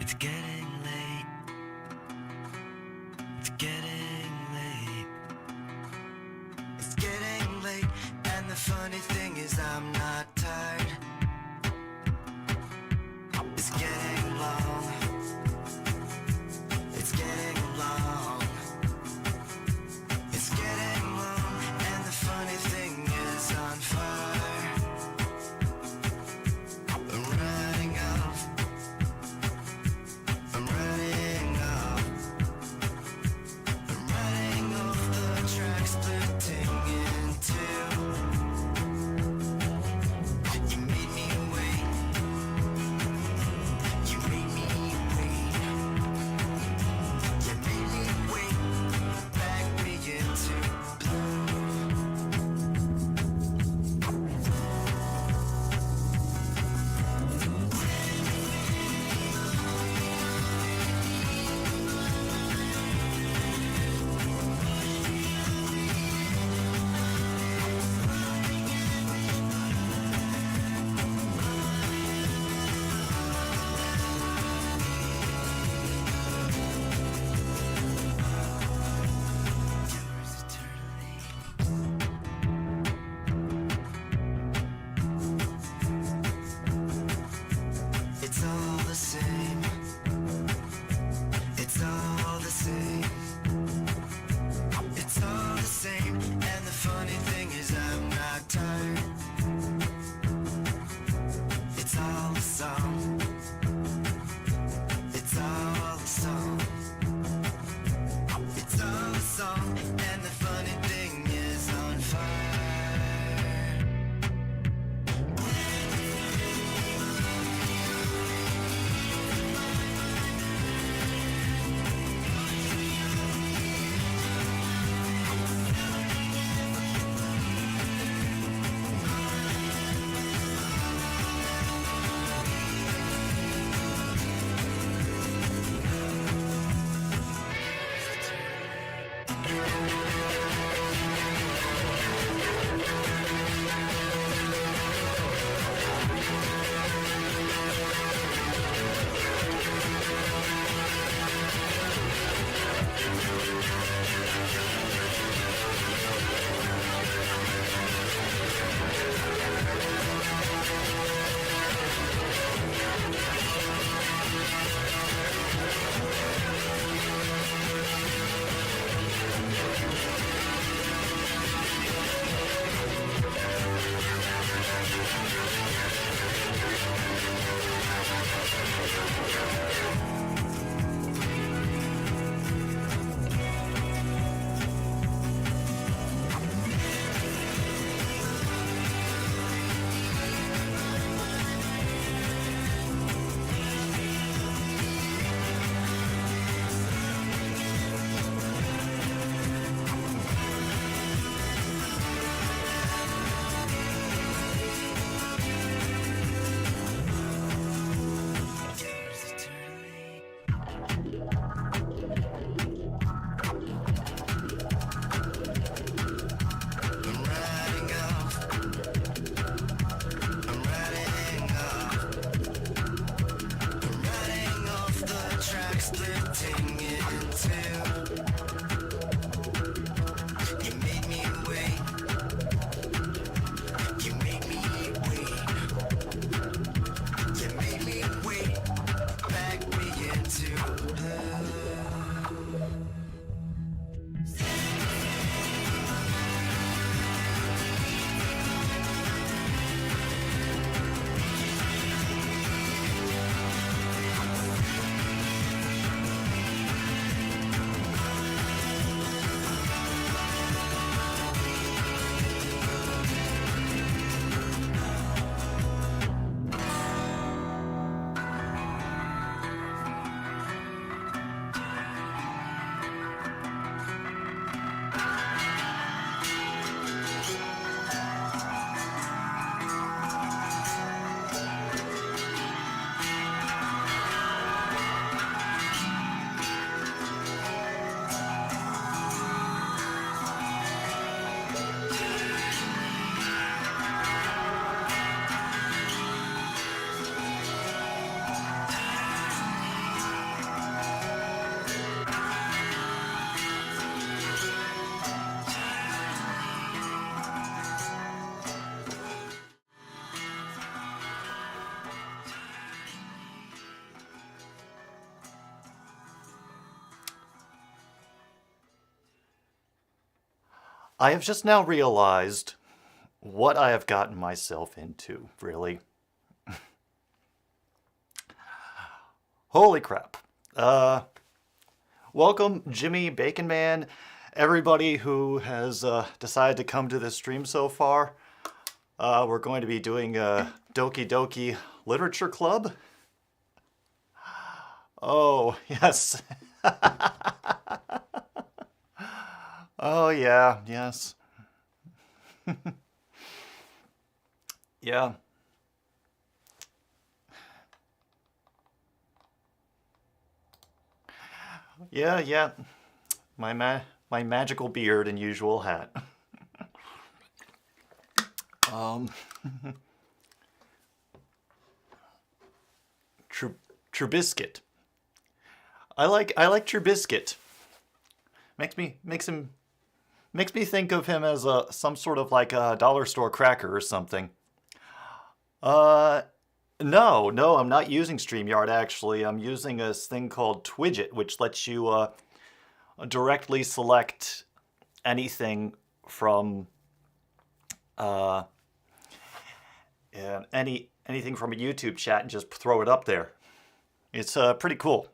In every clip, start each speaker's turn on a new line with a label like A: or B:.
A: It's getting late. It's getting late. It's getting late, and the funny thing is I'm not tired. It's getting long. It's getting long. It's getting long, and the funny thing is on fire. I'm running out. I'm
B: I have just now realized what I have gotten myself into, really. Holy crap. Welcome, Jimmy, Bacon Man, everybody who has decided to come to this stream so far. We're going to be doing a Doki Doki Literature Club. Oh, yes. Oh, yeah, yes. Yeah. Yeah, yeah. My magical beard and usual hat. Trubiscuit. I like Trubiscuit. Makes me think of him as some sort of like a dollar store cracker or something. No, I'm not using StreamYard actually. I'm using a thing called Twidget, which lets you directly select anything from anything from a YouTube chat and just throw it up there. It's pretty cool.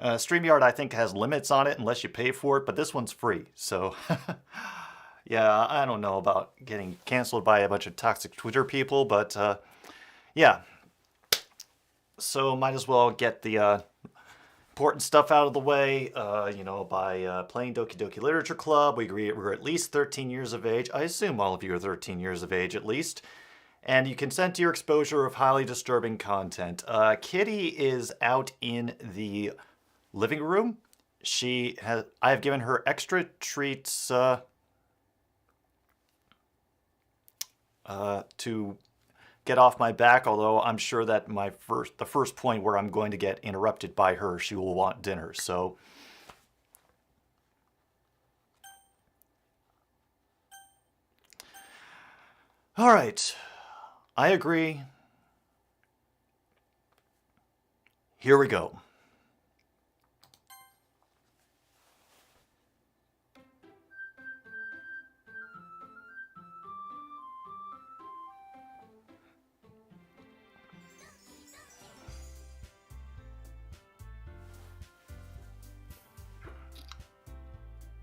B: StreamYard, I think, has limits on it unless you pay for it, but this one's free. So, yeah, I don't know about getting canceled by a bunch of toxic Twitter people, but yeah. So, might as well get the important stuff out of the way, by playing Doki Doki Literature Club. We're at least 13 years of age. I assume all of you are 13 years of age at least. And you consent to your exposure of highly disturbing content. Kitty is out in the living room. I have given her extra treats to get off my back, although I'm sure that the first point where I'm going to get interrupted by her, she will want dinner. So all right. I agree. Here we go.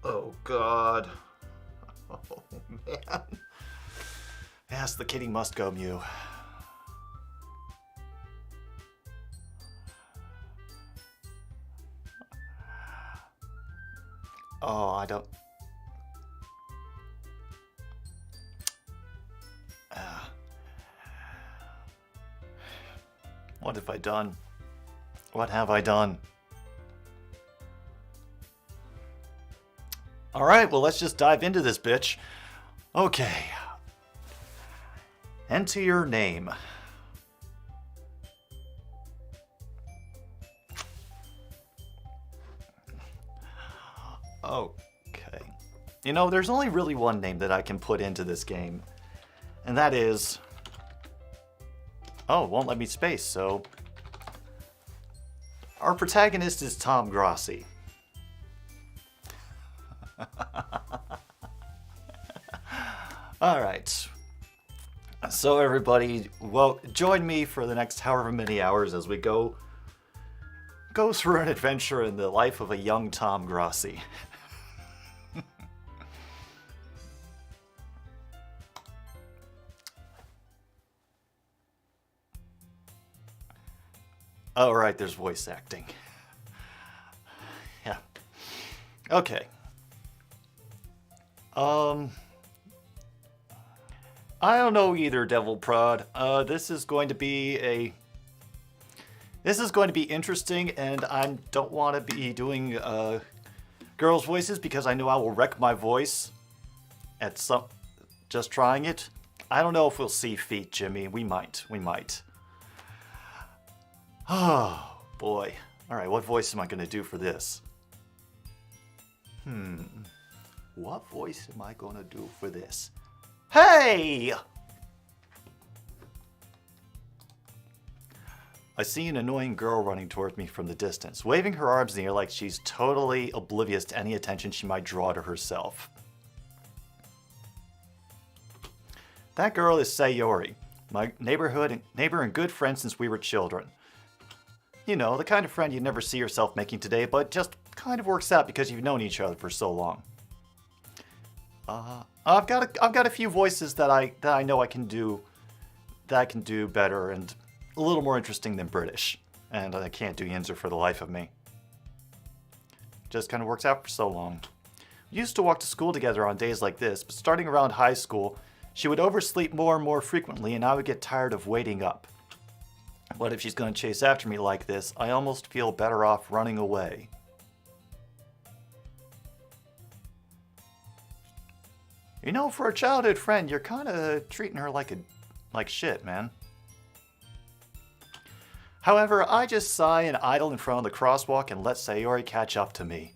B: Oh, God. Oh, man. Yes, the kitty must go mew. Oh, I don't... What have I done? What have I done? Alright, well, let's just dive into this bitch. Okay. Enter your name. Okay. You know, there's only really one name that I can put into this game. And that is... Oh, it won't let me space, so... Our protagonist is Tom Grossi. Alright. So everybody, well, join me for the next however many hours as we go through an adventure in the life of a young Tom Grossi. Oh, right, there's voice acting. Yeah. Okay. I don't know either, Devil Prod. This is going to be interesting, and I don't want to be doing girls' voices because I know I will wreck my voice at just trying it. I don't know if we'll see feet, Jimmy. We might. Oh, boy. All right, what voice am I going to do for this? What voice am I going to do for this? Hey! I see an annoying girl running towards me from the distance, waving her arms in the air like she's totally oblivious to any attention she might draw to herself. That girl is Sayori, my neighbor and good friend since we were children. You know, the kind of friend you'd never see yourself making today, but just kind of works out because you've known each other for so long. I've got a few voices that I know I can do better and a little more interesting than British, and I can't do Yinzer for the life of me. Just kind of works out for so long. We used to walk to school together on days like this, but starting around high school, she would oversleep more and more frequently, and I would get tired of waiting up. But if she's going to chase after me like this, I almost feel better off running away. You know, for a childhood friend, you're kind of treating her like shit, man. However, I just sigh and idle in front of the crosswalk and let Sayori catch up to me.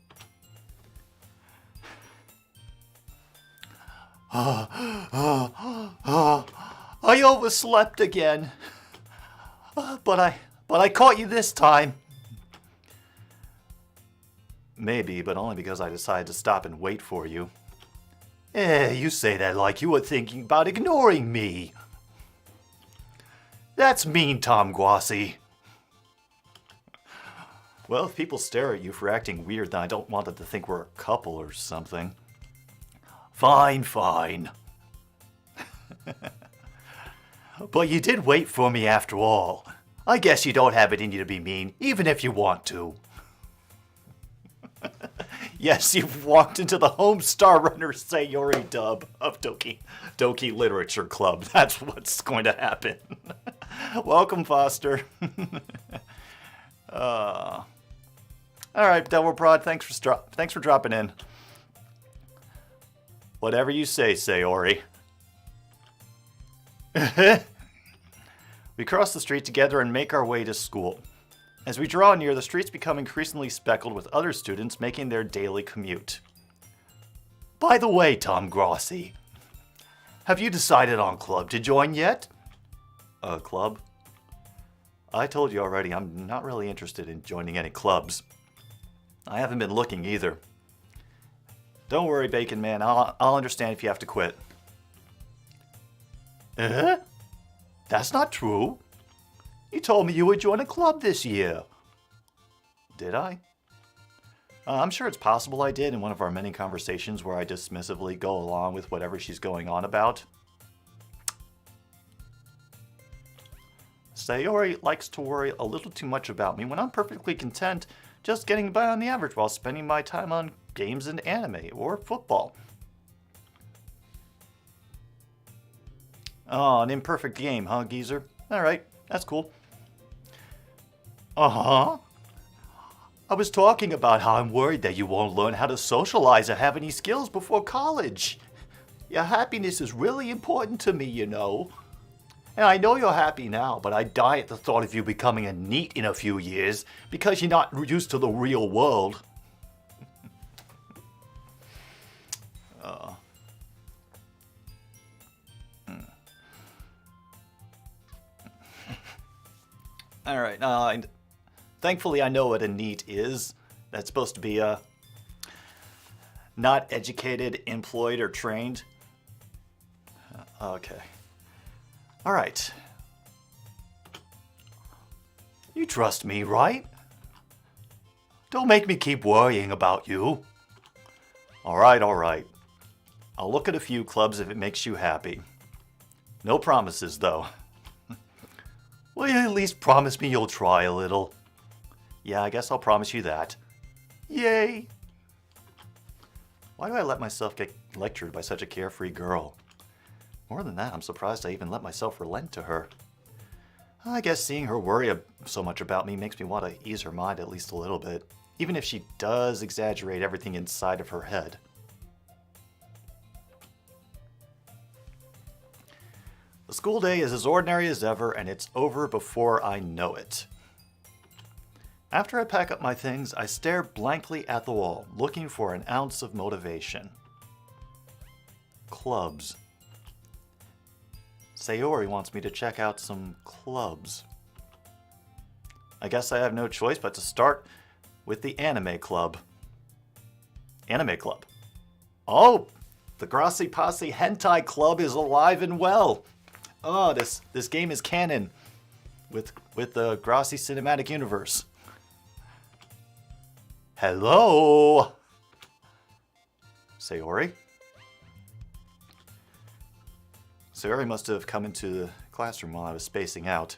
B: I overslept again. But I caught you this time. Maybe, but only because I decided to stop and wait for you. You say that like you were thinking about ignoring me. That's mean, Tom Guasi. Well, if people stare at you for acting weird, then I don't want them to think we're a couple or something. Fine, fine. But you did wait for me after all. I guess you don't have it in you to be mean, even if you want to. Yes, you've walked into the Homestar Runner Sayori dub of Doki Literature Club. That's what's going to happen. Welcome, Foster. All right, Devil Prod, thanks for dropping in. Whatever you say, Sayori. We cross the street together and make our way to school. As we draw near, the streets become increasingly speckled with other students making their daily commute. By the way, Tom Grossi, have you decided on club to join yet? Club? I told you already, I'm not really interested in joining any clubs. I haven't been looking either. Don't worry, Bacon Man, I'll understand if you have to quit. That's not true. You told me you would join a club this year. Did I? I'm sure it's possible I did in one of our many conversations where I dismissively go along with whatever she's going on about. Sayori likes to worry a little too much about me when I'm perfectly content just getting by on the average while spending my time on games and anime or football. Oh, an imperfect game, huh, geezer? Alright, that's cool. Uh-huh. I was talking about how I'm worried that you won't learn how to socialize or have any skills before college. Your happiness is really important to me, you know. And I know you're happy now, but I die at the thought of you becoming a NEET in a few years because you're not used to the real world. Alright, thankfully I know what a NEET is. That's supposed to be not educated, employed, or trained. Okay. Alright. You trust me, right? Don't make me keep worrying about you. Alright. I'll look at a few clubs if it makes you happy. No promises, though. Will you at least promise me you'll try a little? Yeah, I guess I'll promise you that. Yay! Why do I let myself get lectured by such a carefree girl? More than that, I'm surprised I even let myself relent to her. I guess seeing her worry so much about me makes me want to ease her mind at least a little bit, even if she does exaggerate everything inside of her head. The school day is as ordinary as ever, and it's over before I know it. After I pack up my things, I stare blankly at the wall, looking for an ounce of motivation. Clubs. Sayori wants me to check out some clubs. I guess I have no choice but to start with the anime club. Anime club. Oh, the Grassi Posse Hentai Club is alive and well. Oh, this game is canon with the Grassi Cinematic Universe. Hello, Sayori. Sayori must have come into the classroom while I was spacing out.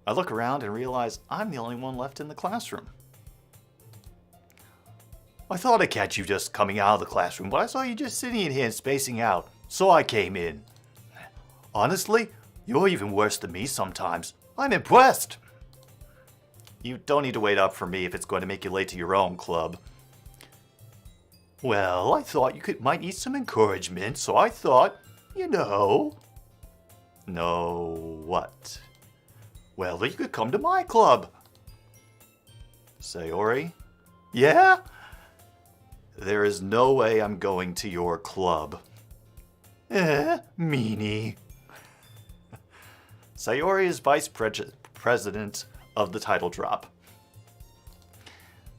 B: I look around and realize I'm the only one left in the classroom. I thought I'd catch you just coming out of the classroom, but I saw you just sitting in here and spacing out, so I came in. Honestly, you're even worse than me sometimes. I'm impressed. You don't need to wait up for me if it's going to make you late to your own club. Well, I thought you might need some encouragement, so I thought, you know. No, what? Well, you could come to my club. Sayori? Yeah? There is no way I'm going to your club. Meanie. Sayori is vice president of the title drop.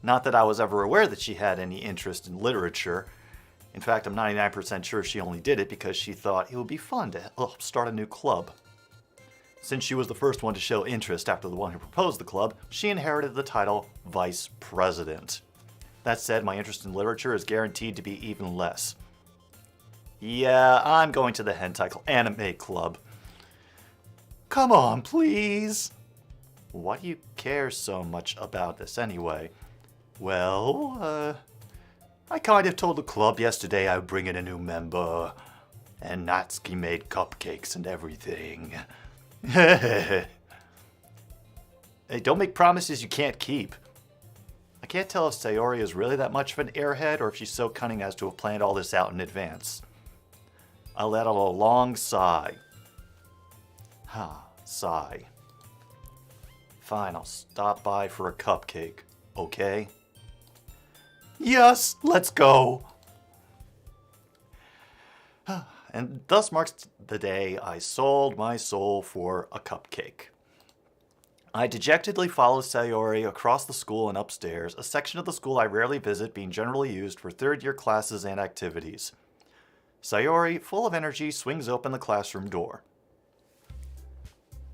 B: Not that I was ever aware that she had any interest in literature. In fact, I'm 99% sure she only did it because she thought it would be fun to start a new club. Since she was the first one to show interest after the one who proposed the club, she inherited the title Vice President. That said, my interest in literature is guaranteed to be even less. Yeah, I'm going to the Hentai Anime Club. Come on, please. Why do you care so much about this anyway? Well, I kind of told the club yesterday I would bring in a new member. And Natsuki made cupcakes and everything. Hey, don't make promises you can't keep. I can't tell if Sayori is really that much of an airhead or if she's so cunning as to have planned all this out in advance. I let out a long sigh. Sigh. Fine, I'll stop by for a cupcake, okay? Yes, let's go! And thus marks the day I sold my soul for a cupcake. I dejectedly follow Sayori across the school and upstairs, a section of the school I rarely visit being generally used for third-year classes and activities. Sayori, full of energy, swings open the classroom door.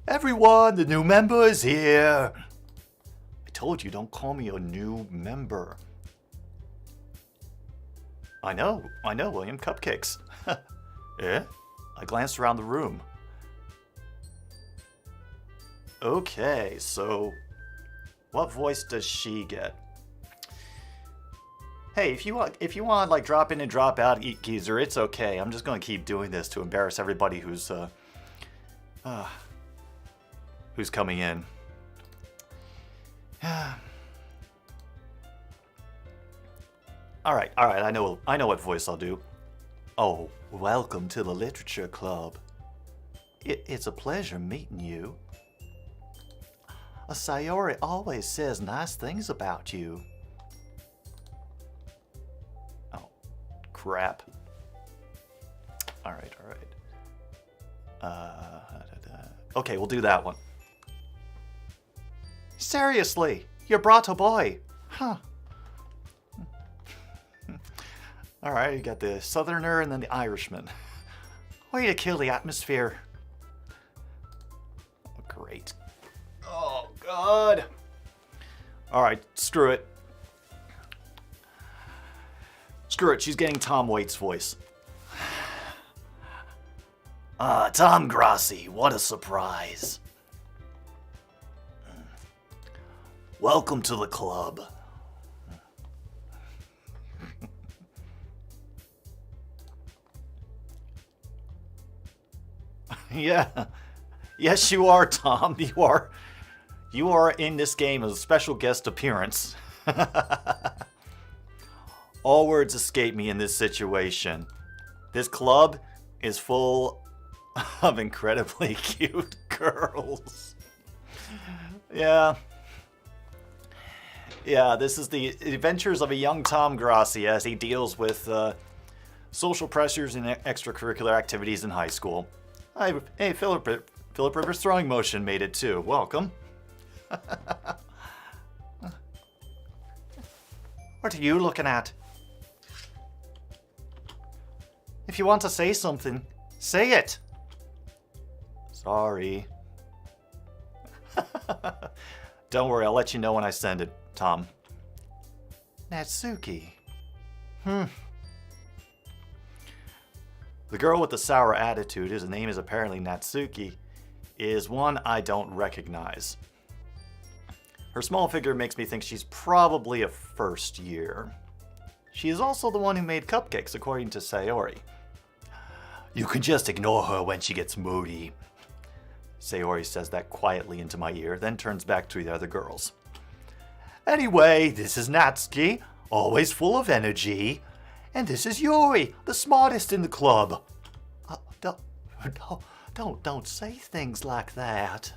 B: Everyone, the new member is here! I told you, don't call me a new member. I know, William, cupcakes. Eh? I glanced around the room. Okay, so what voice does she get? Hey, if you want like drop in and drop out, geezer, it's okay. I'm just gonna keep doing this to embarrass everybody who's coming in. All right. I know what voice I'll do. Oh, welcome to the Literature Club. It's a pleasure meeting you. Sayori always says nice things about you. Oh, crap. All right. Okay, we'll do that one. Seriously, you brought a boy. Huh. All right, you got the Southerner and then the Irishman. Way to kill the atmosphere. Oh, great. Oh, God. All right, screw it. Screw it, she's getting Tom Waits' voice. Tom Grassi, what a surprise. Welcome to the club. Yeah. Yes, you are, Tom. You are in this game as a special guest appearance. All words escape me in this situation. This club is full of incredibly cute girls. Yeah. Yeah, this is the adventures of a young Tom Grossi as he deals with social pressures and extracurricular activities in high school. Hey, Philip Rivers Throwing Motion made it too. Welcome. What are you looking at? If you want to say something, say it. Sorry. Don't worry, I'll let you know when I send it, Tom. Natsuki. The girl with the sour attitude, whose name is apparently Natsuki, is one I don't recognize. Her small figure makes me think she's probably a first year. She is also the one who made cupcakes, according to Sayori. You can just ignore her when she gets moody. Sayori says that quietly into my ear, then turns back to the other girls. Anyway, this is Natsuki, always full of energy. And this is Yuri, the smartest in the club. Don't say things like that.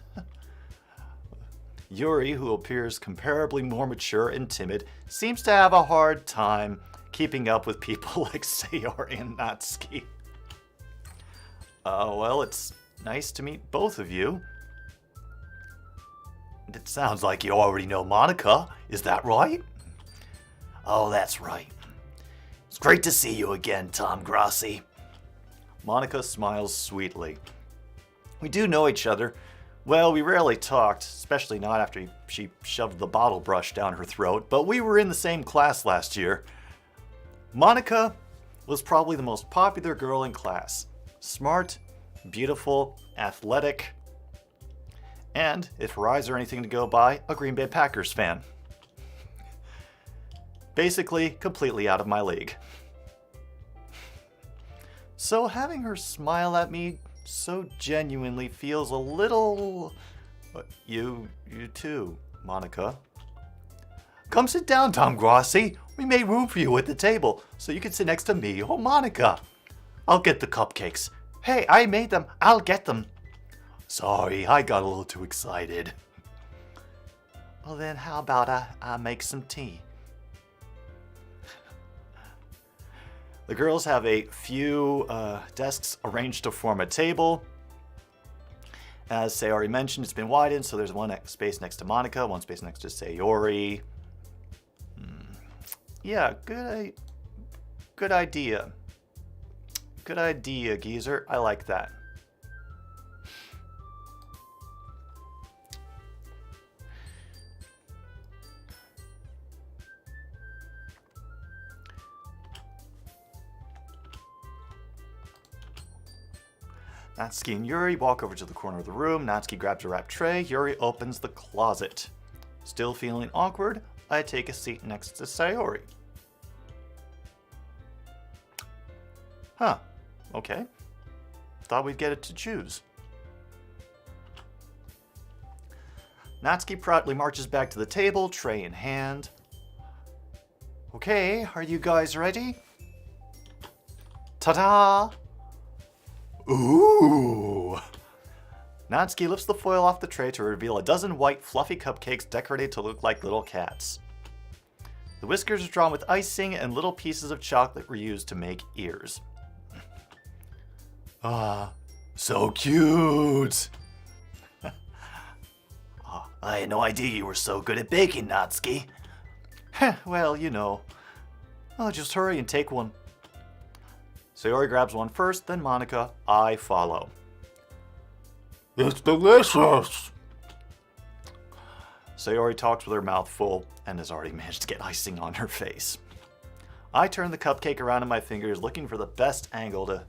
B: Yuri, who appears comparably more mature and timid, seems to have a hard time keeping up with people like Sayori and Natsuki. Well, it's nice to meet both of you. It sounds like you already know Monica, is that right? Oh, that's right. It's great to see you again, Tom Grossi. Monica smiles sweetly. We do know each other. Well, we rarely talked, especially not after she shoved the bottle brush down her throat, but we were in the same class last year. Monica was probably the most popular girl in class. Smart, beautiful, athletic, and, if her eyes are anything to go by, a Green Bay Packers fan. Basically, completely out of my league. So having her smile at me so genuinely feels a little... You too, Monica. Come sit down, Tom Grossi. We made room for you at the table, so you can sit next to me or Monica. I'll get the cupcakes. Hey, I made them. I'll get them. Sorry, I got a little too excited. Well then, how about I make some tea? The girls have a few desks arranged to form a table. As Sayori mentioned, it's been widened, so there's one space next to Monica, one space next to Sayori. Yeah, good idea. Good idea, geezer. I like that. Natsuki and Yuri walk over to the corner of the room. Natsuki grabs a wrapped tray. Yuri opens the closet. Still feeling awkward, I take a seat next to Sayori. Huh. Okay. Thought we'd get it to choose. Natsuki proudly marches back to the table, tray in hand. Okay, are you guys ready? Ta-da! Ooh! Natsuki lifts the foil off the tray to reveal a dozen white, fluffy cupcakes decorated to look like little cats. The whiskers are drawn with icing, and little pieces of chocolate were used to make ears. Ah, so cute! I had no idea you were so good at baking, Natsuki. Well, you know. I'll just hurry and take one. Sayori grabs one first, then Monica. I follow. It's delicious! Sayori talks with her mouth full and has already managed to get icing on her face. I turn the cupcake around in my fingers, looking for the best angle to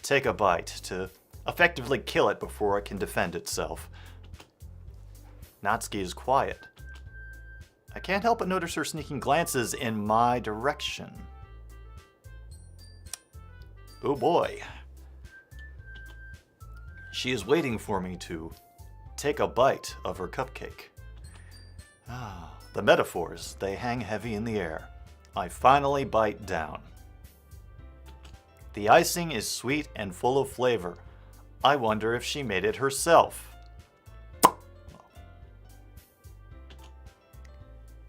B: take a bite, to effectively kill it before it can defend itself. Natsuki is quiet. I can't help but notice her sneaking glances in my direction. Oh boy. She is waiting for me to take a bite of her cupcake. The metaphors, they hang heavy in the air. I finally bite down. The icing is sweet and full of flavor. I wonder if she made it herself.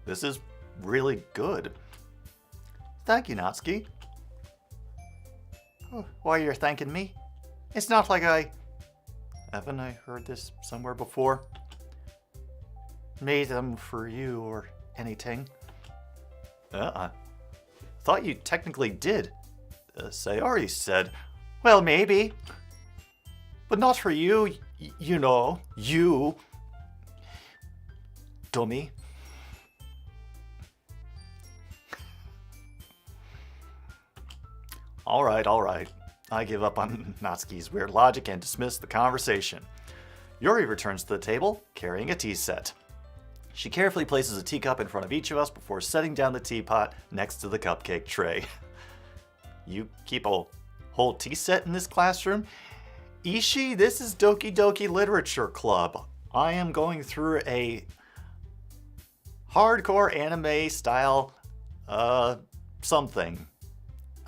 B: This is really good. Thank you, Natsuki. Oh, why you're thanking me? It's not like haven't I heard this somewhere before? Made them for you or anything. Thought you technically did. Sayori said, well, maybe. But not for you, you know. You. Dummy. All right. I give up on Natsuki's weird logic and dismiss the conversation. Yuri returns to the table, carrying a tea set. She carefully places a teacup in front of each of us before setting down the teapot next to the cupcake tray. You keep a whole tea set in this classroom? Ishi, this is Doki Doki Literature Club. I am going through a hardcore anime style, something.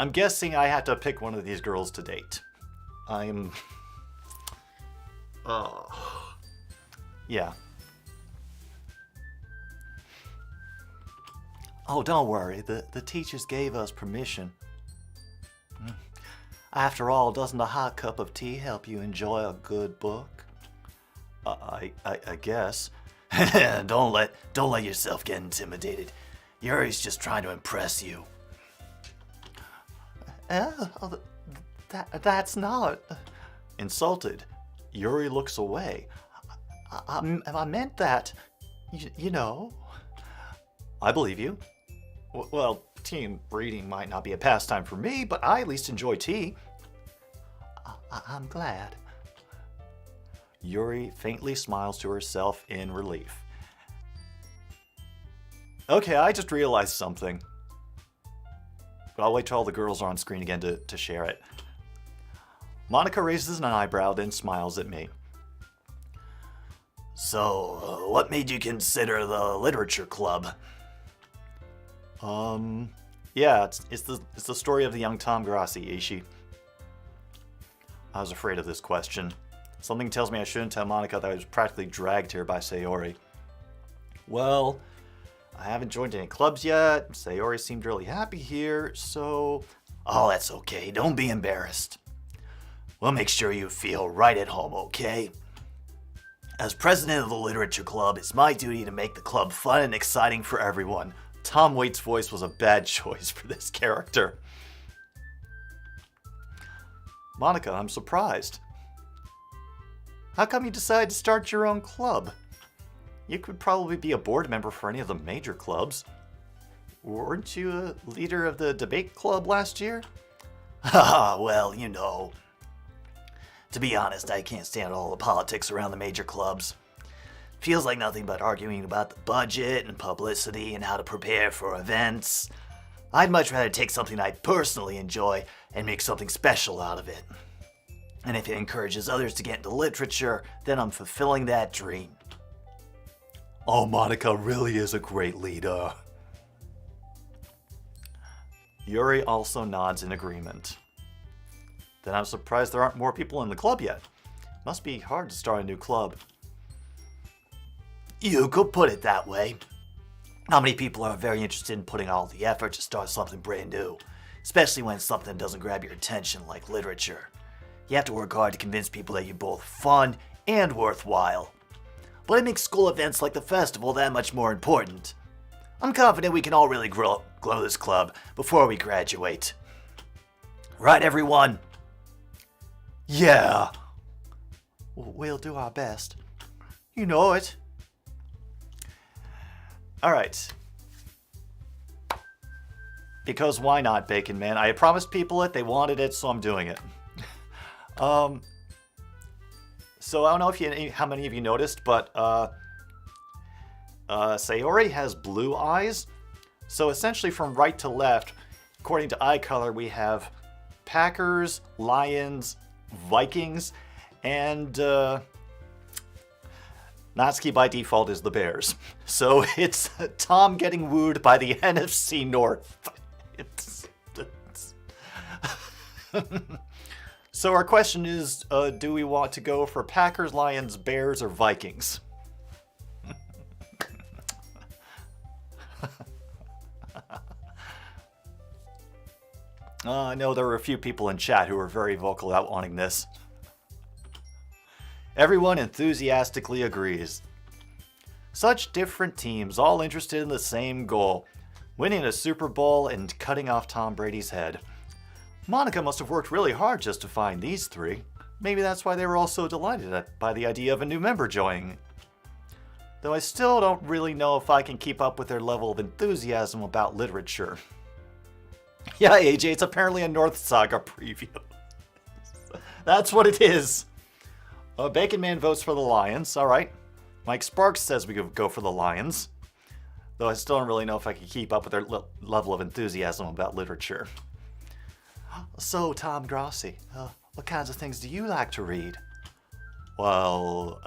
B: I'm guessing I have to pick one of these girls to date. Yeah. Oh, don't worry. The teachers gave us permission. After all, doesn't a hot cup of tea help you enjoy a good book? I guess. Don't let yourself get intimidated. Yuri's just trying to impress you. That's not... Insulted, Yuri looks away. I meant that, you know. I believe you. Well, tea and reading might not be a pastime for me, but I at least enjoy tea. I'm glad. Yuri faintly smiles to herself in relief. Okay, I just realized something. But I'll wait till all the girls are on screen again to share it. Monica raises an eyebrow, then smiles at me. So, what made you consider the literature club? Yeah, it's the story of the young Tom Grassi, Ishi. I was afraid of this question. Something tells me I shouldn't tell Monica that I was practically dragged here by Sayori. Well, I haven't joined any clubs yet. Sayori seemed really happy here, so... Oh, that's okay. Don't be embarrassed. We'll make sure you feel right at home, okay? As president of the literature club, it's my duty to make the club fun and exciting for everyone. Tom Waite's voice was a bad choice for this character. Monica, I'm surprised. How come you decided to start your own club? You could probably be a board member for any of the major clubs. Weren't you a leader of the debate club last year? Well, you know. To be honest, I can't stand all the politics around the major clubs. Feels like nothing but arguing about the budget and publicity and how to prepare for events. I'd much rather take something I personally enjoy and make something special out of it. And if it encourages others to get into literature, then I'm fulfilling that dream. Oh, Monica really is a great leader. Yuri also nods in agreement. Then I'm surprised there aren't more people in the club yet. Must be hard to start a new club. You could put it that way. How many people are very interested in putting all the effort to start something brand new, especially when something doesn't grab your attention like literature. You have to work hard to convince people that you're both fun and worthwhile. But it makes school events like the festival that much more important. I'm confident we can all really grow this club before we graduate. Right, everyone? Yeah. We'll do our best. You know it. All right. Because why not, Bacon Man? I promised people it, they wanted it, so I'm doing it. So I don't know how many of you noticed, but Sayori has blue eyes. So essentially from right to left, according to eye color, we have Packers, Lions, Vikings, and Natsuki by default is the Bears. So it's Tom getting wooed by the NFC North. So our question is, do we want to go for Packers, Lions, Bears, or Vikings? I know there were a few people in chat who were very vocal about wanting this. Everyone enthusiastically agrees. Such different teams, all interested in the same goal. Winning a Super Bowl and cutting off Tom Brady's head. Monica must have worked really hard just to find these three. Maybe that's why they were all so delighted by the idea of a new member joining. Though I still don't really know if I can keep up with their level of enthusiasm about literature. Yeah, AJ, it's apparently a North Saga preview. That's what it is. Bacon Man votes for the Lions. All right. Mike Sparks says we could go for the Lions. Though I still don't really know if I can keep up with their level of enthusiasm about literature. So, Tom Grossi, what kinds of things do you like to read? Well,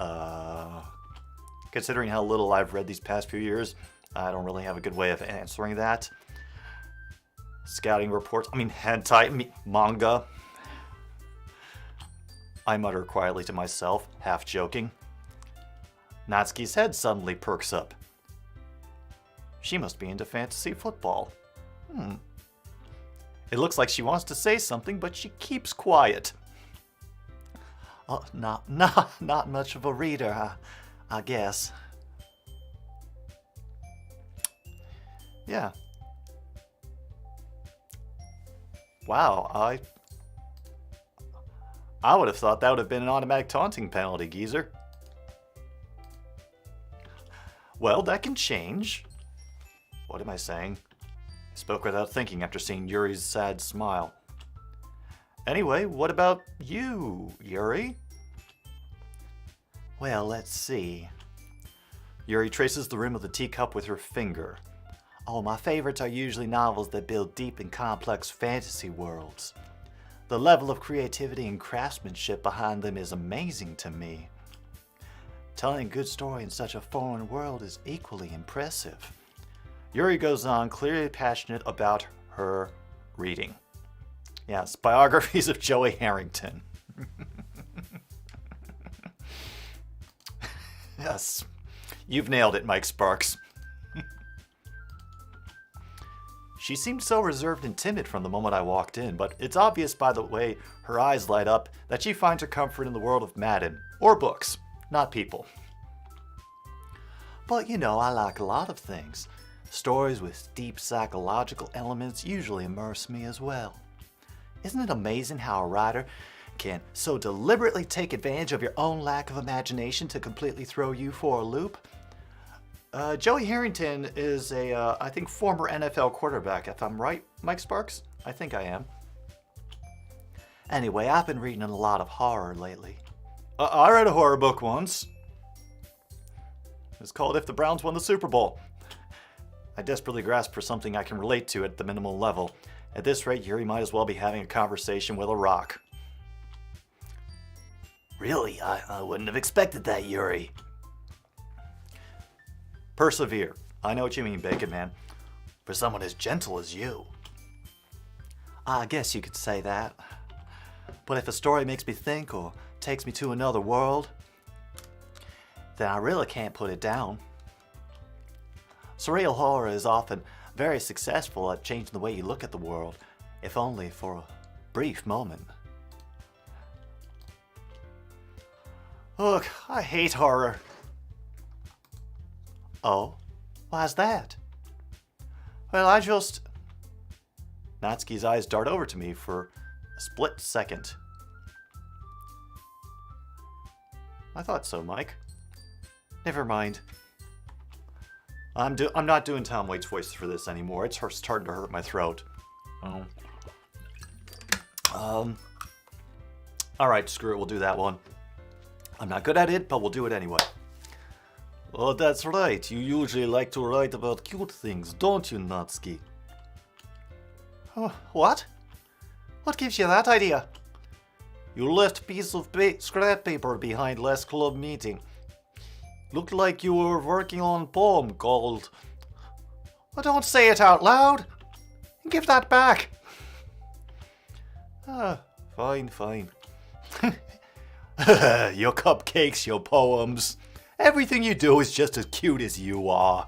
B: considering how little I've read these past few years, I don't really have a good way of answering that. Scouting reports, hentai, manga. I mutter quietly to myself, half joking. Natsuki's head suddenly perks up. She must be into fantasy football. It looks like she wants to say something, but she keeps quiet. Not much of a reader, I guess. Yeah. Wow, I would have thought that would have been an automatic taunting penalty, geezer. Well, that can change. What am I saying? I spoke without thinking after seeing Yuri's sad smile. Anyway, what about you, Yuri? Well, let's see. Yuri traces the rim of the teacup with her finger. Oh, my favorites are usually novels that build deep and complex fantasy worlds. The level of creativity and craftsmanship behind them is amazing to me. Telling a good story in such a foreign world is equally impressive. Yuri goes on, clearly passionate about her reading. Yes, biographies of Joey Harrington. Yes, you've nailed it, Mike Sparks. She seemed so reserved and timid from the moment I walked in, but it's obvious by the way her eyes light up that she finds her comfort in the world of Madden, or books, not people. But you know, I like a lot of things. Stories with deep psychological elements usually immerse me as well. Isn't it amazing how a writer can so deliberately take advantage of your own lack of imagination to completely throw you for a loop? Joey Harrington is a, I think, former NFL quarterback, if I'm right, Mike Sparks? I think I am. Anyway, I've been reading a lot of horror lately. I read a horror book once. It's called If the Browns Won the Super Bowl. I desperately grasp for something I can relate to at the minimal level. At this rate, Yuri might as well be having a conversation with a rock. Really? I wouldn't have expected that, Yuri. Persevere. I know what you mean, Bacon Man. For someone as gentle as you. I guess you could say that. But if a story makes me think or takes me to another world, then I really can't put it down. Surreal horror is often very successful at changing the way you look at the world, if only for a brief moment. Look, I hate horror. Oh, why's that? Well, Natsuki's eyes dart over to me for a split second. I thought so, Mike. Never mind. I'm not doing Tom Waits' voice for this anymore. It's starting to hurt my throat. Alright, screw it, we'll do that one. I'm not good at it, but we'll do it anyway. Oh, that's right. You usually like to write about cute things, don't you, Natsuki? Oh, what? What gives you that idea? You left a piece of scrap paper behind last club meeting. Looked like you were working on a poem called... Oh, don't say it out loud! Give that back! Fine. Your cupcakes, your poems. Everything you do is just as cute as you are.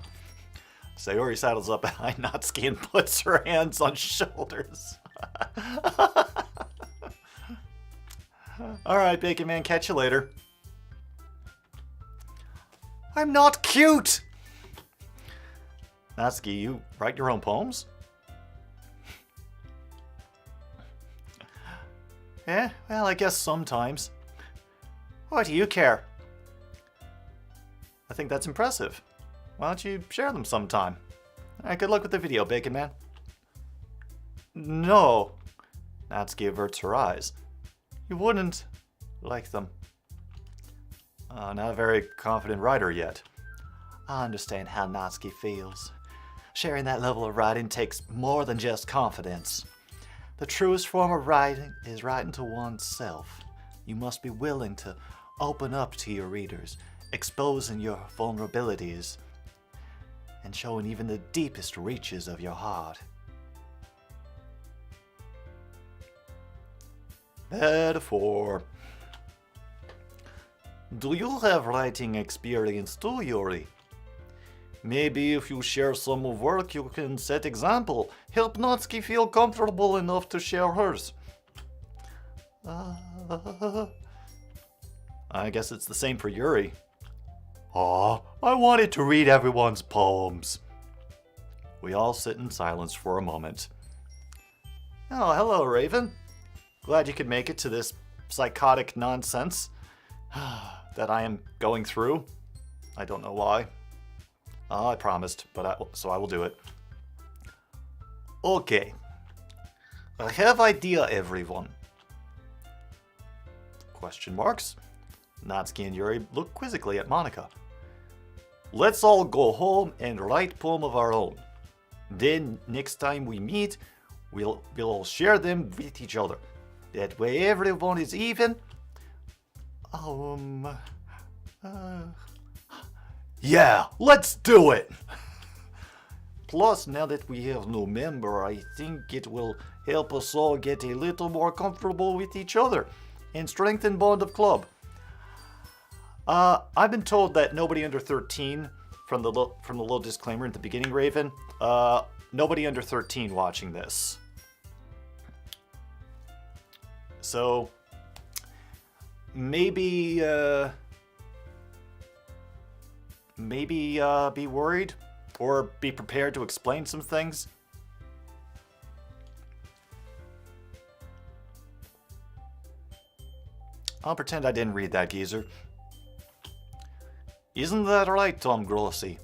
B: Sayori saddles up behind Natsuki and puts her hands on shoulders. Alright, Bacon Man, catch you later. I'm not cute! Natsuki, you write your own poems? Yeah, well, I guess sometimes. Why do you care? I think that's impressive. Why don't you share them sometime? Alright, good luck with the video, Bacon Man. No. Natsuki averts her eyes. You wouldn't like them. Not a very confident writer yet. I understand how Natsuki feels. Sharing that level of writing takes more than just confidence. The truest form of writing is writing to oneself. You must be willing to open up to your readers, exposing your vulnerabilities, and showing even the deepest reaches of your heart. Metaphor. Do you have writing experience too, Yuri? Maybe if you share some of work, you can set example. Help Natsuki feel comfortable enough to share hers. I guess it's the same for Yuri. Aw, I wanted to read everyone's poems. We all sit in silence for a moment. Oh, hello, Raven. Glad you could make it to this psychotic nonsense that I am going through. I don't know why. I promised, so I will do it. Okay. I have idea, everyone. Question marks. Natsuki and Yuri look quizzically at Monika. Let's all go home and write poem of our own. Then next time we meet, we'll all share them with each other. That way everyone is even. Yeah, let's do it! Plus, now that we have no member, I think it will help us all get a little more comfortable with each other and strengthen bond of club. I've been told that nobody under 13, from the little disclaimer at the beginning, Raven, nobody under 13 watching this. So, maybe be worried or be prepared to explain some things. I'll pretend I didn't read that, geezer. Isn't that right, Tom Grossi?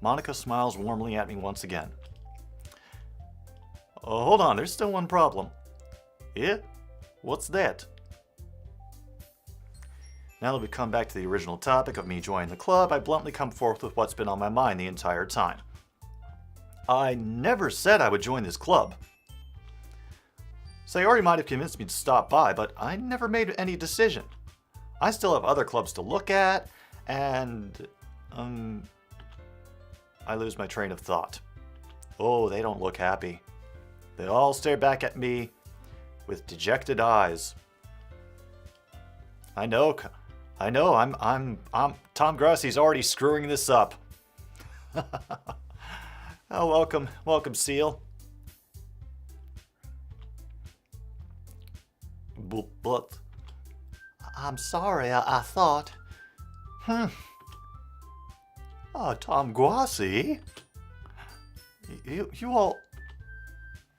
B: Monika smiles warmly at me once again. Oh, hold on, there's still one problem. Yeah? What's that? Now that we come back to the original topic of me joining the club, I bluntly come forth with what's been on my mind the entire time. I never said I would join this club. Sayori might have convinced me to stop by, but I never made any decision. I still have other clubs to look at, and I lose my train of thought. Oh, they don't look happy. They all stare back at me with dejected eyes. I know, I'm Tom Grossi's already screwing this up. Oh, welcome, Seal. But I'm sorry, I thought. Oh, Tom Grossi. You all...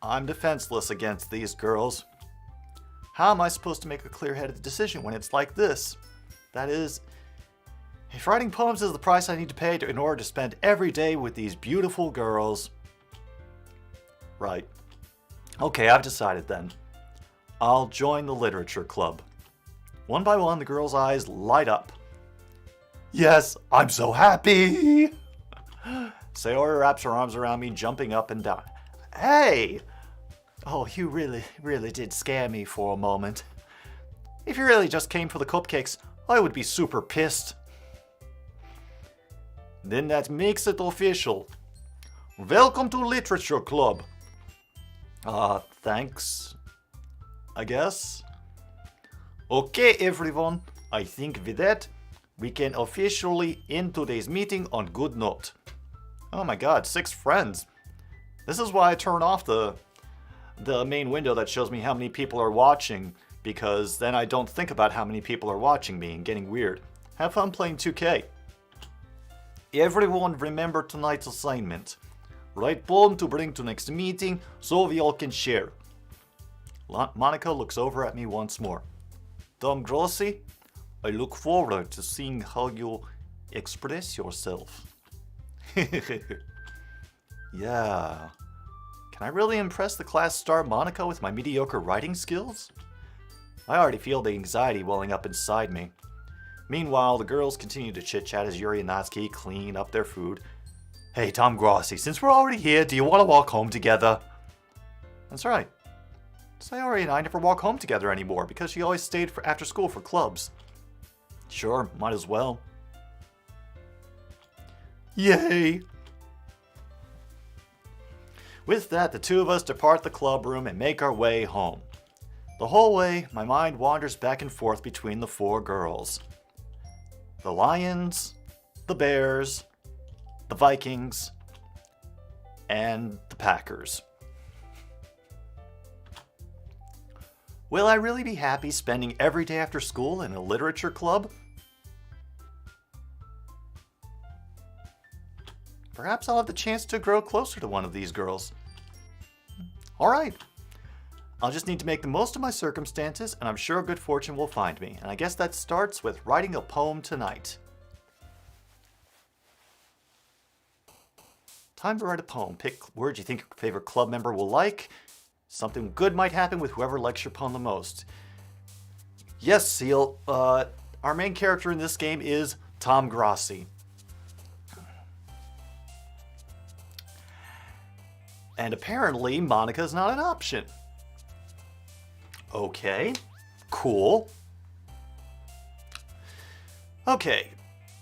B: I'm defenseless against these girls. How am I supposed to make a clear-headed decision when it's like this? That is, if writing poems is the price I need to pay in order to spend every day with these beautiful girls... Right. Okay, I've decided then. I'll join the literature club. One by one, the girls' eyes light up. Yes, I'm so happy! Sayori wraps her arms around me, jumping up and down. Hey! Oh, you really did scare me for a moment. If you really just came for the cupcakes, I would be super pissed. Then that makes it official. Welcome to Literature Club. Thanks, I guess. Okay, everyone. I think with that, we can officially end today's meeting on good note. Oh my god, 6 friends. This is why I turn off the the main window that shows me how many people are watching, because then I don't think about how many people are watching me and getting weird. Have fun playing 2K. Everyone remember tonight's assignment. Write poem to bring to next meeting so we all can share. Monica looks over at me once more. Tom Grossi, I look forward to seeing how you express yourself. Yeah. Can I really impress the class star Monica with my mediocre writing skills? I already feel the anxiety welling up inside me. Meanwhile, the girls continue to chit-chat as Yuri and Natsuki clean up their food. Hey, Tom Grossi, since we're already here, do you want to walk home together? That's right. Sayori and I never walk home together anymore because she always stayed for after school for clubs. Sure, might as well. Yay! With that, the two of us depart the club room and make our way home. The whole way, my mind wanders back and forth between the four girls. The Lions, the Bears, the Vikings, and the Packers. Will I really be happy spending every day after school in a literature club? Perhaps I'll have the chance to grow closer to one of these girls. Alright. I'll just need to make the most of my circumstances, and I'm sure good fortune will find me. And I guess that starts with writing a poem tonight. Time to write a poem. Pick words you think your favorite club member will like. Something good might happen with whoever likes your poem the most. Yes, Seal. Our main character in this game is Tom Grossi. And apparently, Monica's not an option. Okay, cool. Okay,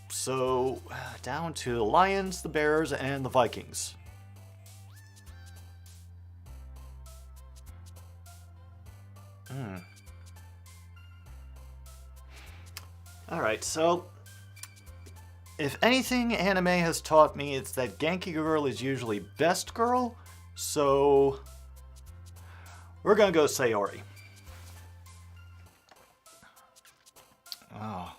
B: so down to the Lions, the Bears, and the Vikings. Alright, so if anything anime has taught me, it's that Genki Girl is usually best girl, so we're gonna go Sayori. Oh.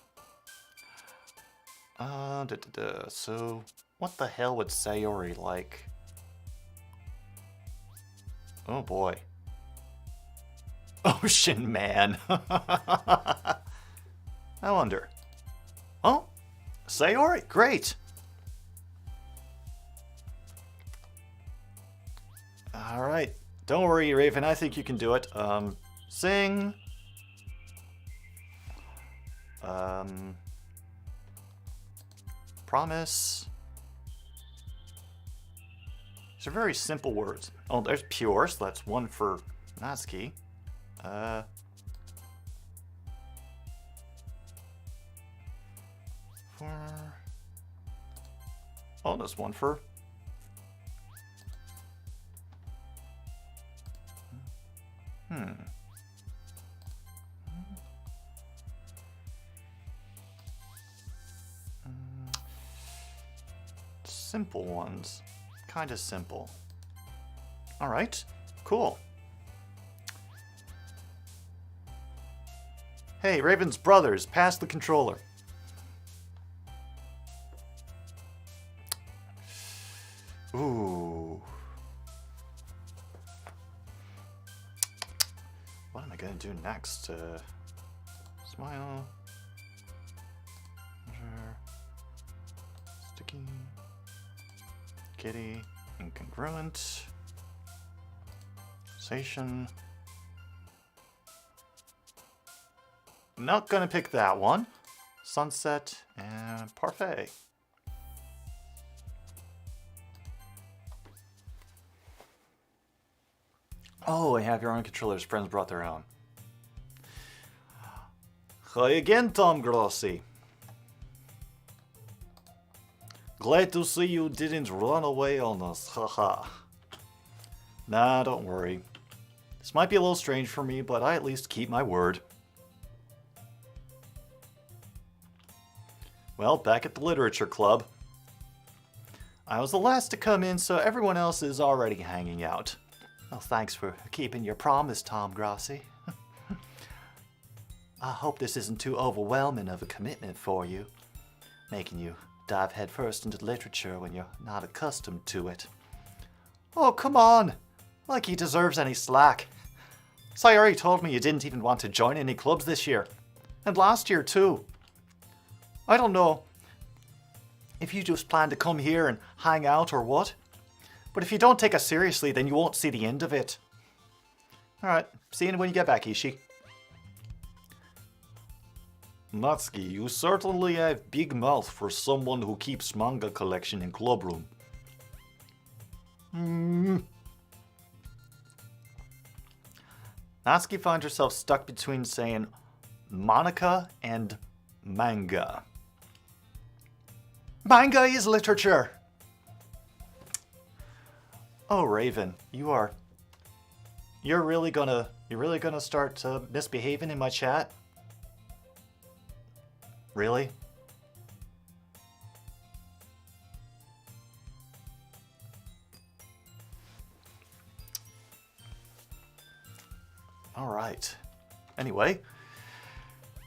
B: So, what the hell would Sayori like? Oh boy. Ocean Man. I wonder. Oh, Sayori, great. All right, don't worry, Raven. I think you can do it. Sing. Promise. These are very simple words. Oh, there's pure, so that's one for Natsuki. Oh, there's one for... Simple ones. Kind of simple. Alright, cool. Hey, Raven's brothers, pass the controller. Ooh. What am I gonna do next? Smile. Sticky. Kitty. Incongruent. Sensation. Not gonna pick that one. Sunset and Parfait. Oh, I have your own controllers. Friends brought their own. Hi again, Tom Grossi. Glad to see you didn't run away on us, haha. Nah, don't worry. This might be a little strange for me, but I at least keep my word. Well, back at the literature club. I was the last to come in, so everyone else is already hanging out. Well, thanks for keeping your promise, Tom Grossi. I hope this isn't too overwhelming of a commitment for you, making you dive headfirst into literature when you're not accustomed to it. Oh, come on! Like he deserves any slack. Sayori told me you didn't even want to join any clubs this year. And last year, too. I don't know if you just plan to come here and hang out or what. But if you don't take us seriously, then you won't see the end of it. Alright, see you when you get back, Ishii. Natsuki, you certainly have big mouth for someone who keeps manga collection in clubroom. Natsuki finds herself stuck between saying Monica and manga. Manga is literature! Oh, Raven, you're really gonna start misbehaving in my chat? Really? All right. Anyway,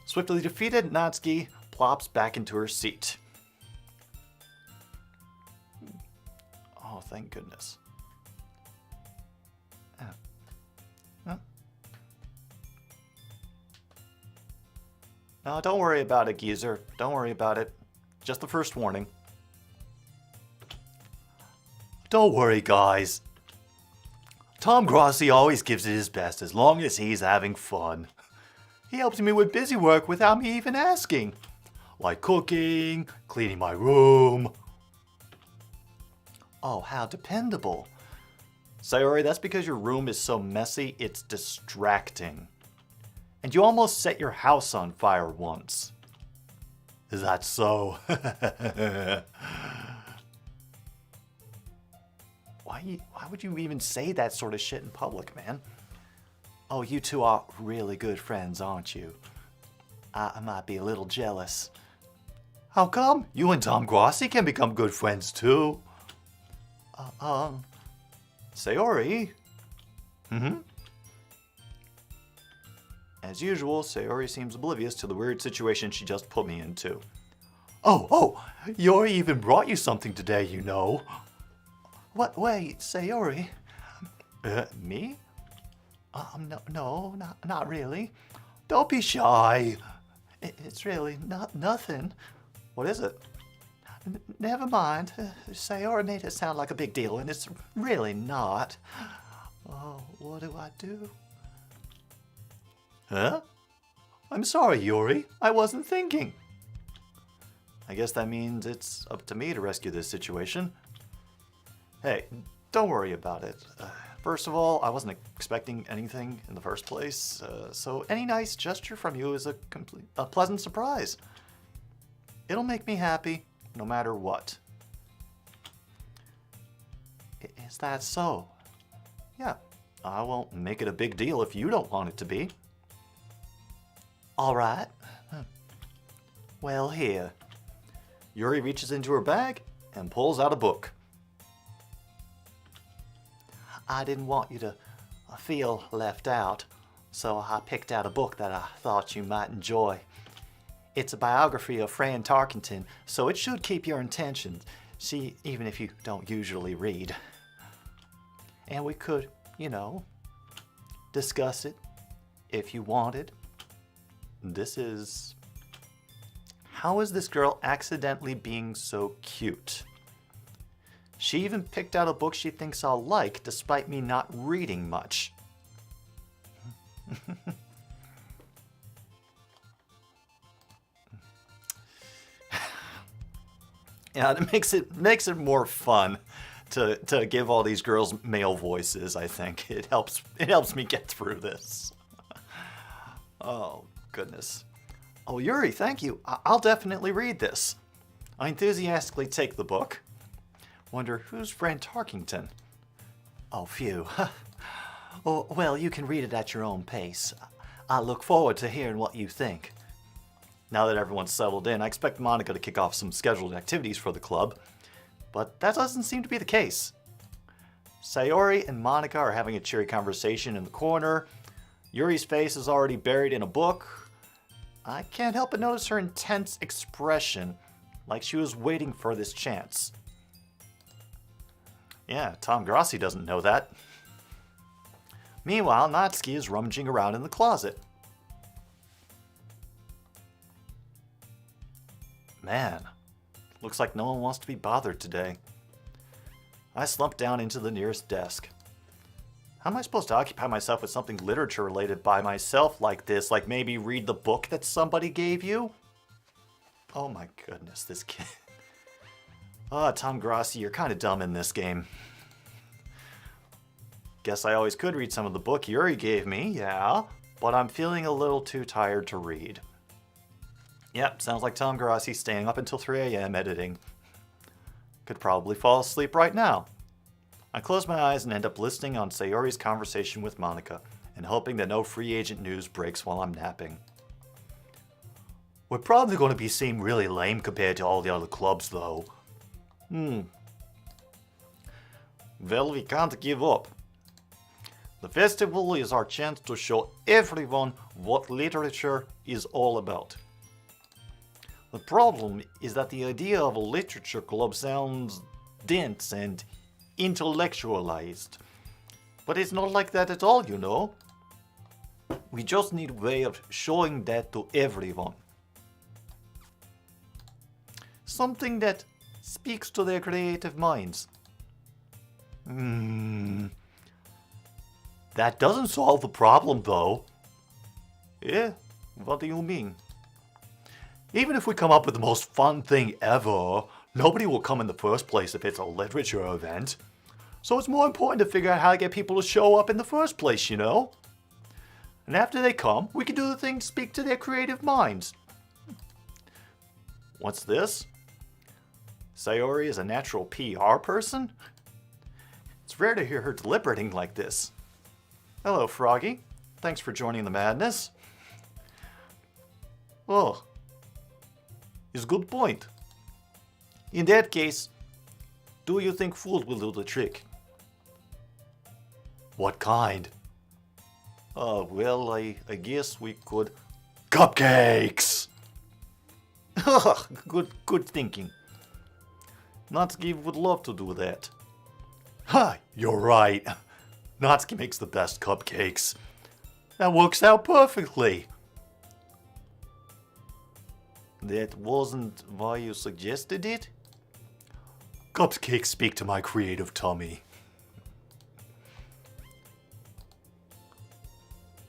B: swiftly defeated, Natsuki plops back into her seat. Oh, thank goodness. No, don't worry about it, geezer. Don't worry about it. Just the first warning. Don't worry, guys. Tom Grossi always gives it his best as long as he's having fun. He helps me with busy work without me even asking. Like cooking, cleaning my room. Oh, how dependable. Sayori, that's because your room is so messy, it's distracting. And you almost set your house on fire once. Is that so? Why would you even say that sort of shit in public, man? Oh, you two are really good friends, aren't you? I might be a little jealous. How come? You and Tom Grossi can become good friends too. Sayori? As usual, Sayori seems oblivious to the weird situation she just put me into. Oh, Yori even brought you something today, you know. What? Wait, Sayori? Me? No, not really. Don't be shy. It's really nothing. What is it? Never mind. Sayori made it sound like a big deal, and it's really not. Oh, what do I do? Huh? I'm sorry, Yuri. I wasn't thinking. I guess that means it's up to me to rescue this situation. Hey, don't worry about it. First of all, I wasn't expecting anything in the first place, so any nice gesture from you is a pleasant surprise. It'll make me happy, no matter what. Is that so? Yeah, I won't make it a big deal if you don't want it to be. All right. Well, here. Yuri reaches into her bag and pulls out a book. I didn't want you to feel left out, so I picked out a book that I thought you might enjoy. It's a biography of Fran Tarkington, so it should keep your attention, see, even if you don't usually read. And we could, discuss it if you wanted. This is... How is this girl accidentally being so cute? She even picked out a book she thinks I'll like, despite me not reading much. Yeah, it makes it more fun to give all these girls male voices, I think. It helps me get through this. Oh, goodness. Oh, Yuri, thank you. I'll definitely read this. I enthusiastically take the book. Wonder who's Fran Tarkington? Oh, phew. Oh, well, you can read it at your own pace. I look forward to hearing what you think. Now that everyone's settled in, I expect Monica to kick off some scheduled activities for the club, but that doesn't seem to be the case. Sayori and Monica are having a cheery conversation in the corner. Yuri's face is already buried in a book. I can't help but notice her intense expression, like she was waiting for this chance. Yeah, Tom Grossi doesn't know that. Meanwhile, Natsuki is rummaging around in the closet. Man, looks like no one wants to be bothered today. I slump down into the nearest desk. How am I supposed to occupy myself with something literature related by myself like this? Like maybe read the book that somebody gave you? Oh my goodness, this kid. Tom Grossi, you're kind of dumb in this game. Guess I always could read some of the book Yuri gave me, yeah, but I'm feeling a little too tired to read. Yep, sounds like Tom Grossi staying up until 3 a.m. editing. Could probably fall asleep right now. I close my eyes and end up listening on Sayori's conversation with Monica and hoping that no free agent news breaks while I'm napping. We're probably going to be seen really lame compared to all the other clubs, though. Well, we can't give up. The festival is our chance to show everyone what literature is all about. The problem is that the idea of a literature club sounds dense and intellectualized. But it's not like that at all, you know. We just need a way of showing that to everyone. Something that speaks to their creative minds. That doesn't solve the problem, though. Yeah, what do you mean? Even if we come up with the most fun thing ever, nobody will come in the first place if it's a literature event. So it's more important to figure out how to get people to show up in the first place, you know? And after they come, we can do the thing to speak to their creative minds. What's this? Sayori is a natural PR person? It's rare to hear her deliberating like this. Hello, Froggy. Thanks for joining the madness. Oh, is a good point. In that case, do you think food will do the trick? What kind? Well, I guess we could... Cupcakes! Good thinking. Natsuki would love to do that. Ha! You're right. Natsuki makes the best cupcakes. That works out perfectly. That wasn't why you suggested it? Cupcakes speak to my creative tummy.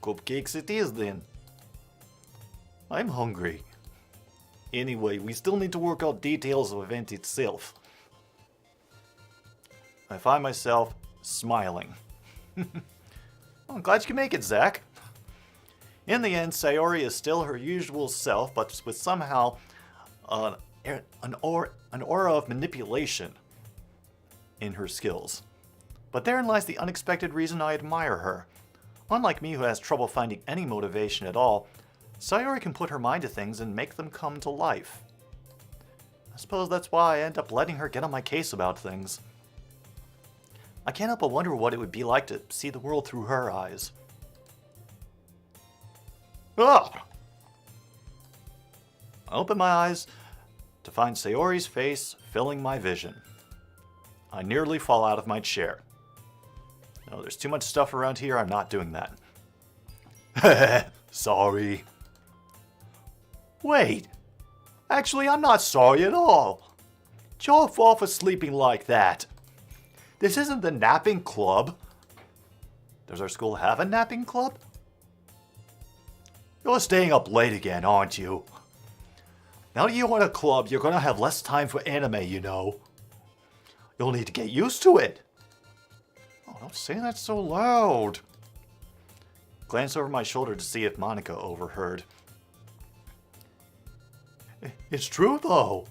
B: Cupcakes it is then. I'm hungry. Anyway, we still need to work out details of the event itself. I find myself smiling. I'm glad you can make it, Zach. In the end, Sayori is still her usual self, but with somehow an aura of manipulation in her skills. But therein lies the unexpected reason I admire her. Unlike me, who has trouble finding any motivation at all, Sayori can put her mind to things and make them come to life. I suppose that's why I end up letting her get on my case about things. I can't help but wonder what it would be like to see the world through her eyes. Ugh! I open my eyes to find Sayori's face filling my vision. I nearly fall out of my chair. No, there's too much stuff around here, I'm not doing that. Sorry. Wait. Actually, I'm not sorry at all. It's your fault for sleeping like that. This isn't the napping club. Does our school have a napping club? You're staying up late again, aren't you? Now that you're in a club, you're gonna have less time for anime, you know. You'll need to get used to it. Oh, don't say that so loud. Glance over my shoulder to see if Monica overheard. It's true, though.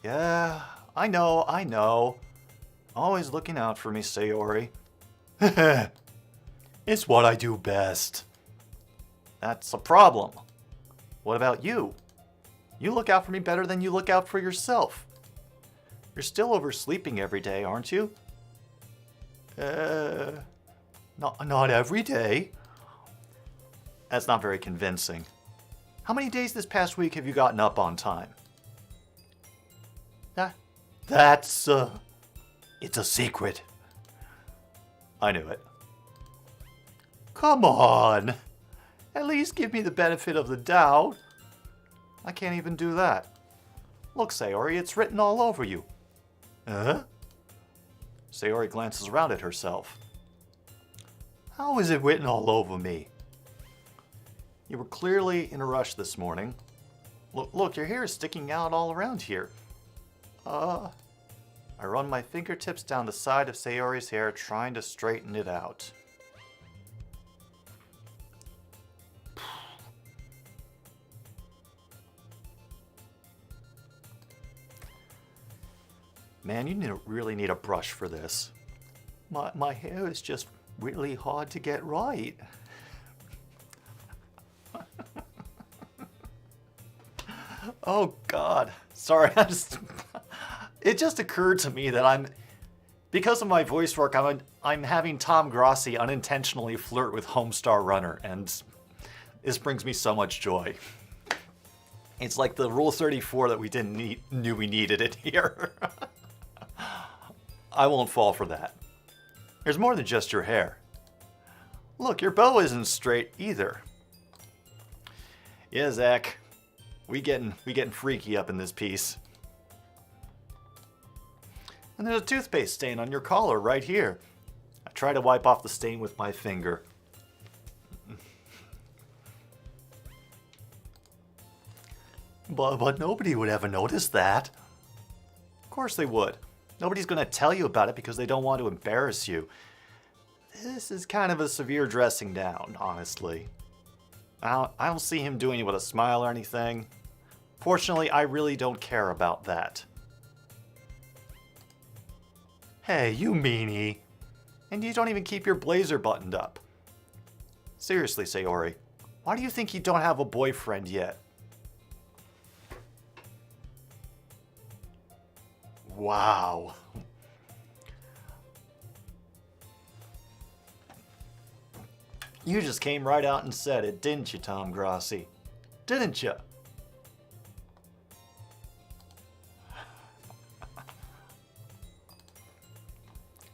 B: Yeah, I know. Always looking out for me, Sayori. It's what I do best. That's a problem. What about you? You look out for me better than you look out for yourself. You're still oversleeping every day, aren't you? Not every day. That's not very convincing. How many days this past week have you gotten up on time? That's it's a secret. I knew it. Come on. At least give me the benefit of the doubt. I can't even do that. Look, Sayori, it's written all over you. Huh? Sayori glances around at herself. How is it written all over me? You were clearly in a rush this morning. Look, your hair is sticking out all around here. I run my fingertips down the side of Sayori's hair, trying to straighten it out. Man, you really need a brush for this. My hair is just really hard to get right. Oh God, sorry. It just occurred to me that because of my voice work, I'm having Tom Grossi unintentionally flirt with Homestar Runner, and this brings me so much joy. It's like the Rule 34 that we knew we needed it here. I won't fall for that. There's more than just your hair. Look, your bow isn't straight either. Yeah, Zach, we getting freaky up in this piece. And there's a toothpaste stain on your collar right here. I try to wipe off the stain with my finger. But nobody would ever notice that. Of course they would. Nobody's going to tell you about it because they don't want to embarrass you. This is kind of a severe dressing down, honestly. I don't see him doing it with a smile or anything. Fortunately, I really don't care about that. Hey, you meanie. And you don't even keep your blazer buttoned up. Seriously, Sayori, why do you think you don't have a boyfriend yet? Wow. You just came right out and said it, didn't you, Tom Grossi? Didn't you?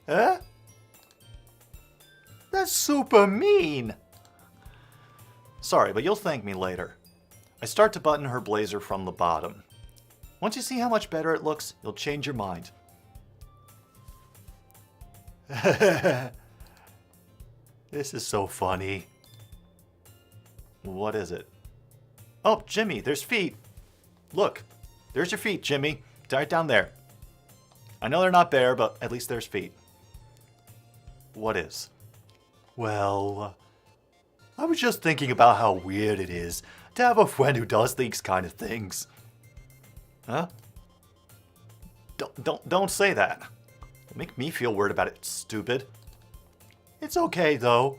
B: Huh? That's super mean. Sorry, but you'll thank me later. I start to button her blazer from the bottom. Once you see how much better it looks, you'll change your mind. This is so funny. What is it? Oh, Jimmy, there's feet. Look, there's your feet, Jimmy. Right down there. I know they're not bare, but at least there's feet. What is? Well, I was just thinking about how weird it is to have a friend who does these kind of things. Huh? Don't say that. It'll make me feel weird about it, stupid. It's okay, though.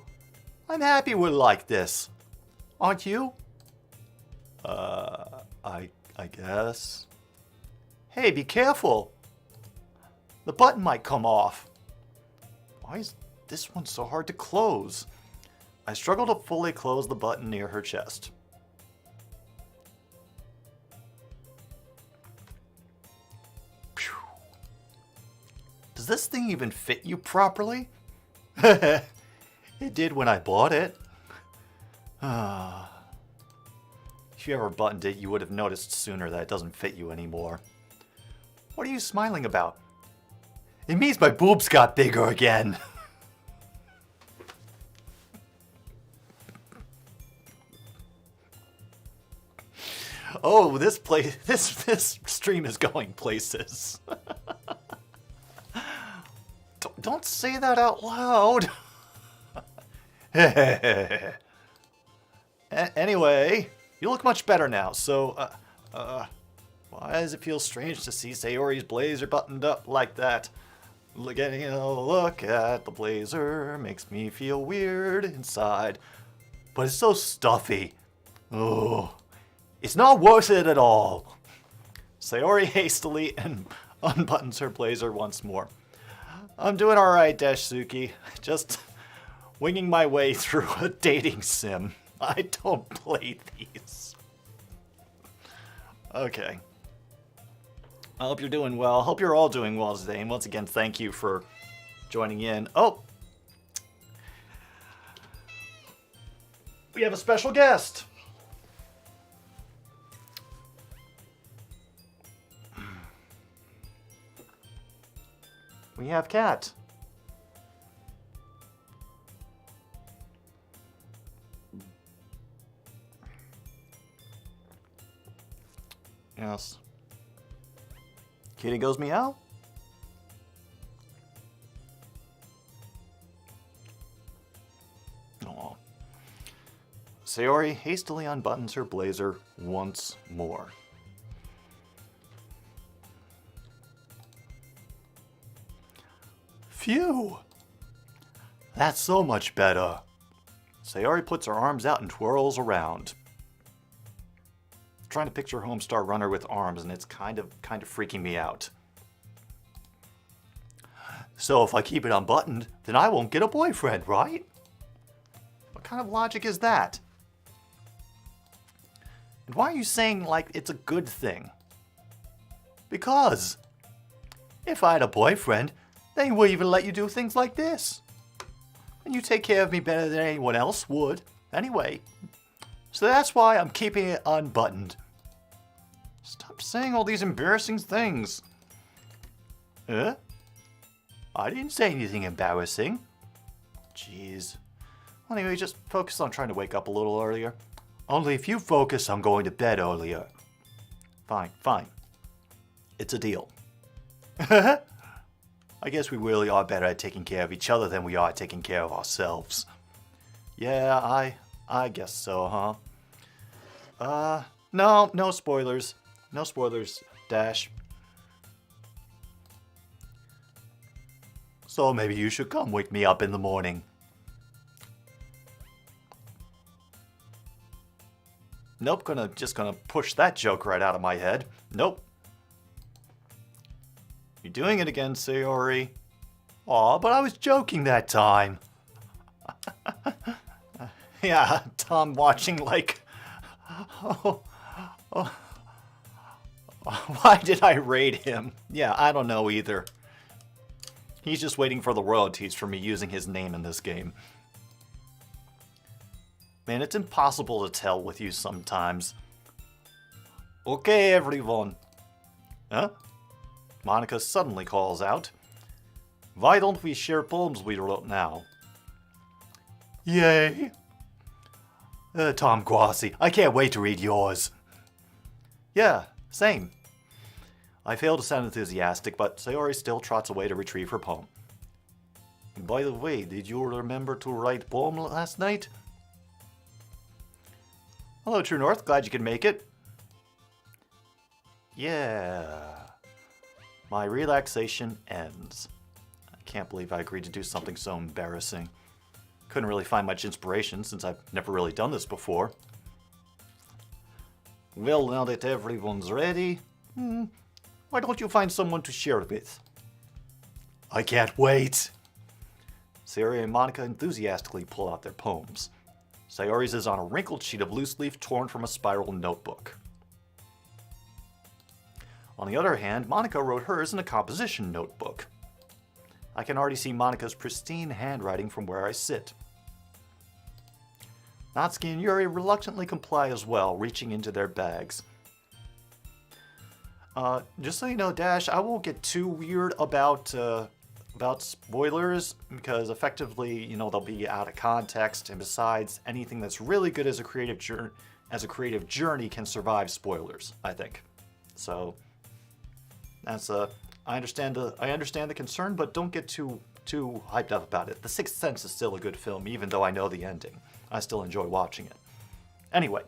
B: I'm happy we're like this. Aren't you? I guess. Hey, be careful. The button might come off. Why is this one so hard to close? I struggle to fully close the button near her chest. Phew. Does this thing even fit you properly? It did when I bought it. If you ever buttoned it, you would have noticed sooner that it doesn't fit you anymore. What are you smiling about? It means my boobs got bigger again. Oh, this stream is going places. Don't say that out loud. Anyway, you look much better now, so, why does it feel strange to see Sayori's blazer buttoned up like that? Getting a look at the blazer makes me feel weird inside, but it's so stuffy. Oh, it's not worth it at all. Sayori hastily unbuttons her blazer once more. I'm doing alright, Dashsuki. Just winging my way through a dating sim. I don't play these. Okay. I hope you're doing well. Hope you're all doing well today. And once again, thank you for joining in. Oh! We have a special guest. We have Kat. Yes. Kitty goes meow. Aw. Sayori hastily unbuttons her blazer once more. Phew! That's so much better. Sayori puts her arms out and twirls around. I'm trying to picture a Homestar Runner with arms, and it's kind of freaking me out. So if I keep it unbuttoned, then I won't get a boyfriend, right? What kind of logic is that? And why are you saying like it's a good thing? Because if I had a boyfriend, they would even let you do things like this. And you take care of me better than anyone else would. Anyway. So that's why I'm keeping it unbuttoned. Stop saying all these embarrassing things. Huh? I didn't say anything embarrassing. Jeez. Well, anyway, just focus on trying to wake up a little earlier. Only if you focus on going to bed earlier. Fine, fine. It's a deal. I guess we really are better at taking care of each other than we are at taking care of ourselves. Yeah, I guess so, huh? No spoilers. No spoilers, Dash. So maybe you should come wake me up in the morning. Nope, just gonna push that joke right out of my head. Nope. You're doing it again, Sayori. Aw, but I was joking that time. Yeah, Tom watching like... Why did I raid him? Yeah, I don't know either. He's just waiting for the royalties for me using his name in this game. Man, it's impossible to tell with you sometimes. Okay, everyone. Huh? Monica suddenly calls out. Why don't we share poems we wrote now? Yay! Tom Quasi, I can't wait to read yours. Yeah, same. I fail to sound enthusiastic, but Sayori still trots away to retrieve her poem. By the way, did you remember to write poem last night? Hello, True North. Glad you could make it. Yeah. My relaxation ends. I can't believe I agreed to do something so embarrassing. Couldn't really find much inspiration since I've never really done this before. Well, now that everyone's ready, why don't you find someone to share it with? I can't wait! Sayori and Monica enthusiastically pull out their poems. Sayori's is on a wrinkled sheet of loose leaf torn from a spiral notebook. On the other hand, Monica wrote hers in a composition notebook. I can already see Monica's pristine handwriting from where I sit. Natsuki and Yuri reluctantly comply as well, reaching into their bags. Just so you know, Dash, I won't get too weird about spoilers, because effectively, they'll be out of context, and besides, anything that's really good as a creative journey can survive spoilers, I think. So that's I understand the concern, but don't get too hyped up about it. The Sixth Sense is still a good film, even though I know the ending. I still enjoy watching it. Anyway,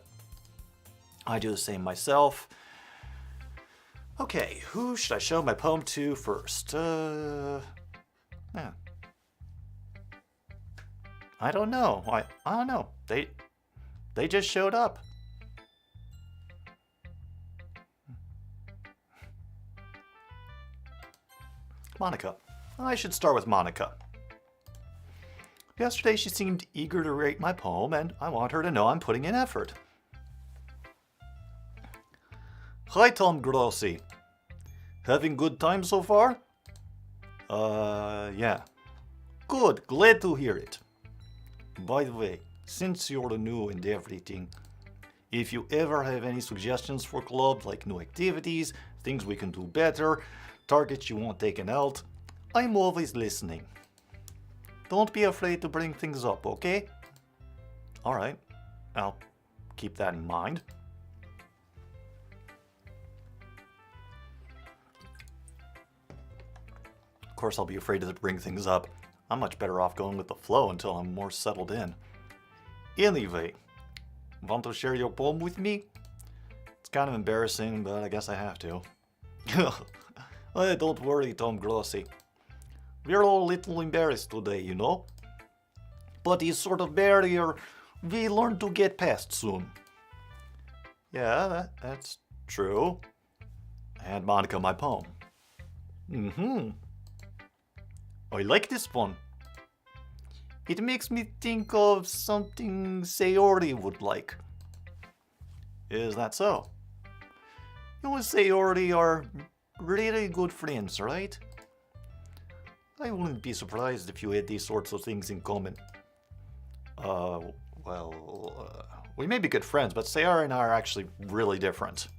B: I do the same myself. Okay, who should I show my poem to first? Yeah. I don't know. I don't know. They just showed up. Monica. I should start with Monica. Yesterday she seemed eager to rate my poem, and I want her to know I'm putting in effort. Hi, Tom Grossi. Having good time so far? Yeah. Good, glad to hear it. By the way, since you're new and everything, if you ever have any suggestions for club, like new activities, things we can do better, targets you want taken out, I'm always listening. Don't be afraid to bring things up, okay? Alright, I'll keep that in mind. Of course, I'll be afraid to bring things up. I'm much better off going with the flow until I'm more settled in. Anyway, want to share your poem with me? It's kind of embarrassing, but I guess I have to. Don't worry, Tom Grossi. We're all a little embarrassed today, you know? But it's sort of barrier we learn to get past soon. Yeah, that's true. And Monica, my poem. I like this one. It makes me think of something Sayori would like. Is that so? You and Sayori are really good friends, right? I wouldn't be surprised if you had these sorts of things in common. We may be good friends, but Sayori and I are actually really different.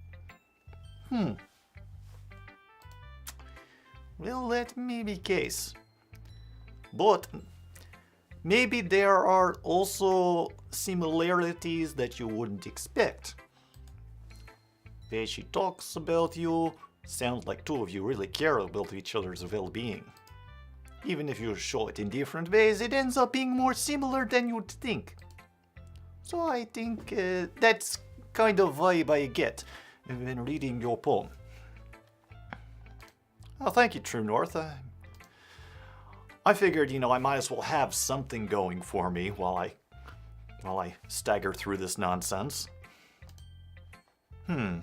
B: Well, that may be the case. But maybe there are also similarities that you wouldn't expect. The way she talks about you sounds like two of you really care about each other's well-being. Even if you show it in different ways, it ends up being more similar than you'd think. So I think that's kind of vibe I get when reading your poem. Oh, thank you, True North. I figured, I might as well have something going for me while I stagger through this nonsense. You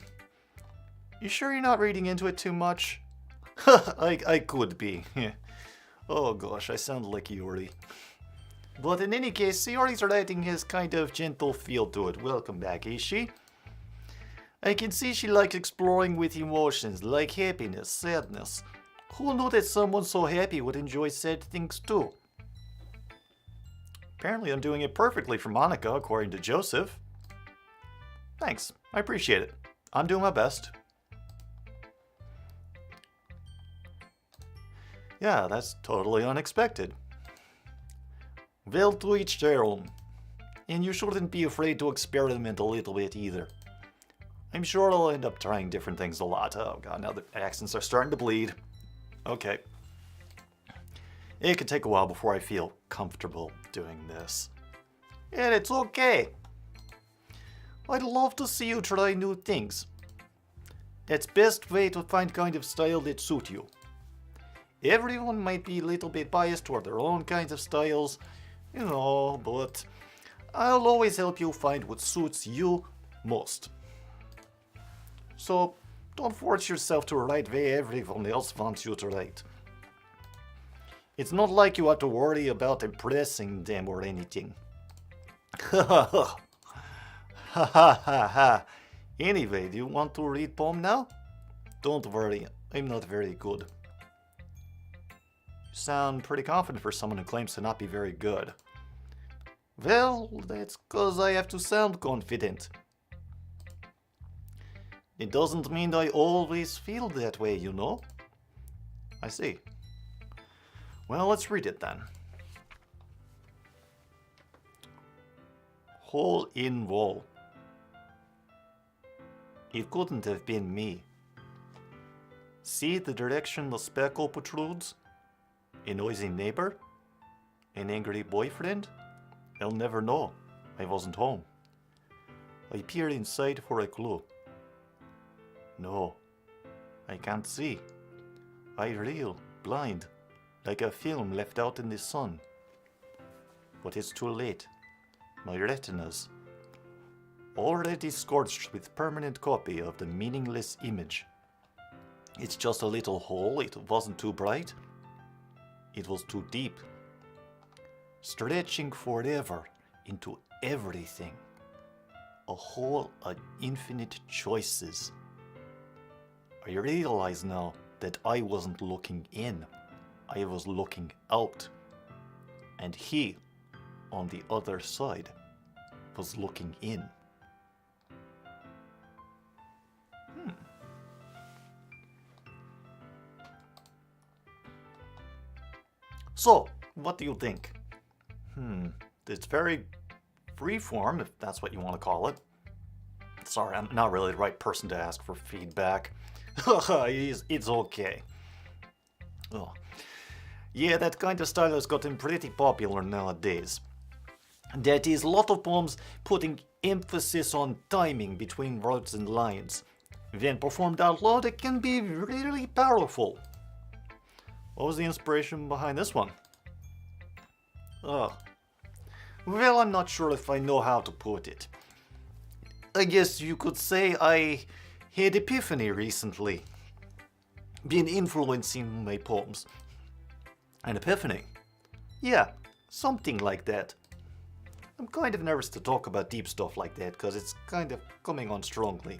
B: sure you're not reading into it too much? I could be. Oh gosh, I sound like Yuri. But in any case, Sayori's writing has kind of gentle feel to it. Welcome back, is she? I can see she likes exploring with emotions, like happiness, sadness. Who knew that someone so happy would enjoy sad things too? Apparently I'm doing it perfectly for Monica, according to Joseph. Thanks, I appreciate it. I'm doing my best. Yeah, that's totally unexpected. Well, to each their own. And you shouldn't be afraid to experiment a little bit either. I'm sure I'll end up trying different things a lot. Oh god, now the accents are starting to bleed. Okay. It could take a while before I feel comfortable doing this. And it's okay. I'd love to see you try new things. That's best way to find kind of style that suit you. Everyone might be a little bit biased toward their own kinds of styles, but I'll always help you find what suits you most. So, don't force yourself to write the way everyone else wants you to write. It's not like you have to worry about impressing them or anything. Ha ha ha. Anyway, do you want to read poem now? Don't worry, I'm not very good. You sound pretty confident for someone who claims to not be very good. Well, that's 'cause I have to sound confident. It doesn't mean I always feel that way, I see. Well, let's read it then. Hole in wall. It couldn't have been me. See the direction the speckle protrudes? A noisy neighbor? An angry boyfriend? I'll never know. I wasn't home. I peer inside for a clue. No, I can't see. I reel, blind, like a film left out in the sun. But it's too late. My retinas, already scorched with permanent copy of the meaningless image. It's just a little hole, it wasn't too bright. It was too deep. Stretching forever into everything. A whole infinite choices. I realize now that I wasn't looking in. I was looking out. And he, on the other side, was looking in. So, what do you think? It's very freeform, if that's what you want to call it. Sorry, I'm not really the right person to ask for feedback. It's okay. Oh. Yeah, that kind of style has gotten pretty popular nowadays. That is, a lot of poems putting emphasis on timing between words and lines. When performed out loud, it can be really powerful. What was the inspiration behind this one? Oh. Well, I'm not sure if I know how to put it. I guess you could say I had epiphany recently. Been influencing my poems. An epiphany? Yeah, something like that. I'm kind of nervous to talk about deep stuff like that because it's kind of coming on strongly.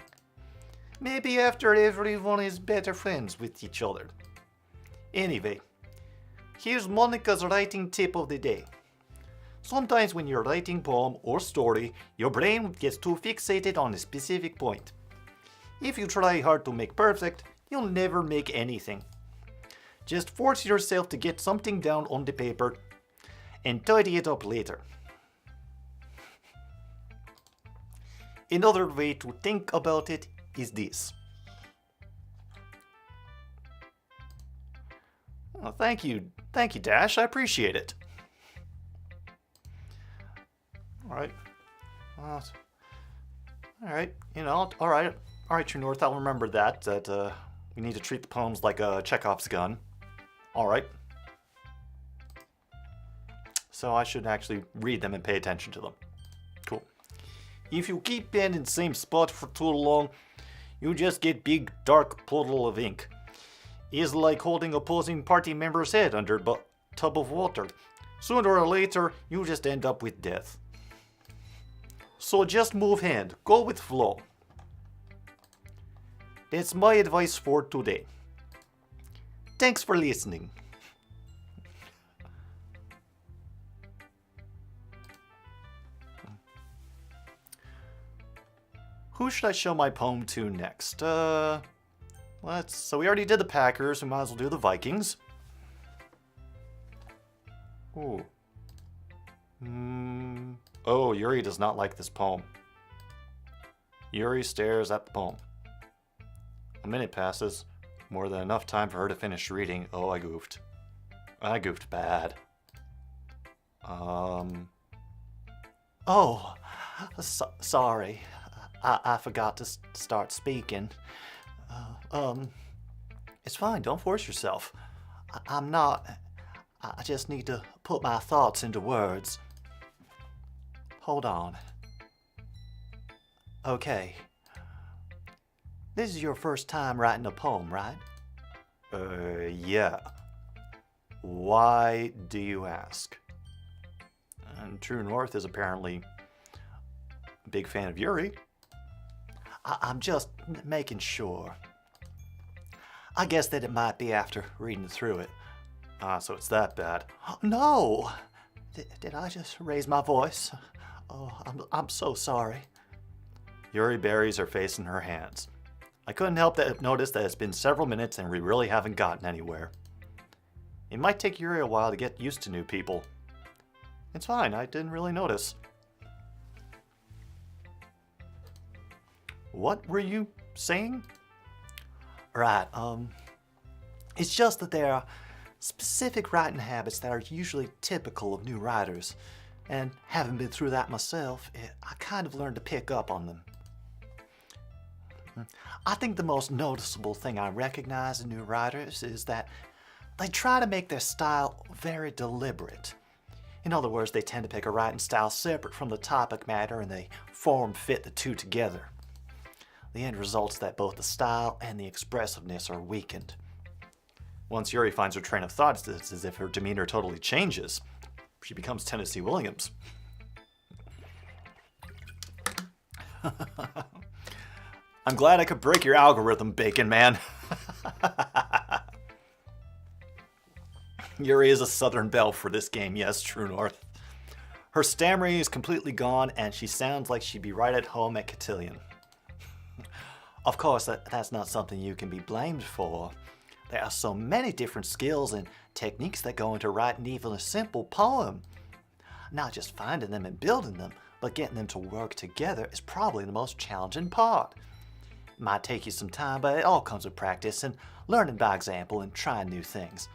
B: Maybe after everyone is better friends with each other. Anyway, here's Monica's writing tip of the day. Sometimes when you're writing poem or story, your brain gets too fixated on a specific point. If you try hard to make perfect, you'll never make anything. Just force yourself to get something down on the paper and tidy it up later. Another way to think about it is this. Oh, thank you, Dash. I appreciate it. All right. All right, True North. I'll remember that we need to treat the poems like a Chekhov's gun. All right. So I should actually read them and pay attention to them. Cool. If you keep pen in the same spot for too long, you just get big dark puddle of ink. It's like holding opposing party member's head under a tub of water. Sooner or later, you just end up with death. So just move hand, go with flow. That's my advice for today. Thanks for listening. Who should I show my poem to next? So we already did the Packers, we might as well do the Vikings. Ooh. Oh, Yuri does not like this poem. Yuri stares at the poem. A minute passes, more than enough time for her to finish reading. Oh, I goofed. I goofed bad. Oh, sorry. I forgot to start speaking. It's fine, don't force yourself. I'm not. I just need to put my thoughts into words. Hold on. Okay. This is your first time writing a poem, right? Yeah. Why do you ask? And True North is apparently a big fan of Yuri. I'm just making sure. I guess that it might be after reading through it. So it's that bad. No! Did I just raise my voice? Oh, I'm so sorry. Yuri buries her face in her hands. I couldn't help but notice that it's been several minutes and we really haven't gotten anywhere. It might take Yuri a while to get used to new people. It's fine, I didn't really notice. What were you saying? Right, it's just that there are specific writing habits that are usually typical of new writers, and having been through that myself, I kind of learned to pick up on them. I think the most noticeable thing I recognize in new writers is that they try to make their style very deliberate. In other words, they tend to pick a writing style separate from the topic matter and they form fit the two together. The end result is that both the style and the expressiveness are weakened. Once Yuri finds her train of thought, it's as if her demeanor totally changes. She becomes Tennessee Williams. I'm glad I could break your algorithm, Bacon Man. Yuri is a Southern belle for this game, yes, True North. Her stammering is completely gone, and she sounds like she'd be right at home at Cotillion. Of course, that's not something you can be blamed for. There are so many different skills and techniques that go into writing even a simple poem. Not just finding them and building them, but getting them to work together is probably the most challenging part. It might take you some time, but it all comes with practice and learning by example and trying new things.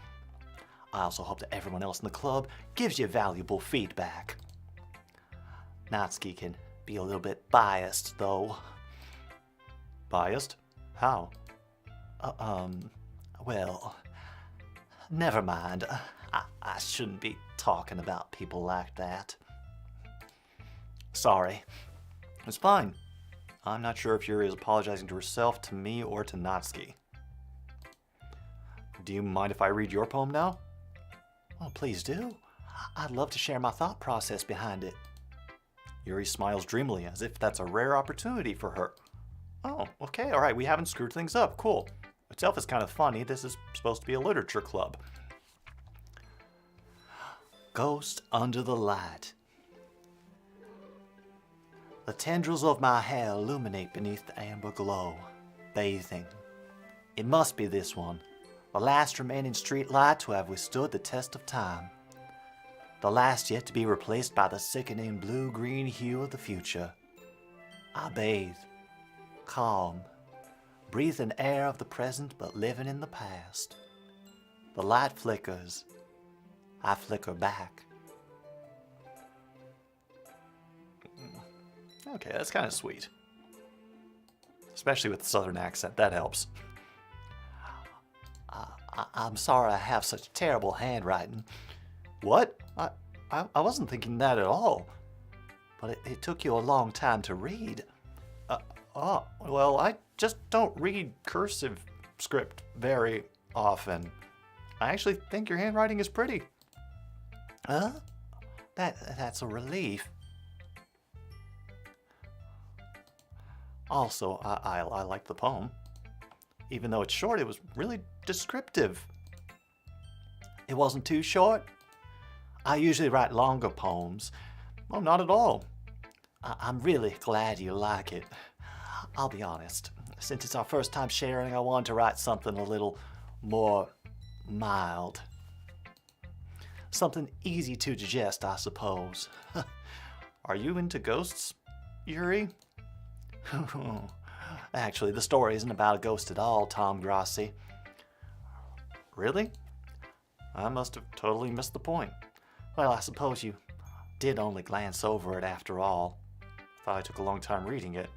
B: I also hope that everyone else in the club gives you valuable feedback. Natsuki can be a little bit biased, though. Biased? How? Well, never mind. I shouldn't be talking about people like that. Sorry. It's fine. I'm not sure if Yuri is apologizing to herself, to me, or to Natsuki. Do you mind if I read your poem now? Oh, please do. I'd love to share my thought process behind it. Yuri smiles dreamily, as if that's a rare opportunity for her. Oh, okay, alright, we haven't screwed things up, cool. Itself is kind of funny, this is supposed to be a literature club. Ghost under the light. The tendrils of my hair illuminate beneath the amber glow, bathing. It must be this one, the last remaining street light to have withstood the test of time. The last yet to be replaced by the sickening blue-green hue of the future. I bathe, calm, breathing air of the present but living in the past. The light flickers. I flicker back. Okay, that's kind of sweet. Especially with the southern accent, that helps. I'm sorry I have such terrible handwriting. What? I wasn't thinking that at all. But it took you a long time to read. Oh, well, I just don't read cursive script very often. I actually think your handwriting is pretty. Huh? That's a relief. Also, I like the poem. Even though it's short, it was really descriptive. It wasn't too short? I usually write longer poems. Well, not at all. I'm really glad you like it. I'll be honest. Since it's our first time sharing, I wanted to write something a little more mild. Something easy to digest, I suppose. Are you into ghosts, Yuri? Actually, the story isn't about a ghost at all, Tom Grassi. Really? I must have totally missed the point. Well, I suppose you did only glance over it after all. Thought I took a long time reading it.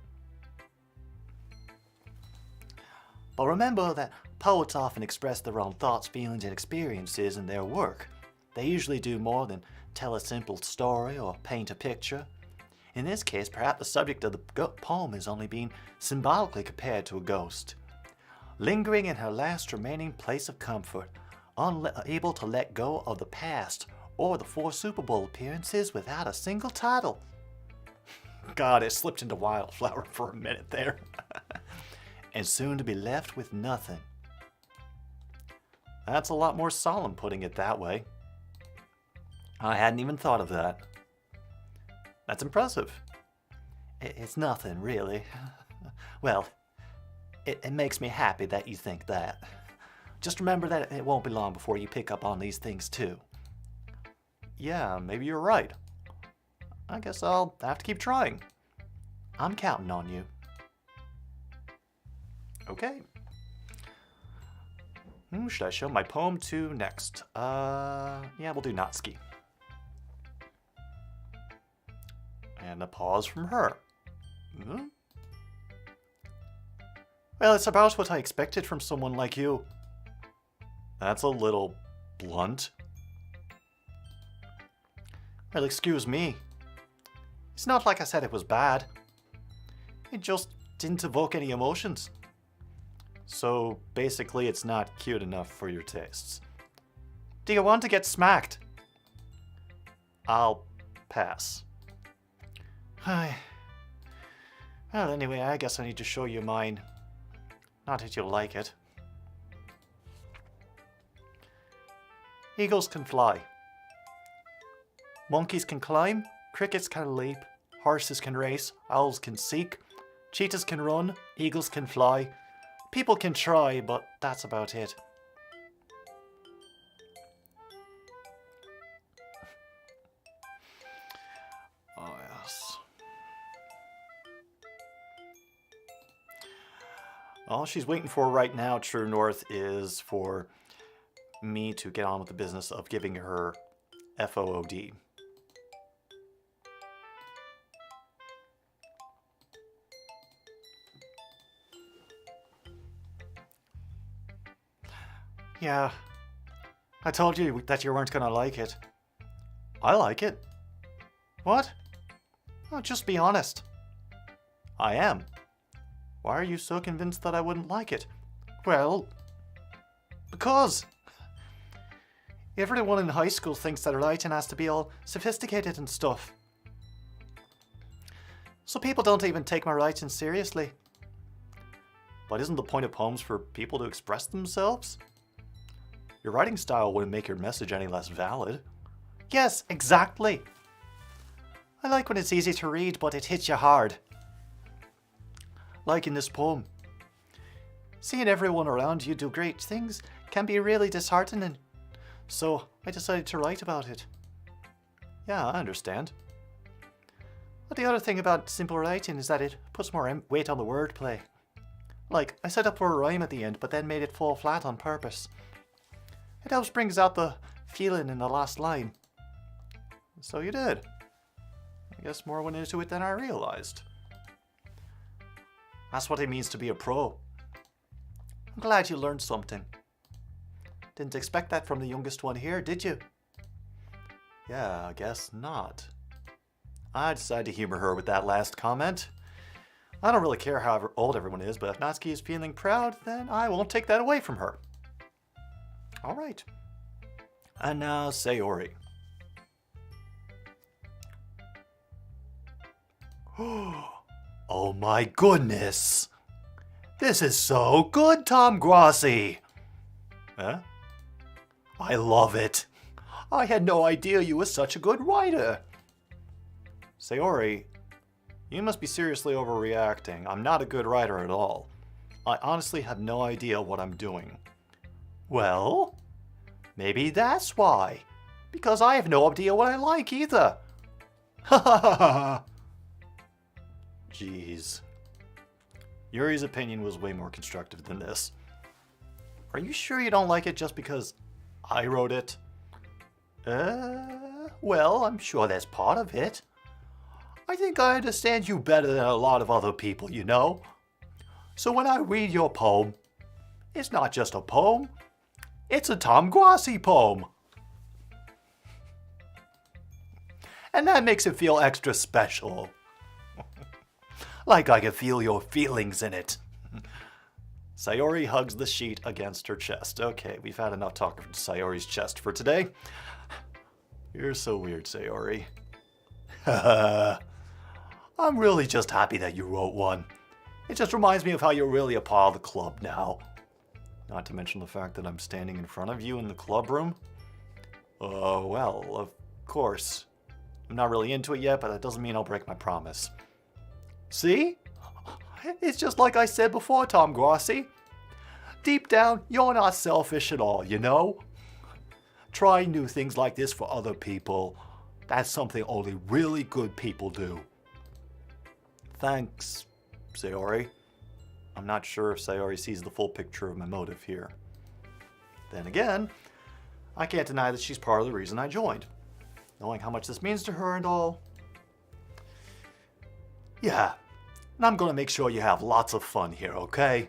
B: But remember that poets often express their own thoughts, feelings, and experiences in their work. They usually do more than tell a simple story or paint a picture. In this case, perhaps the subject of the poem is only being symbolically compared to a ghost. Lingering in her last remaining place of comfort, unable to let go of the past or the 4 Super Bowl appearances without a single title. God, it slipped into Wildflower for a minute there. And soon to be left with nothing. That's a lot more solemn putting it that way. I hadn't even thought of that. That's impressive. It's nothing, really. Well, it makes me happy that you think that. Just remember that it won't be long before you pick up on these things too. Yeah, maybe you're right. I guess I'll have to keep trying. I'm counting on you. Okay. Who should I show my poem to next? Yeah, we'll do Natsuki. And a pause from her. Hmm? Well, it's about what I expected from someone like you. That's a little blunt. Well, excuse me. It's not like I said it was bad. It just didn't evoke any emotions. So basically it's not cute enough for your tastes. Do you want to get smacked? I'll pass. Hi. Well, anyway, I guess I need to show you mine. Not that you'll like it. Eagles can fly. Monkeys can climb. Crickets can leap. Horses can race. Owls can seek. Cheetahs can run. Eagles can fly. People can try, but that's about it. Oh, yes. All she's waiting for right now, True North, is for me to get on with the business of giving her FOOD. Yeah, I told you that you weren't gonna like it. I like it. What? Oh, just be honest. I am. Why are you so convinced that I wouldn't like it? Well, because everyone in high school thinks that writing has to be all sophisticated and stuff. So people don't even take my writing seriously. But isn't the point of poems for people to express themselves? Your writing style wouldn't make your message any less valid. Yes, exactly. I like when it's easy to read, but it hits you hard. Like in this poem. Seeing everyone around you do great things can be really disheartening. So I decided to write about it. Yeah, I understand. But the other thing about simple writing is that it puts more weight on the wordplay. Like, I set up for a rhyme at the end, but then made it fall flat on purpose. It helps brings out the feeling in the last line. So you did. I guess more went into it than I realized. That's what it means to be a pro. I'm glad you learned something. Didn't expect that from the youngest one here, did you? Yeah, I guess not. I decided to humor her with that last comment. I don't really care how old everyone is, but if Natsuki is feeling proud, then I won't take that away from her. Alright. And now, Sayori. Oh my goodness! This is so good, Tom Grossi! Huh? I love it! I had no idea you were such a good writer! Sayori, you must be seriously overreacting. I'm not a good writer at all. I honestly have no idea what I'm doing. Well, maybe that's why. Because I have no idea what I like either. Ha ha ha ha! Jeez. Yuri's opinion was way more constructive than this. Are you sure you don't like it just because I wrote it? Well, I'm sure that's part of it. I think I understand you better than a lot of other people, you know? So when I read your poem, it's not just a poem, it's a Tom Grossi poem. And that makes it feel extra special. Like I can feel your feelings in it. Sayori hugs the sheet against her chest. Okay, we've had enough talk of Sayori's chest for today. You're so weird, Sayori. I'm really just happy that you wrote one. It just reminds me of how you're really a part of the club now. Not to mention the fact that I'm standing in front of you in the club room. Well, of course. I'm not really into it yet, but that doesn't mean I'll break my promise. See? It's just like I said before, Tom Grossi. Deep down, you're not selfish at all, you know? Trying new things like this for other people, that's something only really good people do. Thanks, Sayori. I'm not sure if Sayori sees the full picture of my motive here. Then again, I can't deny that she's part of the reason I joined. Knowing how much this means to her and all. Yeah, and I'm gonna make sure you have lots of fun here, okay?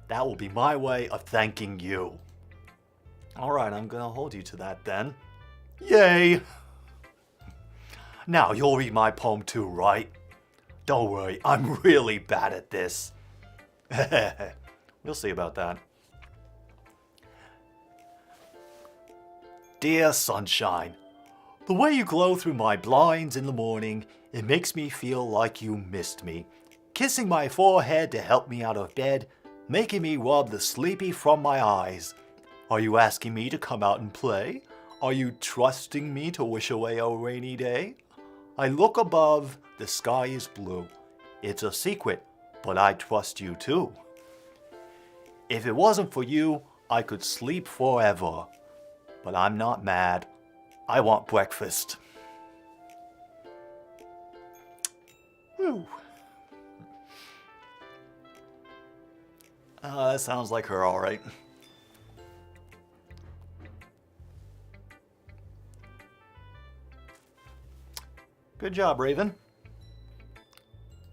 B: That will be my way of thanking you. Alright, I'm gonna hold you to that then. Yay! Now you'll read my poem too, right? Don't worry, I'm really bad at this. We'll see about that. Dear sunshine, the way you glow through my blinds in the morning, it makes me feel like you missed me. Kissing my forehead to help me out of bed, making me rub the sleepy from my eyes. Are you asking me to come out and play? Are you trusting me to wish away a rainy day? I look above, the sky is blue. It's a secret, but I trust you too. If it wasn't for you, I could sleep forever. But I'm not mad. I want breakfast. Whew. That sounds like her, all right. Good job, Raven.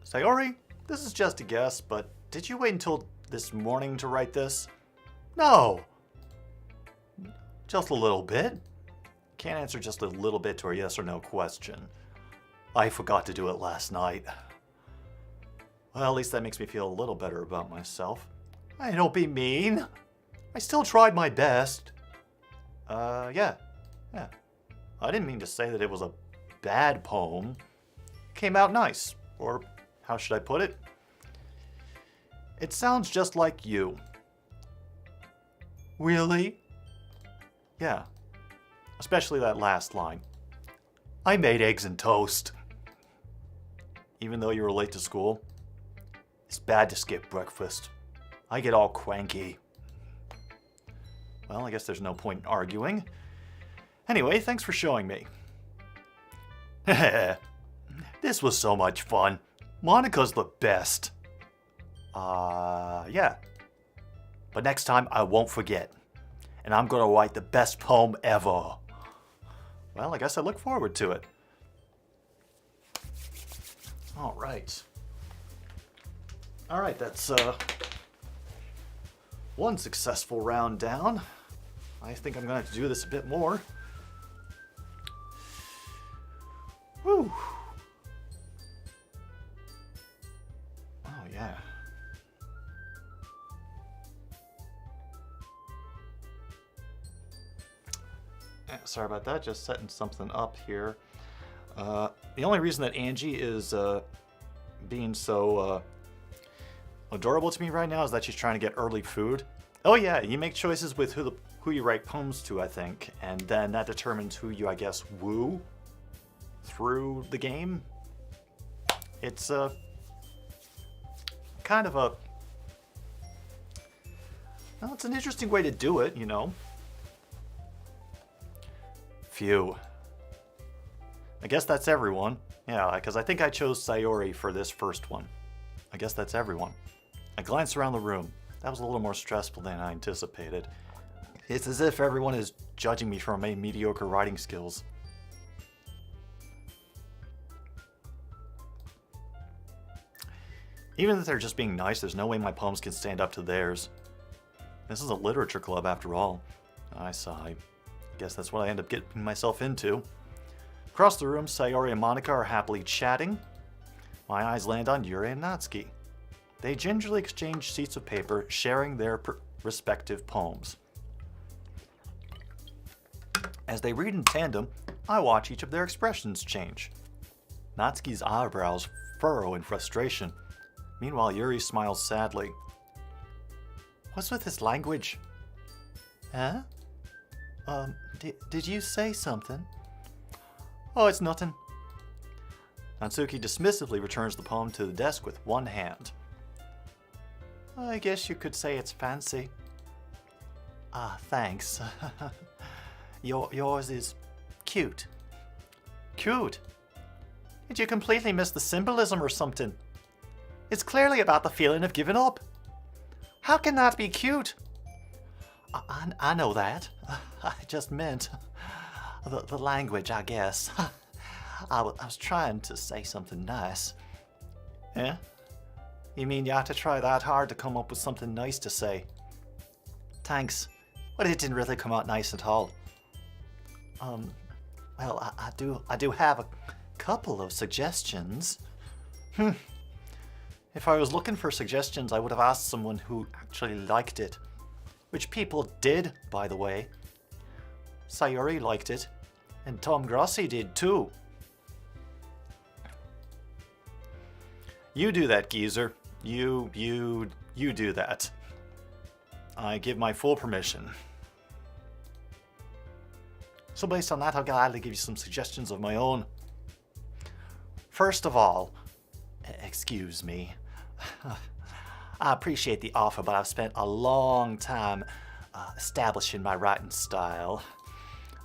B: Sayori, this is just a guess, but did you wait until this morning to write this? No. Just a little bit. Can't answer just a little bit to a yes or no question. I forgot to do it last night. Well, at least that makes me feel a little better about myself. Hey, don't be mean. I still tried my best. Yeah. I didn't mean to say that it was a bad poem. Came out nice. Or how should I put it? It sounds just like you. Really? Yeah. Especially that last line. I made eggs and toast. Even though you were late to school, it's bad to skip breakfast. I get all cranky. Well, I guess there's no point in arguing. Anyway, thanks for showing me. This was so much fun. Monica's the best. Yeah. But next time I won't forget. And I'm gonna write the best poem ever. Well, I guess I look forward to it. All right. All right, that's one successful round down. I think I'm gonna have to do this a bit more. Whew. Oh, yeah. Sorry about that, just setting something up here. The only reason that Angie is being so adorable to me right now is that she's trying to get early food. Oh yeah, you make choices with who you write poems to, I think, and then that determines who you, I guess, woo through the game. It's kind of a... Well, it's an interesting way to do it, you know. Phew. I guess that's everyone. Yeah, because I think I chose Sayori for this first one. I guess that's everyone. I glanced around the room. That was a little more stressful than I anticipated. It's as if everyone is judging me for my mediocre writing skills. Even if they're just being nice, there's no way my poems can stand up to theirs. This is a literature club after all. I sigh. Guess that's what I end up getting myself into. Across the room, Sayori and Monica are happily chatting. My eyes land on Yuri and Natsuki. They gingerly exchange sheets of paper, sharing their respective poems. As they read in tandem, I watch each of their expressions change. Natsuki's eyebrows furrow in frustration. Meanwhile, Yuri smiles sadly. What's with this language? Huh? Did you say something? Oh, it's nothing. Natsuki dismissively returns the poem to the desk with one hand. I guess you could say it's fancy. Ah, thanks. Yours is cute. Cute? Did you completely miss the symbolism or something? It's clearly about the feeling of giving up. How can that be cute? I know that. I just meant the language, I guess. I was trying to say something nice. Yeah? You mean you had to try that hard to come up with something nice to say? Thanks. But it didn't really come out nice at all. Well, I do have a couple of suggestions. If I was looking for suggestions, I would have asked someone who actually liked it. Which people did, by the way. Sayori liked it, and Tom Grossi did too. You do that, geezer. You do that. I give my full permission. So based on that, I'll gladly give you some suggestions of my own. First of all, excuse me. I appreciate the offer, but I've spent a long time establishing my writing style.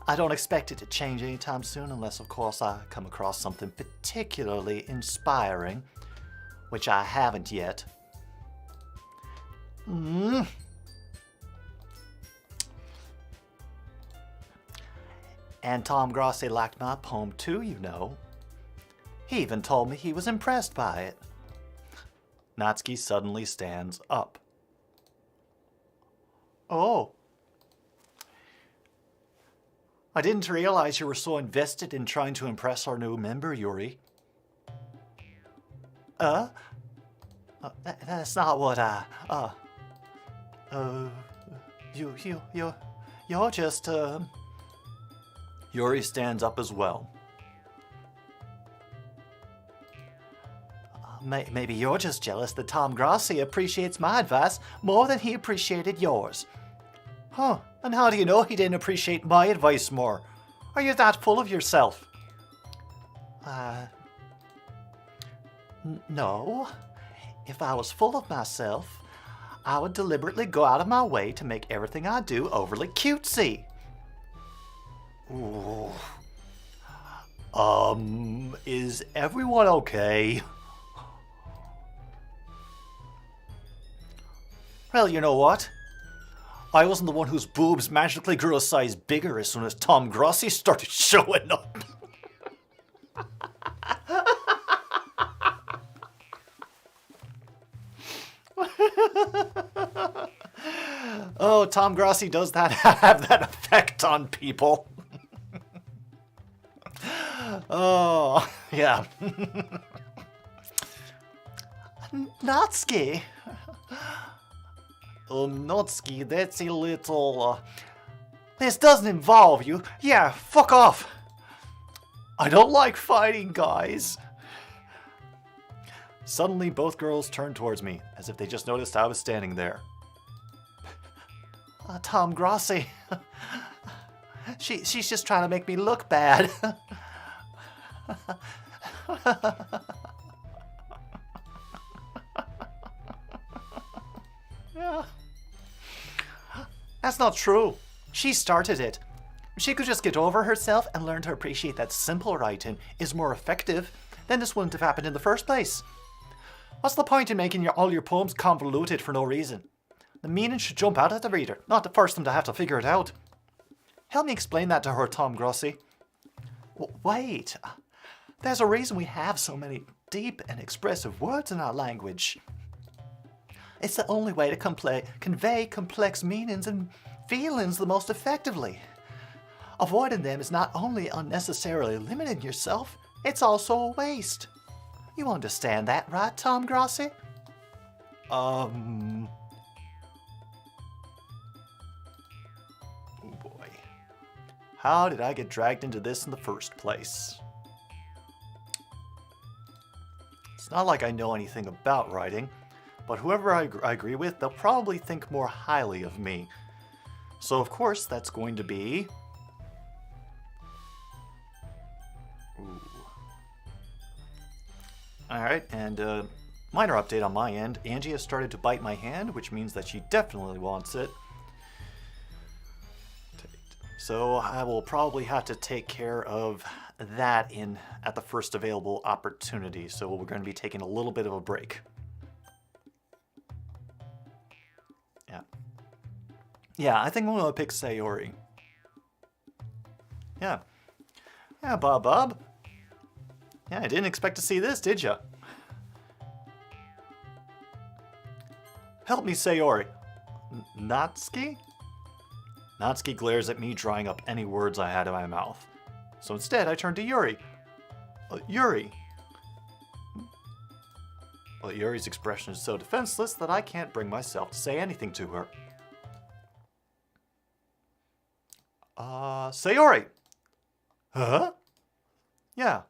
B: I don't expect it to change anytime soon, unless, of course, I come across something particularly inspiring, which I haven't yet. And Tom Grossi liked my poem too, you know. He even told me he was impressed by it. Natsuki suddenly stands up. Oh. I didn't realize you were so invested in trying to impress our new member, Yuri. That's not what you're just, Yuri stands up as well. Maybe you're just jealous that Tom Grossi appreciates my advice more than he appreciated yours. Huh, and how do you know he didn't appreciate my advice more? Are you that full of yourself? No. If I was full of myself, I would deliberately go out of my way to make everything I do overly cutesy. Ooh. Is everyone okay? Well, you know what? I wasn't the one whose boobs magically grew a size bigger as soon as Tom Grossi started showing up. Oh, Tom Grossi does that have that effect on people. Oh, yeah. Natsuki. Natsuki, that's a little... This doesn't involve you. Yeah, fuck off. I don't like fighting, guys. Suddenly, both girls turned towards me, as if they just noticed I was standing there. Tom Grossi. She's just trying to make me look bad. Yeah. That's not true. She started it. She could just get over herself and learn to appreciate that simple writing is more effective, then this wouldn't have happened in the first place. What's the point in making all your poems convoluted for no reason? The meaning should jump out at the reader, not to force them to have to figure it out. Help me explain that to her, Tom Grossi. Wait. There's a reason we have so many deep and expressive words in our language. It's the only way to convey complex meanings and feelings the most effectively. Avoiding them is not only unnecessarily limiting yourself, it's also a waste. You understand that, right, Tom Grossi? Oh boy. How did I get dragged into this in the first place? It's not like I know anything about writing, but whoever I agree with, they'll probably think more highly of me. So of course that's going to be... Ooh. Alright, and minor update on my end. Angie has started to bite my hand, which means that she definitely wants it. So I will probably have to take care of that at the first available opportunity. So we're going to be taking a little bit of a break. Yeah, I think I'm going to pick Sayori. Yeah. Yeah, Bob. Yeah, I didn't expect to see this, did ya? Help me, Sayori. Natsuki? Natsuki glares at me, drying up any words I had in my mouth. So instead, I turn to Yuri. Yuri. Well, Yuri's expression is so defenseless that I can't bring myself to say anything to her. Sayori! Huh? Yeah.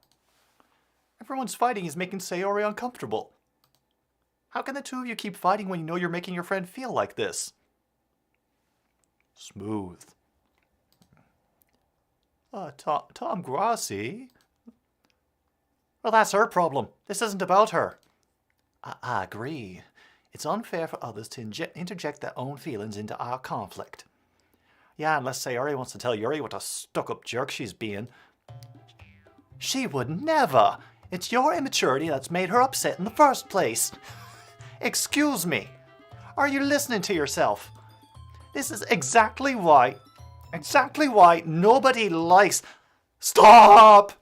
B: Everyone's fighting is making Sayori uncomfortable. How can the two of you keep fighting when you know you're making your friend feel like this? Smooth. Tom Grassi? Well, that's her problem. This isn't about her. I agree. It's unfair for others to interject their own feelings into our conflict. Yeah, unless Sayori wants to tell Yuri what a stuck-up jerk she's being. She would never! It's your immaturity that's made her upset in the first place. Excuse me. Are you listening to yourself? This is exactly why nobody likes... Stop!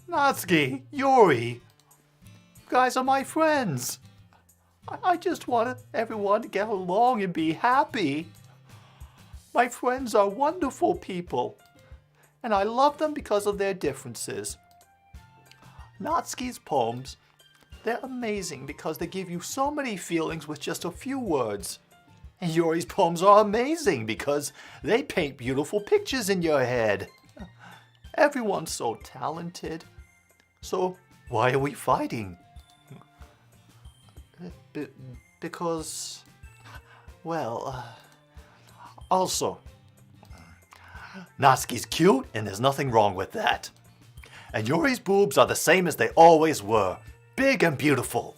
B: Natsuki, Yuri, you guys are my friends. I just want everyone to get along and be happy. My friends are wonderful people, and I love them because of their differences. Natsuki's poems, they're amazing because they give you so many feelings with just a few words. And Yuri's poems are amazing because they paint beautiful pictures in your head. Everyone's so talented. So why are we fighting? Because, well, also, Natsuki's cute and there's nothing wrong with that. And Yuri's boobs are the same as they always were, big and beautiful.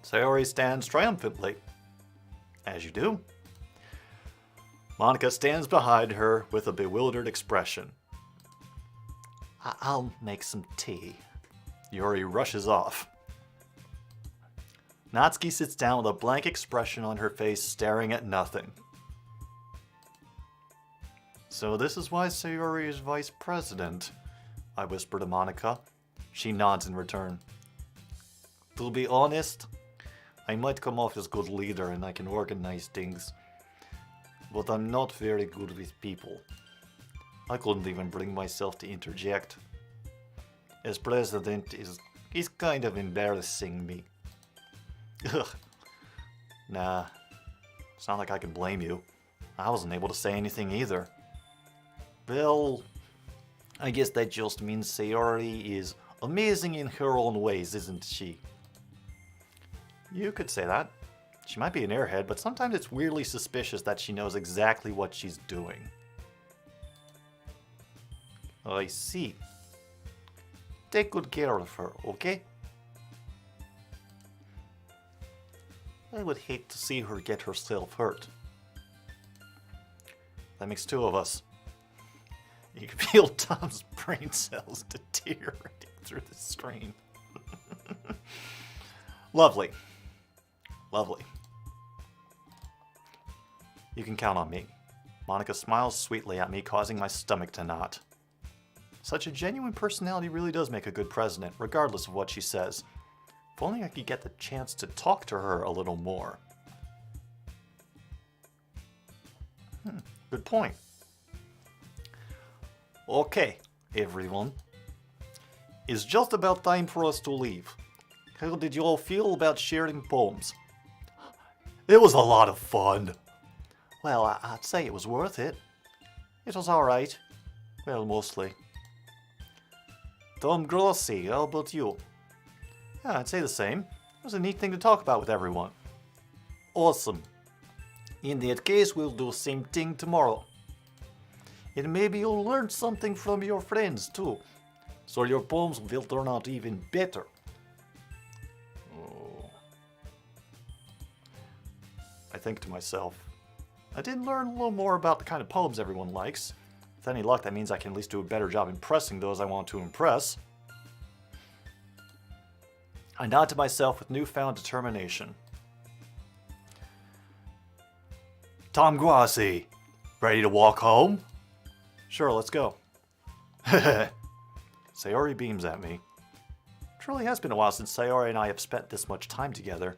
B: Sayori stands triumphantly, as you do. Monika stands behind her with a bewildered expression. I'll make some tea. Yuri rushes off. Natsuki sits down with a blank expression on her face, staring at nothing. So this is why Sayori is vice president, I whisper to Monika. She nods in return. To be honest, I might come off as good leader and I can organize things, but I'm not very good with people. I couldn't even bring myself to interject. As president is kind of embarrassing me. Ugh. Nah, it's not like I can blame you. I wasn't able to say anything either. Well, I guess that just means Sayori is amazing in her own ways, isn't she? You could say that. She might be an airhead, but sometimes it's weirdly suspicious that she knows exactly what she's doing. I see. Take good care of her, okay? I would hate to see her get herself hurt. That makes two of us. You can feel Tom's brain cells deteriorating through the screen. Lovely. Lovely. You can count on me. Monika smiles sweetly at me, causing my stomach to knot. Such a genuine personality really does make a good president, regardless of what she says. If only I could get the chance to talk to her a little more. Good point. Okay, everyone. It's just about time for us to leave. How did you all feel about sharing poems? It was a lot of fun. Well, I'd say it was worth it. It was alright. Well, mostly. Tom Grossi, how about you? Yeah, I'd say the same. It was a neat thing to talk about with everyone. Awesome. In that case, we'll do the same thing tomorrow. And maybe you'll learn something from your friends too. So your poems will turn out even better. Oh. I think to myself, I did learn a little more about the kind of poems everyone likes. With any luck, that means I can at least do a better job impressing those I want to impress. I nod to myself with newfound determination. Tom Grassi, ready to walk home? Sure, let's go. Sayori beams at me. It really has been a while since Sayori and I have spent this much time together.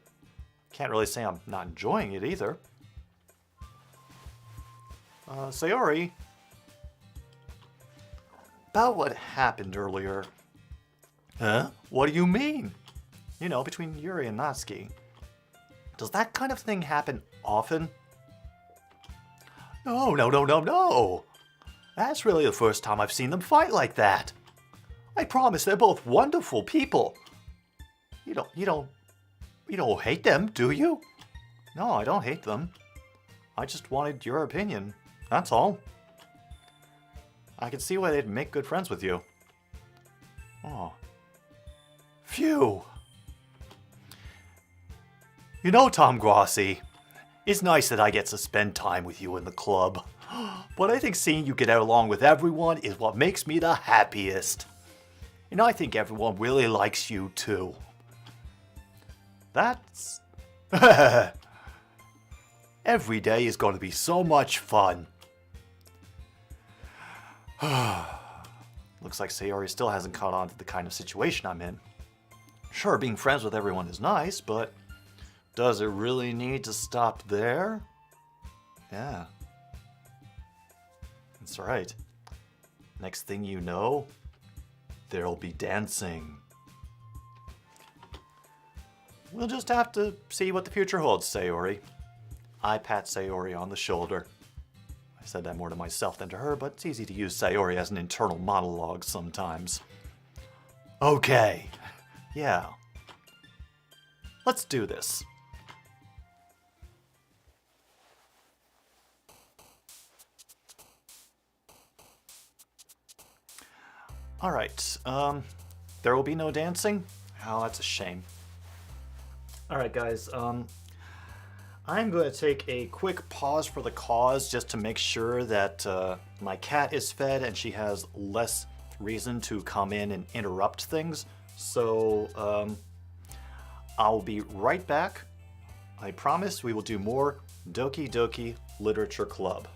B: Can't really say I'm not enjoying it either. Sayori, about what happened earlier. Huh? What do you mean? You know, between Yuri and Natsuki. Does that kind of thing happen often? No. That's really the first time I've seen them fight like that. I promise they're both wonderful people. You don't hate them, do you? No, I don't hate them. I just wanted your opinion. That's all. I can see why they'd make good friends with you. Oh. Phew. You know, Tom Grossi, it's nice that I get to spend time with you in the club. But I think seeing you get out along with everyone is what makes me the happiest. And I think everyone really likes you too. That's... Every day is going to be so much fun. Looks like Sayori still hasn't caught on to the kind of situation I'm in. Sure, being friends with everyone is nice, but does it really need to stop there? Yeah. That's right. Next thing you know, there'll be dancing. We'll just have to see what the future holds, Sayori. I pat Sayori on the shoulder. I said that more to myself than to her, but it's easy to use Sayori as an internal monologue sometimes. Okay. Yeah. Let's do this. Alright, there will be no dancing? Oh, that's a shame. Alright guys, I'm going to take a quick pause for the cause just to make sure that my cat is fed and she has less reason to come in and interrupt things. So, I'll be right back. I promise we will do more Doki Doki Literature Club.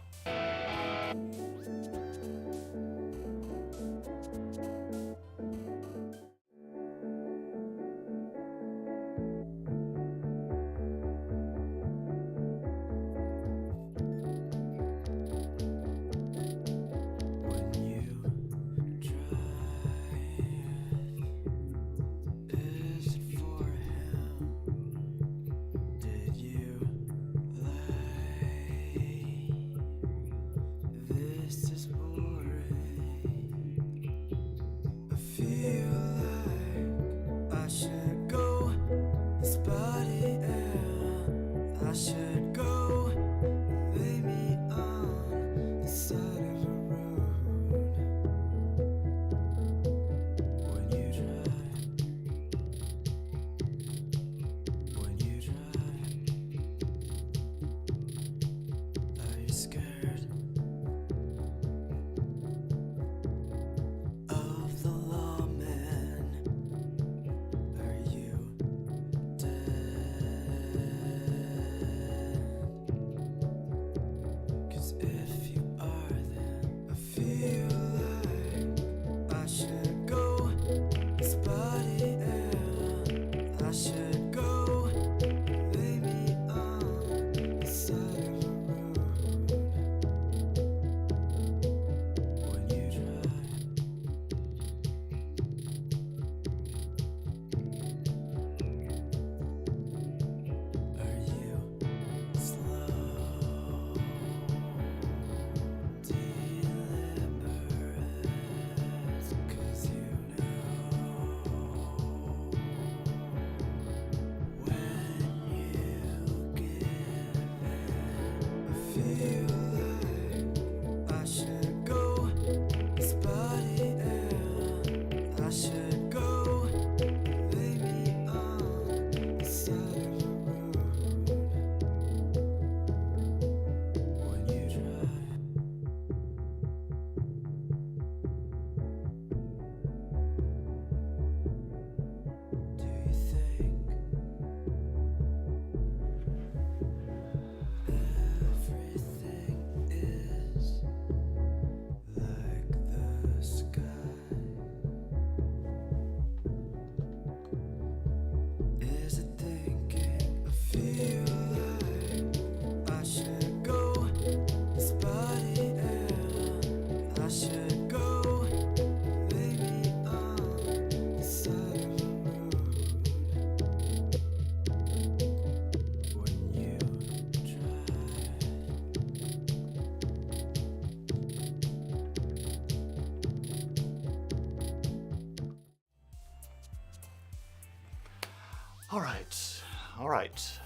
B: Alright. Alright.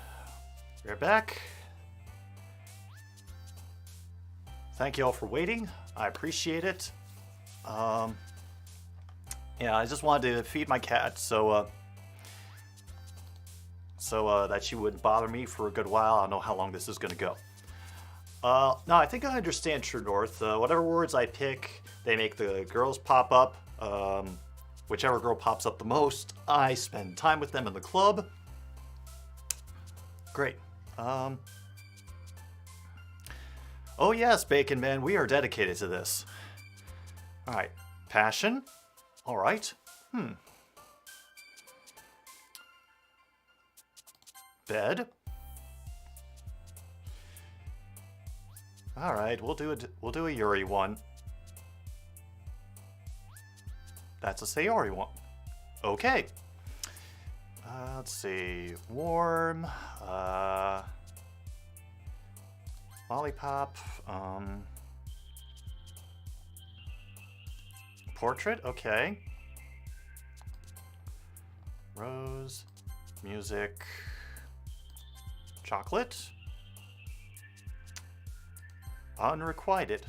B: We're back. Thank you all for waiting. I appreciate it. Yeah, I just wanted to feed my cat so that she wouldn't bother me for a good while. I don't know how long this is going to go. No, I think I understand True North. Whatever words I pick, they make the girls pop up. Whichever girl pops up the most, I spend time with them in the club. Great. Oh yes, Bacon Man, we are dedicated to this. Alright. Passion. Alright. Bed. Alright, we'll do a Yuri one. That's a Sayori one. Okay. Let's see. Warm. Lollipop. Portrait. Okay. Rose. Music. Chocolate. Unrequited.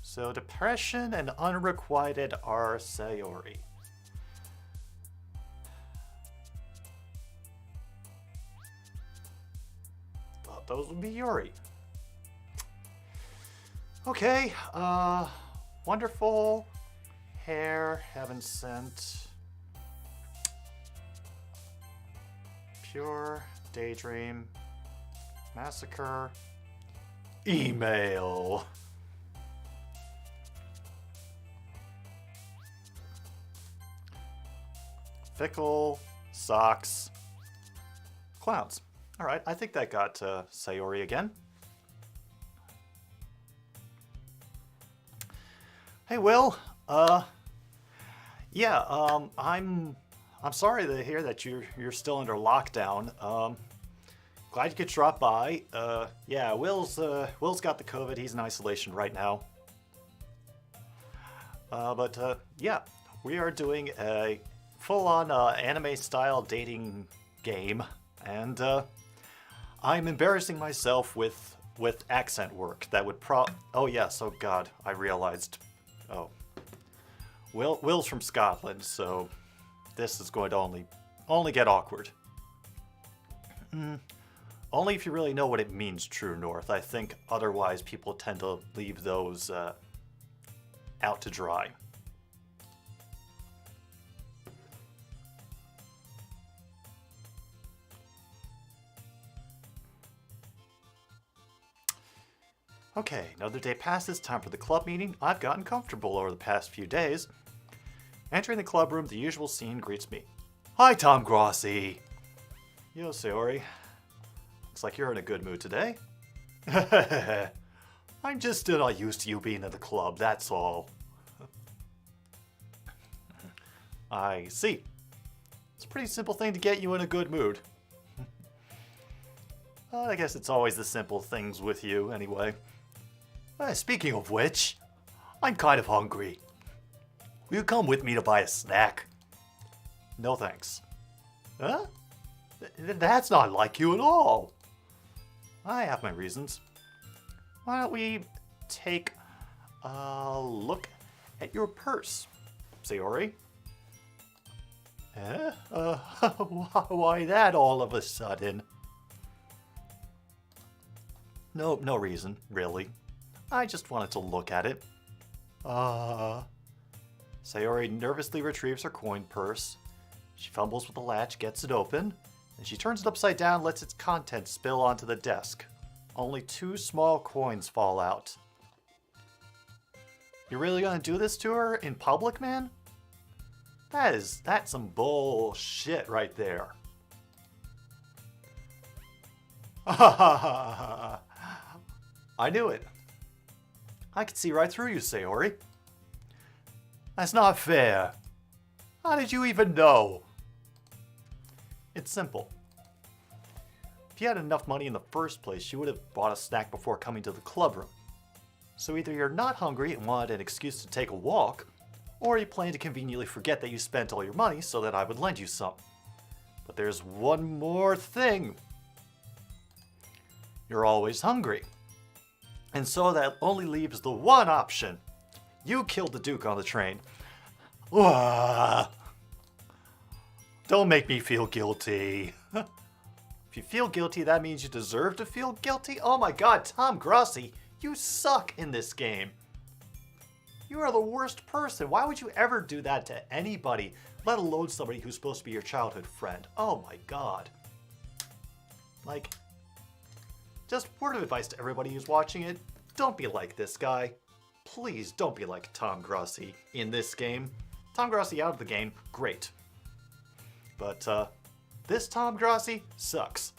B: So depression and unrequited are Sayori. Thought those would be Yuri. Okay, wonderful. Hair, heaven sent. Pure, daydream. Massacre. Email. Fickle, socks, clowns. All right, I think that got Sayori again. Hey, Will. Yeah. I'm sorry to hear that you're still under lockdown. Glad you could drop by. Yeah, Will's got the COVID. He's in isolation right now. But yeah, we are doing a full-on anime-style dating game, and I'm embarrassing myself with accent work. That would oh yes, oh god, I realized. Oh, Will's from Scotland, so this is going to only get awkward. Only if you really know what it means, True North. I think otherwise people tend to leave those out to dry. Okay, another day passes, time for the club meeting. I've gotten comfortable over the past few days. Entering the club room, the usual scene greets me. Hi, Tom Grossi! Yo, Sayori. Looks like you're in a good mood today. I'm just still not used to you being at the club, that's all. I see. It's a pretty simple thing to get you in a good mood. Well, I guess it's always the simple things with you, anyway. Speaking of which, I'm kind of hungry. Will you come with me to buy a snack? No thanks. Huh? That's not like you at all. I have my reasons. Why don't we take a look at your purse, Sayori? Why that all of a sudden? No reason, really. I just wanted to look at it. Sayori nervously retrieves her coin purse. She fumbles with the latch, gets it open, and she turns it upside down and lets its contents spill onto the desk. Only 2 small coins fall out. You really gonna do this to her in public, man? That's some bullshit right there. I knew it. I could see right through you, Sayori. That's not fair. How did you even know? It's simple. If you had enough money in the first place, you would have bought a snack before coming to the club room. So either you're not hungry and wanted an excuse to take a walk, Or you plan to conveniently forget that you spent all your money so that I would lend you some. But there's one more thing. You're always hungry. And so that only leaves the one option. You killed the Duke on the train. Ah. Don't make me feel guilty. If you feel guilty, that means you deserve to feel guilty? Oh my god, Tom Grossi, you suck in this game. You are the worst person. Why would you ever do that to anybody, let alone somebody who's supposed to be your childhood friend? Oh my god. Like, just word of advice to everybody who's watching it. Don't be like this guy. Please don't be like Tom Grossi in this game. Tom Grossi out of the game, great. But this Tom Grossi sucks.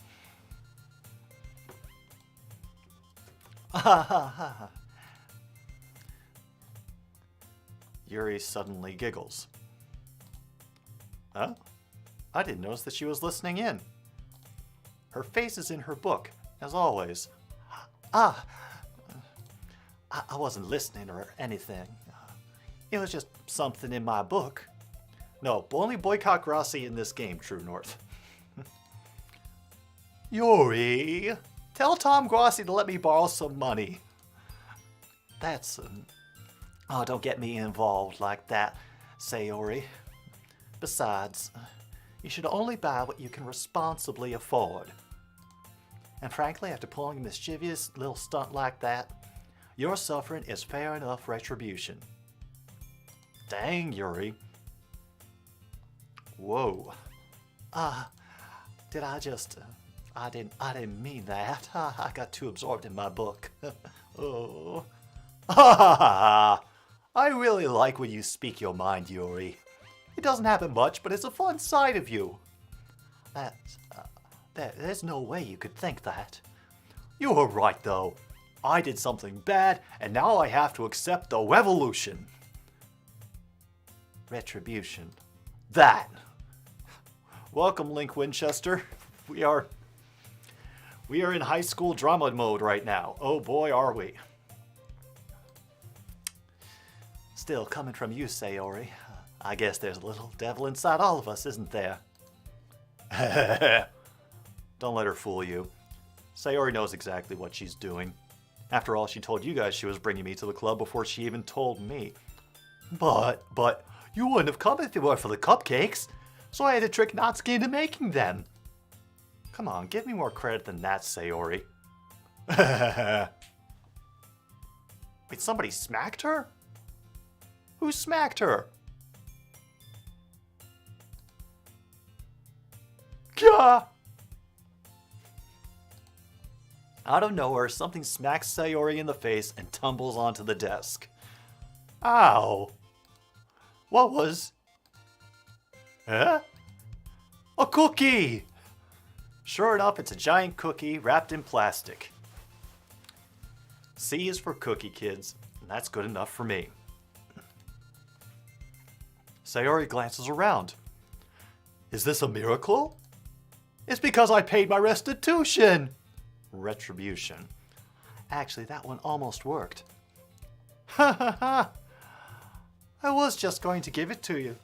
B: Yuri suddenly giggles. Huh? I didn't notice that she was listening in. Her face is in her book, as always. I wasn't listening or anything. It was just something in my book. No, only boycott Grossi in this game, True North. Yuri, tell Tom Grossi to let me borrow some money. That's... oh, don't get me involved like that, Sayori. Besides, you should only buy what you can responsibly afford. And frankly, after pulling a mischievous little stunt like that, your suffering is fair enough retribution. Dang, Yuri. Whoa. Did I just... I didn't mean that. I got too absorbed in my book. Oh. I really like when you speak your mind, Yuri. It doesn't happen much, but it's a fun side of you. There's no way you could think that. You were right, though. I did something bad, and now I have to accept the revolution. Retribution. That. Welcome, Link Winchester. We are in high school drama mode right now. Oh boy, are we. Still, coming from you, Sayori, I guess there's a little devil inside all of us, isn't there? Don't let her fool you. Sayori knows exactly what she's doing. After all, she told you guys she was bringing me to the club before she even told me. But, you wouldn't have come if it weren't for the cupcakes, so I had to trick Natsuki into making them. Come on, give me more credit than that, Sayori. Wait, somebody smacked her? Who smacked her? Gah! Out of nowhere, something smacks Sayori in the face and tumbles onto the desk. Ow! What was... Huh? A cookie! Sure enough, it's a giant cookie wrapped in plastic. C is for cookie, kids, and that's good enough for me. Sayori glances around. Is this a miracle? It's because I paid my restitution! Retribution. Actually, that one almost worked. Ha ha ha! I was just going to give it to you.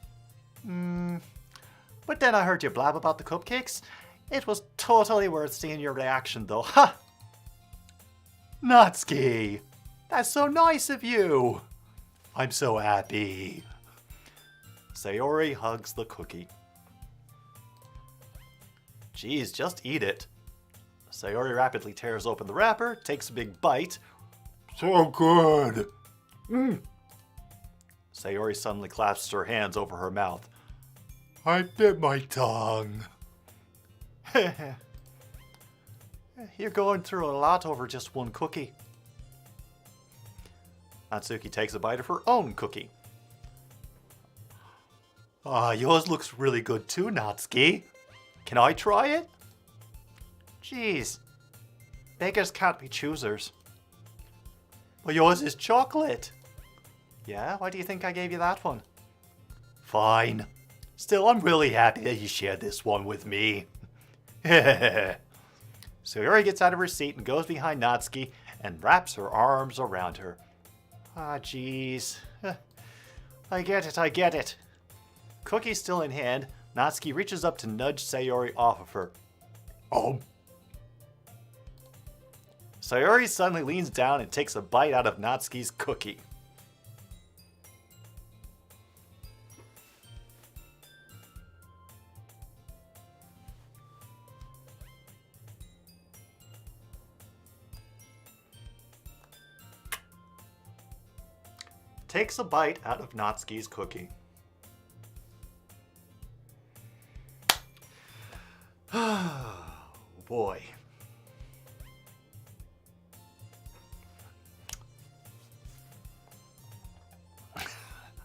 B: But then I heard you blab about the cupcakes. It was totally worth seeing your reaction, though. Ha! Natsuki! That's so nice of you! I'm so happy. Sayori hugs the cookie. Geez, just eat it. Sayori rapidly tears open the wrapper, takes a big bite. So good! Sayori suddenly clasps her hands over her mouth. I bit my tongue. You're going through a lot over just one cookie. Natsuki takes a bite of her own cookie. Yours looks really good too, Natsuki. Can I try it? Jeez. Beggars can't be choosers. Well, yours is chocolate. Yeah? Why do you think I gave you that one? Fine. Still, I'm really happy that you shared this one with me. Sayori gets out of her seat and goes behind Natsuki and wraps her arms around her. Ah, jeez. I get it, I get it. Cookie still in hand, Natsuki reaches up to nudge Sayori off of her. Oh. Sayori suddenly leans down and takes a bite out of Natsuki's cookie. Takes a bite out of Natsuki's cookie. Oh boy.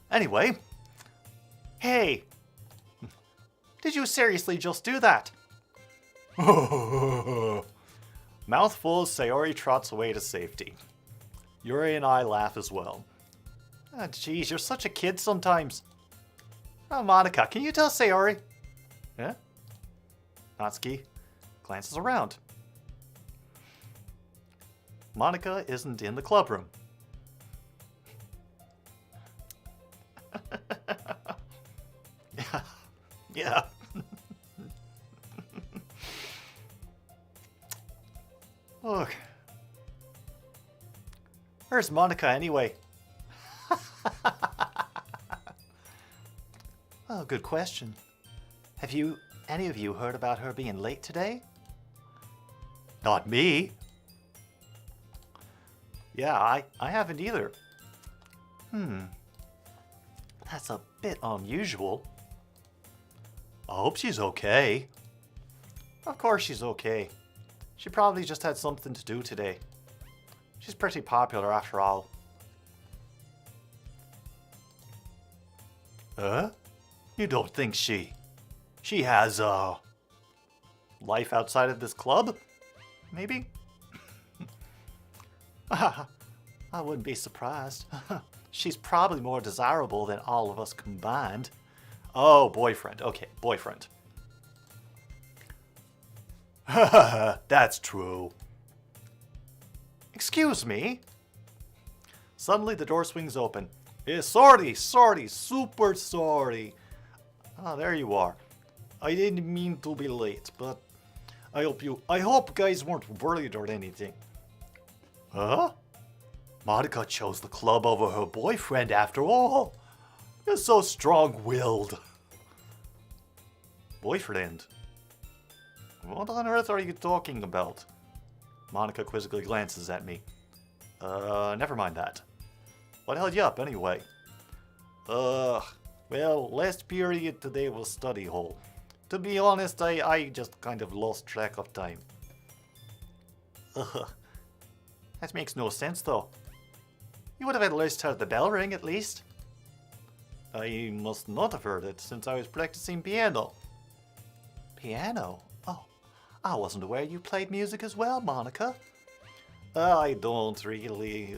B: Anyway. Hey! Did you seriously just do that? Mouthful, Sayori trots away to safety. Yuri and I laugh as well. Ah, geez, you're such a kid sometimes. Oh, Monica, can you tell Sayori? Yeah? Natsuki glances around. Monica isn't in the clubroom. Yeah. Yeah. Look. Where's Monica anyway? Oh, good question. Have any of you heard about her being late today? Not me. Yeah, I haven't either. That's a bit unusual. I hope she's okay. Of course she's okay. She probably just had something to do today. She's pretty popular after all. You don't think she has, life outside of this club? Maybe? I wouldn't be surprised. She's probably more desirable than all of us combined. Oh, boyfriend. Okay, boyfriend. That's true. Excuse me? Suddenly the door swings open. Sorry, super sorry. Ah, there you are. I didn't mean to be late, but I hope guys weren't worried or anything. Huh? Monica chose the club over her boyfriend after all. You're so strong-willed. Boyfriend? What on earth are you talking about? Monica quizzically glances at me. Never mind that. What held you up, anyway? Well, last period today was study hall. To be honest, I just kind of lost track of time. That makes no sense, though. You would have at least heard the bell ring, at least. I must not have heard it, since I was practicing piano. Piano? Oh, I wasn't aware you played music as well, Monica. I don't really.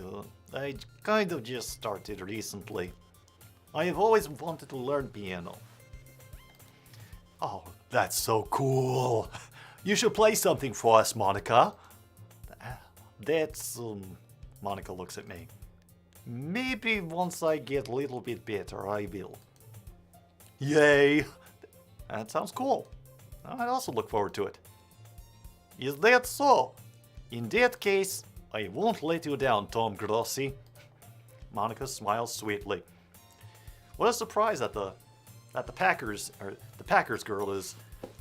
B: I kind of just started recently. I have always wanted to learn piano. Oh, that's so cool. You should play something for us, Monica. That's, Monica looks at me. Maybe once I get a little bit better, I will. Yay! That sounds cool. I'd also look forward to it. Is that so? In that case, I won't let you down, Tom Grossi. Monica smiles sweetly. What a surprise that the Packers girl is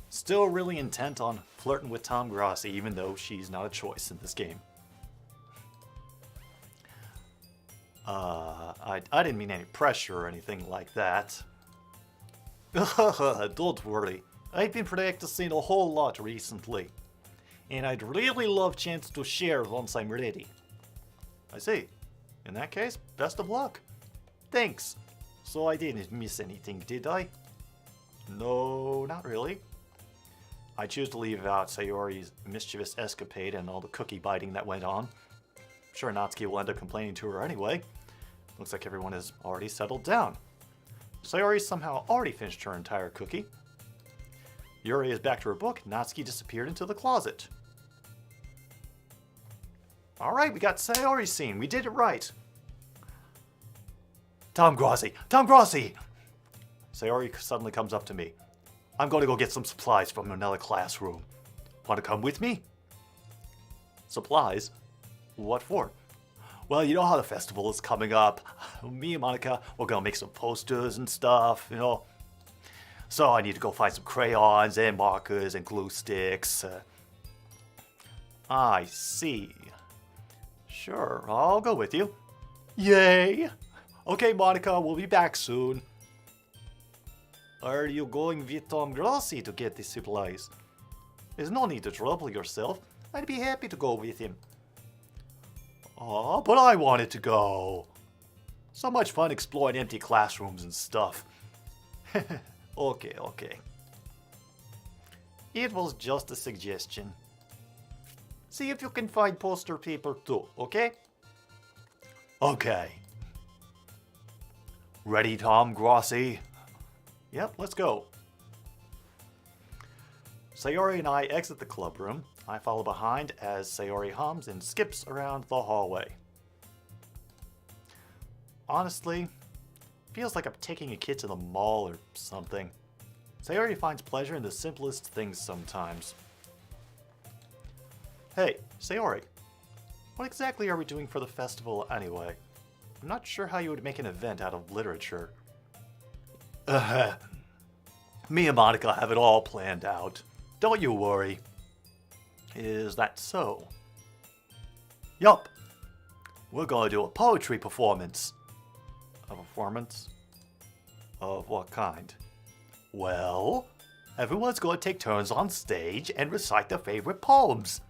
B: still really intent on flirting with Tom Grossi, even though she's not a choice in this game. I didn't mean any pressure or anything like that. Don't worry. I've been practicing a whole lot recently. And I'd really love a chance to share once I'm ready. I see. In that case, best of luck. Thanks. So I didn't miss anything, did I? No, not really. I choose to leave out Sayori's mischievous escapade and all the cookie biting that went on. I'm sure Natsuki will end up complaining to her anyway. Looks like everyone has already settled down. Sayori somehow already finished her entire cookie. Yuri is back to her book. Natsuki disappeared into the closet. Alright, we got Sayori's scene. We did it right. Tom Grossi! Tom Grossi! Sayori suddenly comes up to me. I'm going to go get some supplies from another classroom. Want to come with me? Supplies? What for? Well, you know how the festival is coming up. Me and Monica, we're going to make some posters and stuff, you know. So I need to go find some crayons and markers and glue sticks. I see. Sure, I'll go with you. Yay! Okay, Monica, we'll be back soon. Are you going with Tom Grossi to get the supplies? There's no need to trouble yourself. I'd be happy to go with him. Oh, but I wanted to go. So much fun exploring empty classrooms and stuff. Okay. It was just a suggestion. See if you can find poster paper too, okay? Okay. Ready, Tom Grossi? Yep, let's go. Sayori and I exit the club room. I follow behind as Sayori hums and skips around the hallway. Honestly, feels like I'm taking a kid to the mall or something. Sayori finds pleasure in the simplest things sometimes. Hey, Sayori, what exactly are we doing for the festival anyway? I'm not sure how you would make an event out of literature. Me and Monica have it all planned out. Don't you worry. Is that so? Yup. We're gonna do a poetry performance. A performance? Of what kind? Well, everyone's gonna take turns on stage and recite their favorite poems.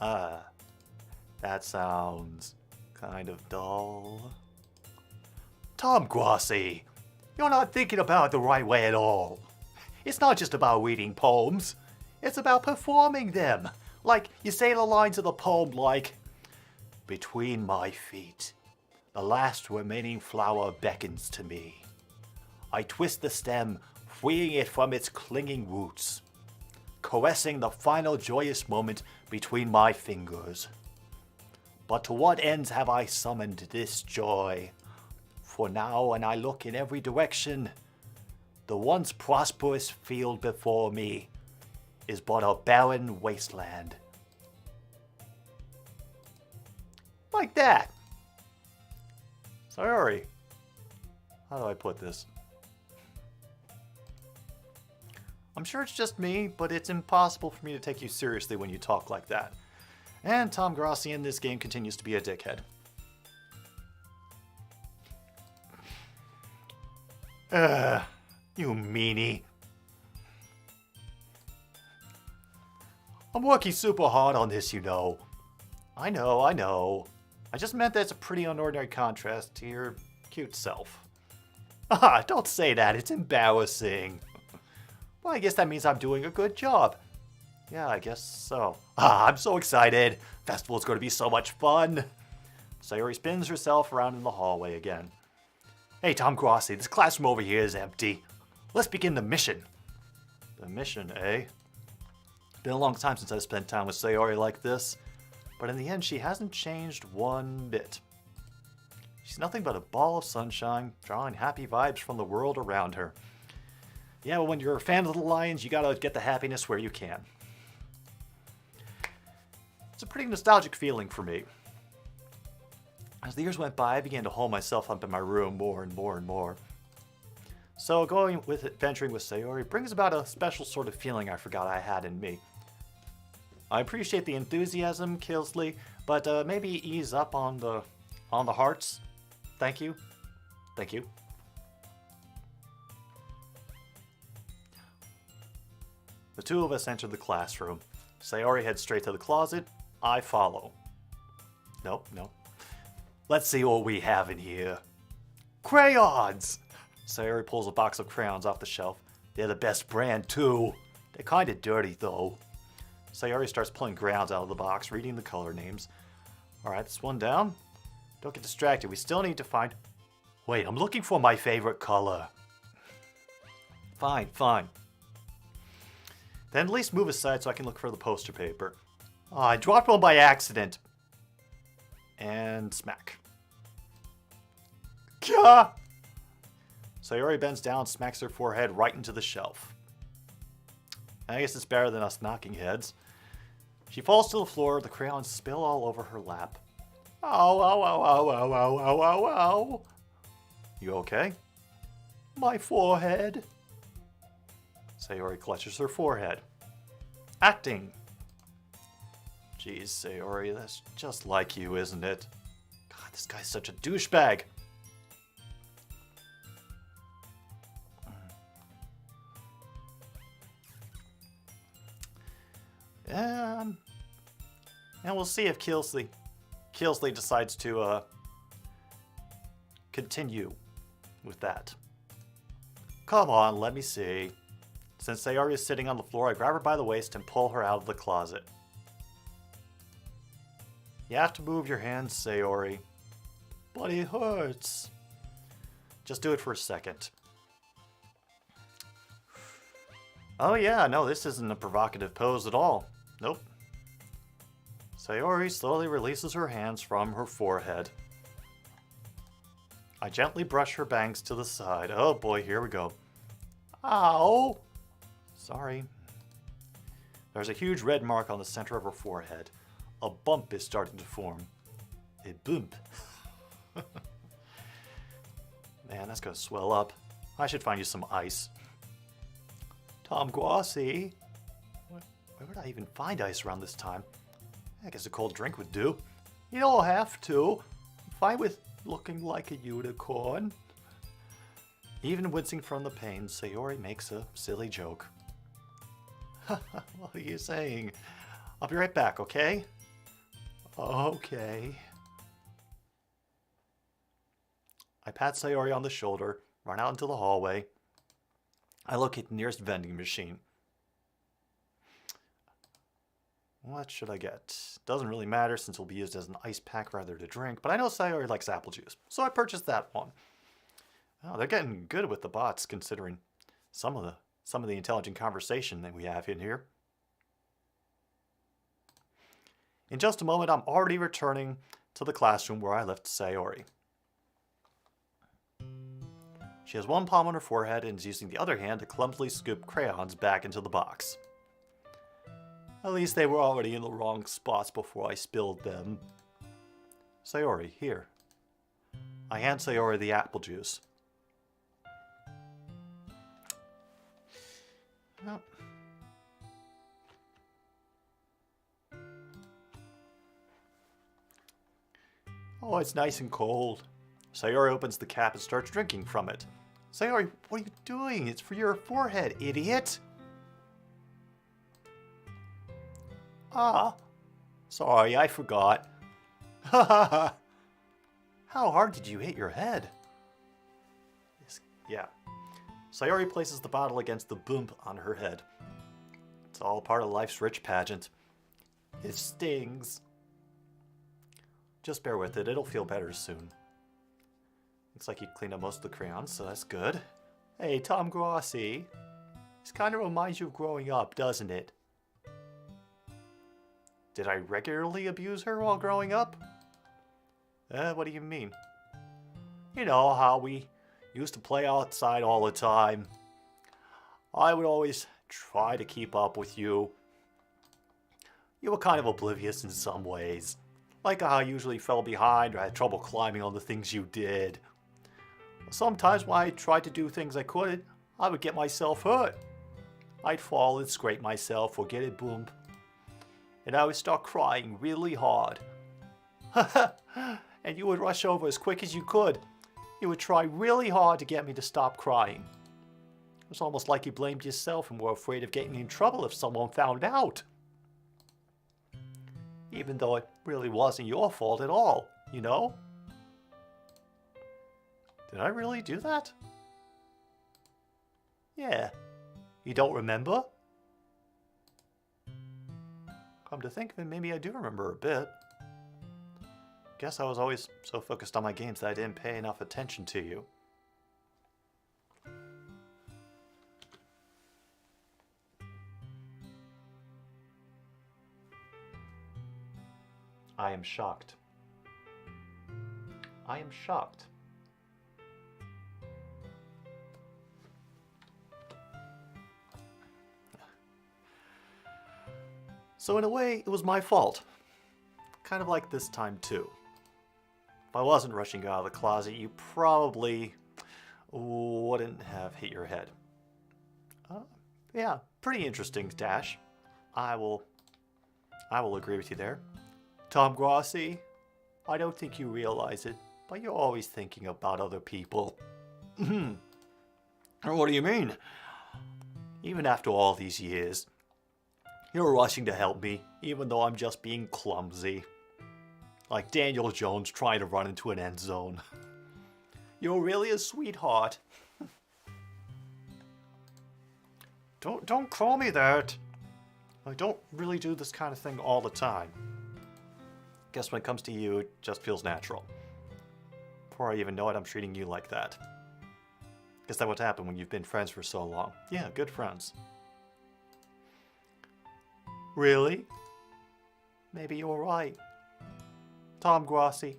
B: That sounds kind of dull. Tom Grossi, you're not thinking about it the right way at all. It's not just about reading poems. It's about performing them. Like, you say the lines of the poem like, "Between my feet, the last remaining flower beckons to me. I twist the stem, freeing it from its clinging roots, caressing the final joyous moment between my fingers. But to what ends have I summoned this joy? For now, when I look in every direction, the once prosperous field before me is but a barren wasteland." Like that. Sorry. How do I put this? I'm sure it's just me, but it's impossible for me to take you seriously when you talk like that. And Tom Grossi in this game continues to be a dickhead. You meanie. I'm working super hard on this, you know. I know. I just meant that's a pretty unordinary contrast to your cute self. Ah, don't say that. It's embarrassing. Well, I guess that means I'm doing a good job. Yeah, I guess so. Ah, I'm so excited. Festival's going to be so much fun. Sayori spins herself around in the hallway again. Hey, Tom Grossi, this classroom over here is empty. Let's begin the mission. The mission, eh? Been a long time since I've spent time with Sayori like this, but in the end she hasn't changed one bit. She's nothing but a ball of sunshine, drawing happy vibes from the world around her. Yeah, well, when you're a fan of the Lions, you gotta get the happiness where you can. It's a pretty nostalgic feeling for me. As the years went by, I began to hole myself up in my room more and more. So going with adventuring with Sayori brings about a special sort of feeling I forgot I had in me. I appreciate the enthusiasm, Killsley, but maybe ease up on the hearts. Thank you. Thank you. The two of us enter the classroom. Sayori heads straight to the closet. I follow. Nope. Let's see what we have in here. Crayons! Sayori pulls a box of crayons off the shelf. They're the best brand, too. They're kind of dirty, though. Sayori starts pulling crayons out of the box, reading the color names. Alright, this one down. Don't get distracted. We still need to find... Wait, I'm looking for my favorite color. Fine. Then at least move aside so I can look for the poster paper. Oh, I dropped one by accident. And smack. Gah! Sayori bends down, smacks her forehead right into the shelf. I guess it's better than us knocking heads. She falls to the floor, the crayons spill all over her lap. Ow, ow, ow, ow, ow, ow, ow, ow, ow. You okay? My forehead. Sayori clutches her forehead. Acting. Jeez, Sayori, that's just like you, isn't it? God, this guy's such a douchebag. And we'll see if Chilli decides to continue with that. Come on, let me see. Since Sayori is sitting on the floor, I grab her by the waist and pull her out of the closet. You have to move your hands, Sayori. But it hurts. Just do it for a second. Oh yeah, no, this isn't a provocative pose at all. Nope. Sayori slowly releases her hands from her forehead. I gently brush her bangs to the side. Oh boy, here we go. Ow! Sorry. There's a huge red mark on the center of her forehead. A bump is starting to form. A bump. Man, that's gonna swell up. I should find you some ice. Tom Guasi. Where would I even find ice around this time? I guess a cold drink would do. You don't have to. I'm fine with looking like a unicorn. Even wincing from the pain, Sayori makes a silly joke. What are you saying? I'll be right back, okay? Okay. I pat Sayori on the shoulder, run out into the hallway. I locate the nearest vending machine. What should I get? Doesn't really matter since it will be used as an ice pack rather to drink, but I know Sayori likes apple juice, so I purchased that one. Oh, they're getting good with the bots considering some of the intelligent conversation that we have in here. In just a moment, I'm already returning to the classroom where I left Sayori. She has one palm on her forehead and is using the other hand to clumsily scoop crayons back into the box. At least they were already in the wrong spots before I spilled them. Sayori, here. I hand Sayori the apple juice. Oh. Oh, it's nice and cold. Sayori opens the cap and starts drinking from it. Sayori, what are you doing? It's for your forehead, idiot! Ah, sorry, I forgot. Ha ha ha! How hard did you hit your head? Yeah. Sayori places the bottle against the bump on her head. It's all part of life's rich pageant. It stings. Just bear with it, it'll feel better soon. Looks like you cleaned up most of the crayons, so that's good. Hey, Tom Grossi. This kind of reminds you of growing up, doesn't it? Did I regularly abuse her while growing up? What do you mean? You know how we used to play outside all the time. I would always try to keep up with you. You were kind of oblivious in some ways. Like how I usually fell behind or had trouble climbing on the things you did. Sometimes when I tried to do things I couldn't, I would get myself hurt. I'd fall and scrape myself or get a boom. And I would start crying really hard. And you would rush over as quick as you could. You would try really hard to get me to stop crying. It was almost like you blamed yourself and were afraid of getting in trouble if someone found out. Even though it really wasn't your fault at all, you know? Did I really do that? Yeah. You don't remember? Come to think of it, maybe I do remember a bit. Guess I was always so focused on my games that I didn't pay enough attention to you. I am shocked. I am shocked. So in a way, it was my fault. Kind of like this time too. If I wasn't rushing out of the closet, you probably wouldn't have hit your head. Yeah, pretty interesting, Dash. I will agree with you there. Tom Grossi, I don't think you realize it, but you're always thinking about other people. What do you mean? Even after all these years, you're rushing to help me, even though I'm just being clumsy. Like Daniel Jones trying to run into an end zone. You're really a sweetheart. Don't call me that. I don't really do this kind of thing all the time. Guess when it comes to you, it just feels natural. Before I even know it, I'm treating you like that. Guess that would happen when you've been friends for so long. Yeah, good friends. Really? Maybe you're right. Tom Grossi.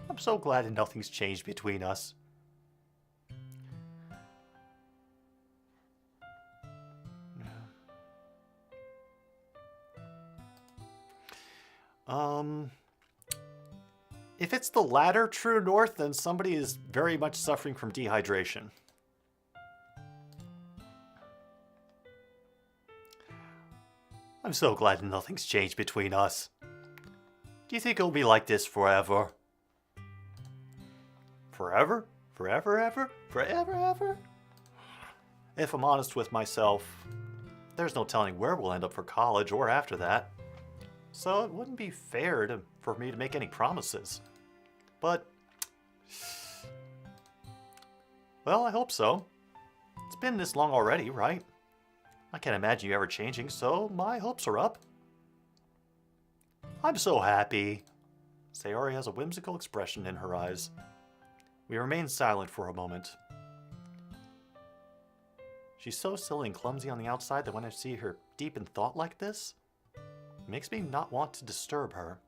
B: I'm so glad that nothing's changed between us. If it's the latter, true north, then somebody is very much suffering from dehydration. I'm so glad nothing's changed between us. Do you think it'll be like this forever? Forever? Forever, ever? Forever, ever? If I'm honest with myself, there's no telling where we'll end up for college or after that. So it wouldn't be fair for me to make any promises. But, well, I hope so. It's been this long already, right? I can't imagine you ever changing, so my hopes are up. I'm so happy. Sayori has a whimsical expression in her eyes. We remain silent for a moment. She's so silly and clumsy on the outside that when I see her deep in thought like this, it makes me not want to disturb her.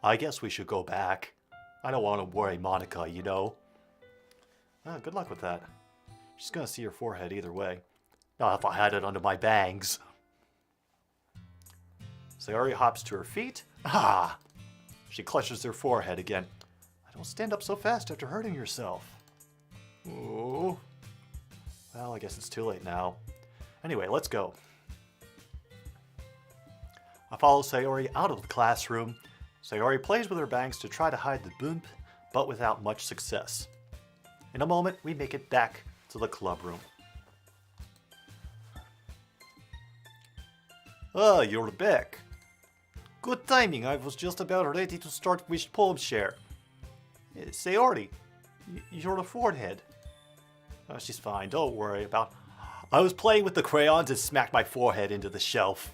B: I guess we should go back. I don't want to worry Monica, you know. Good luck with that. She's gonna see your forehead either way. Not if I had it under my bangs. Sayori hops to her feet. Ah! She clutches her forehead again. Don't stand up so fast after hurting yourself. Ooh. Well, I guess it's too late now. Anyway, let's go. I follow Sayori out of the classroom. Sayori plays with her bangs to try to hide the bump, but without much success. In a moment, we make it back to the club room. Ah, you're back. Good timing, I was just about ready to start with poem share. Sayori, you're the forehead. Oh, she's fine, don't worry about... I was playing with the crayons and smacked my forehead into the shelf.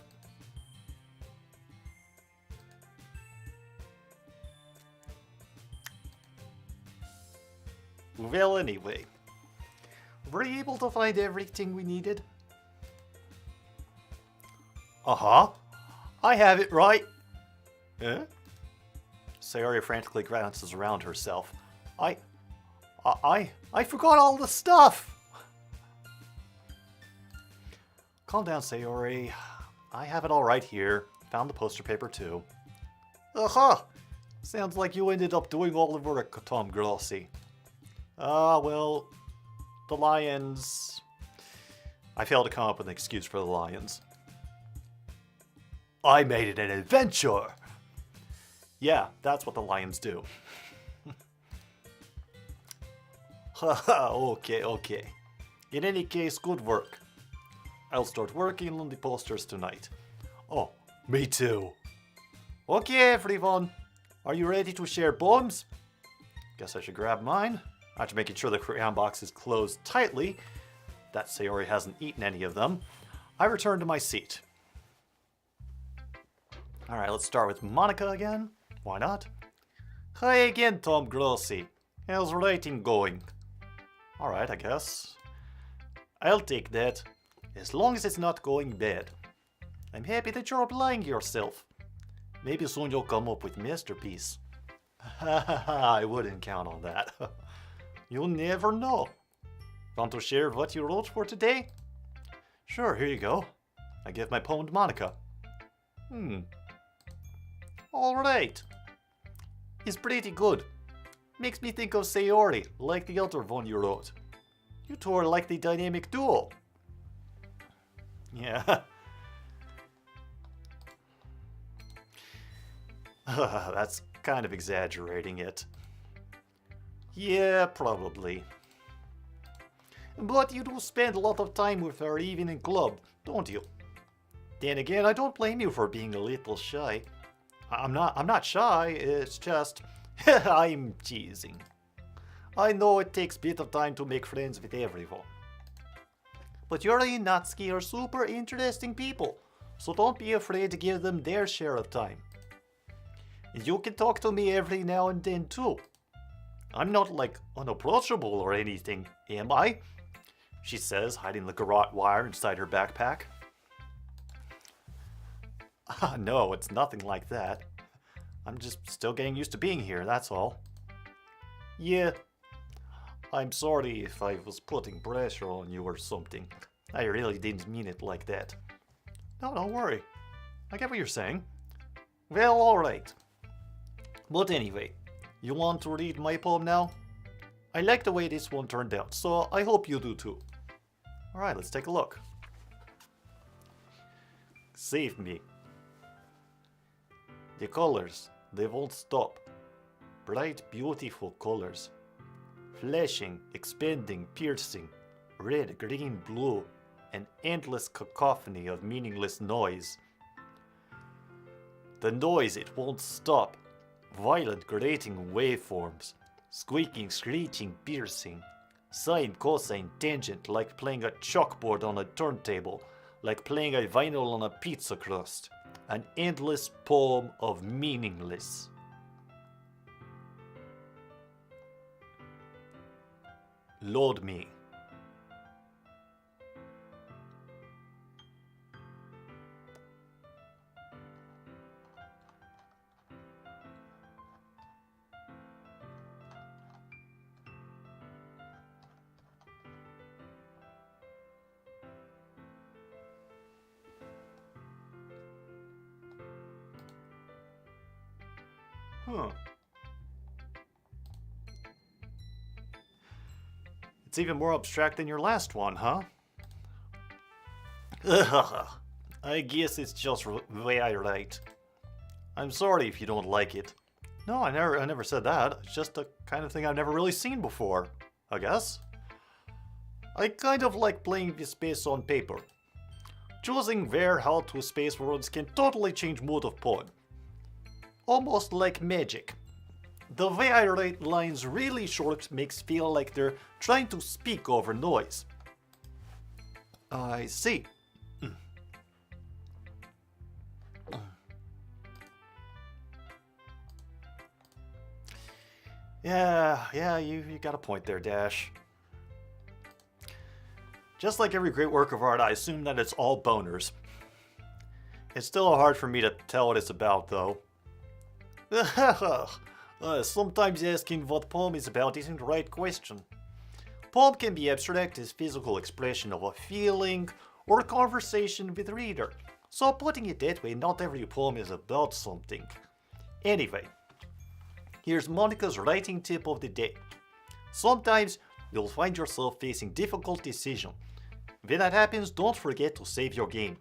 B: Well, anyway. Were you able to find everything we needed? Uh-huh. I have it right. Eh? Sayori frantically glances around herself. I forgot all the stuff! Calm down, Sayori. I have it all right here. Found the poster paper, too. Aha! Sounds like you ended up doing all the work, Tom Grossi. Well, the lions... I failed to come up with an excuse for the lions. I made it an adventure! Yeah, that's what the lions do. Haha, okay. In any case, good work. I'll start working on the posters tonight. Oh, me too. Okay, everyone. Are you ready to share poems? Guess I should grab mine. After making sure the crayon box is closed tightly, that Sayori hasn't eaten any of them, I return to my seat. Alright, let's start with Monica again. Why not? Hi again, Tom Grossi. How's writing going? Alright, I guess. I'll take that. As long as it's not going bad. I'm happy that you're applying yourself. Maybe soon you'll come up with masterpiece. I wouldn't count on that. You'll never know. Want to share what you wrote for today? Sure, here you go. I give my poem to Monica. Alright. It's pretty good. Makes me think of Sayori, like the other one you wrote. You two are like the dynamic duo. Yeah. That's kind of exaggerating it. Yeah, probably. But you do spend a lot of time with her even in club, don't you? Then again, I don't blame you for being a little shy. I'm not shy, it's just I'm teasing. I know it takes a bit of time to make friends with everyone. But Yuri and Natsuki are super interesting people, so don't be afraid to give them their share of time. You can talk to me every now and then too. I'm not like unapproachable or anything, am I? She says, hiding the garrote wire inside her backpack. No, it's nothing like that. I'm just still getting used to being here, that's all. Yeah. I'm sorry if I was putting pressure on you or something. I really didn't mean it like that. No, don't worry. I get what you're saying. Well, alright. But anyway, you want to read my poem now? I like the way this one turned out, so I hope you do too. Alright, let's take a look. Save me. The colors, they won't stop. Bright, beautiful colors. Flashing, expanding, piercing. Red, green, blue. An endless cacophony of meaningless noise. The noise, it won't stop. Violent, grating waveforms. Squeaking, screeching, piercing. Sine, cosine, tangent, like playing a chalkboard on a turntable. Like playing a vinyl on a pizza crust. An endless poem of meaningless. Load me. Huh. It's even more abstract than your last one, huh? I guess it's just the way I write. I'm sorry if you don't like it. No, I never said that. It's just the kind of thing I've never really seen before, I guess. I kind of like playing with space on paper. Choosing where, how to space words can totally change mood of poem. Almost like magic. The way I write lines really short makes feel like they're trying to speak over noise. I see. Yeah, you got a point there, Dash. Just like every great work of art, I assume that it's all boners. It's still hard for me to tell what it's about, though. Sometimes asking what poem is about isn't the right question. Poem can be abstract as physical expression of a feeling or a conversation with the reader. So putting it that way, not every poem is about something. Anyway, here's Monica's writing tip of the day. Sometimes you'll find yourself facing difficult decisions. When that happens, don't forget to save your game.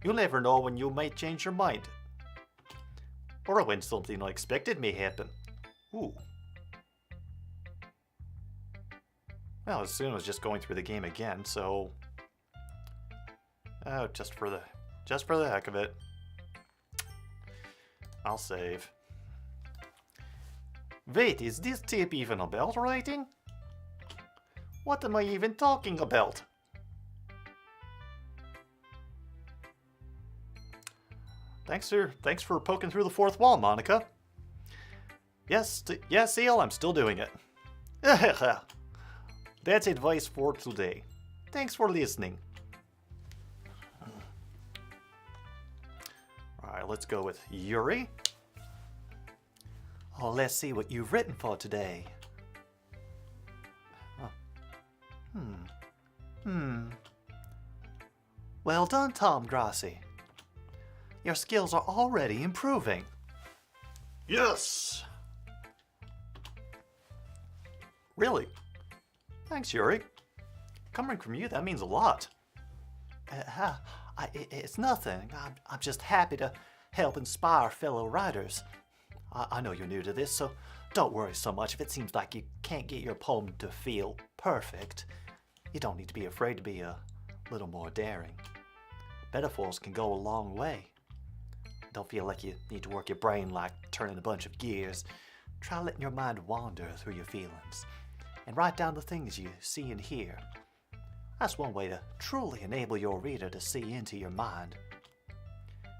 B: You'll never know when you might change your mind. Or when something unexpected may happen. Ooh. Well, as soon as just going through the game again, so... Oh, just for the heck of it. I'll save. Wait, is this tip even about writing? What am I even talking about? Thanks for poking through the fourth wall, Monica. Yes, Seal, I'm still doing it. That's advice for today. Thanks for listening. Alright, let's go with Yuri. Oh, let's see what you've written for today. Well done, Tom Grossi. Your skills are already improving. Yes! Really? Thanks, Yuri. Coming from you, that means a lot. It's nothing. I'm just happy to help inspire fellow writers. I know you're new to this, so don't worry so much if it seems like you can't get your poem to feel perfect. You don't need to be afraid to be a little more daring. Metaphors can go a long way. Don't feel like you need to work your brain like turning a bunch of gears. Try letting your mind wander through your feelings and write down the things you see and hear. That's one way to truly enable your reader to see into your mind.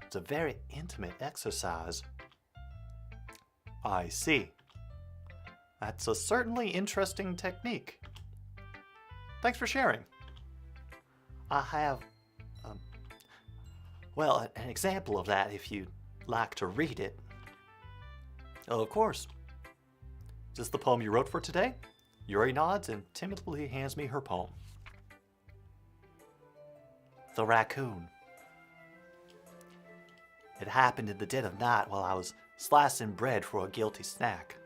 B: It's a very intimate exercise. I see. That's a certainly interesting technique. Thanks for sharing. I have, an example of that if you'd like to read it. Oh, of course. Is this the poem you wrote for today? Yuri nods and timidly hands me her poem. The Raccoon. It happened in the dead of night while I was slicing bread for a guilty snack.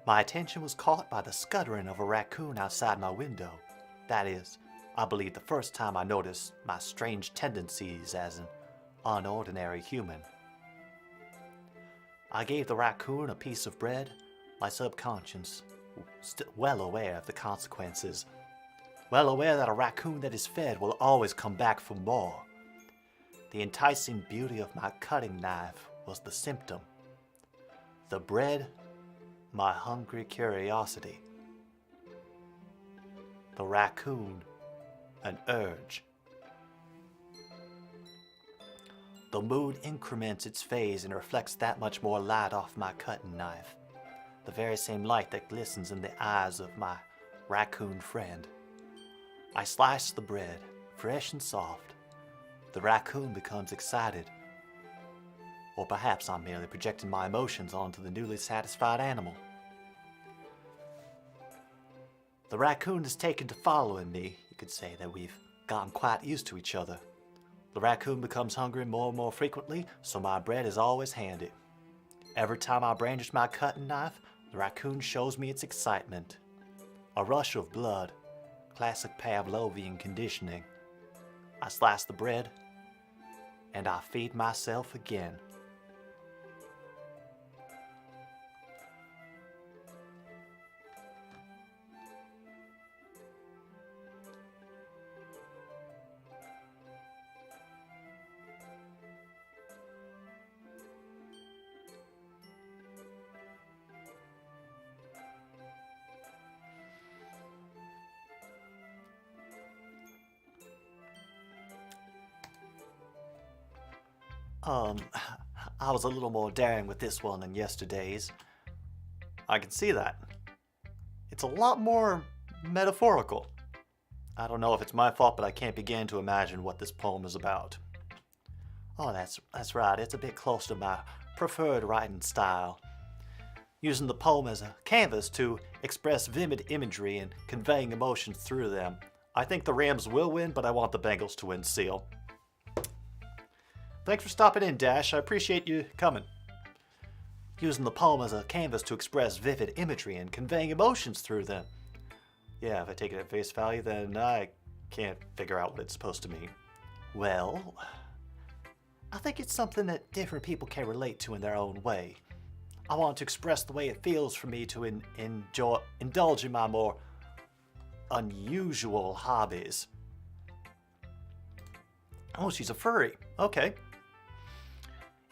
B: My attention was caught by the scuttering of a raccoon outside my window. That is, I believe the first time I noticed my strange tendencies as an unordinary human. I gave the raccoon a piece of bread, my subconscious, well aware of the consequences. Well aware that a raccoon that is fed will always come back for more. The enticing beauty of my cutting knife was the symptom. The bread, my hungry curiosity. The raccoon, an urge. The mood increments its phase and reflects that much more light off my cutting knife. The very same light that glistens in the eyes of my raccoon friend. I slice the bread, fresh and soft. The raccoon becomes excited. Or perhaps I'm merely projecting my emotions onto the newly satisfied animal. The raccoon is taken to following me. You could say that we've gotten quite used to each other. The raccoon becomes hungry more and more frequently, so my bread is always handy. Every time I brandish my cutting knife, the raccoon shows me its excitement. A rush of blood, classic Pavlovian conditioning. I slice the bread, and I feed myself again. I was a little more daring with this one than yesterday's. I can see that. It's a lot more metaphorical. I don't know if it's my fault, but I can't begin to imagine what this poem is about. Oh, that's right. It's a bit close to my preferred writing style. Using the poem as a canvas to express vivid imagery and conveying emotions through them. I think the Rams will win, but I want the Bengals to win still. Thanks for stopping in, Dash. I appreciate you coming. Using the poem as a canvas to express vivid imagery and conveying emotions through them. Yeah, if I take it at face value, then I can't figure out what it's supposed to mean. Well, I think it's something that different people can relate to in their own way. I want to express the way it feels for me to indulge in my more unusual hobbies. Oh, she's a furry. Okay.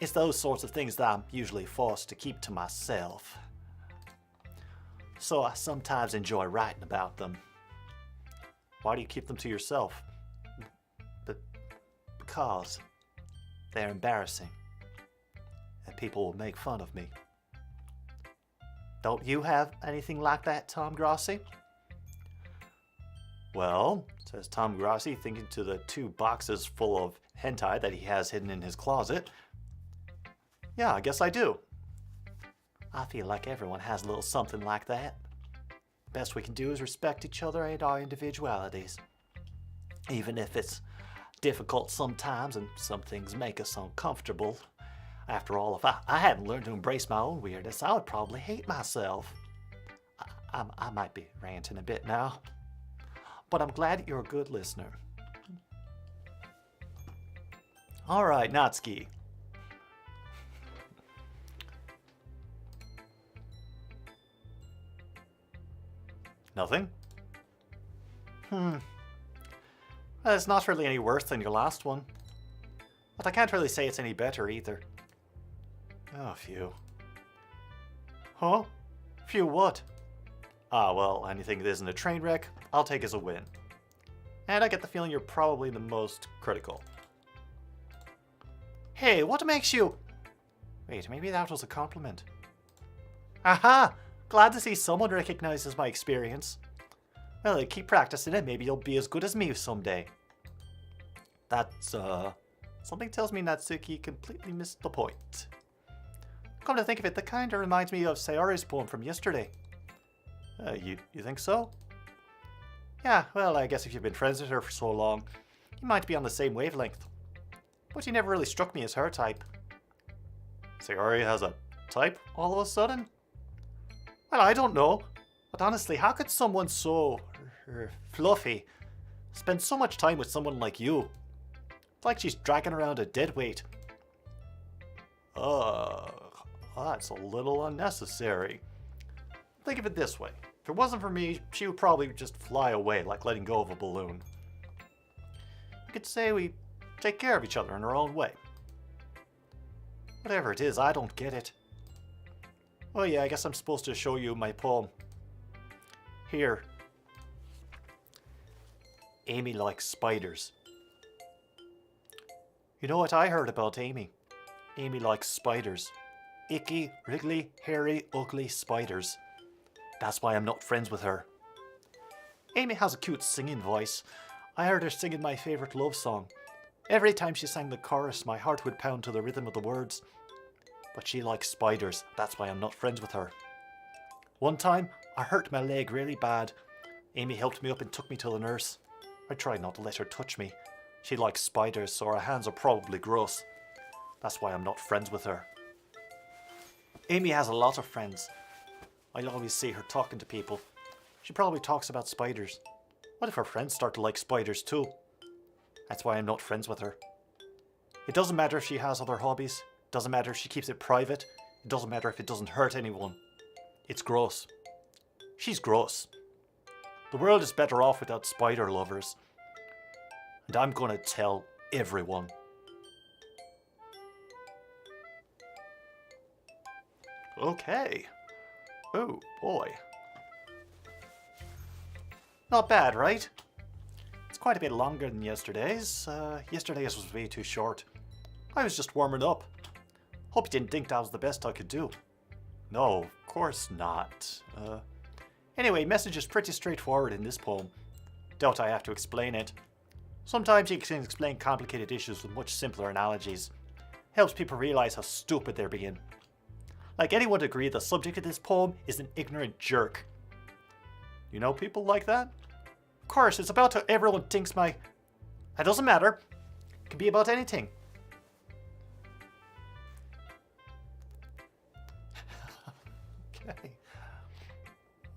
B: It's those sorts of things that I'm usually forced to keep to myself. So I sometimes enjoy writing about them. Why do you keep them to yourself? Because they're embarrassing. And people will make fun of me. Don't you have anything like that, Tom Grossi? Well, says Tom Grossi, thinking to the 2 boxes full of hentai that he has hidden in his closet. Yeah, I guess I do. I feel like everyone has a little something like that. Best we can do is respect each other and our individualities. Even if it's difficult sometimes, and some things make us uncomfortable. After all, if I hadn't learned to embrace my own weirdness, I would probably hate myself. I might be ranting a bit now, but I'm glad you're a good listener. All right, Natsuki. Nothing? Well, it's not really any worse than your last one. But I can't really say it's any better either. Oh, phew. Huh? Phew what? Ah, well, anything that isn't a train wreck, I'll take as a win. And I get the feeling you're probably the most critical. Hey, what makes you... Wait, maybe that was a compliment. Aha! Glad to see someone recognizes my experience. Well, keep practicing it, maybe you'll be as good as me someday. That's, something tells me Natsuki completely missed the point. Come to think of it, that kinda reminds me of Sayori's poem from yesterday. You think so? Yeah, well, I guess if you've been friends with her for so long, you might be on the same wavelength. But you never really struck me as her type. Sayori has a type all of a sudden? Well, I don't know. But honestly, how could someone so fluffy spend so much time with someone like you? It's like she's dragging around a dead weight. That's a little unnecessary. Think of it this way. If it wasn't for me, she would probably just fly away like letting go of a balloon. You could say we take care of each other in our own way. Whatever it is, I don't get it. Oh yeah, I guess I'm supposed to show you my poem. Here. Amy likes spiders. You know what I heard about Amy? Amy likes spiders. Icky, wriggly, hairy, ugly spiders. That's why I'm not friends with her. Amy has a cute singing voice. I heard her singing my favourite love song. Every time she sang the chorus, my heart would pound to the rhythm of the words. But she likes spiders. That's why I'm not friends with her. One time, I hurt my leg really bad. Amy helped me up and took me to the nurse. I tried not to let her touch me. She likes spiders, so her hands are probably gross. That's why I'm not friends with her. Amy has a lot of friends. I always see her talking to people. She probably talks about spiders. What if her friends start to like spiders too? That's why I'm not friends with her. It doesn't matter if she has other hobbies. It doesn't matter if she keeps it private. It doesn't matter if it doesn't hurt anyone. It's gross. She's gross. The world is better off without spider lovers. And I'm gonna tell everyone. Okay. Oh, boy. Not bad, right? It's quite a bit longer than yesterday's. Yesterday's was way too short. I was just warming up. Hope you didn't think that was the best I could do. No, of course not. Anyway, message is pretty straightforward in this poem. Doubt I have to explain it. Sometimes you can explain complicated issues with much simpler analogies. Helps people realize how stupid they're being. Like, anyone would agree the subject of this poem is an ignorant jerk. You know people like that? Of course, it's about how everyone thinks my... That doesn't matter. It can be about anything. Okay.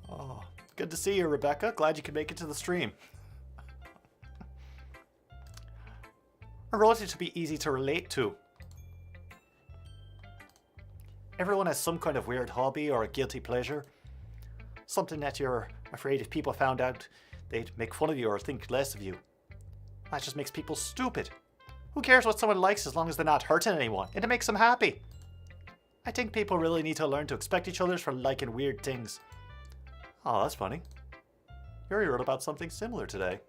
B: Oh, good to see you, Rebecca. Glad you could make it to the stream. I wrote it to be easy to relate to. Everyone has some kind of weird hobby or a guilty pleasure. Something that you're afraid if people found out, they'd make fun of you or think less of you. That just makes people stupid. Who cares what someone likes as long as they're not hurting anyone and it makes them happy? I think people really need to learn to expect each other for liking weird things. Oh, that's funny. Yuri wrote about something similar today.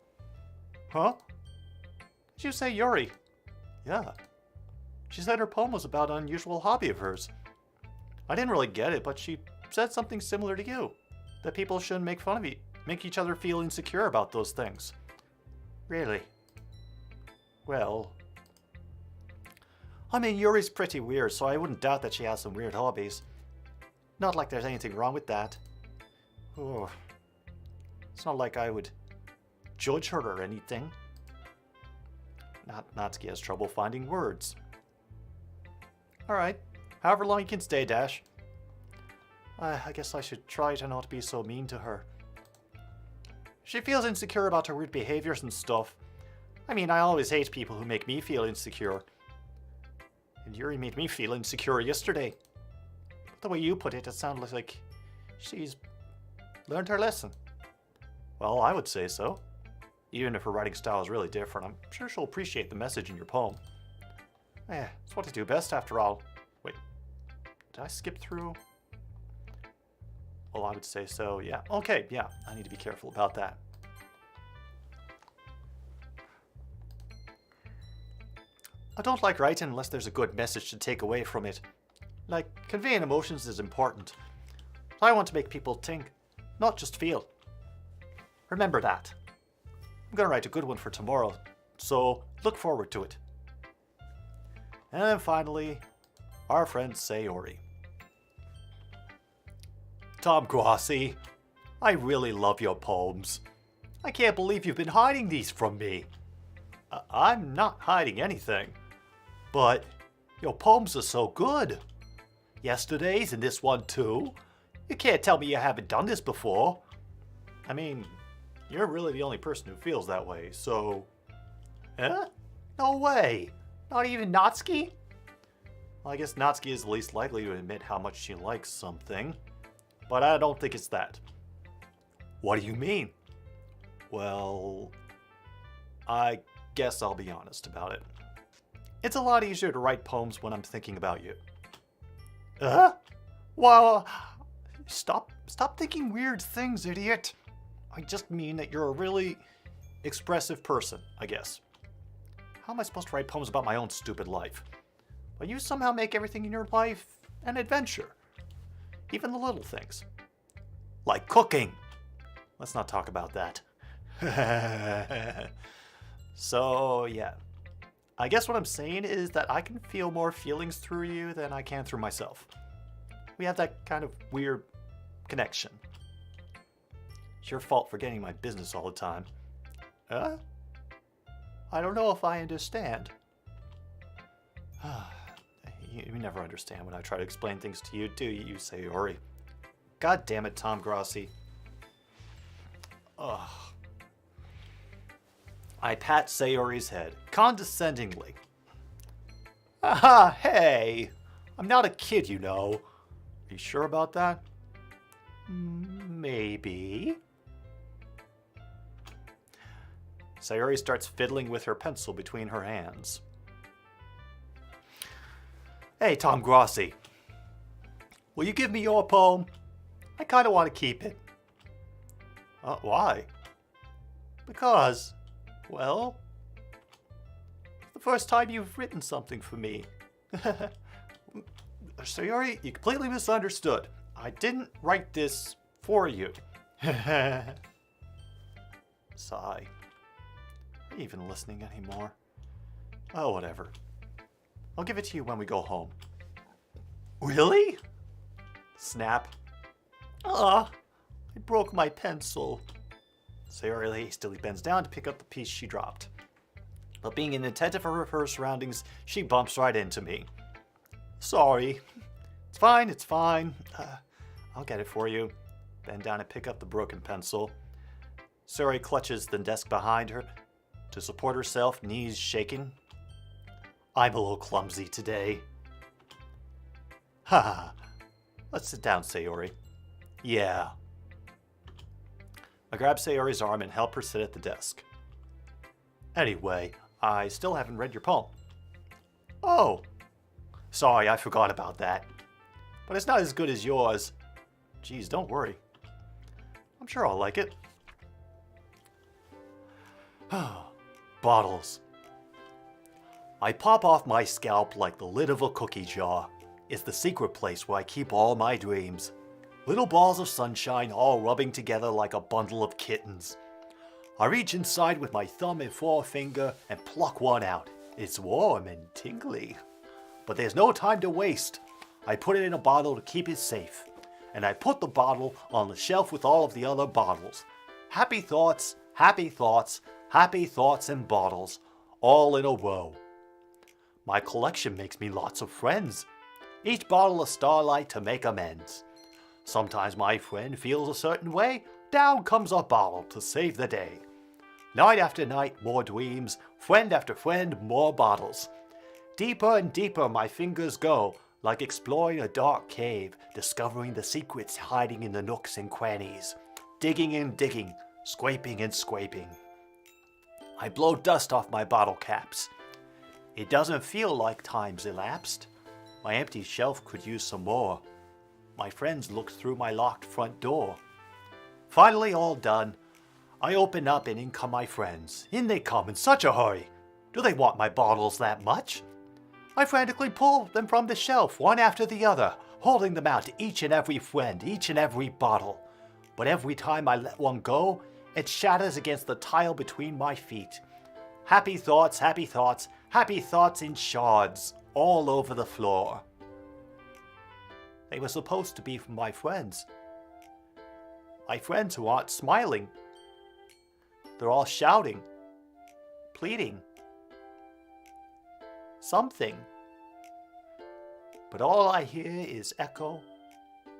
B: Huh? Did you say Yuri? Yeah. She said her poem was about an unusual hobby of hers. I didn't really get it, but she said something similar to you. That people shouldn't make fun of make each other feel insecure about those things. Really? Well... I mean, Yuri's pretty weird, so I wouldn't doubt that she has some weird hobbies. Not like there's anything wrong with that. Oh. It's not like I would judge her or anything. Natsuki has trouble finding words. Alright, however long you can stay, Dash. I guess I should try to not be so mean to her. She feels insecure about her weird behaviors and stuff. I mean, I always hate people who make me feel insecure. And Yuri made me feel insecure yesterday. The way you put it, it sounded like she's learned her lesson. Well, I would say so. Even if her writing style is really different, I'm sure she'll appreciate the message in your poem. It's what I do best after all. Wait, did I skip through? Well, I would say so, yeah. Okay, yeah, I need to be careful about that. I don't like writing unless there's a good message to take away from it. Like, conveying emotions is important. I want to make people think, not just feel. Remember that. I'm gonna write a good one for tomorrow, so look forward to it. And then finally, our friend Sayori. Tom Grossi, I really love your poems. I can't believe you've been hiding these from me. I'm not hiding anything, but your poems are so good. Yesterday's and this one too. You can't tell me you haven't done this before. I mean, you're really the only person who feels that way, so... Huh? No way. Not even Natsuki? Well, I guess Natsuki is the least likely to admit how much she likes something. But I don't think it's that. What do you mean? Well, I guess I'll be honest about it. It's a lot easier to write poems when I'm thinking about you. Well, stop thinking weird things, idiot. I just mean that you're a really expressive person, I guess. How am I supposed to write poems about my own stupid life? But you somehow make everything in your life an adventure. Even the little things. Like cooking. Let's not talk about that. So, yeah. I guess what I'm saying is that I can feel more feelings through you than I can through myself. We have that kind of weird connection. It's your fault for getting my business all the time. Huh? I don't know if I understand. You never understand when I try to explain things to you, do you, Sayori? God damn it, Tom Grossi. Ugh. I pat Sayori's head, condescendingly. Aha, hey! I'm not a kid, you know. Are you sure about that? Maybe. Sayori starts fiddling with her pencil between her hands. Hey, Tom Grossi. Will you give me your poem? I kind of want to keep it. Why? Because, well, it's the first time you've written something for me. Sayori, you completely misunderstood. I didn't write this for you. Sigh. Are you even listening anymore? Oh, whatever. I'll give it to you when we go home. Really? Snap. I broke my pencil. Sayori hastily bends down to pick up the piece she dropped. But being inattentive of her surroundings, she bumps right into me. Sorry. It's fine, it's fine. I'll get it for you. Bend down and pick up the broken pencil. Sayori clutches the desk behind her to support herself, knees shaking. I'm a little clumsy today. Haha. Let's sit down, Sayori. Yeah. I grab Sayori's arm and help her sit at the desk. Anyway, I still haven't read your poem. Oh. Sorry, I forgot about that. But it's not as good as yours. Geez, don't worry. I'm sure I'll like it. Bottles. I pop off my scalp like the lid of a cookie jar. It's the secret place where I keep all my dreams. Little balls of sunshine all rubbing together like a bundle of kittens. I reach inside with my thumb and forefinger and pluck one out. It's warm and tingly. But there's no time to waste. I put it in a bottle to keep it safe. And I put the bottle on the shelf with all of the other bottles. Happy thoughts, happy thoughts, happy thoughts and bottles. all in a row. My collection makes me lots of friends. Each bottle of Starlight to make amends. Sometimes my friend feels a certain way, down comes a bottle to save the day. Night after night, more dreams, friend after friend, more bottles. Deeper and deeper my fingers go, like exploring a dark cave, discovering the secrets hiding in the nooks and crannies. Digging and digging, scraping and scraping. I blow dust off my bottle caps. It doesn't feel like time's elapsed. My empty shelf could use some more. My friends looked through my locked front door. Finally all done, I open up and in come my friends. In they come in such a hurry. Do they want my bottles that much? I frantically pull them from the shelf, one after the other, holding them out to each and every friend, each and every bottle. But every time I let one go, it shatters against the tile between my feet. Happy thoughts, happy thoughts, happy thoughts in shards all over the floor. They were supposed to be from my friends. My friends who aren't smiling. They're all shouting, pleading, something. But all I hear is echo,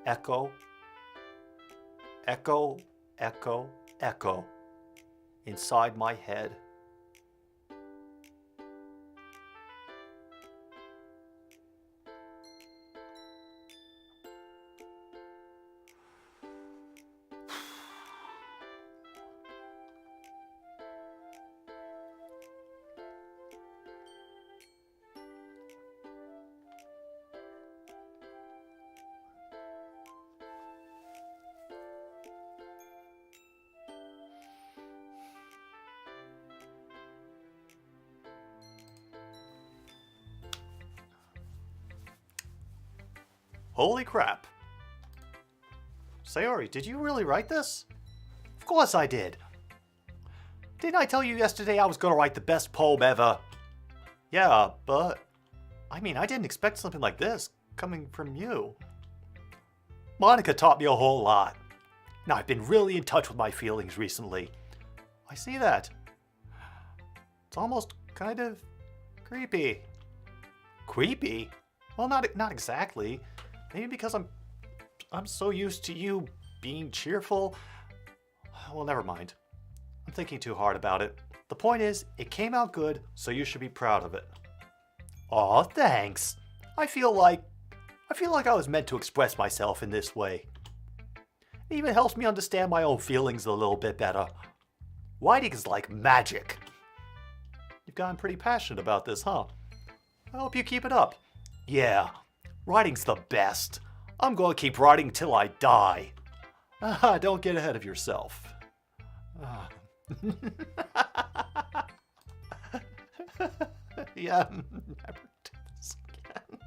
B: echo, echo, echo, echo inside my head. Holy crap. Sayori, did you really write this? Of course I did. Didn't I tell you yesterday I was going to write the best poem ever? Yeah, but I didn't expect something like this coming from you. Monica taught me a whole lot. Now I've been really in touch with my feelings recently. I see that. It's almost kind of creepy. Creepy? Well, not exactly. Maybe because I'm so used to you being cheerful. Well, never mind. I'm thinking too hard about it. The point is, it came out good, so you should be proud of it. Aw, thanks. I feel like I was meant to express myself in this way. It even helps me understand my own feelings a little bit better. Writing is like magic. You've gotten pretty passionate about this, huh? I hope you keep it up. Yeah. Writing's the best. I'm going to keep writing till I die. Don't get ahead of yourself. Yeah, never do this again.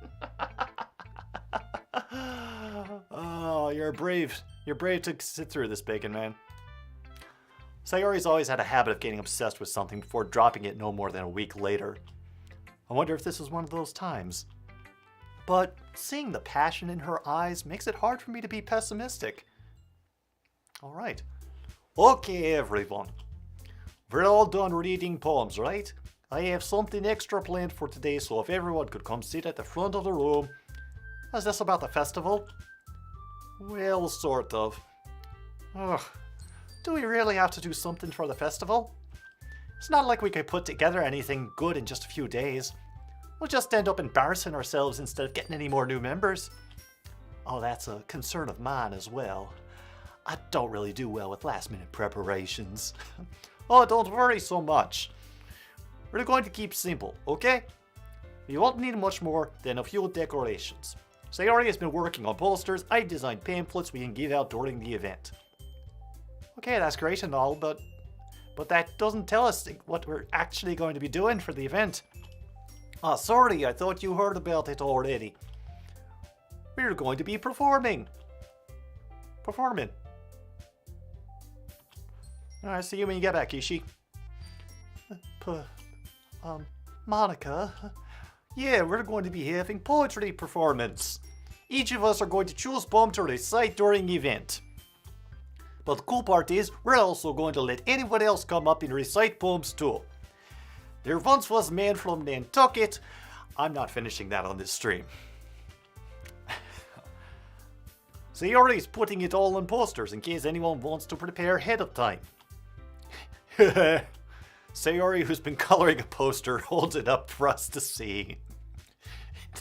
B: Oh, you're brave. You're brave to sit through this, Bacon Man. Sayori's always had a habit of getting obsessed with something before dropping it no more than a week later. I wonder if this was one of those times. But seeing the passion in her eyes makes it hard for me to be pessimistic. Alright. Okay, everyone. We're all done reading poems, right? I have something extra planned for today, so if everyone could come sit at the front of the room. Is this about the festival? Well, sort of. Ugh. Do we really have to do something for the festival? It's not like we could put together anything good in just a few days. We'll just end up embarrassing ourselves instead of getting any more new members. Oh, that's a concern of mine as well. I don't really do well with last-minute preparations. Oh, don't worry so much. We're going to keep simple, okay? We won't need much more than a few decorations. Sayori has been working on posters. I designed pamphlets we can give out during the event. Okay, that's great and all, but that doesn't tell us what we're actually going to be doing for the event. Ah, sorry, I thought you heard about it already. We're going to be performing. Performing. Alright, see you when you get back, Ishi. Monica. Yeah, we're going to be having poetry performance. Each of us are going to choose poem to recite during the event. But the cool part is, we're also going to let anyone else come up and recite poems too. There once was a man from Nantucket. I'm not finishing that on this stream. Sayori's putting it all on posters in case anyone wants to prepare ahead of time. Sayori, who's been coloring a poster, holds it up for us to see.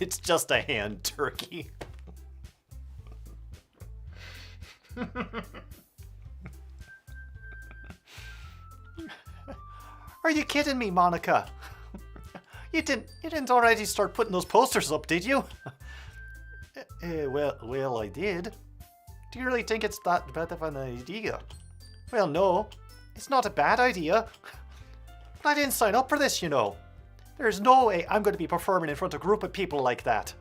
B: It's just a hand turkey. Are you kidding me, Monica? You didn't already start putting those posters up, did you? Well, I did. Do you really think it's that bad of an idea? Well, no, it's not a bad idea. I didn't sign up for this, you know. There's no way I'm going to be performing in front of a group of people like that.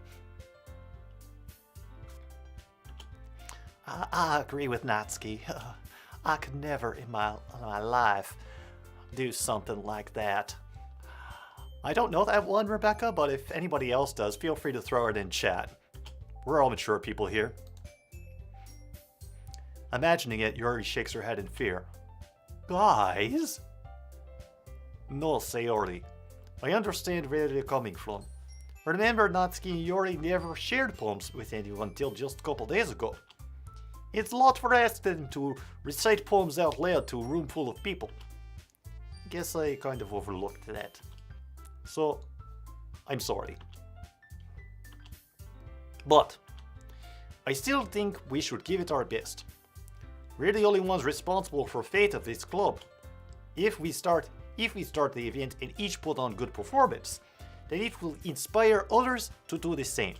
B: I agree with Natsuki. I could never in my life do something like that. I don't know that one, Rebecca, but if anybody else does, feel free to throw it in chat. We're all mature people here. Imagining it, Yuri shakes her head in fear. Guys? No, Sayori. I understand where you're coming from. Remember, Natsuki and Yuri never shared poems with anyone until just a couple days ago. It's a lot for us than to recite poems out loud to a room full of people. Guess I kind of overlooked that. So, I'm sorry. But, I still think we should give it our best. We're the only ones responsible for the fate of this club. If we start the event and each put on good performance, then it will inspire others to do the same.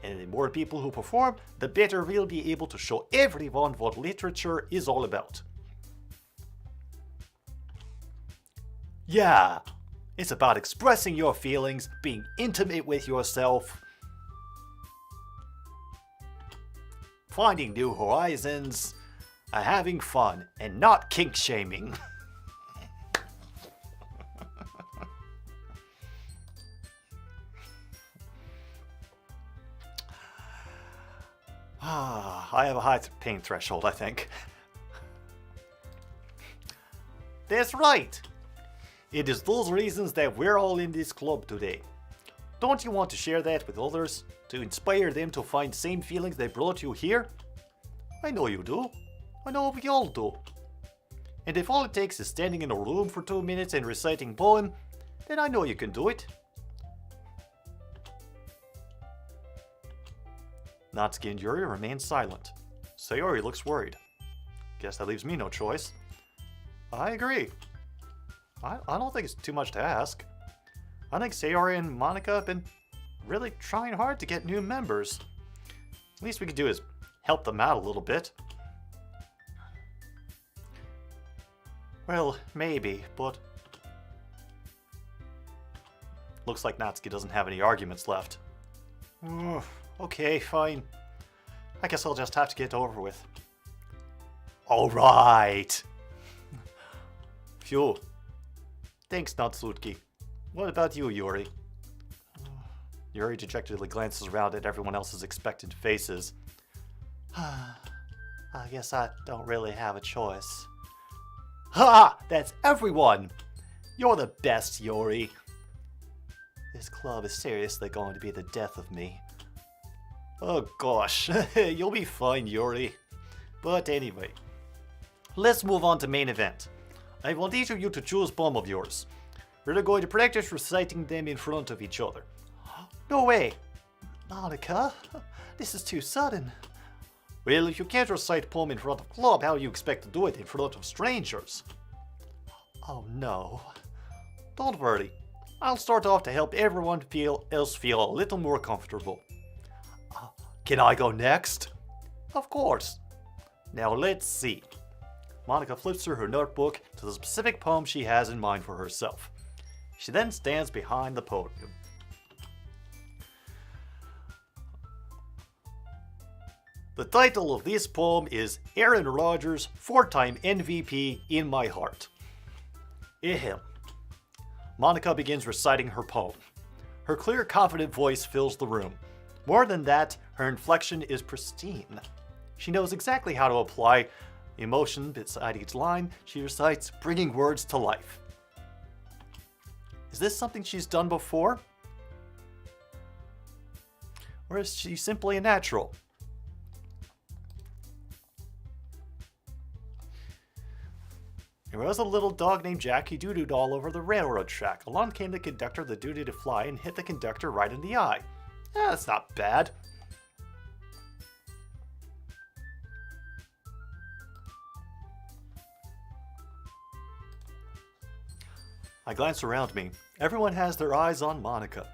B: And the more people who perform, the better we'll be able to show everyone what literature is all about. Yeah, it's about expressing your feelings, being intimate with yourself, finding new horizons, having fun, and not kink shaming. I have a high pain threshold, I think. That's right! It is those reasons that we're all in this club today. Don't you want to share that with others? To inspire them to find the same feelings that brought you here? I know you do. I know we all do. And if all it takes is standing in a room for 2 minutes and reciting a poem, then I know you can do it. Natsuki and Yuri remain silent. Sayori looks worried. Guess that leaves me no choice. I agree. I don't think it's too much to ask. I think Sayori and Monica have been really trying hard to get new members. Least we could do is help them out a little bit. Well, maybe, but... Looks like Natsuki doesn't have any arguments left. Okay, fine. I guess I'll just have to get over with. Alright! Phew. Thanks, Natsuki. What about you, Yuri? Yuri dejectedly glances around at everyone else's expectant faces. I guess I don't really have a choice. Ha! That's everyone! You're the best, Yuri. This club is seriously going to be the death of me. Oh gosh, you'll be fine, Yuri. But anyway, let's move on to main event. I want each of you to choose a poem of yours. We're going to practice reciting them in front of each other. No way! Monica, this is too sudden. Well, if you can't recite a poem in front of a club, how do you expect to do it in front of strangers? Oh no. Don't worry. I'll start off to help everyone else feel a little more comfortable. Can I go next? Of course. Now let's see. Monica flips through her notebook to the specific poem she has in mind for herself. She then stands behind the podium. The title of this poem is Aaron Rodgers' 4-time MVP in My Heart. Ahem. Monica begins reciting her poem. Her clear, confident voice fills the room. More than that, her inflection is pristine. She knows exactly how to apply emotion beside each line she recites, bringing words to life. Is this something she's done before? Or is she simply a natural? There was a little dog named Jackie doo-dooed all over the railroad track. Along came the conductor of the duty to fly and hit the conductor right in the eye. That's not bad. I glance around me. Everyone has their eyes on Monica.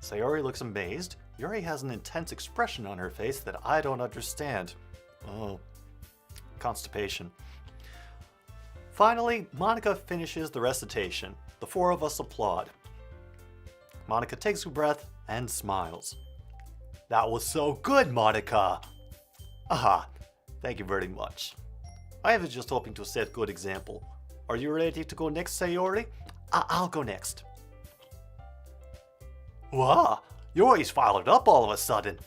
B: Sayori looks amazed. Yuri has an intense expression on her face that I don't understand. Oh, constipation. Finally, Monica finishes the recitation. The four of us applaud. Monica takes a breath and smiles. That was so good, Monica! Aha, thank you very much. I was just hoping to set good example. Are you ready to go next, Sayori? I'll go next. Wow, Yuri's fired up all of a sudden.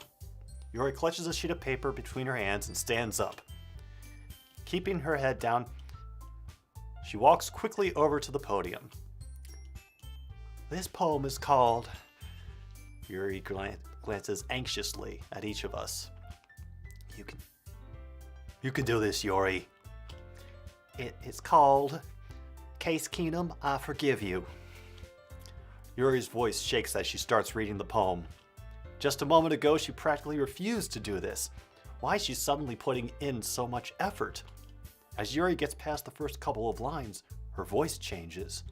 B: Yuri clutches a sheet of paper between her hands and stands up. Keeping her head down, she walks quickly over to the podium. This poem is called... Yuri glances anxiously at each of us. You can do this, Yuri. It's called... Case Keenum, I Forgive You. Yuri's voice shakes as she starts reading the poem. Just a moment ago, she practically refused to do this. Why is she suddenly putting in so much effort? As Yuri gets past the first couple of lines, her voice changes.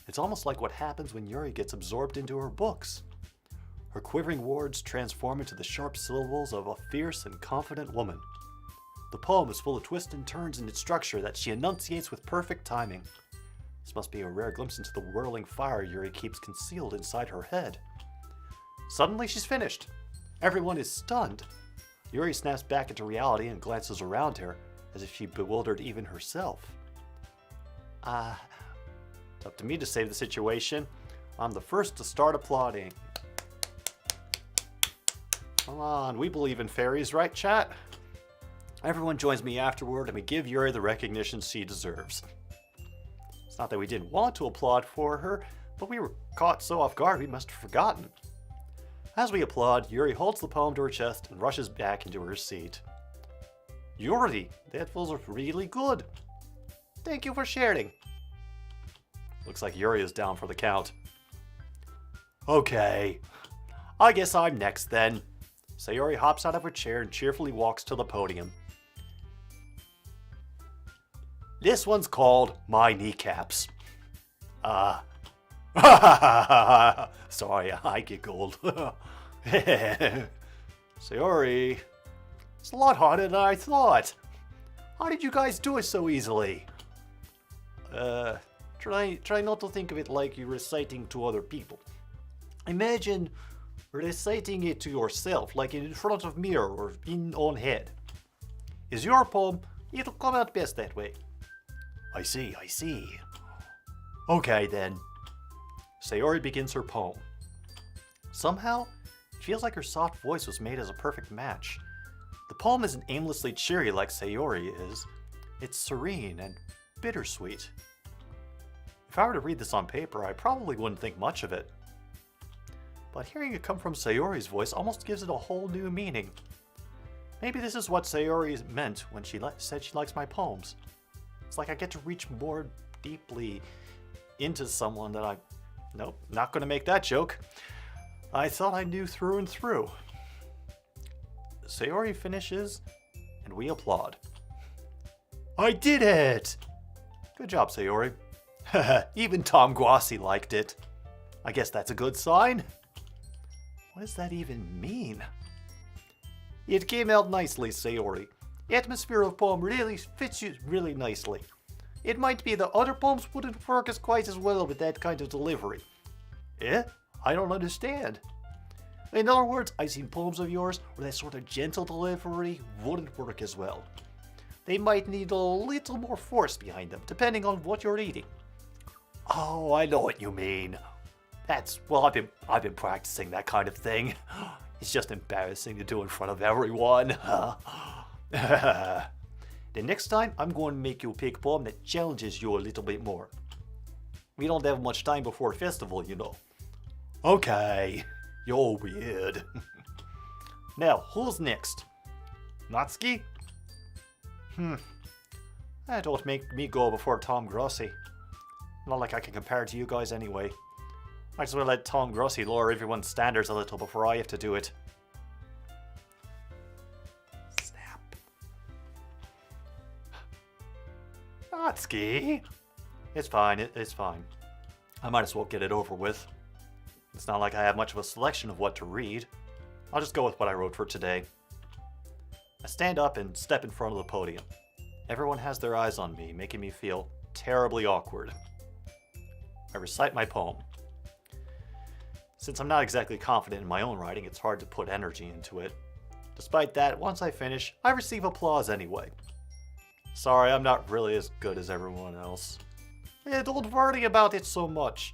B: It's almost like what happens when Yuri gets absorbed into her books. Her quivering words transform into the sharp syllables of a fierce and confident woman. The poem is full of twists and turns in its structure that she enunciates with perfect timing. This must be a rare glimpse into the whirling fire Yuri keeps concealed inside her head. Suddenly she's finished. Everyone is stunned. Yuri snaps back into reality and glances around her, as if she bewildered even herself. It's up to me to save the situation. I'm the first to start applauding. Come on, we believe in fairies, right, chat? Everyone joins me afterward, and we give Yuri the recognition she deserves. It's not that we didn't want to applaud for her, but we were caught so off guard we must have forgotten. As we applaud, Yuri holds the poem to her chest and rushes back into her seat. Yuri, that was really good. Thank you for sharing. Looks like Yuri is down for the count. Okay, I guess I'm next then. Sayori hops out of her chair and cheerfully walks to the podium. This one's called My Kneecaps. Sorry, I giggled. Sayori, it's a lot harder than I thought. How did you guys do it so easily? Try not to think of it like you're reciting to other people. Imagine reciting it to yourself, like in front of mirror or in own head. Is your poem, it'll come out best that way. I see. Okay then. Sayori begins her poem. Somehow, it feels like her soft voice was made as a perfect match. The poem isn't aimlessly cheery like Sayori is. It's serene and bittersweet. If I were to read this on paper, I probably wouldn't think much of it. But hearing it come from Sayori's voice almost gives it a whole new meaning. Maybe this is what Sayori meant when she said she likes my poems. It's like I get to reach more deeply into someone that Nope, not gonna make that joke. I thought I knew through and through. Sayori finishes, and we applaud. I did it! Good job, Sayori. Even Tom Guasi liked it. I guess that's a good sign. What does that even mean? It came out nicely, Sayori. Atmosphere of poem really fits you really nicely. It might be that other poems wouldn't work quite as well with that kind of delivery. Eh? I don't understand. In other words, I've seen poems of yours where that sort of gentle delivery wouldn't work as well. They might need a little more force behind them, depending on what you're reading. Oh, I know what you mean. I've been practicing that kind of thing. It's just embarrassing to do in front of everyone. The next time, I'm going to make you pick a poem that challenges you a little bit more. We don't have much time before festival, you know. Okay, you're weird. Now, who's next? Natsuki? Don't make me go before Tom Grossi. Not like I can compare to you guys anyway. I just want to let Tom Grossi lower everyone's standards a little before I have to do it. Snap. Natsuki? It's fine, it's fine. I might as well get it over with. It's not like I have much of a selection of what to read. I'll just go with what I wrote for today. I stand up and step in front of the podium. Everyone has their eyes on me, making me feel terribly awkward. I recite my poem. Since I'm not exactly confident in my own writing, it's hard to put energy into it. Despite that, once I finish, I receive applause anyway. Sorry, I'm not really as good as everyone else. Don't worry about it so much.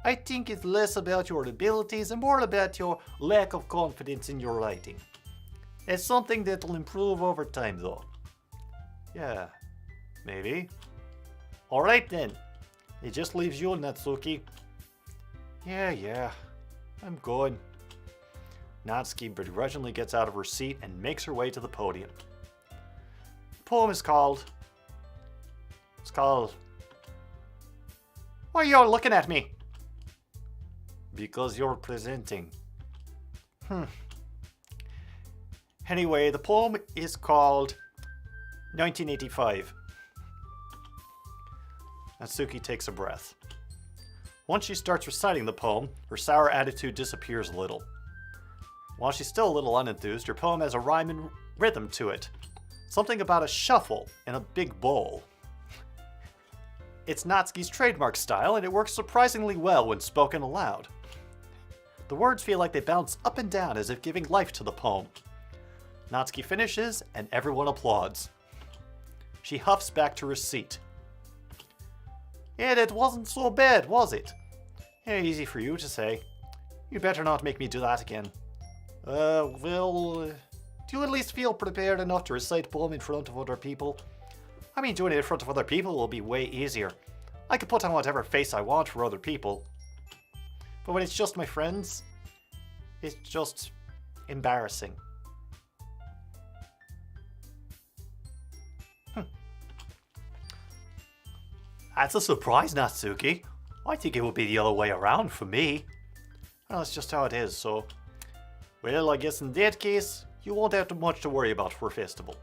B: I think it's less about your abilities and more about your lack of confidence in your writing. It's something that'll improve over time though. Yeah, maybe. Alright then. It just leaves you, Natsuki. Yeah, I'm going. Natsuki begrudgingly gets out of her seat and makes her way to the podium. The poem is called... Why are you all looking at me? Because you're presenting. Anyway, the poem is called 1985. Natsuki takes a breath. Once she starts reciting the poem, her sour attitude disappears a little. While she's still a little unenthused, her poem has a rhyme and rhythm to it. Something about a shuffle in a big bowl. It's Natsuki's trademark style, and it works surprisingly well when spoken aloud. The words feel like they bounce up and down as if giving life to the poem. Natsuki finishes, and everyone applauds. She huffs back to her seat. Yeah, that wasn't so bad, was it? Yeah, easy for you to say. You better not make me do that again. Do you at least feel prepared enough to recite a poem in front of other people? I mean, doing it in front of other people will be way easier. I can put on whatever face I want for other people. But when it's just my friends, it's just embarrassing. That's a surprise, Natsuki. I think it would be the other way around for me. Well, that's just how it is, so... Well, I guess in that case, you won't have much to worry about for festival.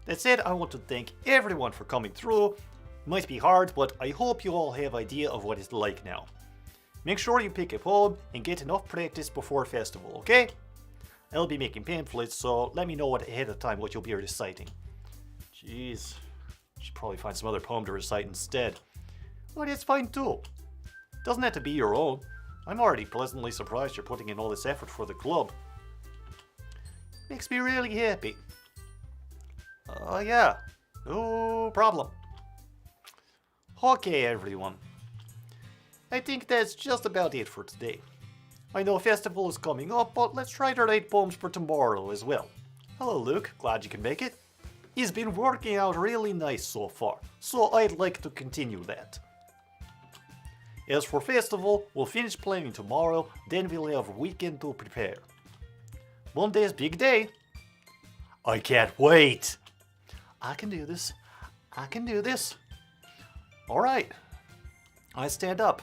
B: That said, I want to thank everyone for coming through. It might be hard, but I hope you all have an idea of what it's like now. Make sure you pick a poem and get enough practice before festival, okay? I'll be making pamphlets, so let me know ahead of time what you'll be reciting. Jeez, should probably find some other poem to recite instead. Well, that's fine too. Doesn't have to be your own. I'm already pleasantly surprised you're putting in all this effort for the club. Makes me really happy. Yeah, no problem. Okay, everyone. I think that's just about it for today. I know festival is coming up, but let's try to write poems for tomorrow as well. Hello, Luke. Glad you can make it. He's been working out really nice so far, so I'd like to continue that. As for festival, we'll finish planning tomorrow, then we'll have a weekend to prepare. Monday's big day. I can't wait. I can do this. I can do this. Alright. I stand up.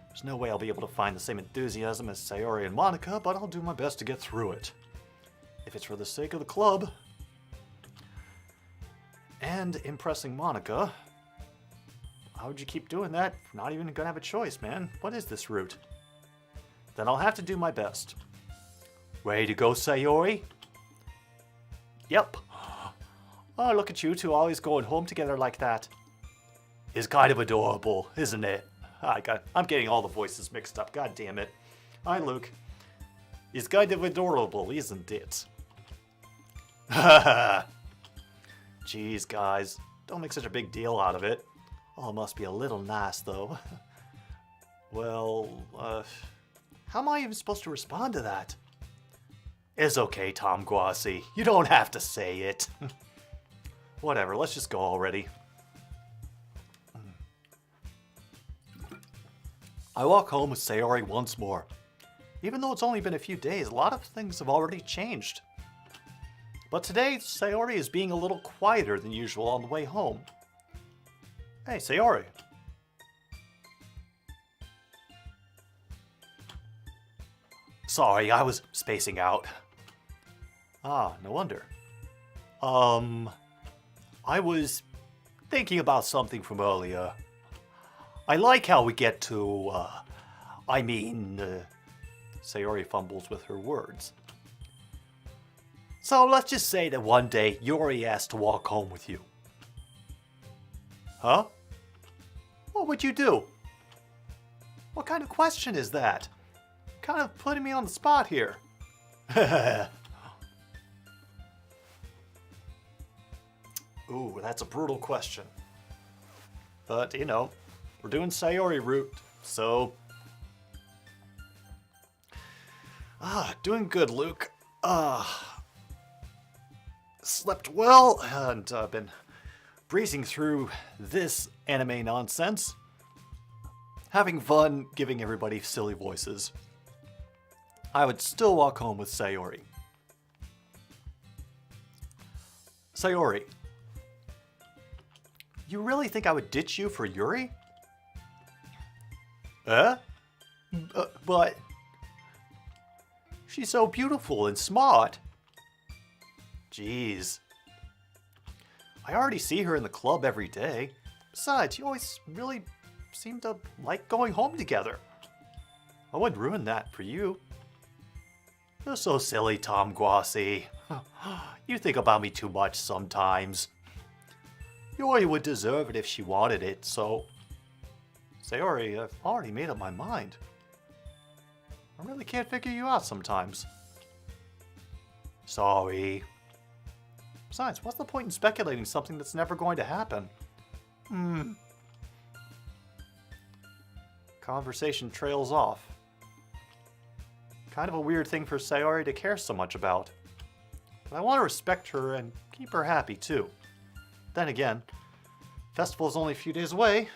B: There's no way I'll be able to find the same enthusiasm as Sayori and Monica, but I'll do my best to get through it. If it's for the sake of the club. And impressing Monica. How would you keep doing that? Not even gonna have a choice, man. What is this route? Then I'll have to do my best. Ready to go, Sayori? Yep. Oh, look at you two always going home together like that. It's kind of adorable, isn't it? I'm getting all the voices mixed up, god damn it. Hi, Luke. It's kind of adorable, isn't it? Jeez, guys. Don't make such a big deal out of it. Oh, it must be a little nice, though. Well, how am I even supposed to respond to that? It's okay, Tom Guasi. You don't have to say it. Whatever, let's just go already. I walk home with Sayori once more. Even though it's only been a few days, a lot of things have already changed. But today, Sayori is being a little quieter than usual on the way home. Hey, Sayori. Sorry, I was spacing out. Ah, no wonder. I was thinking about something from earlier. I like how we get to, Sayori fumbles with her words. So let's just say that one day Yuri asked to walk home with you. Huh? What would you do? What kind of question is that? Kind of putting me on the spot here. Ooh, that's a brutal question. But, you know, we're doing Sayori route, so... doing good, Luke. Slept well, and been breezing through this anime nonsense. Having fun, giving everybody silly voices. I would still walk home with Sayori. Sayori, you really think I would ditch you for Yuri? But... she's so beautiful and smart. Jeez. I already see her in the club every day. Besides, you always really seem to like going home together. I wouldn't ruin that for you. You're so silly, Tom Guasi. You think about me too much sometimes. Yuri would deserve it if she wanted it, so... Sayori, I've already made up my mind. I really can't figure you out sometimes. Sorry. Besides, what's the point in speculating something that's never going to happen? Conversation trails off. Kind of a weird thing for Sayori to care so much about. But I want to respect her and keep her happy too. Then again, festival's only a few days away.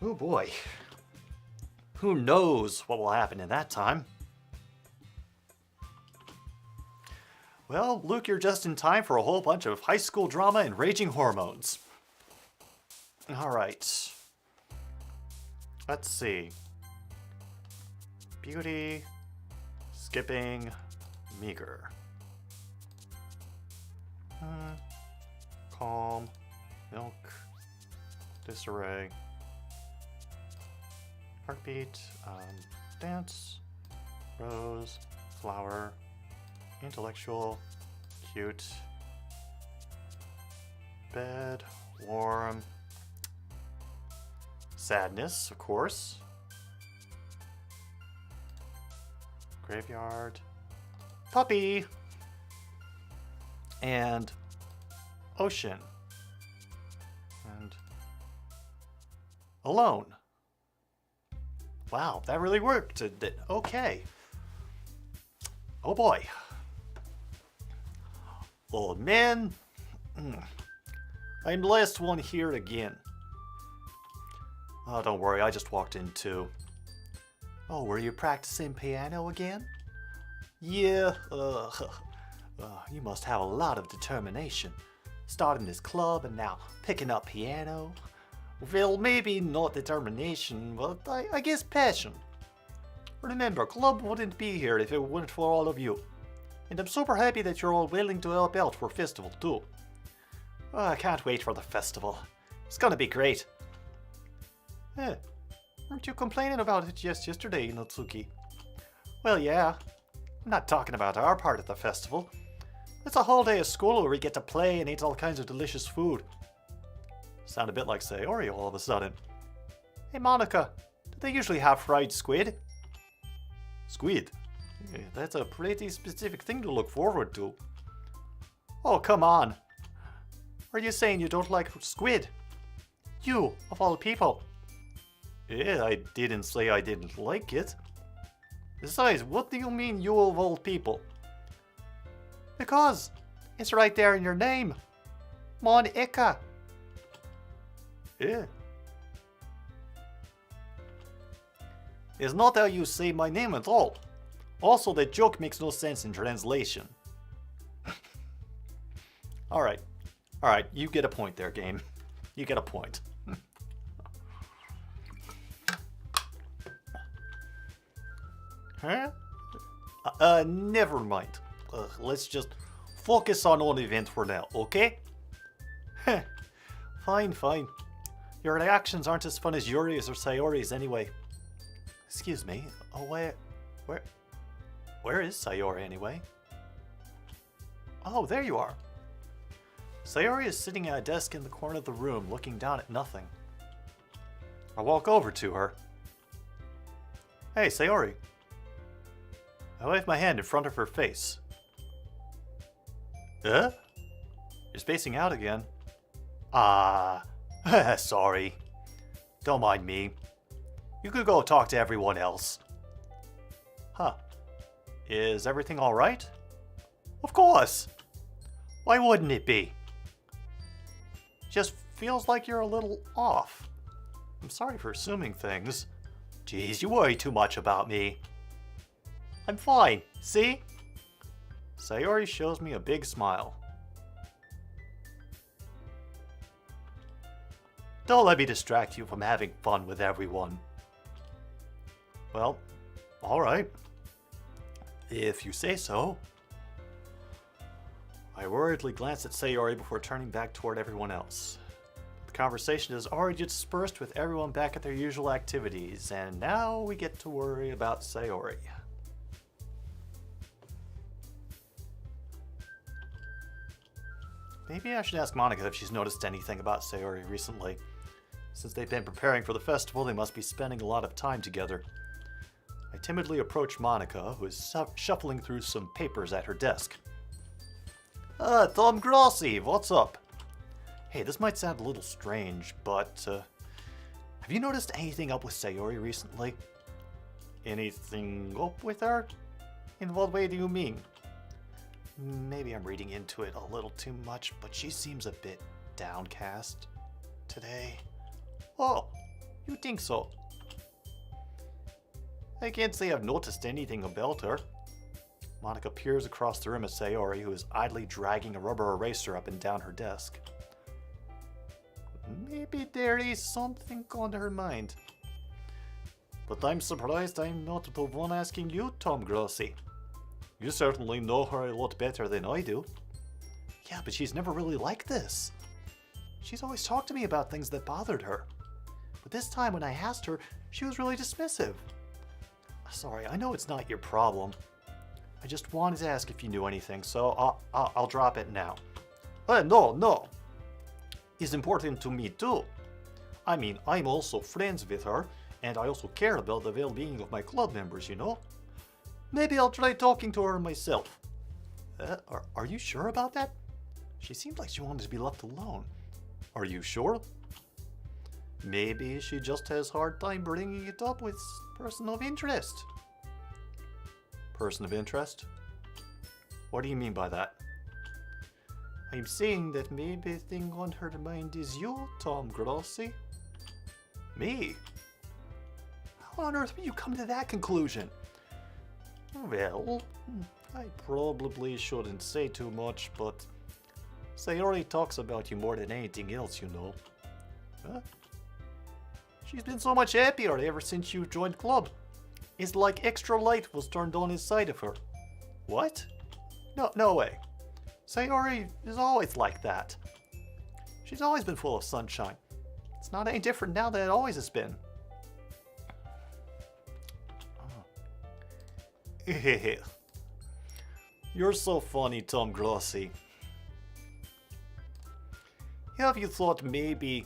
B: Oh boy. Who knows what will happen in that time? Well, Luke, you're just in time for a whole bunch of high school drama and raging hormones. Alright. Let's see. Beauty, skipping, meager. Calm, milk, disarray. Heartbeat, dance, rose, flower, intellectual, cute, bed, warm, sadness, of course, graveyard, puppy, and ocean, and alone. Wow, that really worked. Okay. Oh boy. Old man. I'm the last one here again. Oh, don't worry, I just walked in too. Oh, were you practicing piano again? Yeah. You must have a lot of determination. Starting this club and now picking up piano. Well, maybe not determination, but I guess passion. Remember, club wouldn't be here if it weren't for all of you. And I'm super happy that you're all willing to help out for festival too. Oh, I can't wait for the festival. It's gonna be great. Weren't you complaining about it just yesterday, Natsuki? Well, yeah. I'm not talking about our part of the festival. It's a whole day of school where we get to play and eat all kinds of delicious food. Sound a bit like Sayori all of a sudden. Hey Monica, do they usually have fried squid? Squid? Yeah, that's a pretty specific thing to look forward to. Oh, come on. Are you saying you don't like squid? You, of all people. Yeah, I didn't say I didn't like it. Besides, what do you mean you of all people? Because it's right there in your name. Monica. Yeah. It's not how you say my name at all. Also, that joke makes no sense in translation. Alright. Alright, you get a point there, game. You get a point. Huh? Never mind. Let's just focus on one event for now, okay? Fine, fine. Your reactions aren't as fun as Yuri's or Sayori's anyway. Excuse me. Oh, where is Sayori anyway? Oh, there you are. Sayori is sitting at a desk in the corner of the room, looking down at nothing. I walk over to her. Hey, Sayori. I wave my hand in front of her face. You're spacing out again. Ah, sorry. Don't mind me. You could go talk to everyone else. Huh. Is everything alright? Of course! Why wouldn't it be? Just feels like you're a little off. I'm sorry for assuming things. Geez, you worry too much about me. I'm fine, see? Sayori shows me a big smile. Don't let me distract you from having fun with everyone. Well, alright. If you say so. I worriedly glance at Sayori before turning back toward everyone else. The conversation is already dispersed with everyone back at their usual activities, and now we get to worry about Sayori. Maybe I should ask Monica if she's noticed anything about Sayori recently. Since they've been preparing for the festival, they must be spending a lot of time together. I timidly approach Monica, who is shuffling through some papers at her desk. Tom Grossi, what's up? Hey, this might sound a little strange, but have you noticed anything up with Sayori recently? Anything up with her? In what way do you mean? Maybe I'm reading into it a little too much, but she seems a bit downcast today. Oh, you think so? I can't say I've noticed anything about her. Monica peers across the room at Sayori, who is idly dragging a rubber eraser up and down her desk. Maybe there is something on her mind. But I'm surprised I'm not the one asking you, Tom Grossi. You certainly know her a lot better than I do. Yeah, but she's never really like this. She's always talked to me about things that bothered her. But this time when I asked her, she was really dismissive. Sorry, I know it's not your problem. I just wanted to ask if you knew anything, so I'll drop it now. No. It's important to me too. I mean, I'm also friends with her, and I also care about the well-being of my club members, you know? Maybe I'll try talking to her myself. Are you sure about that? She seemed like she wanted to be left alone. Are you sure? Maybe she just has a hard time bringing it up with person of interest. Person of interest? What do you mean by that? I'm saying that maybe the thing on her mind is you, Tom Grossi. Me? How on earth would you come to that conclusion? Well, I probably shouldn't say too much, but Sayori talks about you more than anything else, you know. Huh? She's been so much happier ever since you joined club. It's like extra light was turned on inside of her. What? No way. Sayori is always like that. She's always been full of sunshine. It's not any different now than it always has been. You're so funny, Tom Grossi. Have you thought maybe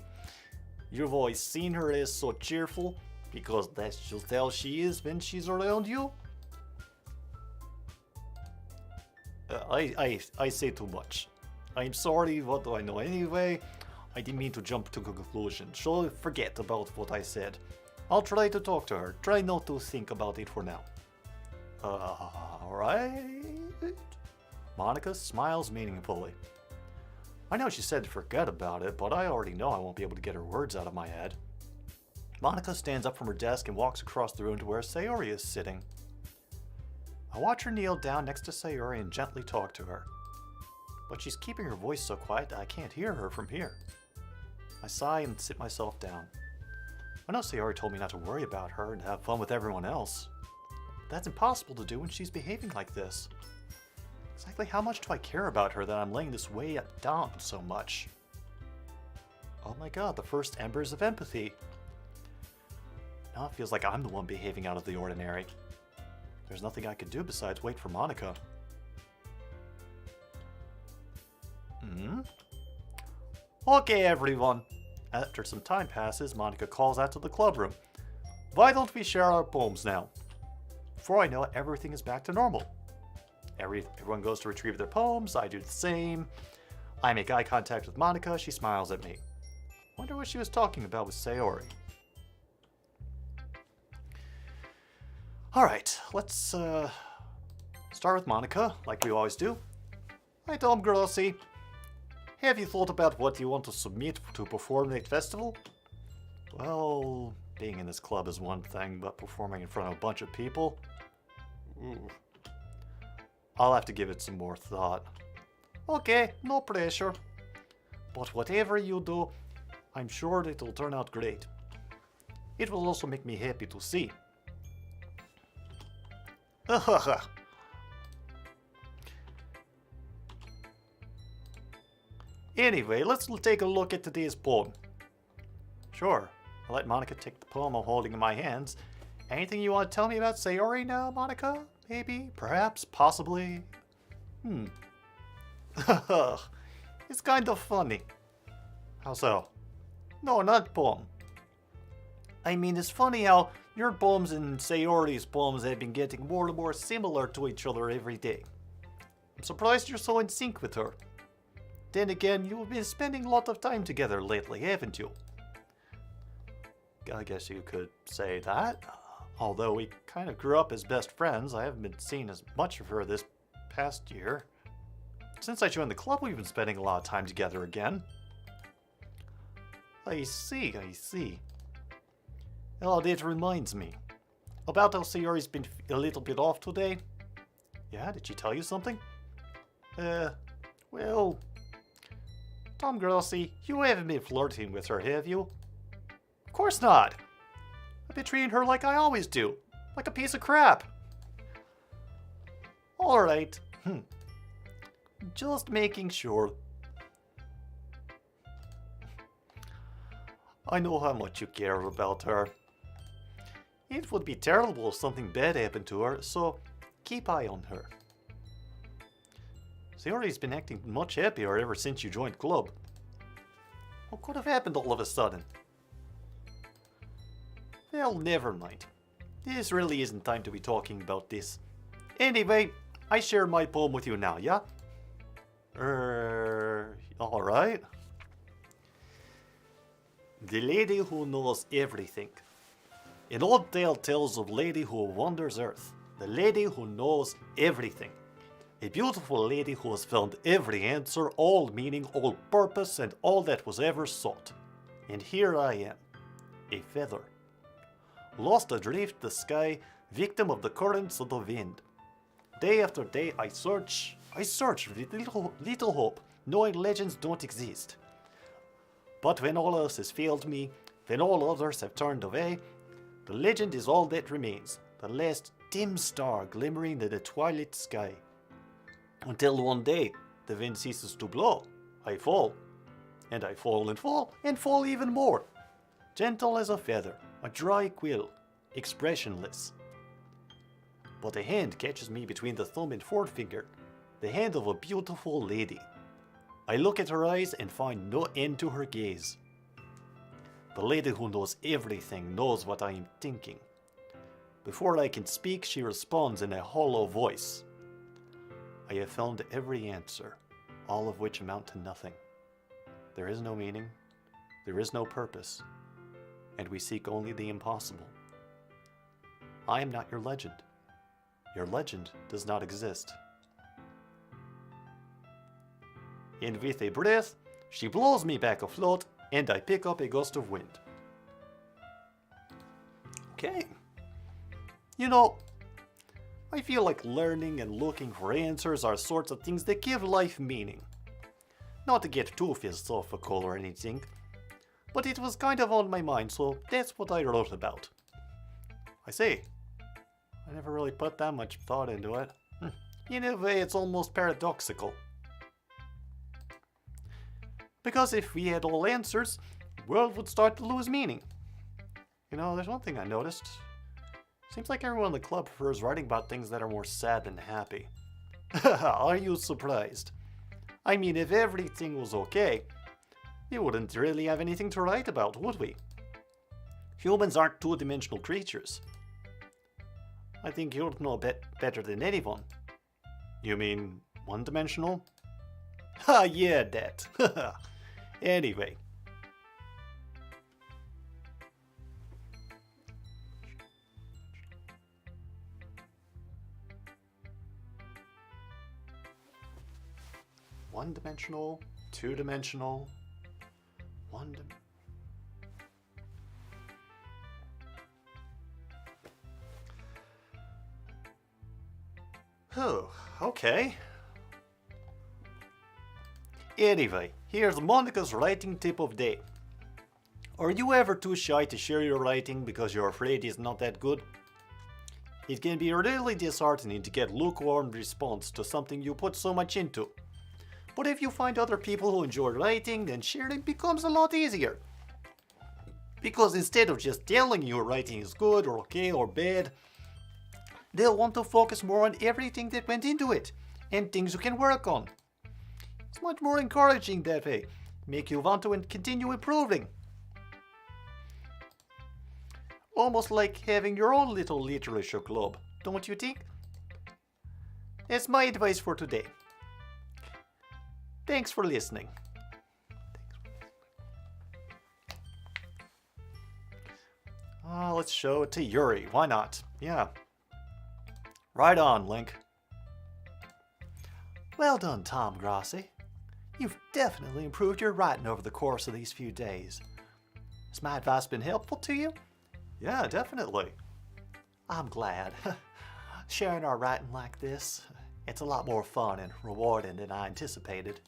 B: you've always seen her as so cheerful because that's just how she is when she's around you? I say too much. I'm sorry, what do I know anyway? I didn't mean to jump to conclusions, so forget about what I said. I'll try to talk to her. Try not to think about it for now. Alright. Monica smiles meaningfully. I know she said to forget about it, but I already know I won't be able to get her words out of my head. Monica stands up from her desk and walks across the room to where Sayori is sitting. I watch her kneel down next to Sayori and gently talk to her. But she's keeping her voice so quiet that I can't hear her from here. I sigh and sit myself down. I know Sayori told me not to worry about her and have fun with everyone else. But that's impossible to do when she's behaving like this. Exactly how much do I care about her that I'm laying this way down so much? Oh my god, the first embers of empathy. Now it feels like I'm the one behaving out of the ordinary. There's nothing I can do besides wait for Monica. Okay, everyone. After some time passes, Monica calls out to the club room. Why don't we share our poems now? Before I know it, everything is back to normal. Everyone goes to retrieve their poems. I do the same. I make eye contact with Monica. She smiles at me. Wonder what she was talking about with Sayori. Alright, let's start with Monica, like we always do. Hi Tom Grossi. Have you thought about what you want to submit to perform at festival? Well, being in this club is one thing, but performing in front of a bunch of people? Ooh. I'll have to give it some more thought. Okay, no pressure. But whatever you do, I'm sure it will turn out great. It will also make me happy to see. Anyway, let's take a look at today's poem. Sure, I'll let Monica take the poem I'm holding in my hands. Anything you want to tell me about Sayori now, Monica? Maybe? Perhaps? Possibly? It's kind of funny. How so? No, not poem. I mean, it's funny how your poems and Sayori's poems have been getting more and more similar to each other every day. I'm surprised you're so in sync with her. Then again, you've been spending a lot of time together lately, haven't you? I guess you could say that. Although we kind of grew up as best friends, I haven't been seeing as much of her this past year. Since I joined the club, we've been spending a lot of time together again. I see. Oh, that reminds me. About how Sayori's been a little bit off today. Yeah, did she tell you something? Well... Tom Grossi, you haven't been flirting with her, have you? Of course not. I've been treating her like I always do. Like a piece of crap. Alright. Just making sure. I know how much you care about her. It would be terrible if something bad happened to her, so keep eye on her. Sayori's been acting much happier ever since you joined club. What could have happened all of a sudden? Well, never mind. This really isn't time to be talking about this. Anyway, I share my poem with you now, yeah? Alright. The Lady Who Knows Everything. An old tale tells of a lady who wanders earth. The lady who knows everything. A beautiful lady who has found every answer, all meaning, all purpose, and all that was ever sought. And here I am, a feather. Lost adrift the sky, victim of the currents of the wind. Day after day I search with little hope, knowing legends don't exist. But when all else has failed me, when all others have turned away, the legend is all that remains, the last dim star glimmering in the twilight sky. Until one day, the wind ceases to blow, I fall. And I fall and fall, and fall even more. Gentle as a feather, a dry quill, expressionless. But a hand catches me between the thumb and forefinger, the hand of a beautiful lady. I look at her eyes and find no end to her gaze. The lady who knows everything knows what I am thinking. Before I can speak, she responds in a hollow voice. I have found every answer, all of which amount to nothing. There is no meaning, there is no purpose, and we seek only the impossible. I am not your legend. Your legend does not exist. And with a breath, she blows me back afloat, and I pick up a gust of wind. Okay. You know, I feel like learning and looking for answers are sorts of things that give life meaning. Not to get too philosophical or anything, but it was kind of on my mind, so that's what I wrote about. I see. I never really put that much thought into it. In a way, it's almost paradoxical. Because if we had all answers, the world would start to lose meaning. You know, there's one thing I noticed. Seems like everyone in the club prefers writing about things that are more sad than happy. Are you surprised? I mean, if everything was okay, we wouldn't really have anything to write about, would we? Humans aren't two-dimensional creatures. I think you'd know better than anyone. You mean one-dimensional? Ha, yeah, that. Anyway. One-dimensional, two-dimensional, Oh, okay. Anyway, here's Monica's writing tip of day. Are you ever too shy to share your writing because you're afraid it's not that good? It can be really disheartening to get lukewarm response to something you put so much into. But if you find other people who enjoy writing, then sharing becomes a lot easier. Because instead of just telling you your writing is good or okay or bad, they'll want to focus more on everything that went into it and things you can work on. It's much more encouraging that way, make you want to continue improving. Almost like having your own little literature club, don't you think? That's my advice for today. Thanks for listening. Let's show it to Yuri. Why not? Yeah. Right on, Link. Well done, Tom Grossi. You've definitely improved your writing over the course of these few days. Has my advice been helpful to you? Yeah, definitely. I'm glad. Sharing our writing like this, it's a lot more fun and rewarding than I anticipated.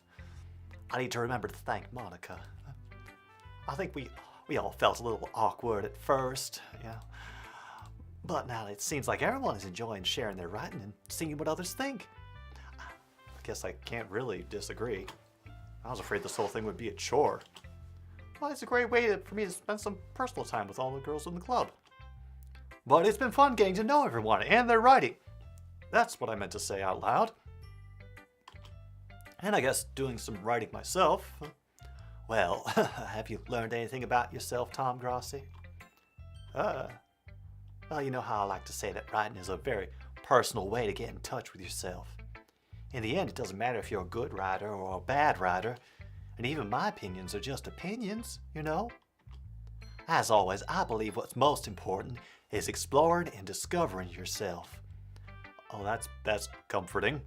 B: I need to remember to thank Monica. I think we all felt a little awkward at first, you know. But now it seems like everyone is enjoying sharing their writing and seeing what others think. I guess I can't really disagree. I was afraid this whole thing would be a chore. Well, it's a great way for me to spend some personal time with all the girls in the club. But it's been fun getting to know everyone and their writing. That's what I meant to say out loud. And I guess doing some writing myself. Well, have you learned anything about yourself, Tom Grossi? Well, you know how I like to say that writing is a very personal way to get in touch with yourself. In the end, it doesn't matter if you're a good writer or a bad writer, and even my opinions are just opinions, you know? As always, I believe what's most important is exploring and discovering yourself. Oh, that's comforting.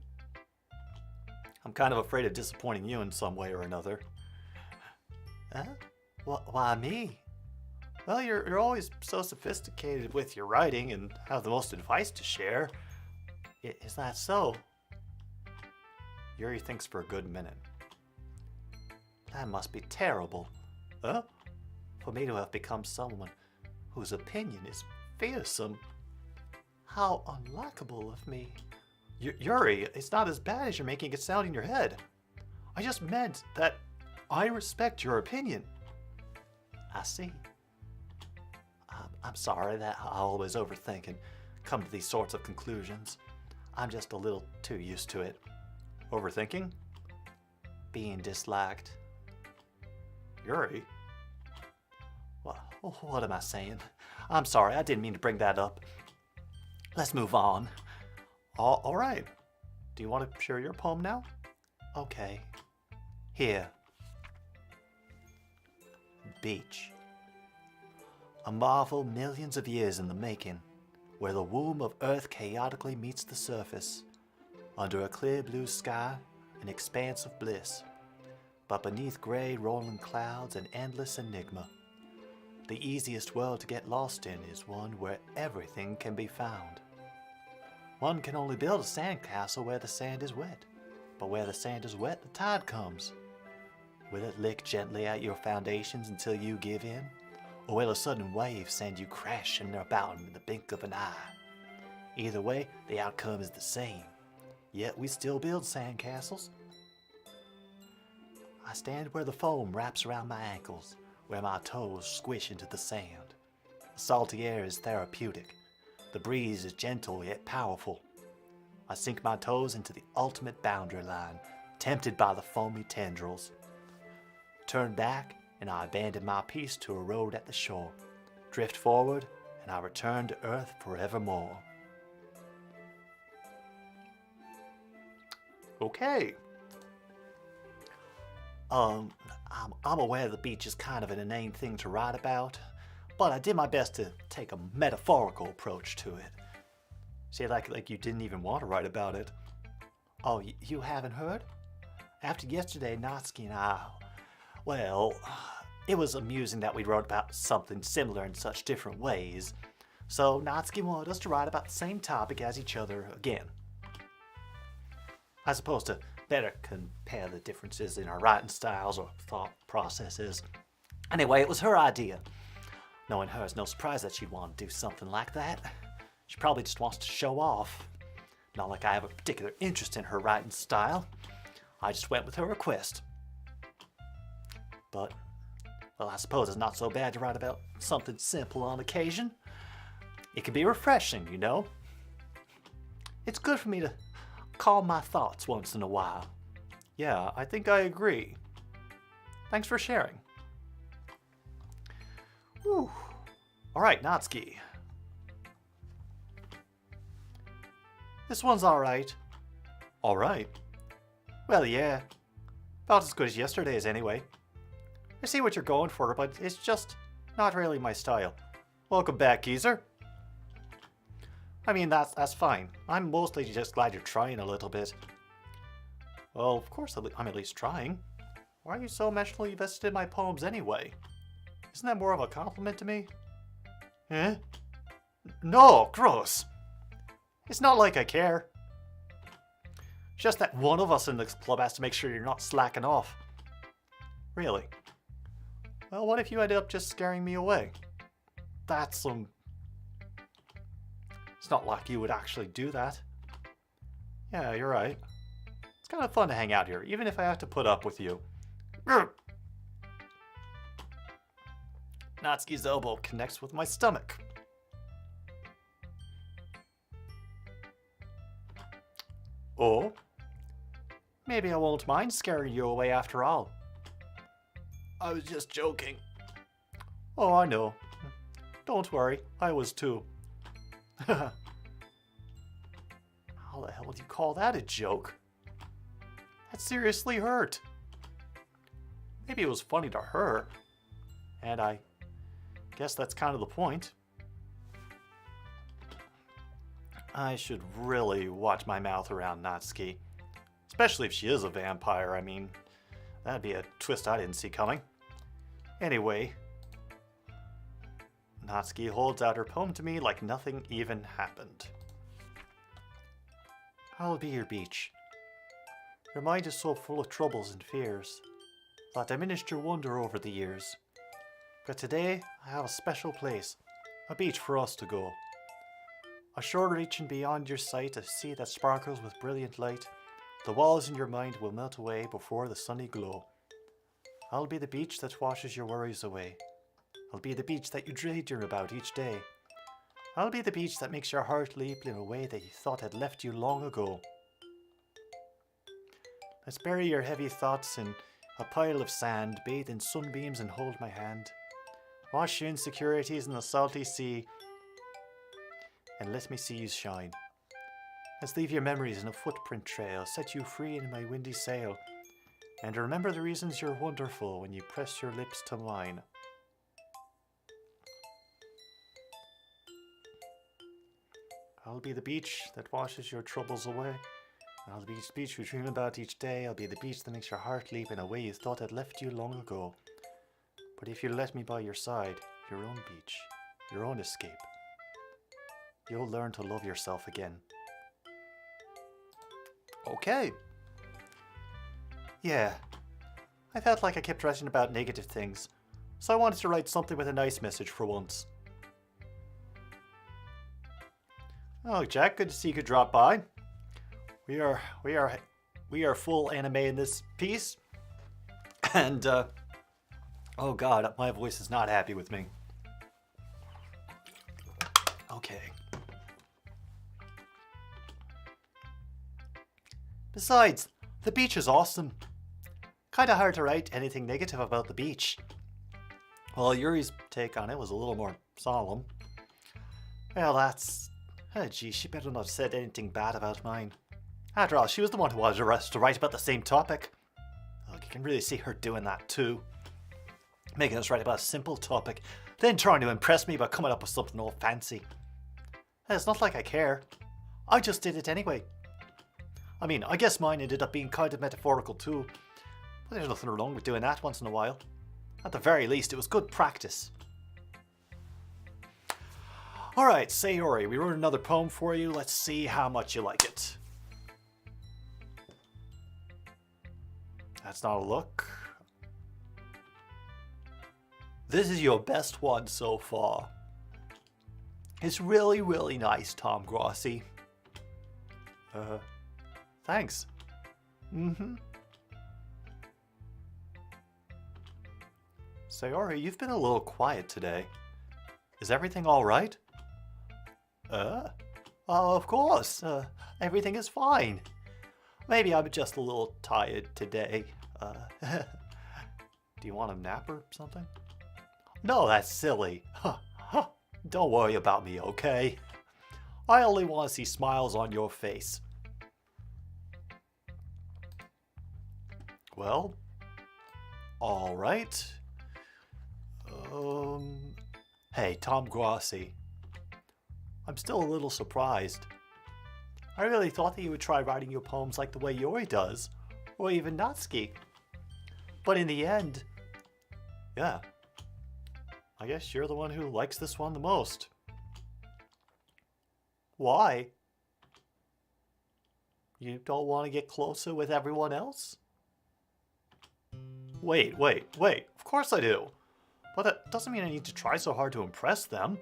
B: I'm kind of afraid of disappointing you in some way or another. Huh? Why me? Well, you're always so sophisticated with your writing and have the most advice to share. Is that so? Yuri thinks for a good minute. That must be terrible. Huh? For me to have become someone whose opinion is fearsome. How unlikable of me. Yuri, it's not as bad as you're making it sound in your head. I just meant that I respect your opinion. I see. I'm sorry that I always overthink and come to these sorts of conclusions. I'm just a little too used to it. Overthinking? Being disliked. Yuri? What am I saying? I'm sorry, I didn't mean to bring that up. Let's move on. All right. Do you want to share your poem now? Okay. Here. Beach. A marvel millions of years in the making, where the womb of Earth chaotically meets the surface, under a clear blue sky, an expanse of bliss, but beneath gray rolling clouds an endless enigma. The easiest world to get lost in is one where everything can be found. One can only build a sandcastle where the sand is wet, but where the sand is wet, the tide comes. Will it lick gently at your foundations until you give in? Or will a sudden wave send you crashing about in the blink of an eye? Either way, the outcome is the same. Yet we still build sandcastles. I stand where the foam wraps around my ankles, where my toes squish into the sand. The salty air is therapeutic. The breeze is gentle yet powerful. I sink my toes into the ultimate boundary line, tempted by the foamy tendrils. Turn back, and I abandon my peace to a road at the shore. Drift forward, and I return to earth forevermore. Okay. I'm aware the beach is kind of an inane thing to write about, but I did my best to take a metaphorical approach to it. See, like you didn't even want to write about it. Oh, you haven't heard? After yesterday, Natsuki and I, well, it was amusing that we wrote about something similar in such different ways. So Natsuki wanted us to write about the same topic as each other again. I suppose to better compare the differences in our writing styles or thought processes. Anyway, it was her idea. Knowing her, it's no surprise that she'd want to do something like that. She probably just wants to show off. Not like I have a particular interest in her writing style. I just went with her request. But, well, I suppose it's not so bad to write about something simple on occasion. It can be refreshing, you know. It's good for me to calm my thoughts once in a while. Yeah, I think I agree. Thanks for sharing. Whew. All right, Natsuki. This one's all right. All right? Well, yeah. About as good as yesterday's anyway. I see what you're going for, but it's just not really my style. Welcome back, geezer. I mean, that's fine. I'm mostly just glad you're trying a little bit. Well, of course I'm at least trying. Why are you so emotionally invested in my poems anyway? Isn't that more of a compliment to me? Eh? No, gross. It's not like I care. It's just that one of us in this club has to make sure you're not slacking off. Really? Well, what if you ended up just scaring me away? That's some... It's not like you would actually do that. Yeah, you're right. It's kind of fun to hang out here, even if I have to put up with you. Natsuki's elbow connects with my stomach. Oh? Maybe I won't mind scaring you away after all. I was just joking. Oh, I know. Don't worry, I was too. How the hell would you call that a joke? That seriously hurt. Maybe it was funny to her. And I guess that's kind of the point. I should really watch my mouth around Natsuki. Especially if she is a vampire, I mean. That'd be a twist I didn't see coming. Anyway, Natsuki holds out her poem to me like nothing even happened. I'll be your beach. Your mind is so full of troubles and fears that diminished your wonder over the years. But today, I have a special place, a beach for us to go. A shore reaching beyond your sight, a sea that sparkles with brilliant light. The walls in your mind will melt away before the sunny glow. I'll be the beach that washes your worries away. I'll be the beach that you dream about each day. I'll be the beach that makes your heart leap in a way that you thought had left you long ago. Let's bury your heavy thoughts in a pile of sand, bathe in sunbeams and hold my hand. Wash your insecurities in the salty sea and let me see you shine. Let's leave your memories in a footprint trail, set you free in my windy sail, and remember the reasons you're wonderful when you press your lips to mine. I'll be the beach that washes your troubles away. I'll be the beach you dream about each day. I'll be the beach that makes your heart leap in a way you thought had left you long ago. But if you let me by your side, Your own beach. Your own escape. You'll learn to love yourself again. Okay. Yeah. I felt like I kept writing about negative things, so I wanted to write something with a nice message for once. Oh, Jack, good to see you could drop by. We are full anime in this piece. And, oh god, my voice is not happy with me. Okay. Besides, the beach is awesome. Kinda hard to write anything negative about the beach. Well, Yuri's take on it was a little more solemn. Well, that's... Oh, gee, she better not have said anything bad about mine. After all, she was the one who wanted us to write about the same topic. Look, you can really see her doing that too. Making us write about a simple topic, then trying to impress me by coming up with something all fancy. It's not like I care. I just did it anyway. I mean, I guess mine ended up being kind of metaphorical too. But there's nothing wrong with doing that once in a while. At the very least, it was good practice. Alright, Sayori, we wrote another poem for you. Let's see how much you like it. That's not a look. This is your best one so far. It's really, really nice, Tom Grossi. Thanks. Sayori, you've been a little quiet today. Is everything alright? Of course. Everything is fine. Maybe I'm just a little tired today. Do you want a nap or something? No, that's silly. Don't worry about me, okay? I only want to see smiles on your face. Well, alright. Hey, Tom Grossi. I'm still a little surprised. I really thought that you would try writing your poems like the way Yuri does, or even Natsuki. But in the end, yeah, I guess you're the one who likes this one the most. Why? You don't want to get closer with everyone else? Wait, of course I do. But that doesn't mean I need to try so hard to impress them.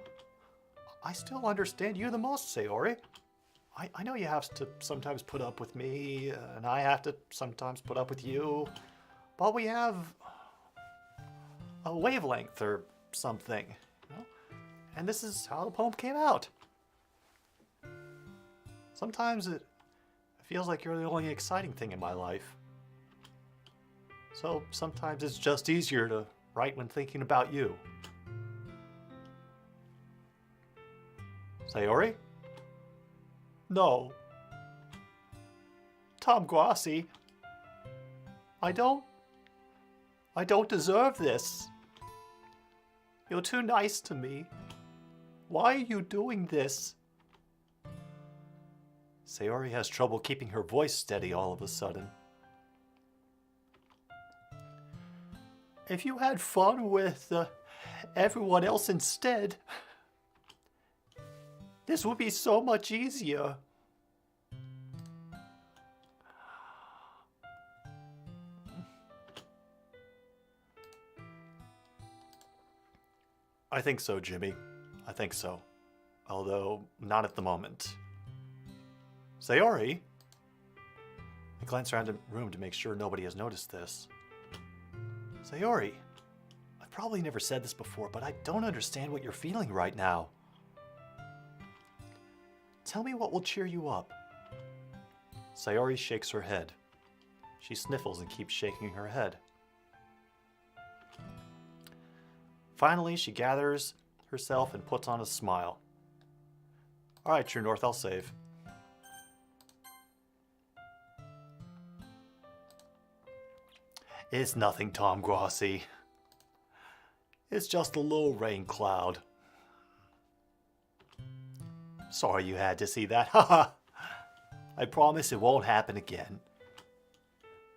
B: I still understand you the most, Sayori. I know you have to sometimes put up with me, and I have to sometimes put up with you. But we have a wavelength or something. You know? And this is how the poem came out. Sometimes it feels like you're the only exciting thing in my life. So sometimes it's just easier to write when thinking about you. Sayori? No. Tom Grossi. I don't deserve this. You're too nice to me. Why are you doing this? Sayori has trouble keeping her voice steady all of a sudden. If you had fun with everyone else instead, this would be so much easier. I think so, Jimmy. I think so. Although, not at the moment. Sayori? I glance around the room to make sure nobody has noticed this. Sayori, I've probably never said this before, but I don't understand what you're feeling right now. Tell me what will cheer you up. Sayori shakes her head. She sniffles and keeps shaking her head. Finally, she gathers herself and puts on a smile. Alright, True North, I'll save. It's nothing, Tom Grossi. It's just a little rain cloud. Sorry you had to see that, haha. I promise it won't happen again.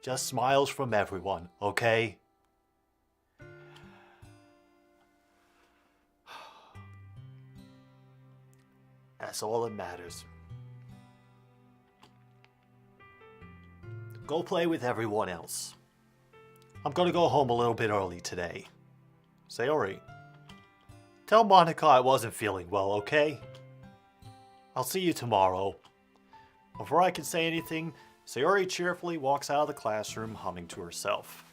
B: Just smiles from everyone, okay? That's all that matters. Go play with everyone else. I'm gonna go home a little bit early today. Sayori, tell Monica I wasn't feeling well, okay? I'll see you tomorrow. Before I can say anything, Sayori cheerfully walks out of the classroom, humming to herself.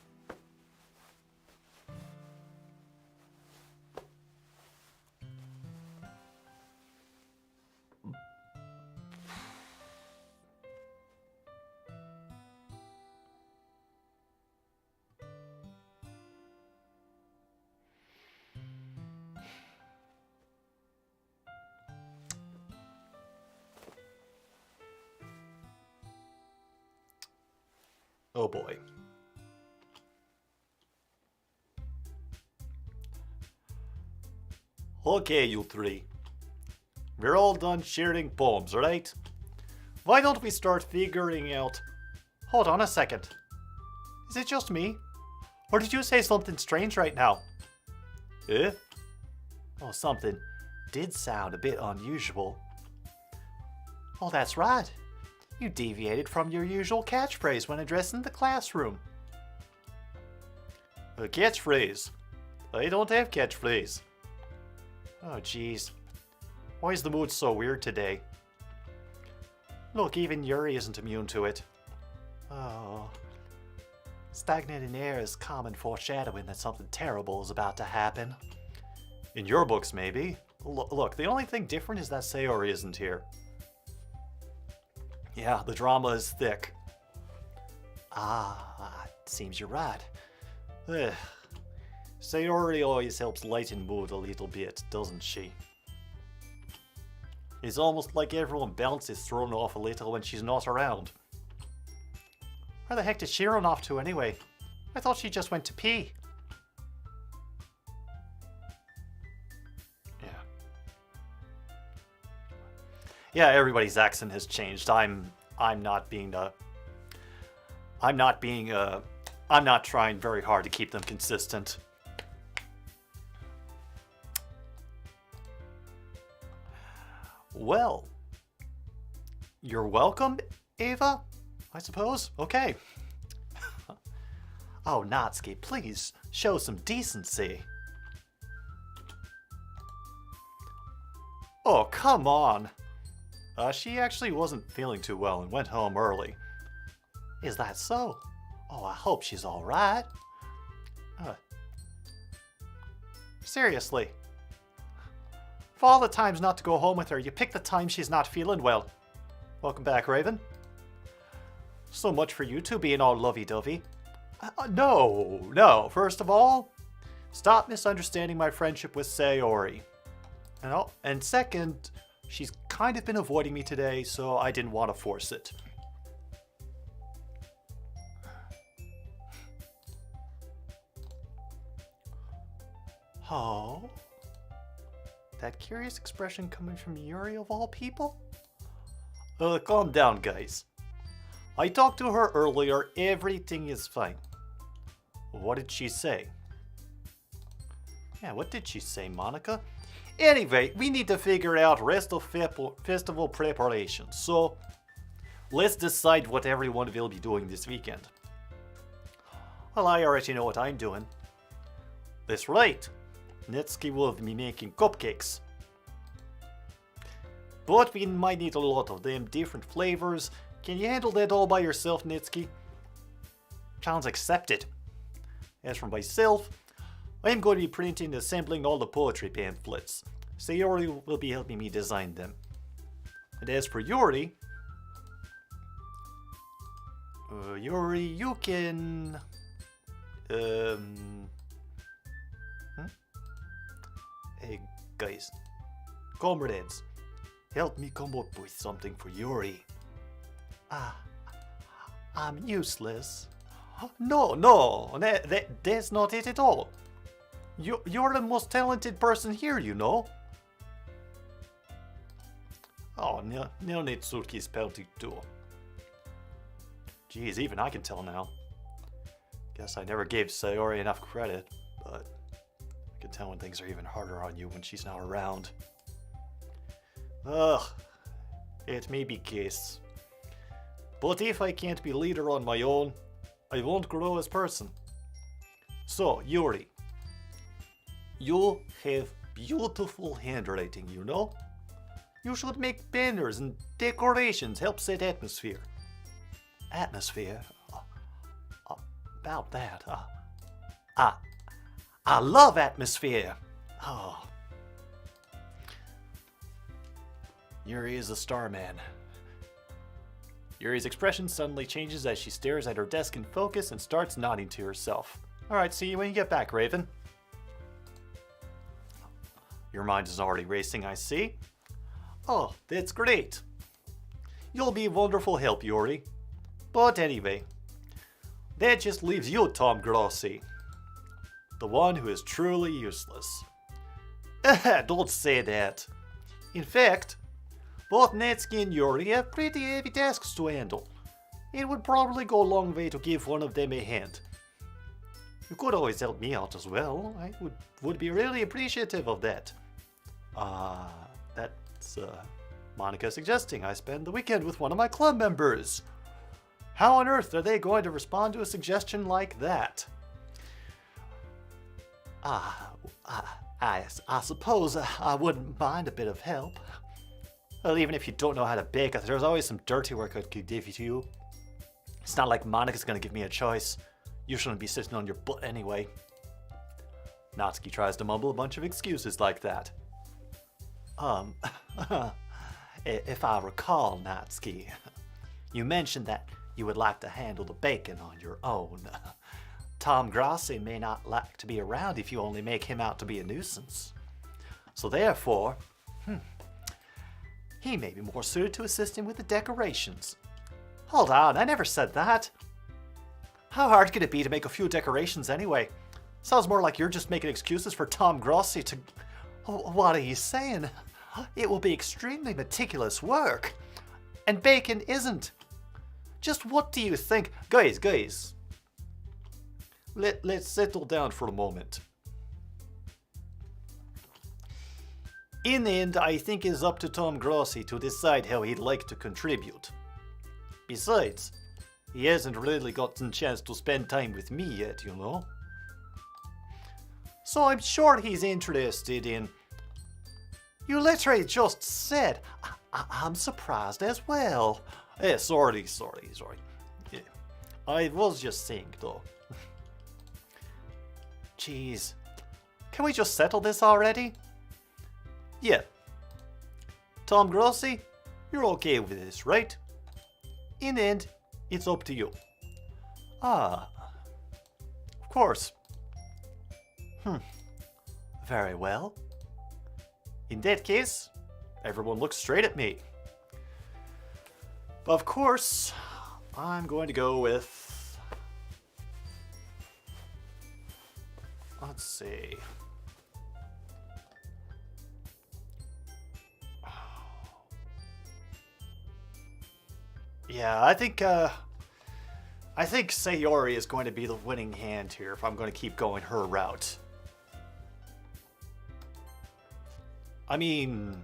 B: Oh boy. Okay, you three. We're all done sharing poems, right? Why don't we start figuring out... Hold on a second. Is it just me? Or did you say something strange right now? Eh? Oh, something did sound a bit unusual. Oh, that's right. You deviated from your usual catchphrase when addressing the classroom. A catchphrase? I don't have catchphrase. Oh, jeez. Why is the mood so weird today? Look, even Yuri isn't immune to it. Oh. Stagnating air is common foreshadowing that something terrible is about to happen. In your books, maybe. Look, the only thing different is that Sayori isn't here. Yeah, the drama is thick. Seems you're right. Ugh. Sayori always helps lighten mood a little bit, doesn't she? It's almost like everyone balance is thrown off a little when she's not around. Where the heck did she run off to anyway? I thought she just went to pee. Yeah, everybody's accent has changed. I'm not trying very hard to keep them consistent. Well, you're welcome, Ava, I suppose. Okay. Oh, Natsuki, please show some decency. Oh, come on. She actually wasn't feeling too well and went home early. Is that so? Oh, I hope she's all right. Seriously. Of all the times not to go home with her, you pick the time she's not feeling well. Welcome back, Raven. So much for you two being all lovey-dovey. No. First of all, stop misunderstanding my friendship with Sayori. And second, she's kind of been avoiding me today, so I didn't want to force it. Oh? That curious expression coming from Yuri of all people? Calm down, guys. I talked to her earlier, everything is fine. What did she say? Yeah, what did she say, Monica? Anyway, we need to figure out rest of festival preparations, so let's decide what everyone will be doing this weekend. Well, I already know what I'm doing. That's right, Netsuki will be making cupcakes. But we might need a lot of them, different flavors. Can you handle that all by yourself, Netsuki? Challenge accepted. As for myself, I am going to be printing and assembling all the poetry pamphlets. Sayori will be helping me design them. And as for Yuri... Yuri, you can... Hey, guys. Comrades, help me come up with something for Yuri. I'm useless. No, that's not it at all. You're the most talented person here, you know. Oh, no Netsuki's pelting too. Geez, even I can tell now. Guess I never gave Sayori enough credit, but I can tell when things are even harder on you when she's not around. Ugh, it may be case. But if I can't be leader on my own, I won't grow as person. So, Yuri, you have beautiful handwriting, you know? You should make banners and decorations, help set atmosphere. Atmosphere? About that, I love atmosphere. Oh. Yuri is a star man. Yuri's expression suddenly changes as she stares at her desk in focus and starts nodding to herself. Alright, see you when you get back, Raven. Your mind is already racing, I see. Oh, that's great. You'll be a wonderful help, Yuri. But anyway, that just leaves you, Tom Grossi. The one who is truly useless. Don't say that. In fact, both Natsuki and Yuri have pretty heavy tasks to handle. It would probably go a long way to give one of them a hand. You could always help me out as well. I would be really appreciative of that. That's Monica suggesting I spend the weekend with one of my club members. How on earth are they going to respond to a suggestion like that? I suppose I wouldn't mind a bit of help. Well, even if you don't know how to bake, there's always some dirty work I could give to you. It's not like Monica's gonna give me a choice. You shouldn't be sitting on your butt anyway. Natsuki tries to mumble a bunch of excuses like that. If I recall, Natsuki, you mentioned that you would like to handle the bacon on your own. Tom Grossi may not like to be around if you only make him out to be a nuisance. So therefore, he may be more suited to assist him with the decorations. Hold on, I never said that. How hard could it be to make a few decorations anyway? Sounds more like you're just making excuses for Tom Grossi to... What are you saying? It will be extremely meticulous work. And bacon isn't. Just what do you think? Guys. Let's settle down for a moment. In the end, I think it's up to Tom Grossi to decide how he'd like to contribute. Besides, he hasn't really gotten a chance to spend time with me yet, you know. So I'm sure he's interested in... You literally just said, I'm surprised as well. Sorry. Yeah. I was just saying though. Jeez. Can we just settle this already? Yeah. Tom Grossi, you're okay with this, right? In the end, it's up to you. Of course. Very well. In that case, everyone looks straight at me. Of course, I'm going to go with... Let's see. Yeah, I think Sayori is going to be the winning hand here if I'm going to keep going her route. I mean,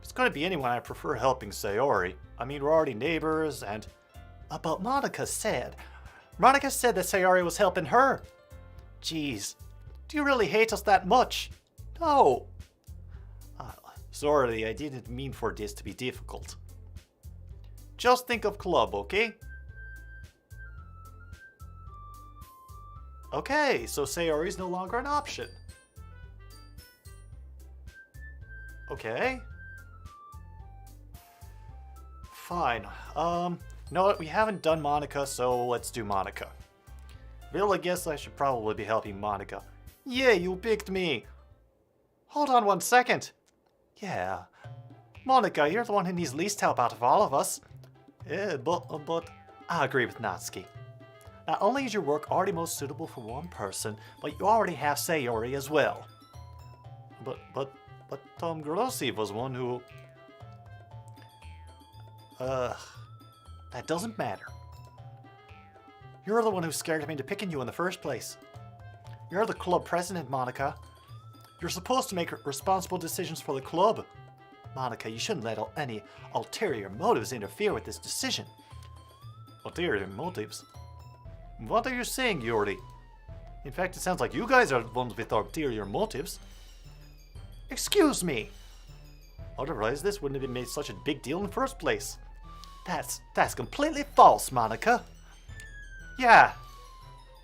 B: it's going to be anyone I prefer helping Sayori. I mean, we're already neighbors and... But Monica said that Sayori was helping her. Jeez, do you really hate us that much? No. Sorry, I didn't mean for this to be difficult. Just think of club, okay? Okay, so Sayori's no longer an option. Okay. Fine. You know what? We haven't done Monica, so let's do Monica. Well, I guess I should probably be helping Monica. Yeah, you picked me. Hold on 1 second. Yeah. Monica, you're the one who needs least help out of all of us. Yeah, but I agree with Natsuki. Not only is your work already most suitable for one person, but you already have Sayori as well. But Tom Grossi was one who... That doesn't matter. You're the one who scared me into picking you in the first place. You're the club president, Monica. You're supposed to make responsible decisions for the club. Monica, you shouldn't let any ulterior motives interfere with this decision. Ulterior motives? What are you saying, Yuri? In fact, it sounds like you guys are the ones with ulterior motives. Excuse me! Otherwise, this wouldn't have been made such a big deal in the first place. That's completely false, Monica. Yeah,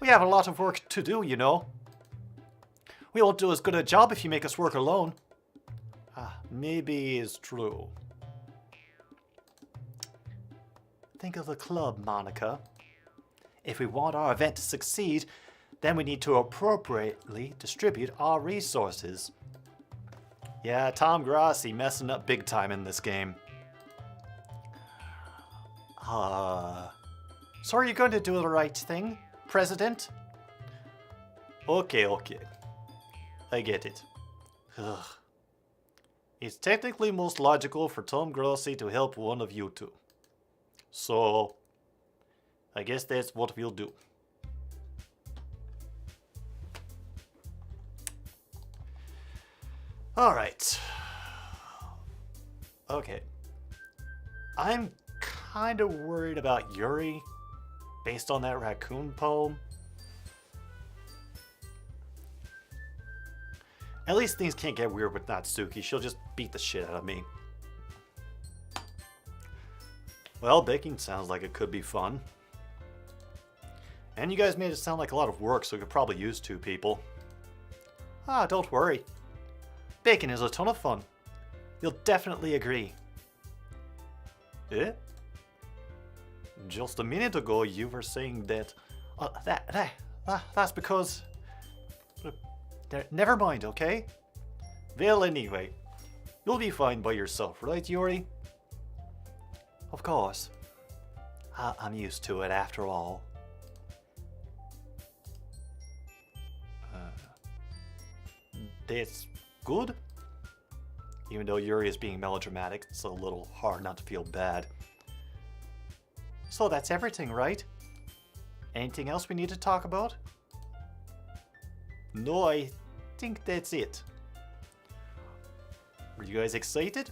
B: we have a lot of work to do, you know. We won't do as good a job if you make us work alone. Maybe it's true. Think of the club, Monica. If we want our event to succeed, then we need to appropriately distribute our resources. Yeah, Tom Grassi messing up big time in this game. So are you going to do the right thing, President? Okay. I get it. Ugh. It's technically most logical for Tom Grassi to help one of you two. So, I guess that's what we'll do. Alright. Okay. I'm kind of worried about Yuri, based on that raccoon poem. At least things can't get weird with Natsuki. She'll just beat the shit out of me. Well, baking sounds like it could be fun. And you guys made it sound like a lot of work, so we could probably use 2 people. Don't worry. Baking is a ton of fun. You'll definitely agree. Eh? Just a minute ago you were saying that... that's because... Never mind, okay? Well, anyway. You'll be fine by yourself, right, Yuri? Of course. I'm used to it after all. That's good. Even though Yuri is being melodramatic, it's a little hard not to feel bad. So that's everything, right? Anything else we need to talk about? No, I think that's it. Were you guys excited?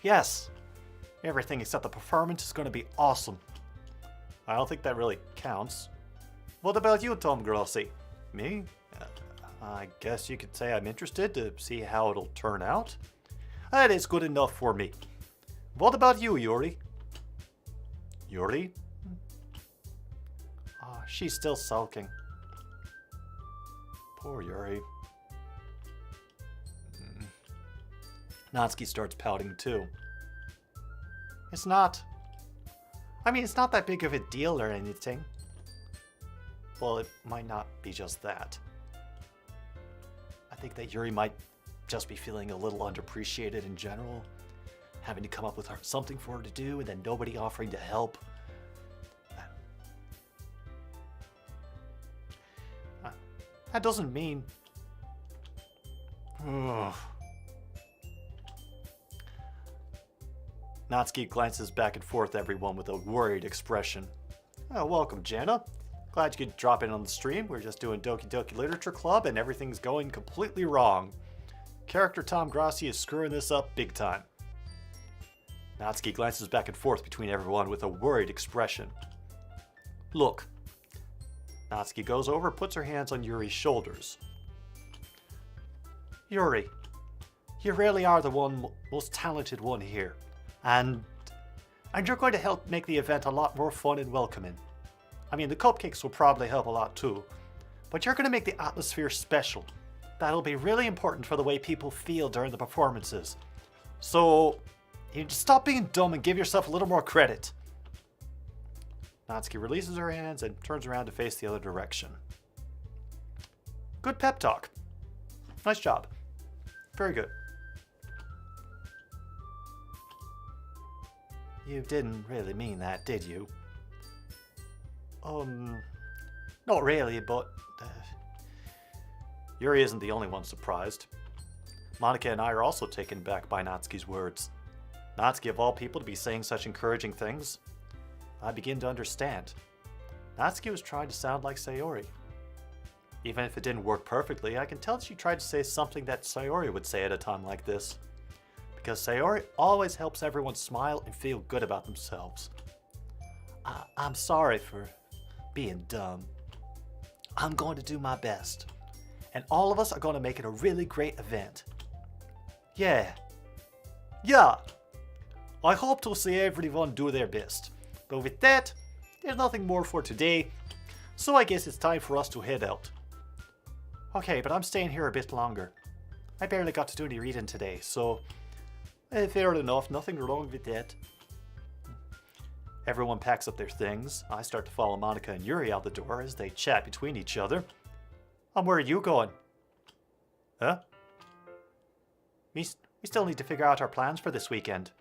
B: Yes. Everything except the performance is going to be awesome. I don't think that really counts. What about you, Tom Grossi? Me? I guess you could say I'm interested to see how it'll turn out. That is good enough for me. What about you, Yuri? Yuri? She's still sulking. Poor Yuri. Natsuki starts pouting too. It's not that big of a deal or anything. Well, it might not be just that. I think that Yuri might just be feeling a little underappreciated in general. Having to come up with something for her to do and then nobody offering to help. That doesn't mean... Natsuki glances back and forth at everyone with a worried expression. Oh, welcome, Jana. Glad you could drop in on the stream. We're just doing Doki Doki Literature Club and everything's going completely wrong. Character Tom Grossi is screwing this up big time. Natsuki glances back and forth between everyone with a worried expression. Look. Natsuki goes over, puts her hands on Yuri's shoulders. Yuri, you really are the most talented one here. And you're going to help make the event a lot more fun and welcoming. I mean, the cupcakes will probably help a lot too. But you're going to make the atmosphere special. That'll be really important for the way people feel during the performances. So, you just stop being dumb and give yourself a little more credit. Natsuki releases her hands and turns around to face the other direction. Good pep talk. Nice job. Very good. You didn't really mean that, did you? Not really, but... Yuri isn't the only one surprised. Monica and I are also taken back by Natsuki's words. Natsuki of all people to be saying such encouraging things. I begin to understand. Natsuki was trying to sound like Sayori. Even if it didn't work perfectly, I can tell she tried to say something that Sayori would say at a time like this. because Sayori always helps everyone smile and feel good about themselves. I'm sorry for being dumb. I'm going to do my best. And all of us are going to make it a really great event. Yeah. Yeah. I hope to see everyone do their best. But with that, there's nothing more for today. So I guess it's time for us to head out. Okay, but I'm staying here a bit longer. I barely got to do any reading today, so fair enough, nothing wrong with that. Everyone packs up their things. I start to follow Monica and Yuri out the door as they chat between each other. Where are you going? Huh? We still need to figure out our plans for this weekend.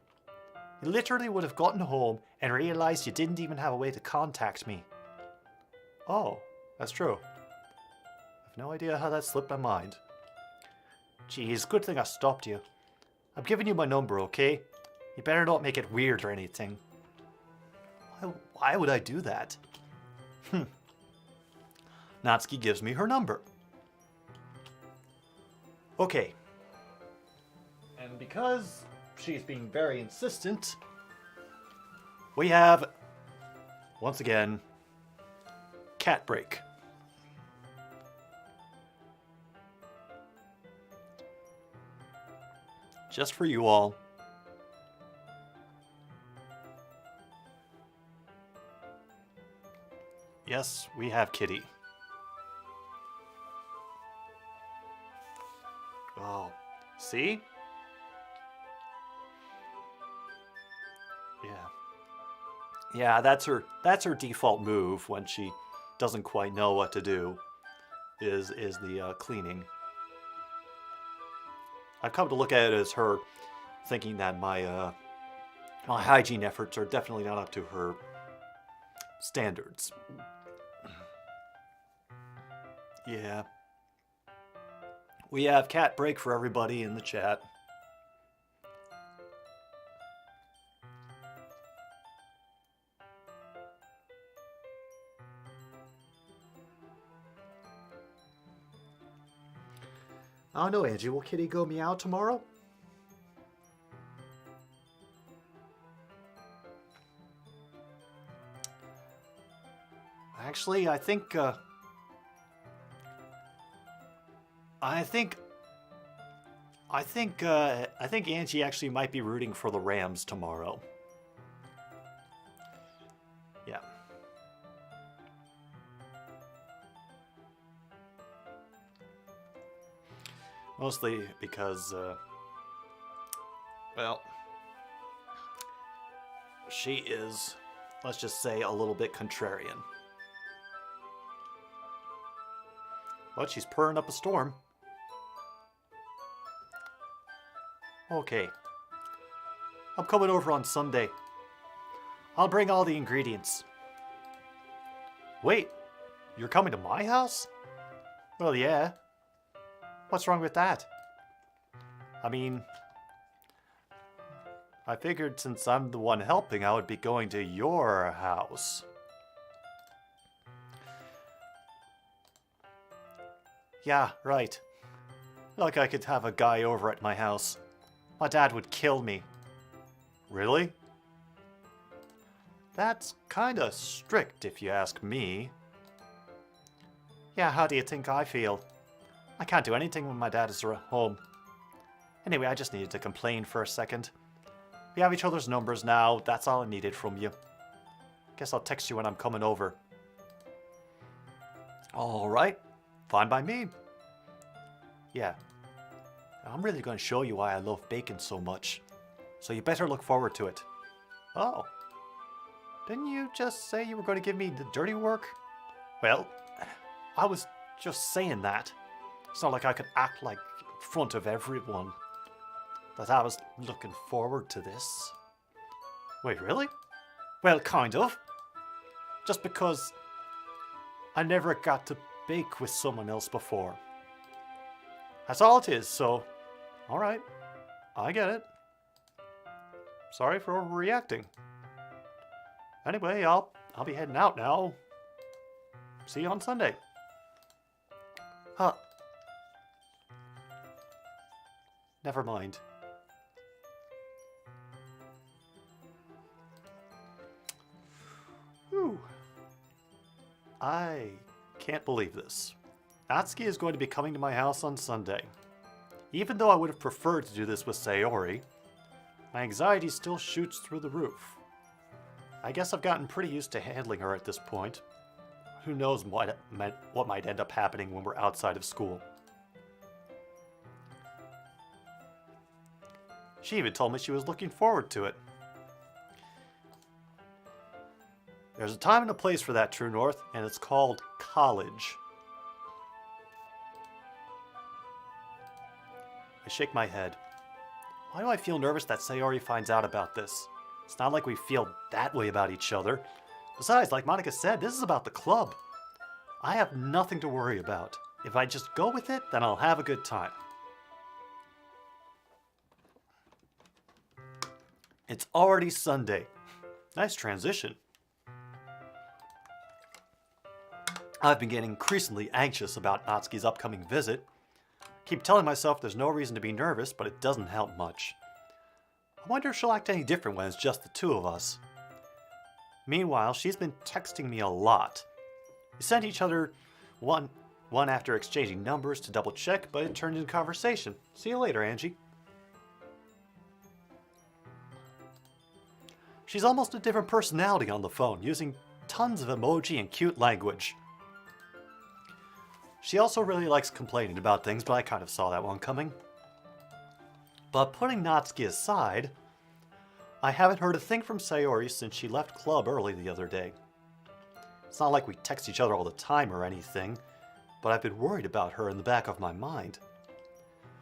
B: You literally would have gotten home and realized you didn't even have a way to contact me. Oh, that's true. I've no idea how that slipped my mind. Geez, good thing I stopped you. I'm giving you my number, okay? You better not make it weird or anything. Why would I do that? Natsuki gives me her number. Okay. And because she's being very insistent, we have, once again, cat break. Just for you all. Yes, we have Kitty. Oh, see? Yeah. Yeah, that's her default move when she doesn't quite know what to do, is the cleaning. I've come to look at it as her thinking that my hygiene efforts are definitely not up to her standards. Yeah. We have cat break for everybody in the chat. I don't know, Angie. Will Kitty go meow tomorrow? Actually, I think Angie actually might be rooting for the Rams tomorrow. Yeah. Mostly because, well, she is, let's just say, a little bit contrarian. But she's purring up a storm. Okay. I'm coming over on Sunday. I'll bring all the ingredients. Wait, you're coming to my house? Well, yeah. What's wrong with that? I mean, I figured since I'm the one helping, I would be going to your house. Yeah, right. Like I could have a guy over at my house. My dad would kill me. Really? That's kinda strict if you ask me. Yeah, how do you think I feel? I can't do anything when my dad is home. Anyway, I just needed to complain for a second. We have each other's numbers now, that's all I needed from you. Guess I'll text you when I'm coming over. Alright, fine by me. Yeah. I'm really going to show you why I love bacon so much. So you better look forward to it. Oh. Didn't you just say you were going to give me the dirty work? Well, I was just saying that. It's not like I could act like in front of everyone that I was looking forward to this. Wait, really? Well, kind of. Just because I never got to bake with someone else before. That's all it is, so alright. I get it. Sorry for overreacting. Anyway, I'll be heading out now. See you on Sunday. Huh. Never mind. I can't believe this. Natsuki is going to be coming to my house on Sunday. Even though I would have preferred to do this with Sayori, my anxiety still shoots through the roof. I guess I've gotten pretty used to handling her at this point. Who knows what might end up happening when we're outside of school. She even told me she was looking forward to it. There's a time and a place for that, True North, and it's called college. I shake my head. Why do I feel nervous that Sayori finds out about this? It's not like we feel that way about each other. Besides, like Monica said, this is about the club. I have nothing to worry about. If I just go with it, then I'll have a good time. It's already Sunday. Nice transition. I've been getting increasingly anxious about Natsuki's upcoming visit. Keep telling myself there's no reason to be nervous, but it doesn't help much. I wonder if she'll act any different when it's just the two of us. Meanwhile, she's been texting me a lot. We sent each other one after exchanging numbers to double check, but it turned into conversation. See you later, Angie. She's almost a different personality on the phone, using tons of emoji and cute language. She also really likes complaining about things, but I kind of saw that one coming. But putting Natsuki aside, I haven't heard a thing from Sayori since she left club early the other day. It's not like we text each other all the time or anything, but I've been worried about her in the back of my mind.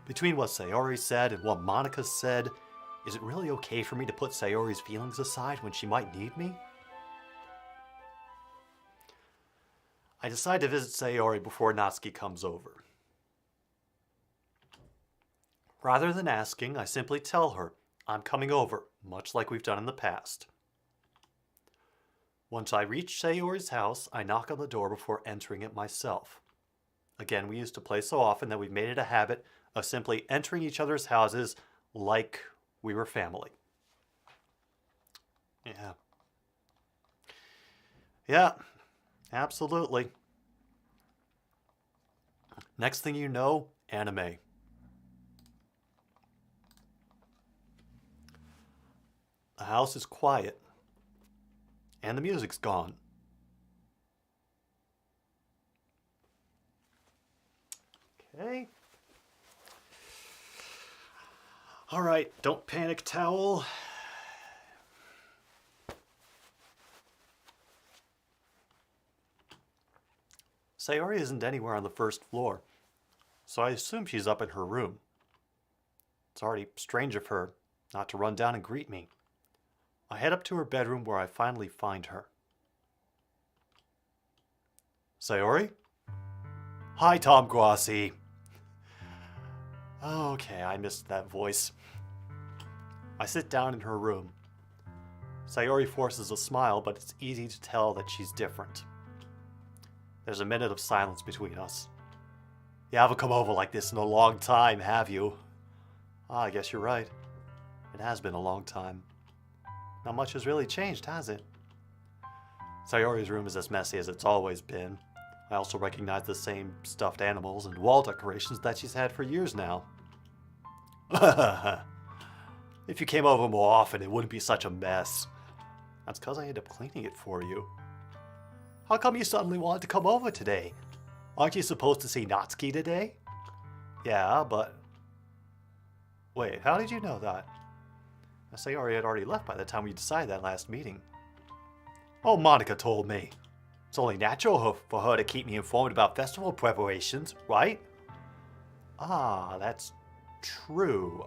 B: Between what Sayori said and what Monica said, is it really okay for me to put Sayori's feelings aside when she might need me? I decide to visit Sayori before Natsuki comes over. Rather than asking, I simply tell her I'm coming over, much like we've done in the past. Once I reach Sayori's house, I knock on the door before entering it myself. Again, we used to play so often that we've made it a habit of simply entering each other's houses like we were family. Yeah, absolutely. Next thing you know, anime. The house is quiet, and the music's gone. Okay. All right, don't panic, towel. Sayori isn't anywhere on the first floor, so I assume she's up in her room. It's already strange of her not to run down and greet me. I head up to her bedroom where I finally find her. Sayori? Hi, Tom Grossi. Okay, I missed that voice. I sit down in her room. Sayori forces a smile, but it's easy to tell that she's different. There's a minute of silence between us. You haven't come over like this in a long time, have you? I guess you're right. It has been a long time. Not much has really changed, has it? Sayori's room is as messy as it's always been. I also recognize the same stuffed animals and wall decorations that she's had for years now. If you came over more often, it wouldn't be such a mess. That's because I end up cleaning it for you. How come you suddenly wanted to come over today? Aren't you supposed to see Natsuki today? Yeah, but... Wait, how did you know that? Sayori had already left by the time we decided that last meeting. Oh, Monica told me. It's only natural for her to keep me informed about festival preparations, right? Ah, that's true.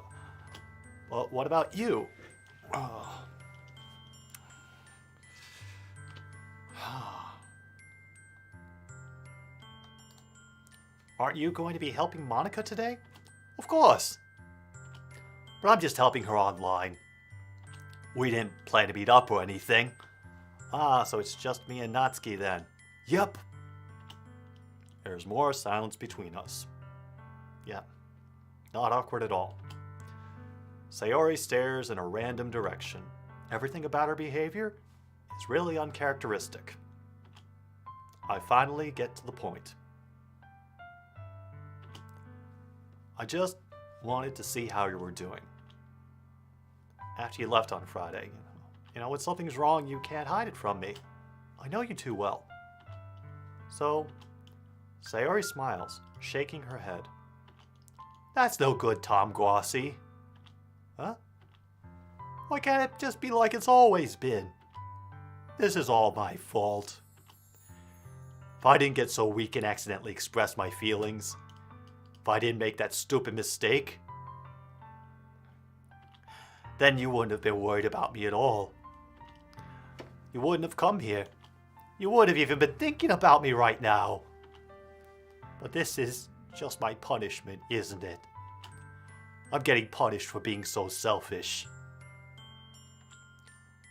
B: Well, what about you? Aren't you going to be helping Monica today? Of course. But I'm just helping her online. We didn't plan to meet up or anything. Ah, so it's just me and Natsuki then. Yep. There's more silence between us. Yep. Not awkward at all. Sayori stares in a random direction. Everything about her behavior is really uncharacteristic. I finally get to the point. I just wanted to see how you were doing. After you left on Friday, when something's wrong, you can't hide it from me. I know you too well. So, Sayori smiles, shaking her head. That's no good, Tom Guasi. Huh? Why can't it just be like it's always been? This is all my fault. If I didn't get so weak and accidentally express my feelings, if I didn't make that stupid mistake, then you wouldn't have been worried about me at all. You wouldn't have come here. You wouldn't have even been thinking about me right now. But this is just my punishment, isn't it? I'm getting punished for being so selfish.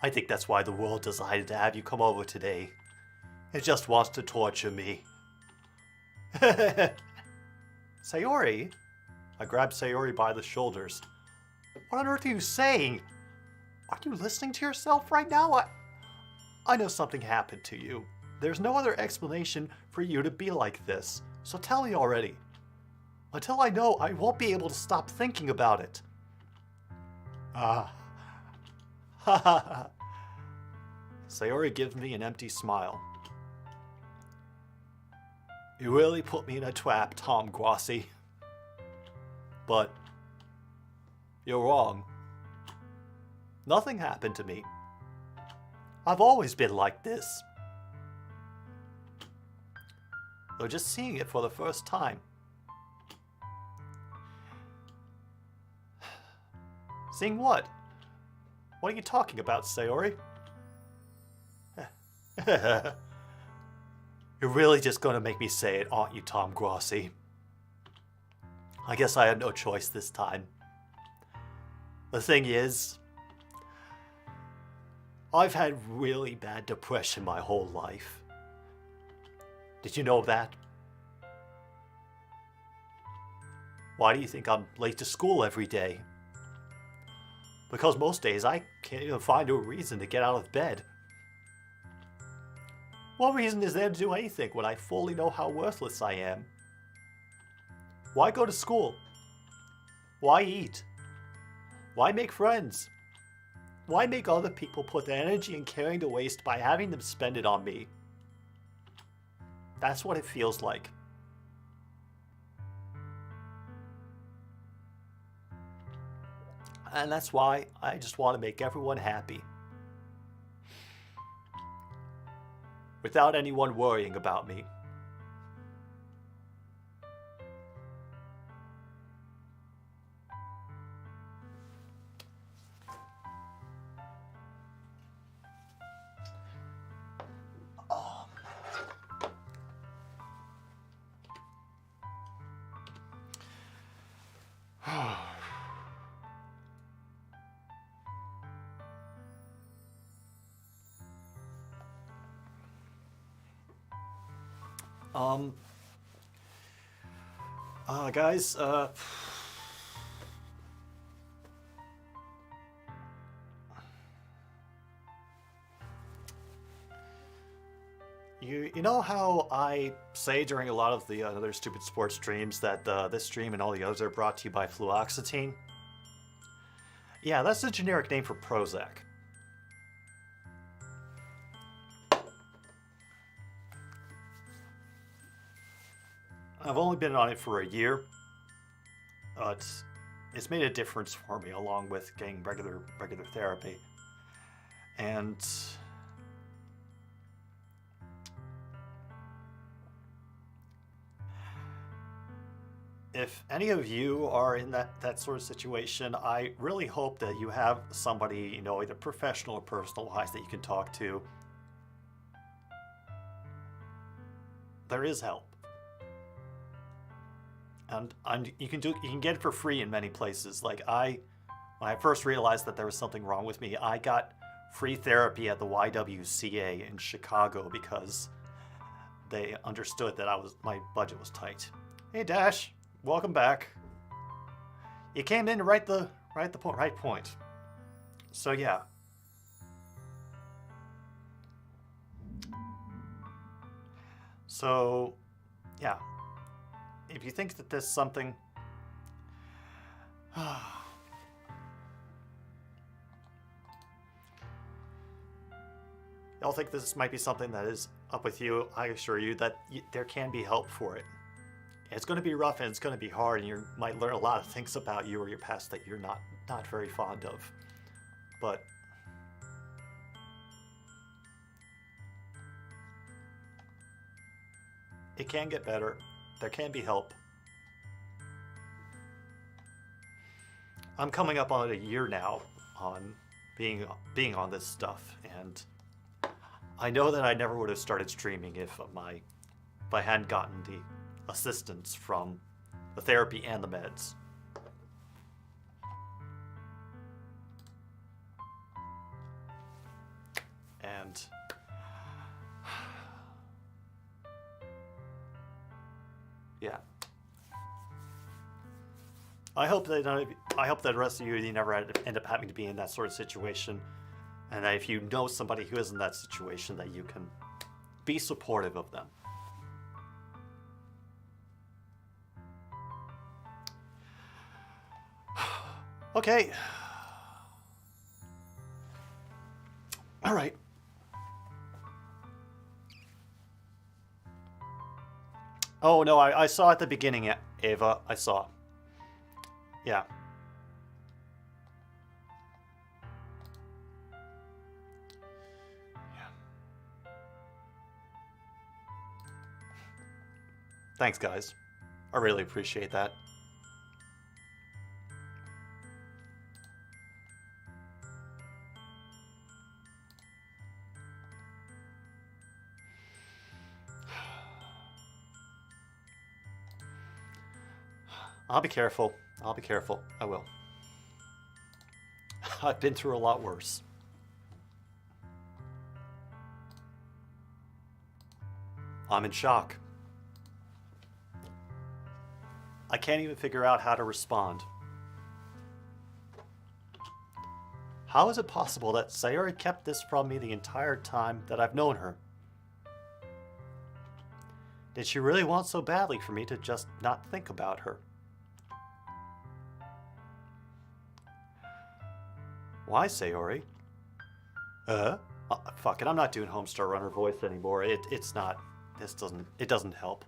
B: I think that's why the world decided to have you come over today. It just wants to torture me. Sayori? I grabbed Sayori by the shoulders. What on earth are you saying? Are you listening to yourself right now? I know something happened to you. There's no other explanation for you to be like this. So tell me already. Until I know, I won't be able to stop thinking about it. Ha ha ha. Sayori gives me an empty smile. You really put me in a trap, Tom Guasi. But you're wrong. Nothing happened to me. I've always been like this. Though just seeing it for the first time. Seeing what? What are you talking about, Sayori? You're really just going to make me say it, aren't you, Tom Guasi? I guess I had no choice this time. The thing is, I've had really bad depression my whole life. Did you know that? Why do you think I'm late to school every day? Because most days I can't even find a reason to get out of bed. What reason is there to do anything when I fully know how worthless I am? Why go to school? Why eat? Why make friends? Why make other people put their energy and caring to waste by having them spend it on me? That's what it feels like. And that's why I just want to make everyone happy. Without anyone worrying about me. Guys, you know how I say during a lot of the other stupid sports streams that this stream and all the others are brought to you by fluoxetine? Yeah, that's the generic name for Prozac. I've only been on it for a year, but it's made a difference for me along with getting regular therapy. And if any of you are in that sort of situation, I really hope that you have somebody, either professional or personalized that you can talk to. There is help. And you can get it for free in many places. Like when I first realized that there was something wrong with me, I got free therapy at the YWCA in Chicago because they understood that my budget was tight. Hey Dash, welcome back. You came in to right point. So yeah. So, yeah. If you think that there's something... Y'all think this might be something that is up with you, I assure you that there can be help for it. It's going to be rough and it's going to be hard, and you might learn a lot of things about you or your past that you're not very fond of. But it can get better. There can be help. I'm coming up on a year now on being on this stuff, and I know that I never would have started streaming if I hadn't gotten the assistance from the therapy and the meds. And yeah, I hope that the rest of you never end up having to be in that sort of situation, and that if you know somebody who is in that situation, that you can be supportive of them. Okay. All right. Oh, no, I saw at the beginning, Ava. I saw. Yeah. Yeah. Thanks, guys. I really appreciate that. I'll be careful. I'll be careful. I will. I've been through a lot worse. I'm in shock. I can't even figure out how to respond. How is it possible that Sayori kept this from me the entire time that I've known her? Did she really want so badly for me to just not think about her? Why, Sayori? Fuck it, I'm not doing Homestar Runner voice anymore. It's not... It doesn't help.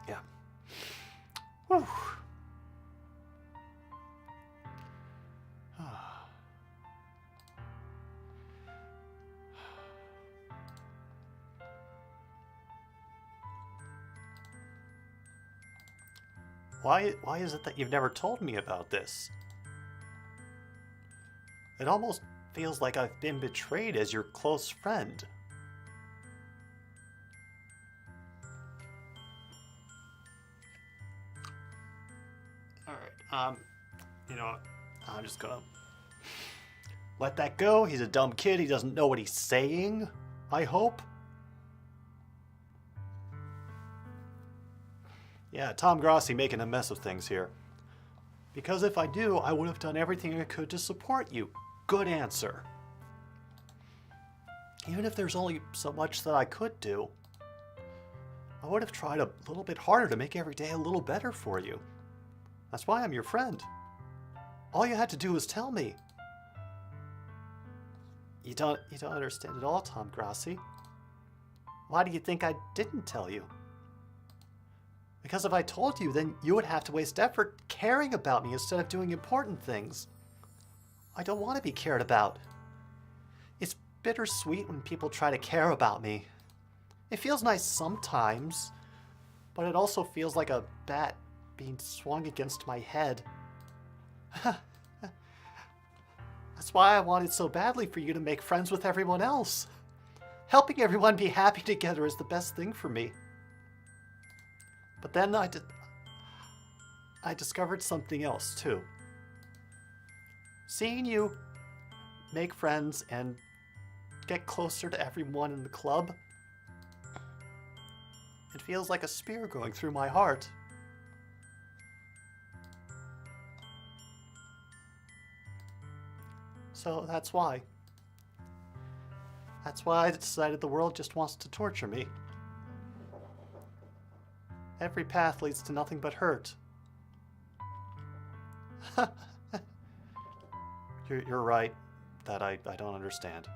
B: Yeah. Whew. Why is it that you've never told me about this? It almost feels like I've been betrayed as your close friend. Alright, you know what? I'm just gonna let that go. He's a dumb kid. He doesn't know what he's saying, I hope. Yeah, Tom Grossi making a mess of things here. Because if I do, I would have done everything I could to support you. Good answer. Even if there's only so much that I could do, I would have tried a little bit harder to make every day a little better for you. That's why I'm your friend. All you had to do was tell me. You don't understand at all, Tom Grossi. Why do you think I didn't tell you? Because if I told you, then you would have to waste effort caring about me instead of doing important things. I don't want to be cared about. It's bittersweet when people try to care about me. It feels nice sometimes, but it also feels like a bat being swung against my head. That's why I wanted so badly for you to make friends with everyone else. Helping everyone be happy together is the best thing for me. But then I discovered something else, too. Seeing you make friends and get closer to everyone in the club, It feels like a spear going through my heart. So that's why. That's why I decided the world just wants to torture me. Every path leads to nothing but hurt. You're right that I don't understand.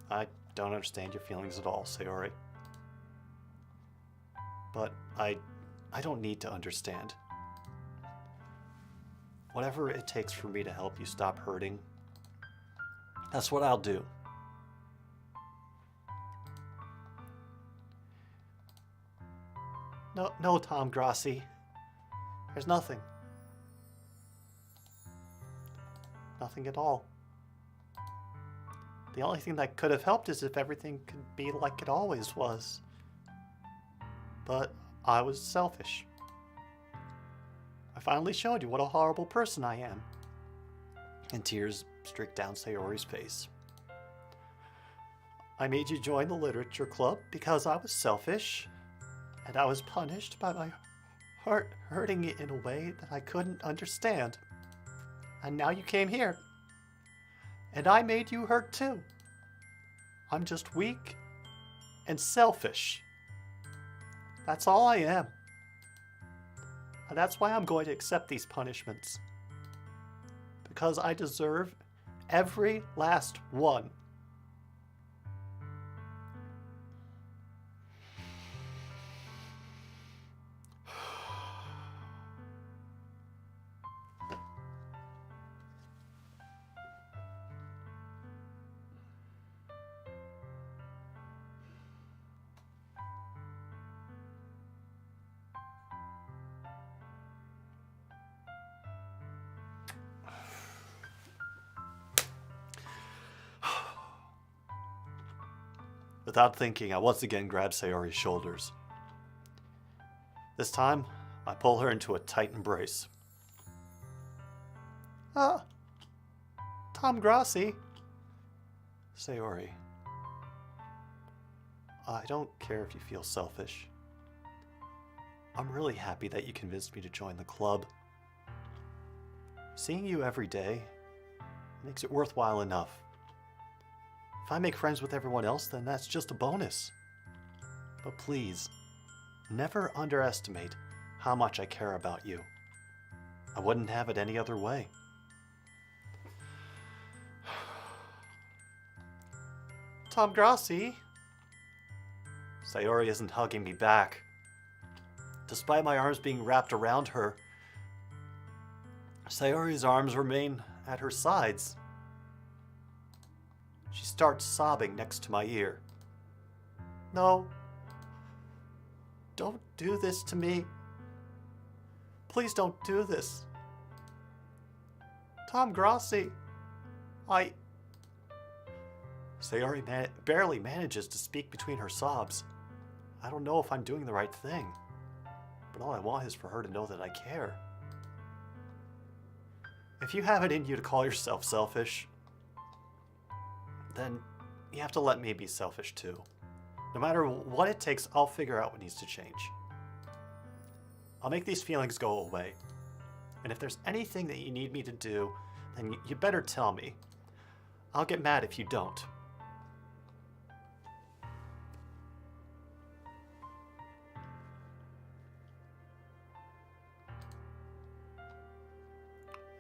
B: I don't understand your feelings at all, Sayori. But I don't need to understand. Whatever it takes for me to help you stop hurting, that's what I'll do. No, Tom Grossi. There's nothing. Nothing at all. The only thing that could have helped is if everything could be like it always was. But I was selfish. I finally showed you what a horrible person I am. And tears streaked down Sayori's face. I made you join the literature club because I was selfish. And I was punished by my heart hurting it in a way that I couldn't understand. And now you came here. And I made you hurt too. I'm just weak and selfish. That's all I am. And that's why I'm going to accept these punishments. Because I deserve every last one. Without thinking, I once again grabbed Sayori's shoulders. This time, I pull her into a tight embrace. Tom Grossi. Sayori, I don't care if you feel selfish. I'm really happy that you convinced me to join the club. Seeing you every day makes it worthwhile enough. If I make friends with everyone else, then that's just a bonus. But please, never underestimate how much I care about you. I wouldn't have it any other way. Tom Grossi. Sayori isn't hugging me back. Despite my arms being wrapped around her, Sayori's arms remain at her sides. She starts sobbing next to my ear. No. Don't do this to me. Please don't do this. Tom Grossi. Sayori barely manages to speak between her sobs. I don't know if I'm doing the right thing, but all I want is for her to know that I care. If you have it in you to call yourself selfish, then you have to let me be selfish too. No matter what it takes, I'll figure out what needs to change. I'll make these feelings go away. And if there's anything that you need me to do, then you better tell me. I'll get mad if you don't.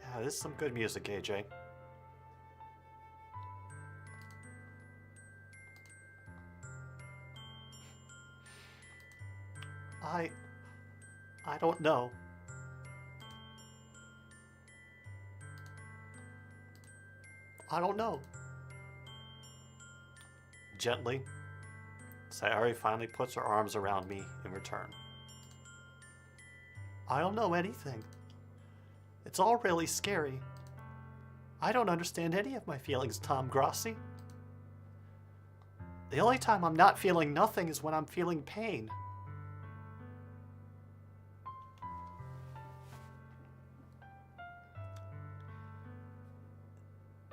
B: Yeah, this is some good music, AJ. I don't know. I don't know. Gently, Sayori finally puts her arms around me in return. I don't know anything. It's all really scary. I don't understand any of my feelings, Tom Grossi. The only time I'm not feeling nothing is when I'm feeling pain.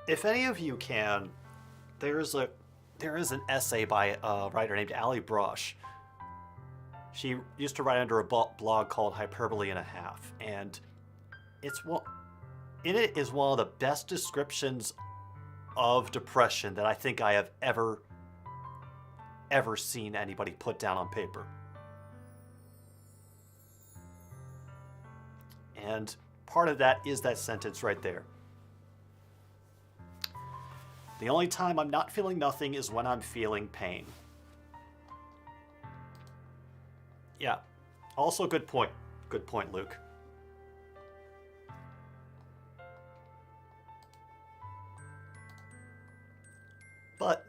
B: If any of you can, there is an essay by a writer named Ali Brosh She used to write under a blog called Hyperbole and a Half, and in it is one of the best descriptions of depression that I think I have ever seen anybody put down on paper. And part of that is that sentence right there. The only time I'm not feeling nothing is when I'm feeling pain. Yeah. Also, good point. Good point, Luke. But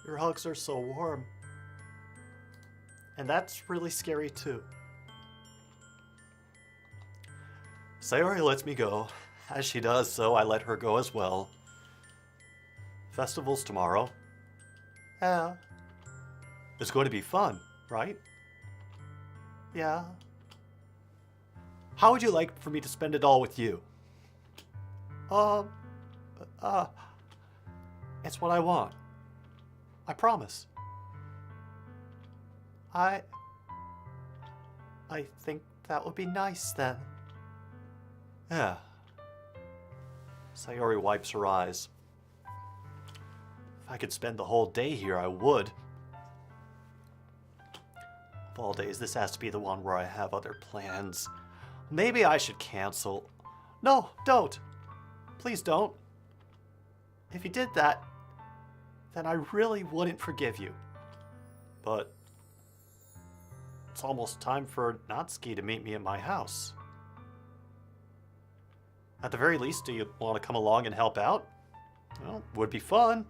B: your hugs are so warm. And that's really scary too. Sayori lets me go. As she does so, I let her go as well. Festival's tomorrow. Yeah. It's going to be fun, right? Yeah. How would you like for me to spend it all with you? It's what I want. I promise. I think that would be nice then. Yeah. Sayori wipes her eyes. If I could spend the whole day here, I would. Of all days, this has to be the one where I have other plans. Maybe I should cancel. No, don't. Please don't. If you did that, then I really wouldn't forgive you. But it's almost time for Natsuki to meet me at my house. At the very least, do you want to come along and help out? Well, would be fun.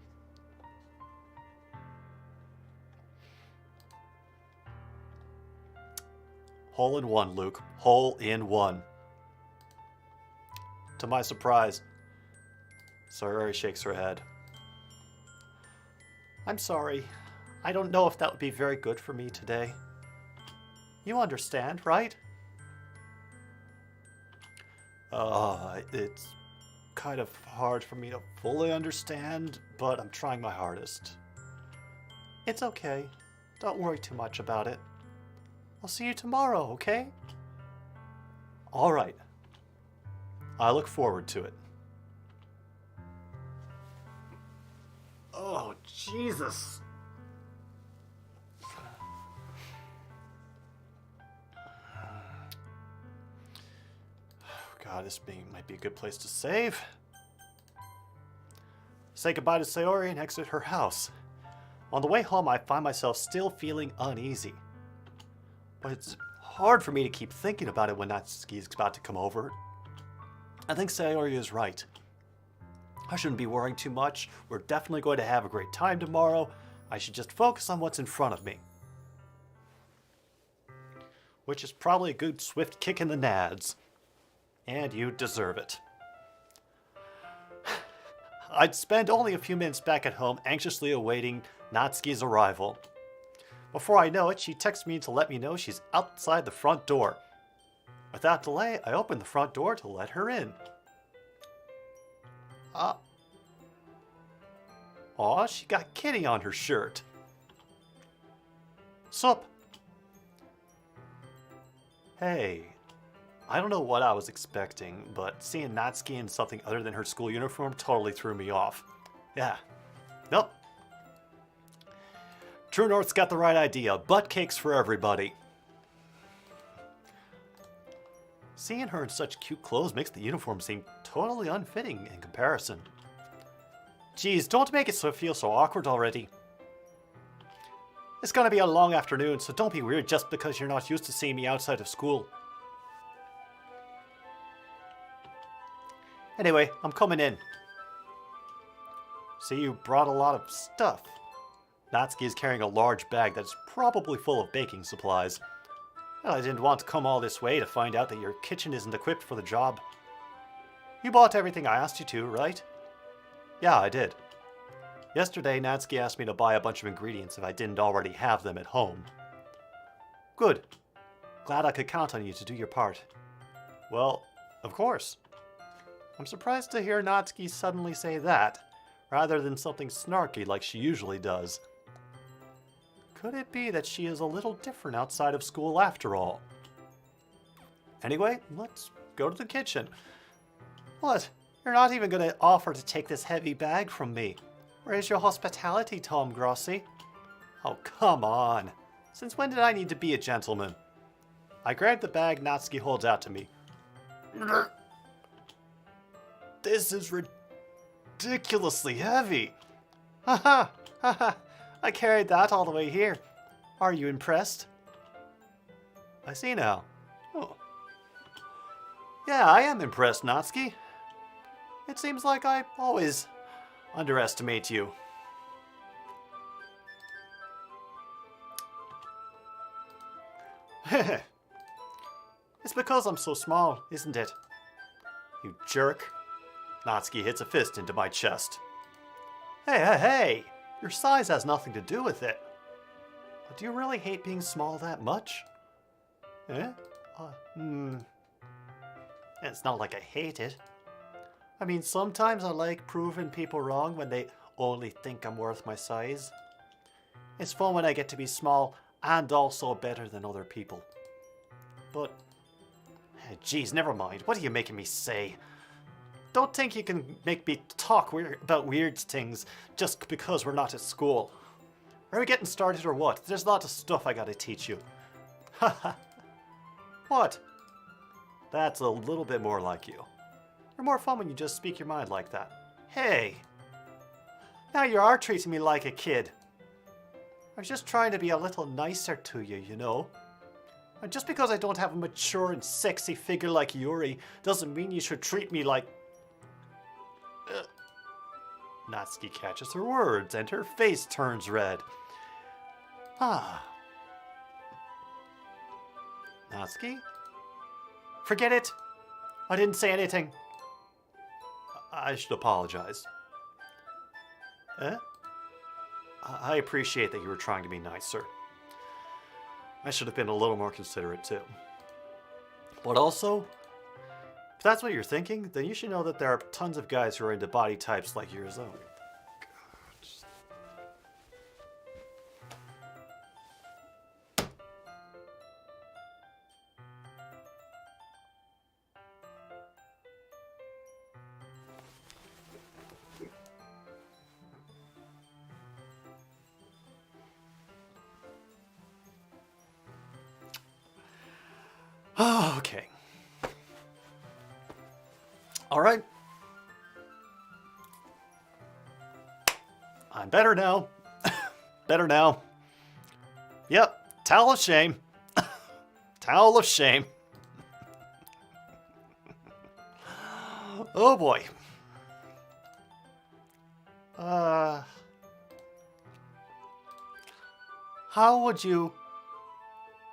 B: Hole in one, Luke. Hole in one. To my surprise, Sayori shakes her head. I'm sorry. I don't know if that would be very good for me today. You understand, right? It's kind of hard for me to fully understand, but I'm trying my hardest. It's okay. Don't worry too much about it. I'll see you tomorrow, okay? All right. I look forward to it. Oh, Jesus. God, this might be a good place to save. Say goodbye to Sayori and exit her house. On the way home, I find myself still feeling uneasy. But it's hard for me to keep thinking about it when Natsuki is about to come over. I think Sayori is right. I shouldn't be worrying too much. We're definitely going to have a great time tomorrow. I should just focus on what's in front of me. Which is probably a good swift kick in the nads. And you deserve it. I'd spend only a few minutes back at home anxiously awaiting Natsuki's arrival. Before I know it, she texts me to let me know she's outside the front door. Without delay, I open the front door to let her in. Aw, she got kitty on her shirt. Sup? Hey, I don't know what I was expecting, but seeing Natsuki in something other than her school uniform totally threw me off. Yeah. Nope. True North's got the right idea. Butt cakes for everybody. Seeing her in such cute clothes makes the uniform seem totally unfitting in comparison. Geez, don't make it feel so awkward already. It's gonna be a long afternoon, so don't be weird just because you're not used to seeing me outside of school. Anyway, I'm coming in. See, you brought a lot of stuff. Natsuki is carrying a large bag that's probably full of baking supplies. Well, I didn't want to come all this way to find out that your kitchen isn't equipped for the job. You bought everything I asked you to, right? Yeah, I did. Yesterday, Natsuki asked me to buy a bunch of ingredients if I didn't already have them at home. Good. Glad I could count on you to do your part. Well, of course. I'm surprised to hear Natsuki suddenly say that, rather than something snarky like she usually does. could it be that she is a little different outside of school after all? Anyway, let's go to the kitchen. What? You're not even going to offer to take this heavy bag from me. Where's your hospitality, Tom Grossi? Oh, come on. Since when did I need to be a gentleman? I grab the bag Natsuki holds out to me. This is ridiculously heavy. Haha, haha. I carried that all the way here. Are you impressed? I see now. Oh. Yeah, I am impressed, Natsuki. It seems like I always underestimate you. It's because I'm so small, isn't it? You jerk. Natsuki hits a fist into my chest. Hey! Your size has nothing to do with it. But do you really hate being small that much? Eh? It's not like I hate it. I mean, sometimes I like proving people wrong when they only think I'm worth my size. It's fun when I get to be small and also better than other people. But, geez, never mind. What are you making me say? Don't think you can make me talk about weird things just because we're not at school. Are we getting started or what? There's a lot of stuff I gotta teach you. Haha. What? That's a little bit more like you. You're more fun when you just speak your mind like that. Hey! Now you are treating me like a kid. I was just trying to be a little nicer to you, you know? And just because I don't have a mature and sexy figure like Yuri doesn't mean you should treat me like... Natsuki catches her words and her face turns red. Ah. Natsuki? Forget it. I didn't say anything. I should apologize. Eh? I appreciate that you were trying to be nicer. I should have been a little more considerate too. But also, if that's what you're thinking, then you should know that there are tons of guys who are into body types like yours. Oh, okay. All right. I'm better now. Better now. Yep. Towel of shame. Towel of shame. Oh boy. How would you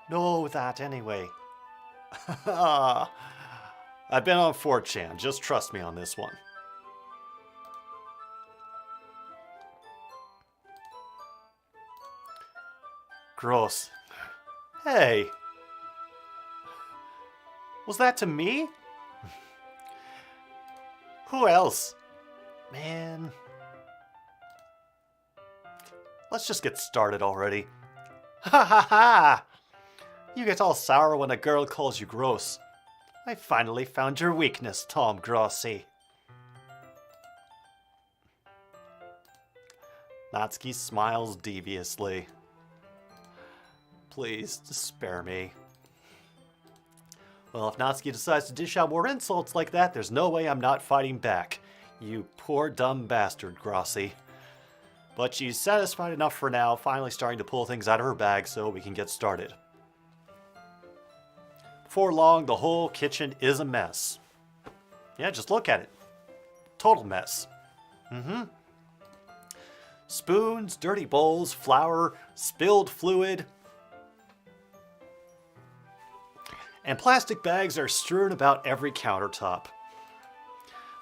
B: know that anyway? I've been on 4chan. Just trust me on this one. Gross. Hey. Was that to me? Who else? Man. Let's just get started already. Ha ha ha! You get all sour when a girl calls you gross. I finally found your weakness, Tom Grossi. Natsuki smiles deviously. Please, spare me. Well, if Natsuki decides to dish out more insults like that, there's no way I'm not fighting back. You poor dumb bastard, Grossi. But she's satisfied enough for now, finally starting to pull things out of her bag so we can get started. Before long, the whole kitchen is a mess. Yeah, just look at it. Total mess. Spoons, dirty bowls, flour, spilled fluid. And plastic bags are strewn about every countertop.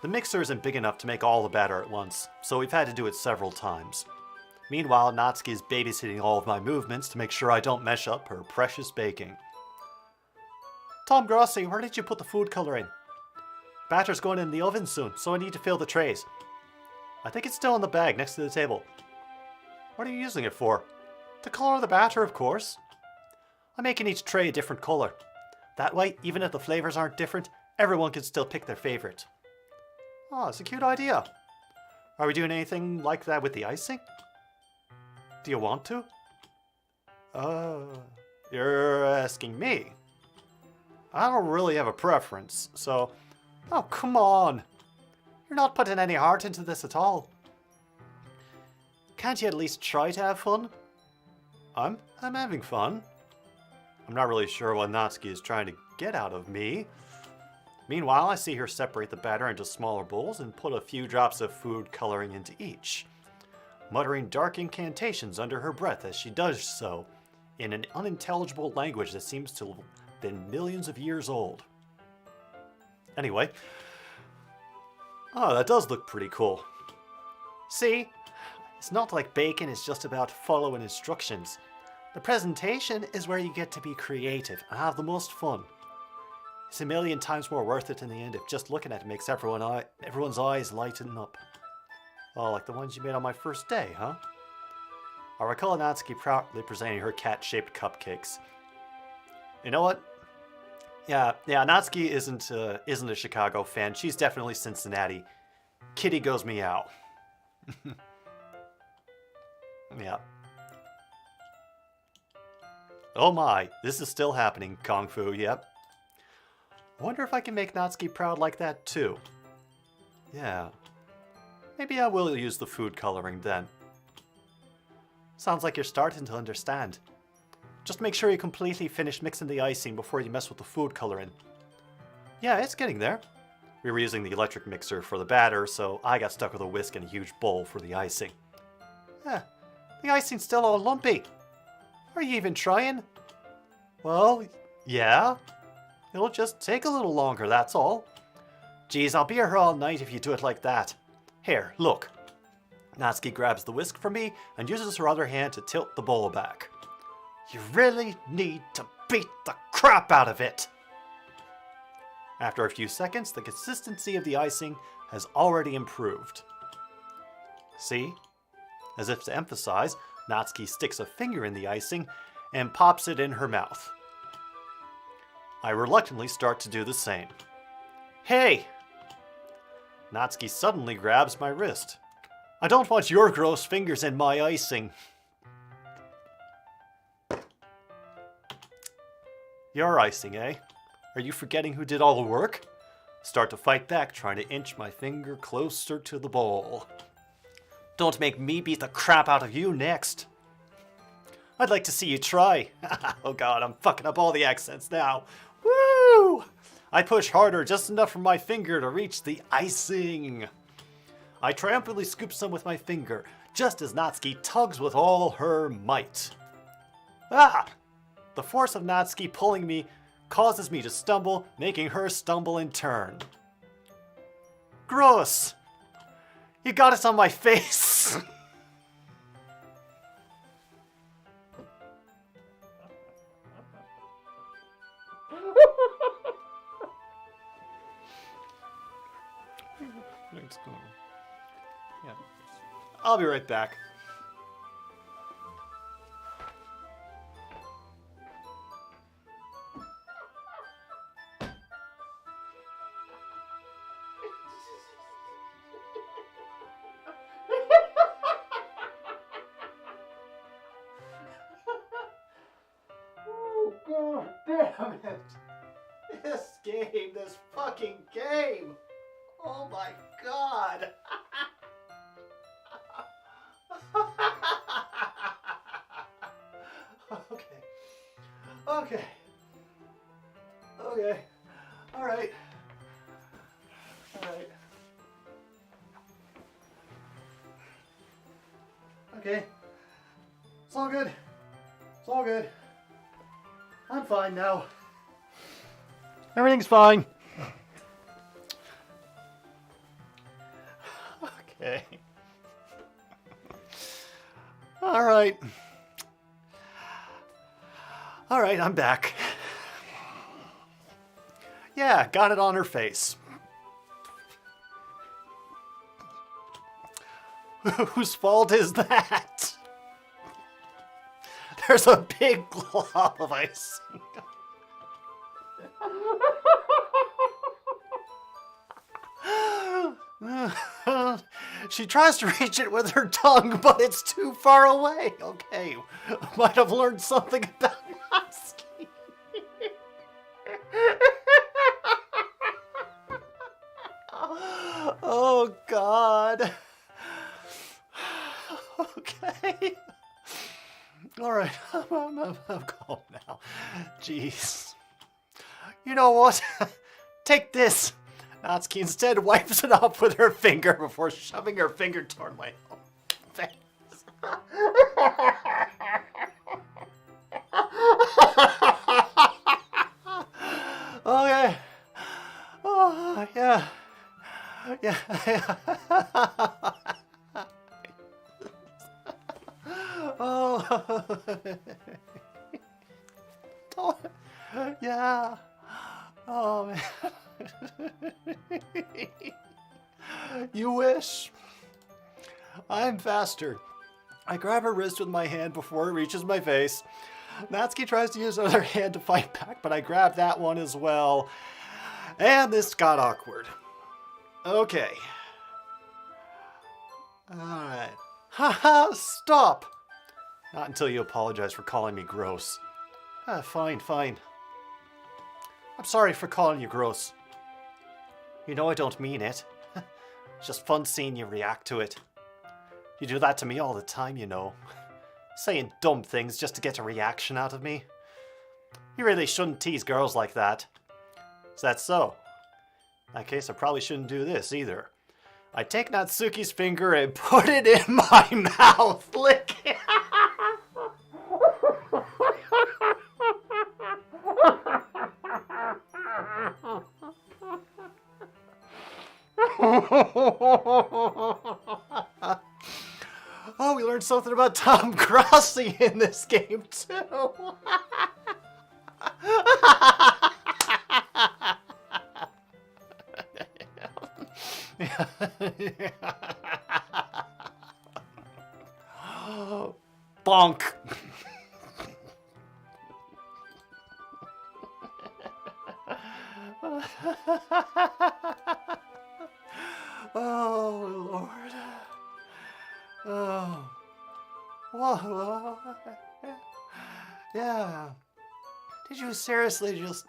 B: The mixer isn't big enough to make all the batter at once, so we've had to do it several times. Meanwhile, Natsuki is babysitting all of my movements to make sure I don't mess up her precious baking. Tom Grossi, where did you put the food coloring? Batter's going in the oven soon, so I need to fill the trays. I think it's still in the bag next to the table. What are you using it for? The color of the batter, of course. I'm making each tray a different color. That way, even if the flavors aren't different, everyone can still pick their favorite. Oh, it's a cute idea. Are we doing anything like that with the icing? Do you want to? You're asking me. I don't really have a preference, so... Oh, come on. You're not putting any heart into this at all. Can't you at least try to have fun? I'm having fun. I'm not really sure what Natsuki is trying to get out of me. Meanwhile, I see her separate the batter into smaller bowls and put a few drops of food coloring into each, muttering dark incantations under her breath as she does so, in an unintelligible language that seems to have been millions of years old. Anyway, oh, that does look pretty cool. See, it's not like baking is just about following instructions. The presentation is where you get to be creative and have the most fun. It's a million times more worth it in the end if just looking at it makes everyone's eyes lighten up. Oh, like the ones you made on my first day, huh? I recall Natsuki proudly presenting her cat-shaped cupcakes. You know what? Yeah, Natsuki isn't a Chicago fan. She's definitely Cincinnati. Kitty goes meow. Yeah. Oh my, this is still happening, Kung Fu, yep. I wonder if I can make Natsuki proud like that too. Yeah. Maybe I will use the food coloring then. Sounds like you're starting to understand. Just make sure you completely finish mixing the icing before you mess with the food coloring. Yeah, it's getting there. We were using the electric mixer for the batter, so I got stuck with a whisk and a huge bowl for the icing. Yeah, the icing's still all lumpy. Are you even trying? Well, yeah. It'll just take a little longer, that's all. Geez, I'll be here all night if you do it like that. Here, look. Natsuki grabs the whisk from me and uses her other hand to tilt the bowl back. You really need to beat the crap out of it! After a few seconds, the consistency of the icing has already improved. See? As if to emphasize, Natsuki sticks a finger in the icing and pops it in her mouth. I reluctantly start to do the same. Hey! Natsuki suddenly grabs my wrist. I don't want your gross fingers in my icing. Your icing, eh? Are you forgetting who did all the work? Start to fight back, trying to inch my finger closer to the bowl. Don't make me beat the crap out of you next. I'd like to see you try. Oh god, I'm fucking up all the accents now. Woo! I push harder, just enough for my finger to reach the icing. I triumphantly scoop some with my finger, just as Natsuki tugs with all her might. Ah! The force of Natsuki pulling me causes me to stumble, making her stumble in turn. Gross! You got it on my face! Yeah. I'll be right back. Oh, god damn it! This fucking game! Oh my god! Okay. Alright. Okay. It's all good. I'm fine now. Everything's fine. Okay. Alright, I'm back. Yeah, got it on her face. Whose fault is that? There's a big glob of ice. She tries to reach it with her tongue, but it's too far away. Okay, might have learned something about Natsuki. Oh, God. Okay. All right, I'm calm now. Jeez. You know what? Take this. Natsuki instead wipes it off with her finger before shoving her finger toward my face. Okay. Oh, yeah. Yeah. Oh. Oh. Yeah. Oh, man. You wish. I'm faster. I grab her wrist with my hand before it reaches my face. Natsuki tries to use her other hand to fight back, but I grab that one as well. And this got awkward. Okay. Alright. Haha, stop! Not until you apologize for calling me gross. Fine. I'm sorry for calling you gross. You know I don't mean it. It's just fun seeing you react to it. You do that to me all the time, you know. Saying dumb things just to get a reaction out of me. You really shouldn't tease girls like that. Is that so? In that case, I probably shouldn't do this either. I take Natsuki's finger and put it in my mouth. Lick it. Oh, we learned something about Tom Grossi in this game, too. Bonk. Oh, Lord. Oh. Whoa. Yeah. Did you seriously just...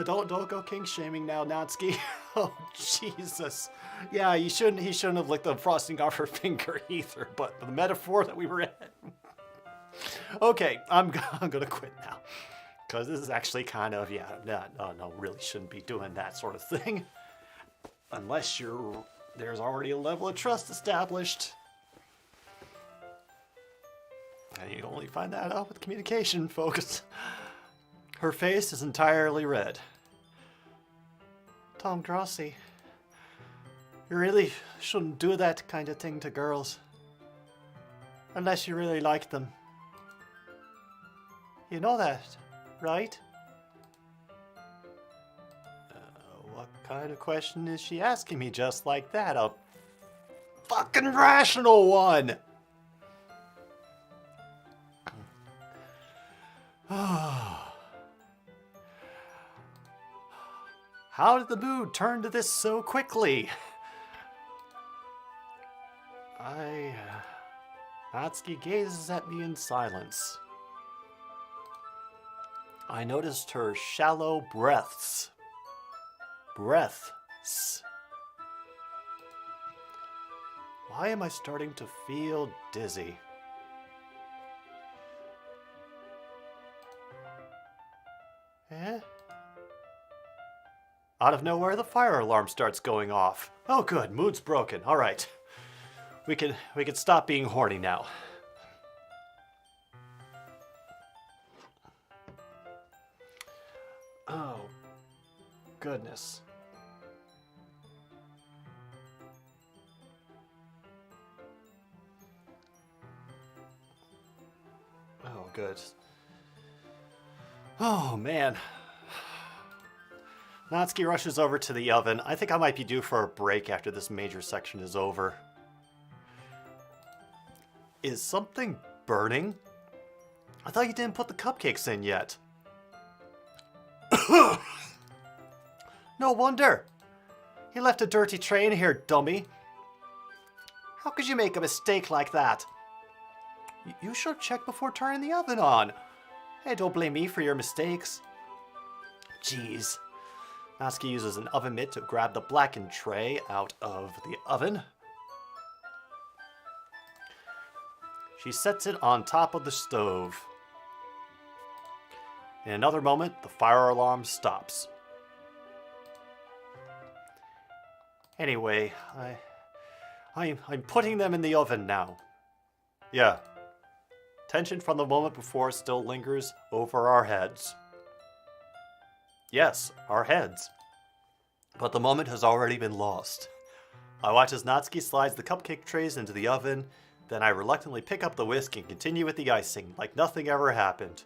B: don't go king shaming now, Natsuki. Oh, Jesus. Yeah, he shouldn't have licked the frosting off her finger either, but the metaphor that we were in. Okay, I'm gonna quit now. Because this is actually kind of, no, really shouldn't be doing that sort of thing. Unless there's already a level of trust established. And you only find that out with communication, folks. Her face is entirely red. Tom Grossi, you really shouldn't do that kind of thing to girls. Unless you really like them. You know that, right? What kind of question is she asking me just like that? A fucking rational one! How did the mood turn to this so quickly? Natsuki gazes at me in silence. I noticed her shallow breaths. Breaths. Why am I starting to feel dizzy? Eh? Out of nowhere, the fire alarm starts going off. Oh good, mood's broken. All right. We can stop being horny now. Oh, goodness. Oh, good. Oh, man. Natsuki rushes over to the oven. I think I might be due for a break after this major section is over. Is something burning? I thought you didn't put the cupcakes in yet. No wonder. You left a dirty tray in here, dummy. How could you make a mistake like that? You should have checked before turning the oven on. Hey, don't blame me for your mistakes. Jeez. Natsuki uses an oven mitt to grab the blackened tray out of the oven. She sets it on top of the stove. In another moment, the fire alarm stops. Anyway, I'm putting them in the oven now. Yeah. Tension from the moment before still lingers over our heads. Yes, our heads. But the moment has already been lost. I watch as Natsuki slides the cupcake trays into the oven, then I reluctantly pick up the whisk and continue with the icing like nothing ever happened,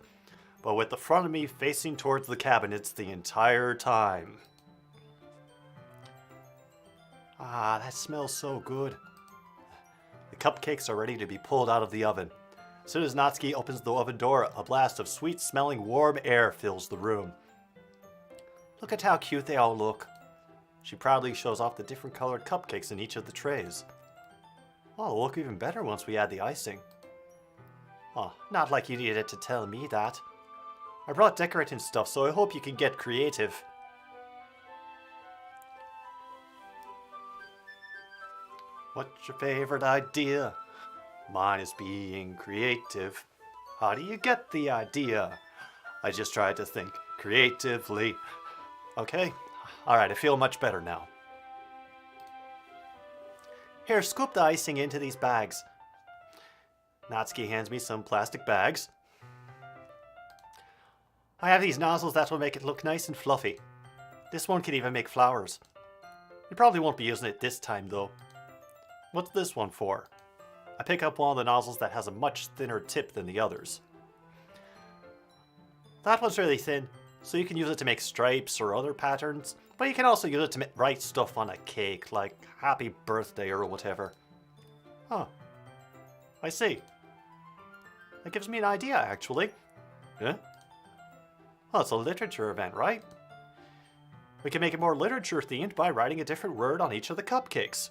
B: but with the front of me facing towards the cabinets the entire time. Ah, that smells so good. The cupcakes are ready to be pulled out of the oven. As soon as Natsuki opens the oven door, a blast of sweet-smelling warm air fills the room. Look at how cute they all look. She proudly shows off the different colored cupcakes in each of the trays. Oh, they'll look even better once we add the icing. Oh, not like you needed to tell me that. I brought decorating stuff, so I hope you can get creative. What's your favorite idea? Mine is being creative. How do you get the idea? I just tried to think creatively. Okay, alright, I feel much better now. Here, scoop the icing into these bags. Natsuki hands me some plastic bags. I have these nozzles that will make it look nice and fluffy. This one can even make flowers. You probably won't be using it this time though. What's this one for? I pick up one of the nozzles that has a much thinner tip than the others. That one's really thin, so you can use it to make stripes or other patterns, but you can also use it to write stuff on a cake, like happy birthday or whatever. Huh. I see. That gives me an idea, actually. Yeah? Oh, it's a literature event, right? We can make it more literature themed by writing a different word on each of the cupcakes.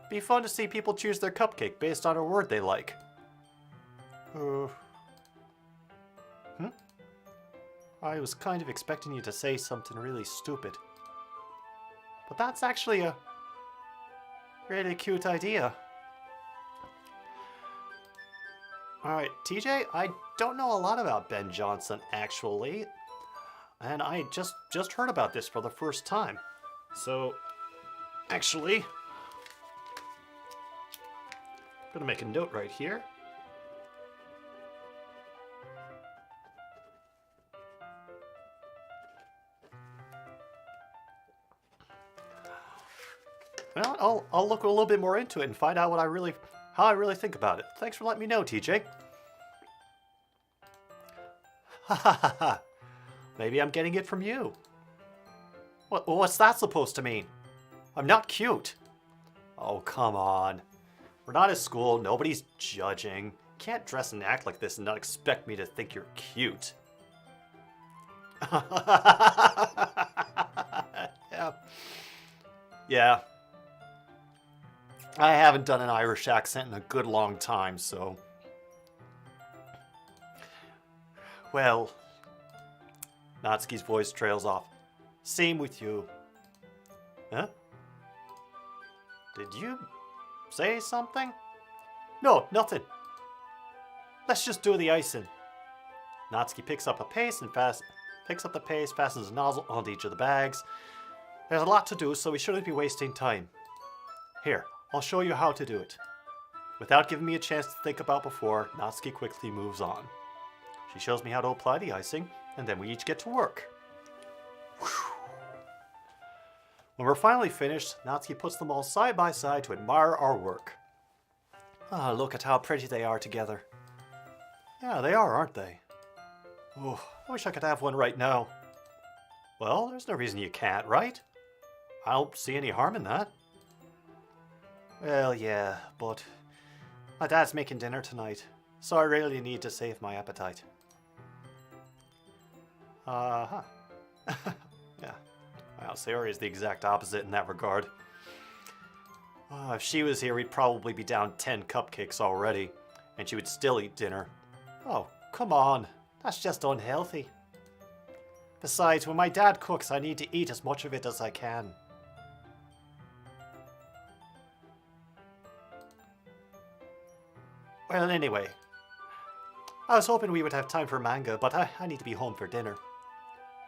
B: Be fun to see people choose their cupcake based on a word they like. I was kind of expecting you to say something really stupid. But that's actually a really cute idea. Alright, TJ, I don't know a lot about Ben Johnson, actually. And I just heard about this for the first time. So, actually, I'm gonna make a note right here. Well, I'll look a little bit more into it and find out how I really think about it. Thanks for letting me know, TJ. Ha ha ha ha. Maybe I'm getting it from you. What's that supposed to mean? I'm not cute. Oh, come on. We're not at school. Nobody's judging. You can't dress and act like this and not expect me to think you're cute. Yeah. Yeah. I haven't done an Irish accent in a good long time, so... Well... Natsuki's voice trails off. Same with you. Huh? Did you say something? No, nothing. Let's just do the icing. Natsuki picks up the paste, fastens the nozzle onto each of the bags. There's a lot to do, so we shouldn't be wasting time. Here, I'll show you how to do it. Without giving me a chance to think about before, Natsuki quickly moves on. She shows me how to apply the icing, and then we each get to work. Whew. When we're finally finished, Natsuki puts them all side by side to admire our work. Ah, look at how pretty they are together. Yeah, they are, aren't they? Oh, I wish I could have one right now. Well, there's no reason you can't, right? I don't see any harm in that. Well, yeah, but my dad's making dinner tonight. so I really need to save my appetite. Uh-huh. Yeah. Wow, Sayori is the exact opposite in that regard. If she was here, we'd probably be down 10 cupcakes already, and she would still eat dinner. Oh, come on. That's just unhealthy. Besides, when my dad cooks, I need to eat as much of it as I can. Well, anyway, I was hoping we would have time for manga, but I need to be home for dinner.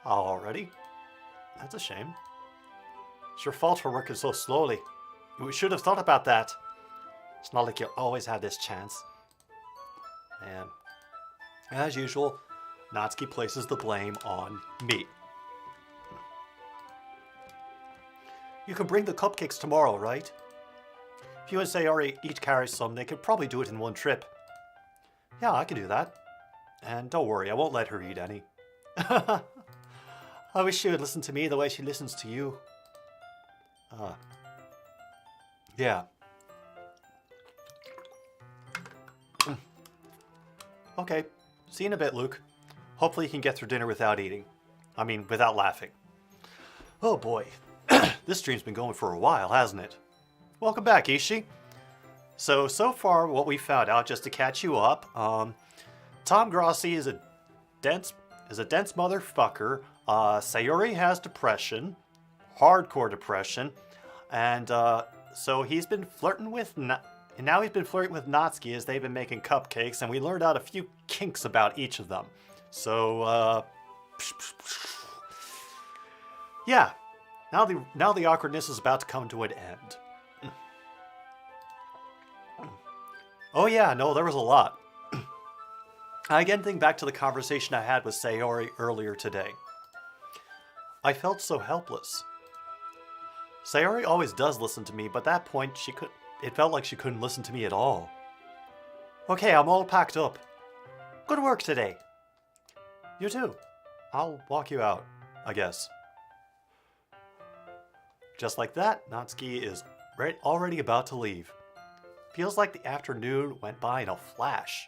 B: Already? That's a shame. It's your fault for working so slowly. We should have thought about that. It's not like you always have this chance. And as usual, Natsuki places the blame on me. You can bring the cupcakes tomorrow, right? If you and Sayori each carry some, they could probably do it in one trip. Yeah, I can do that. And don't worry, I won't let her eat any. I wish she would listen to me the way she listens to you. Yeah. Okay, see you in a bit, Luke. Hopefully you can get through dinner without eating. I mean, without laughing. Oh boy, this stream's been going for a while, hasn't it? Welcome back, Ishii. So far what we found out, just to catch you up, Tom Grossi is a dense motherfucker. Sayori has depression, hardcore depression, and so he's been flirting with Natsuki as they've been making cupcakes, and we learned out a few kinks about each of them. So yeah, now the awkwardness is about to come to an end. Oh yeah, no, there was a lot. I again think back to the conversation I had with Sayori earlier today. I felt so helpless. Sayori always does listen to me, but at that point it felt like she couldn't listen to me at all. Okay, I'm all packed up. Good work today. You too. I'll walk you out, I guess. Just like that, Natsuki is already about to leave. Feels like the afternoon went by in a flash.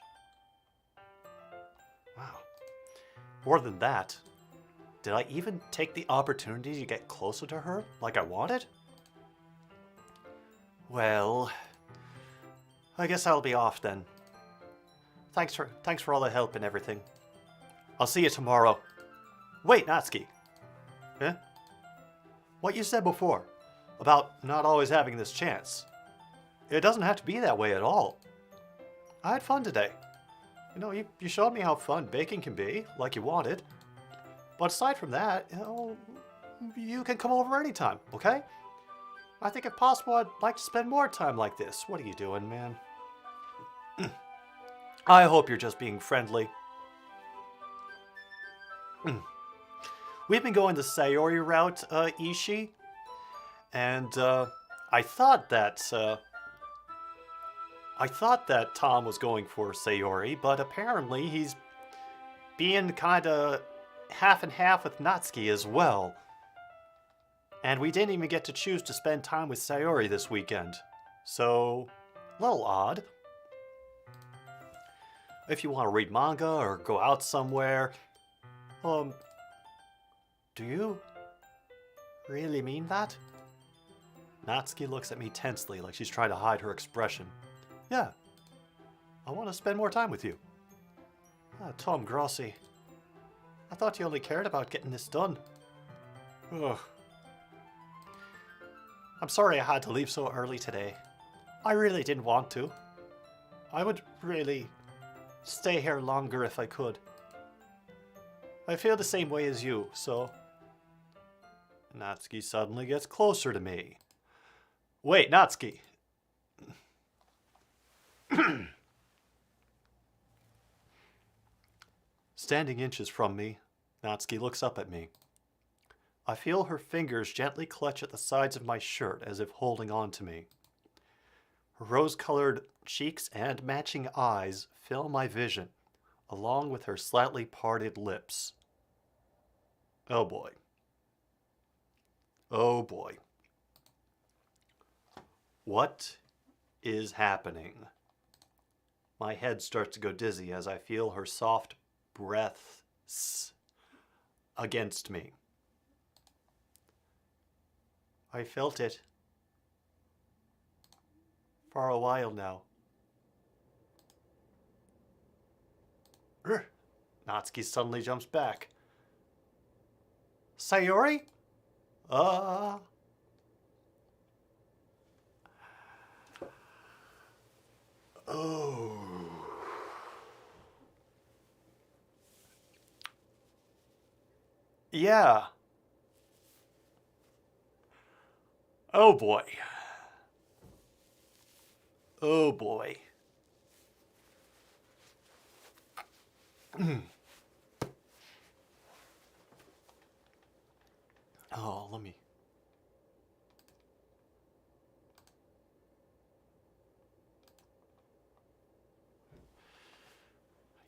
B: Wow. More than that, did I even take the opportunity to get closer to her like I wanted? Well, I guess I'll be off then. Thanks for all the help and everything. I'll see you tomorrow. Wait, Natsuki. Huh? What you said before about not always having this chance. It doesn't have to be that way at all. I had fun today. You know, you showed me how fun baking can be, like you wanted. But aside from that, you know, you can come over anytime, okay? I think if possible, I'd like to spend more time like this. What are you doing, man? I hope you're just being friendly. We've been going the Sayori route, Ishii. And I thought that Tom was going for Sayori, but apparently he's being kind of half and half with Natsuki as well. And we didn't even get to choose to spend time with Sayori this weekend. So, a little odd. If you want to read manga or go out somewhere, do you really mean that? Natsuki looks at me tensely like she's trying to hide her expression. Yeah, I want to spend more time with you. Tom Grossi. I thought you only cared about getting this done. Ugh. I'm sorry I had to leave so early today. I really didn't want to. I would really stay here longer if I could. I feel the same way as you, so... Natsuki suddenly gets closer to me. Wait, Natsuki. Standing inches from me, Natsuki looks up at me. I feel her fingers gently clutch at the sides of my shirt as if holding on to me. Her rose-colored cheeks and matching eyes fill my vision, along with her slightly parted lips. Oh boy. Oh boy. What is happening? My head starts to go dizzy as I feel her soft breaths against me. I felt it for a while now. Natsuki suddenly jumps back. Sayori? Oh. Yeah. Oh boy. Oh boy. Oh, let me.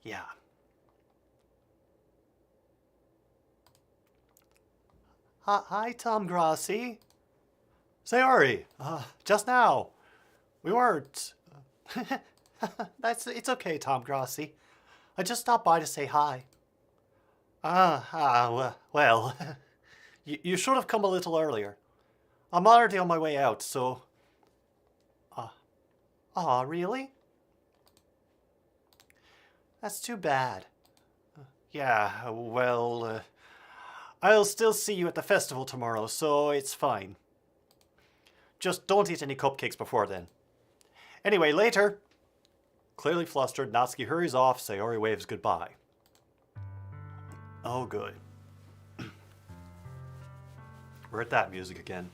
B: Yeah. Hi, Tom Grassi. Sayori, just now. We weren't. It's okay, Tom Grassi. I just stopped by to say hi. Well, you should have come a little earlier. I'm already on my way out, so... Really? That's too bad. Yeah, well, I'll still see you at the festival tomorrow, so it's fine. Just don't eat any cupcakes before then. Anyway, later. Clearly flustered, Natsuki hurries off, Sayori waves goodbye. Oh, good. We're at that music again.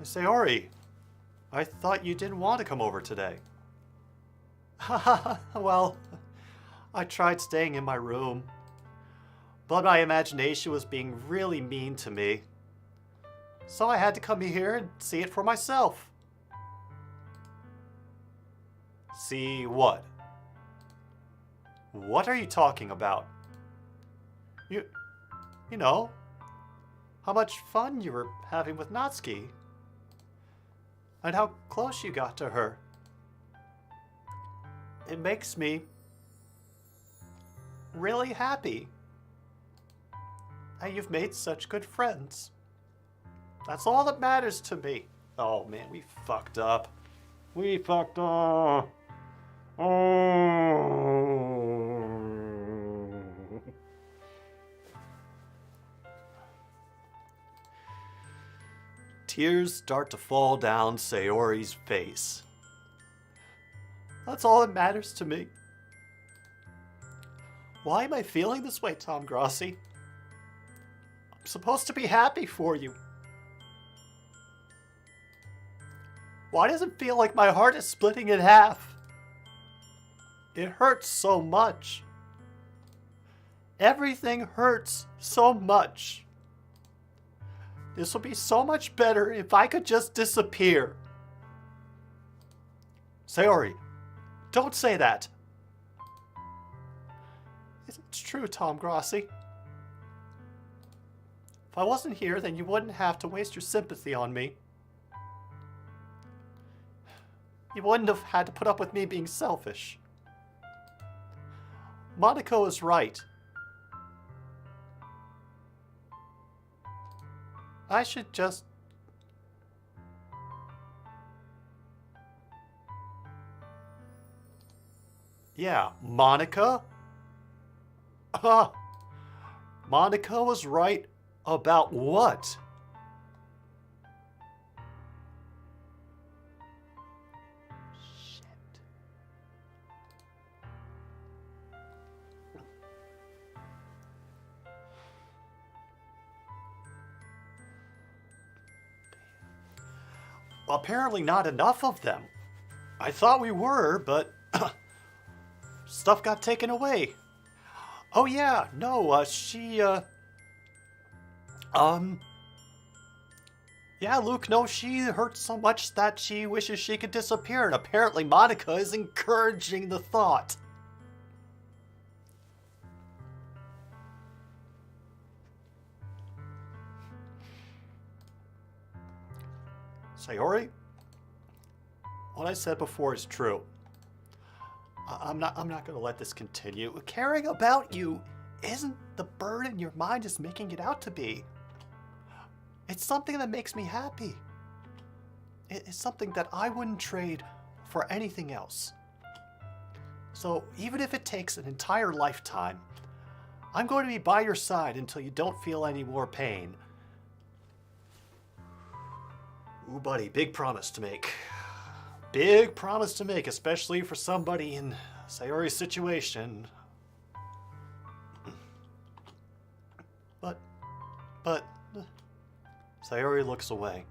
B: Sayori, I thought you didn't want to come over today. Well, I tried staying in my room, but my imagination was being really mean to me. So I had to come here and see it for myself. See what? What are you talking about? You know, how much fun you were having with Natsuki. And how close you got to her. It makes me really happy. And you've made such good friends. That's all that matters to me. Oh man, we fucked up. We fucked up. Oh. Tears start to fall down Sayori's face. That's all that matters to me. Why am I feeling this way, Tom Grassi? I'm supposed to be happy for you. Why does it feel like my heart is splitting in half? It hurts so much. Everything hurts so much. This would be so much better if I could just disappear. Sayori, don't say that. It's true, Tom Grassi. If I wasn't here, then you wouldn't have to waste your sympathy on me. You wouldn't have had to put up with me being selfish. Monaco is right. I should just... Yeah, Monica? Monica was right about what? Shit. Apparently not enough of them. I thought we were, but stuff got taken away. Oh yeah, no, yeah, Luke, no, she hurt so much that she wishes she could disappear, and apparently Monica is encouraging the thought. Sayori, what I said before is true. I'm not going to let this continue. Caring about you isn't the burden your mind is making it out to be. It's something that makes me happy. It's something that I wouldn't trade for anything else. So even if it takes an entire lifetime, I'm going to be by your side until you don't feel any more pain. Ooh, buddy, big promise to make. Big promise to make, especially for somebody in Sayori's situation. But, Sayori looks away.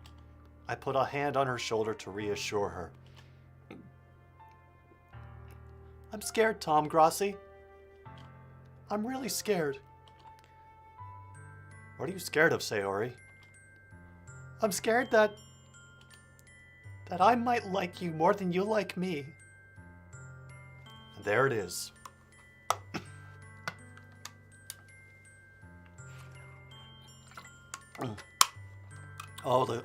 B: I put a hand on her shoulder to reassure her. I'm scared, Tom Grossi. I'm really scared. What are you scared of, Sayori? I'm scared that I might like you more than you like me. And there it is. Oh,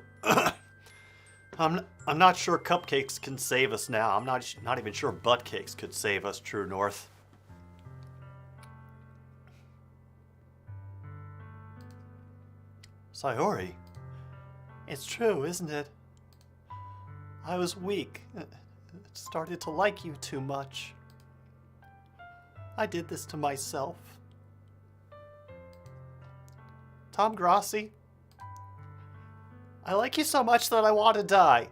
B: I'm not sure cupcakes can save us now. I'm not even sure butt cakes could save us, True North. Sayori, it's true, isn't it? I was weak. Started to like you too much. I did this to myself. Tom Grossi, I like you so much that I want to die.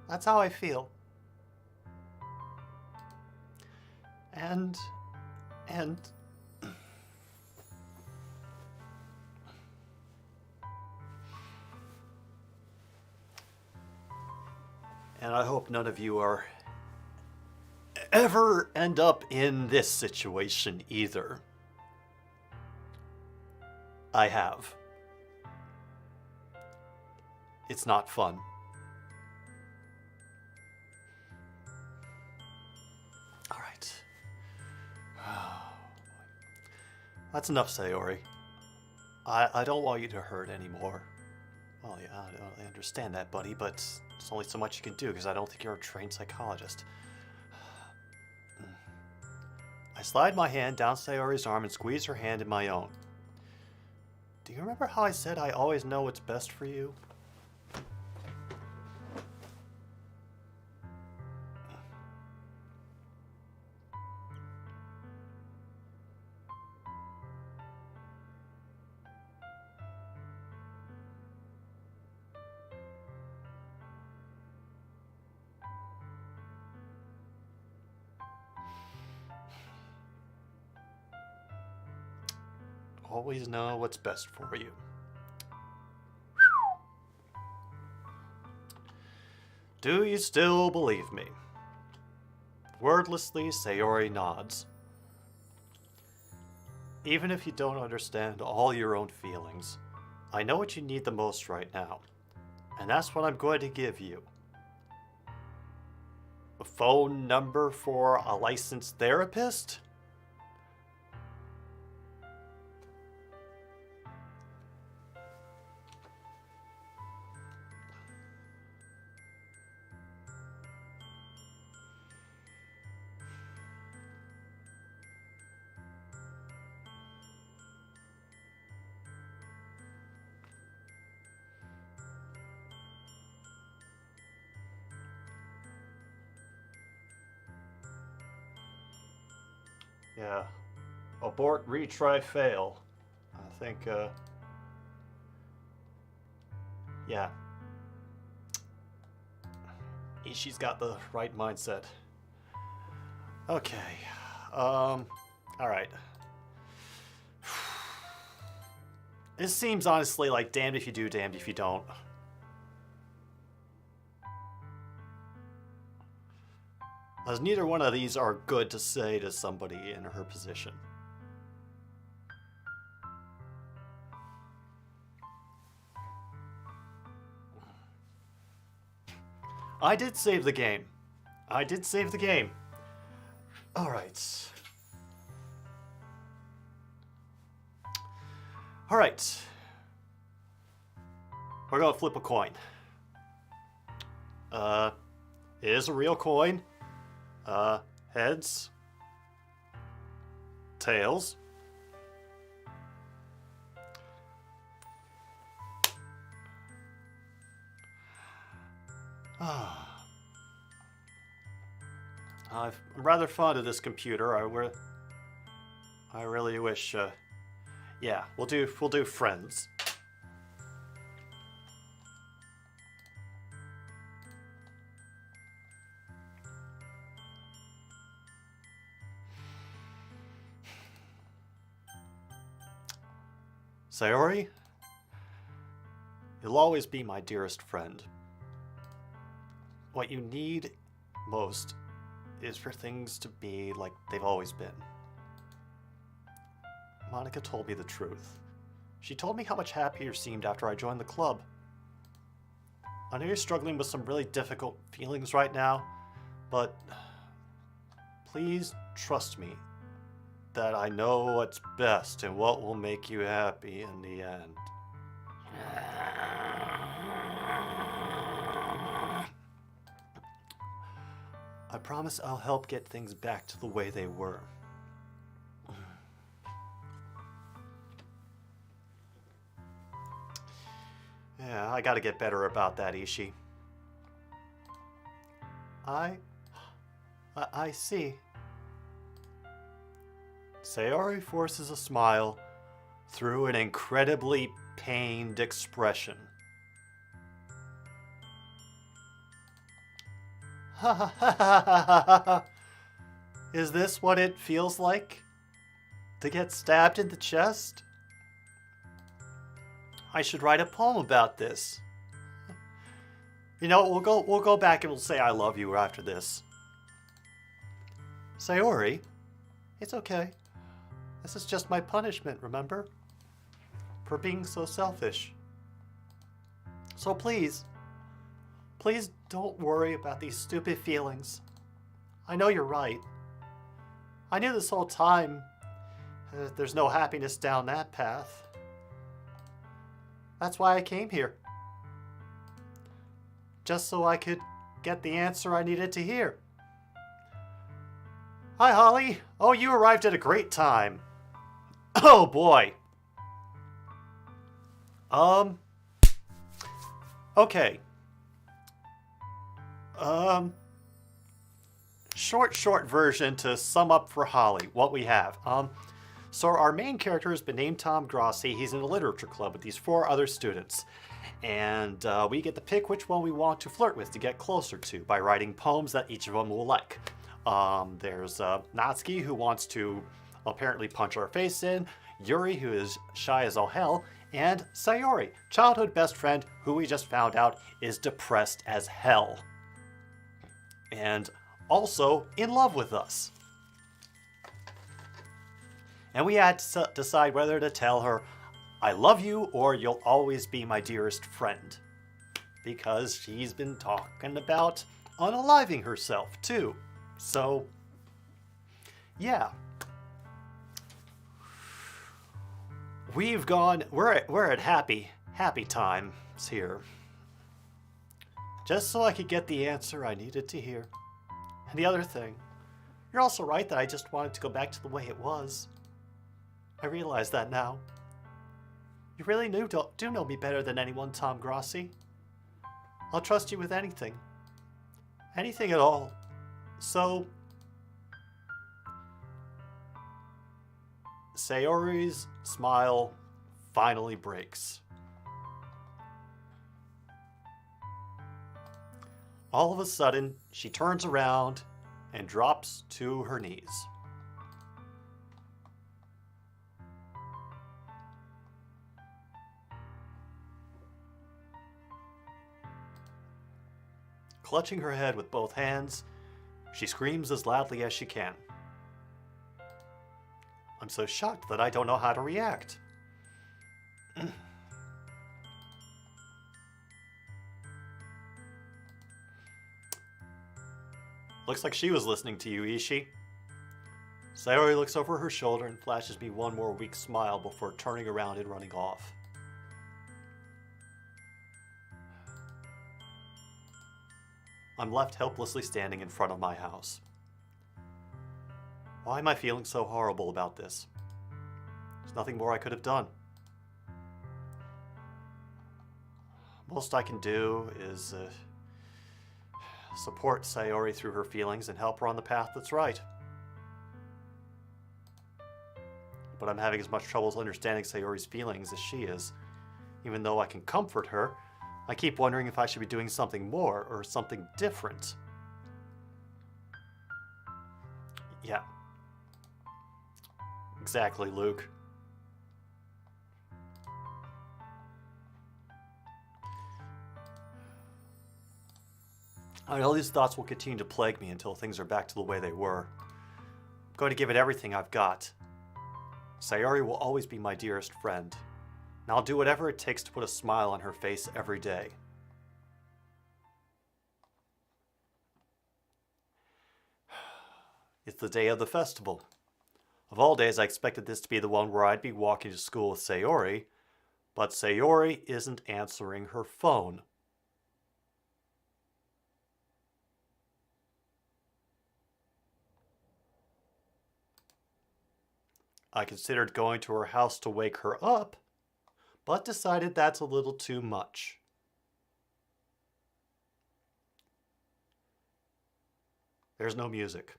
B: That's how I feel. And I hope none of you are ever end up in this situation either. I have. It's not fun. All right. That's enough, Sayori. I don't want you to hurt anymore. Well, yeah, I understand that, buddy, but there's only so much you can do because I don't think you're a trained psychologist. I slide my hand down Sayori's arm and squeeze her hand in my own. Do you remember how I said I always know what's best for you? Always know what's best for you. Do you still believe me? Wordlessly, Sayori nods. Even if you don't understand all your own feelings, I know what you need the most right now, and that's what I'm going to give you. A phone number for a licensed therapist? Yeah. Abort, retry, fail. I think, yeah. Ishii's got the right mindset. Okay. Alright. This seems honestly like damned if you do, damned if you don't. As neither one of these are good to say to somebody in her position. I did save the game. I did save the game. Alright. Alright. We're gonna flip a coin. It is a real coin. Heads. Tails. I'm rather fond of this computer. I really wish. Yeah, we'll do friends. Sayori, you'll always be my dearest friend. What you need most is for things to be like they've always been. Monica told me the truth. She told me how much happier you seemed after I joined the club. I know you're struggling with some really difficult feelings right now, but please trust me that I know what's best and what will make you happy in the end. I promise I'll help get things back to the way they were. Yeah, I gotta get better about that, Ishii. I see. Sayori forces a smile through an incredibly pained expression. Ha ha ha ha ha ha. Is this what it feels like? To get stabbed in the chest? I should write a poem about this. You know, we'll go back and we'll say I love you after this. Sayori, it's okay. This is just my punishment, remember? For being so selfish. So please don't worry about these stupid feelings. I know you're right. I knew this whole time that there's no happiness down that path. That's why I came here. Just so I could get the answer I needed to hear. Hi, Holly. Oh, you arrived at a great time. Oh, boy. Okay. Short version to sum up for Holly, what we have. So our main character has been named Tom Grossi. He's in a literature club with these 4 other students. And we get to pick which one we want to flirt with to get closer to by writing poems that each of them will like. There's Natsuki, who wants to apparently punch our face in, Yuri, who is shy as all hell, and Sayori, childhood best friend, who we just found out is depressed as hell. And also in love with us. And we had to decide whether to tell her, I love you, or you'll always be my dearest friend. Because she's been talking about unaliving herself, too. So, yeah. We're at happy times here. Just so I could get the answer I needed to hear. And the other thing, you're also right that I just wanted to go back to the way it was. I realize that now. You really do know me better than anyone, Tom Grossi. I'll trust you with anything. Anything at all. So, Sayori's smile finally breaks. All of a sudden, she turns around and drops to her knees. Clutching her head with both hands, she screams as loudly as she can. I'm so shocked that I don't know how to react. Looks like she was listening to you, Ishii. Sayori looks over her shoulder and flashes me one more weak smile before turning around and running off. I'm left helplessly standing in front of my house. Why am I feeling so horrible about this? There's nothing more I could have done. Most I can do is support Sayori through her feelings and help her on the path that's right. But I'm having as much trouble understanding Sayori's feelings as she is. Even though I can comfort her, I keep wondering if I should be doing something more or something different. Yeah. Exactly, Luke. I know these thoughts will continue to plague me until things are back to the way they were. I'm going to give it everything I've got. Sayori will always be my dearest friend, and I'll do whatever it takes to put a smile on her face every day. It's the day of the festival. Of all days, I expected this to be the one where I'd be walking to school with Sayori, but Sayori isn't answering her phone. I considered going to her house to wake her up, but decided that's a little too much. There's no music.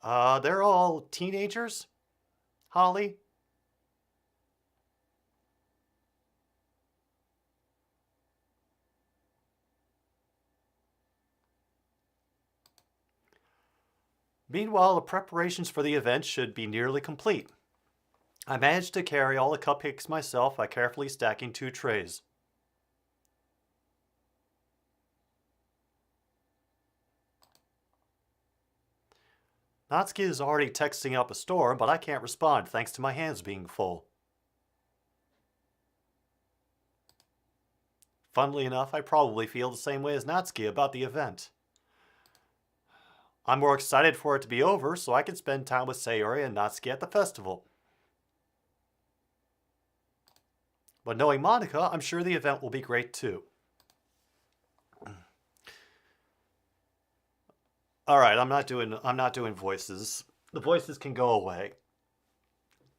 B: They're all teenagers? Holly? Meanwhile, the preparations for the event should be nearly complete. I managed to carry all the cupcakes myself by carefully stacking 2 trays. Natsuki is already texting up a storm, but I can't respond thanks to my hands being full. Funnily enough, I probably feel the same way as Natsuki about the event. I'm more excited for it to be over so I can spend time with Sayori and Natsuki at the festival. But knowing Monica, I'm sure the event will be great too. Alright, I'm not doing voices. The voices can go away.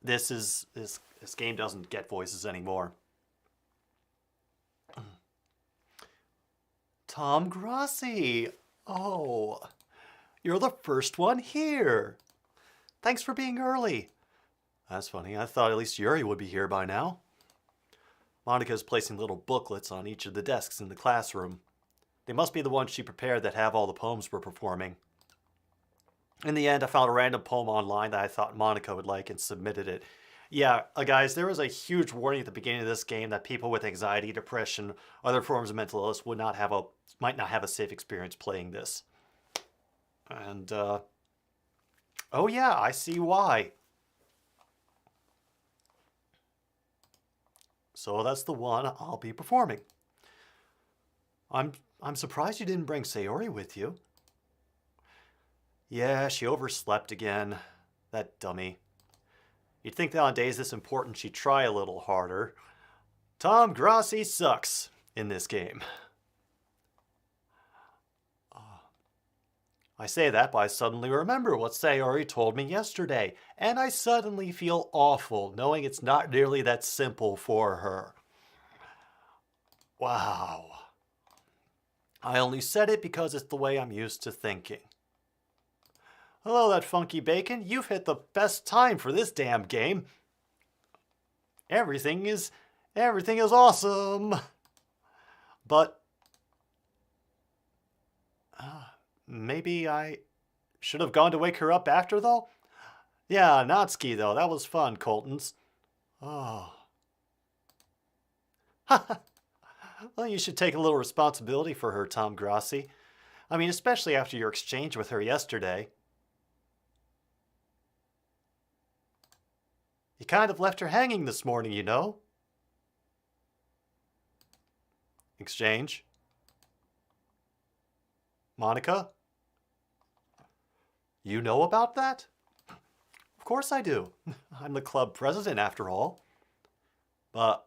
B: This game doesn't get voices anymore. Tom Grossi! Oh, you're the first one here. Thanks for being early. That's funny. I thought at least Yuri would be here by now. Monica's placing little booklets on each of the desks in the classroom. They must be the ones she prepared that have all the poems we're performing. In the end, I found a random poem online that I thought Monica would like and submitted it. Yeah, guys, there was a huge warning at the beginning of this game that people with anxiety, depression, other forms of mental illness might not have a safe experience playing this. And, oh yeah, I see why. So that's the one I'll be performing. I'm surprised you didn't bring Sayori with you. Yeah, she overslept again. That dummy. You'd think that on days this important she'd try a little harder. Tom Grossi sucks in this game. I say that, but I suddenly remember what Sayori told me yesterday, and I suddenly feel awful knowing it's not nearly that simple for her. Wow. I only said it because it's the way I'm used to thinking. Hello, that funky bacon. You've hit the best time for this damn game. Everything is awesome. But maybe I should have gone to wake her up after, though? Yeah, Natsuki, though. That was fun, Colton's. Oh. Well, you should take a little responsibility for her, Tom Grossi. I mean, especially after your exchange with her yesterday. You kind of left her hanging this morning, you know? Exchange? Monica? You know about that? Of course I do. I'm the club president after all. But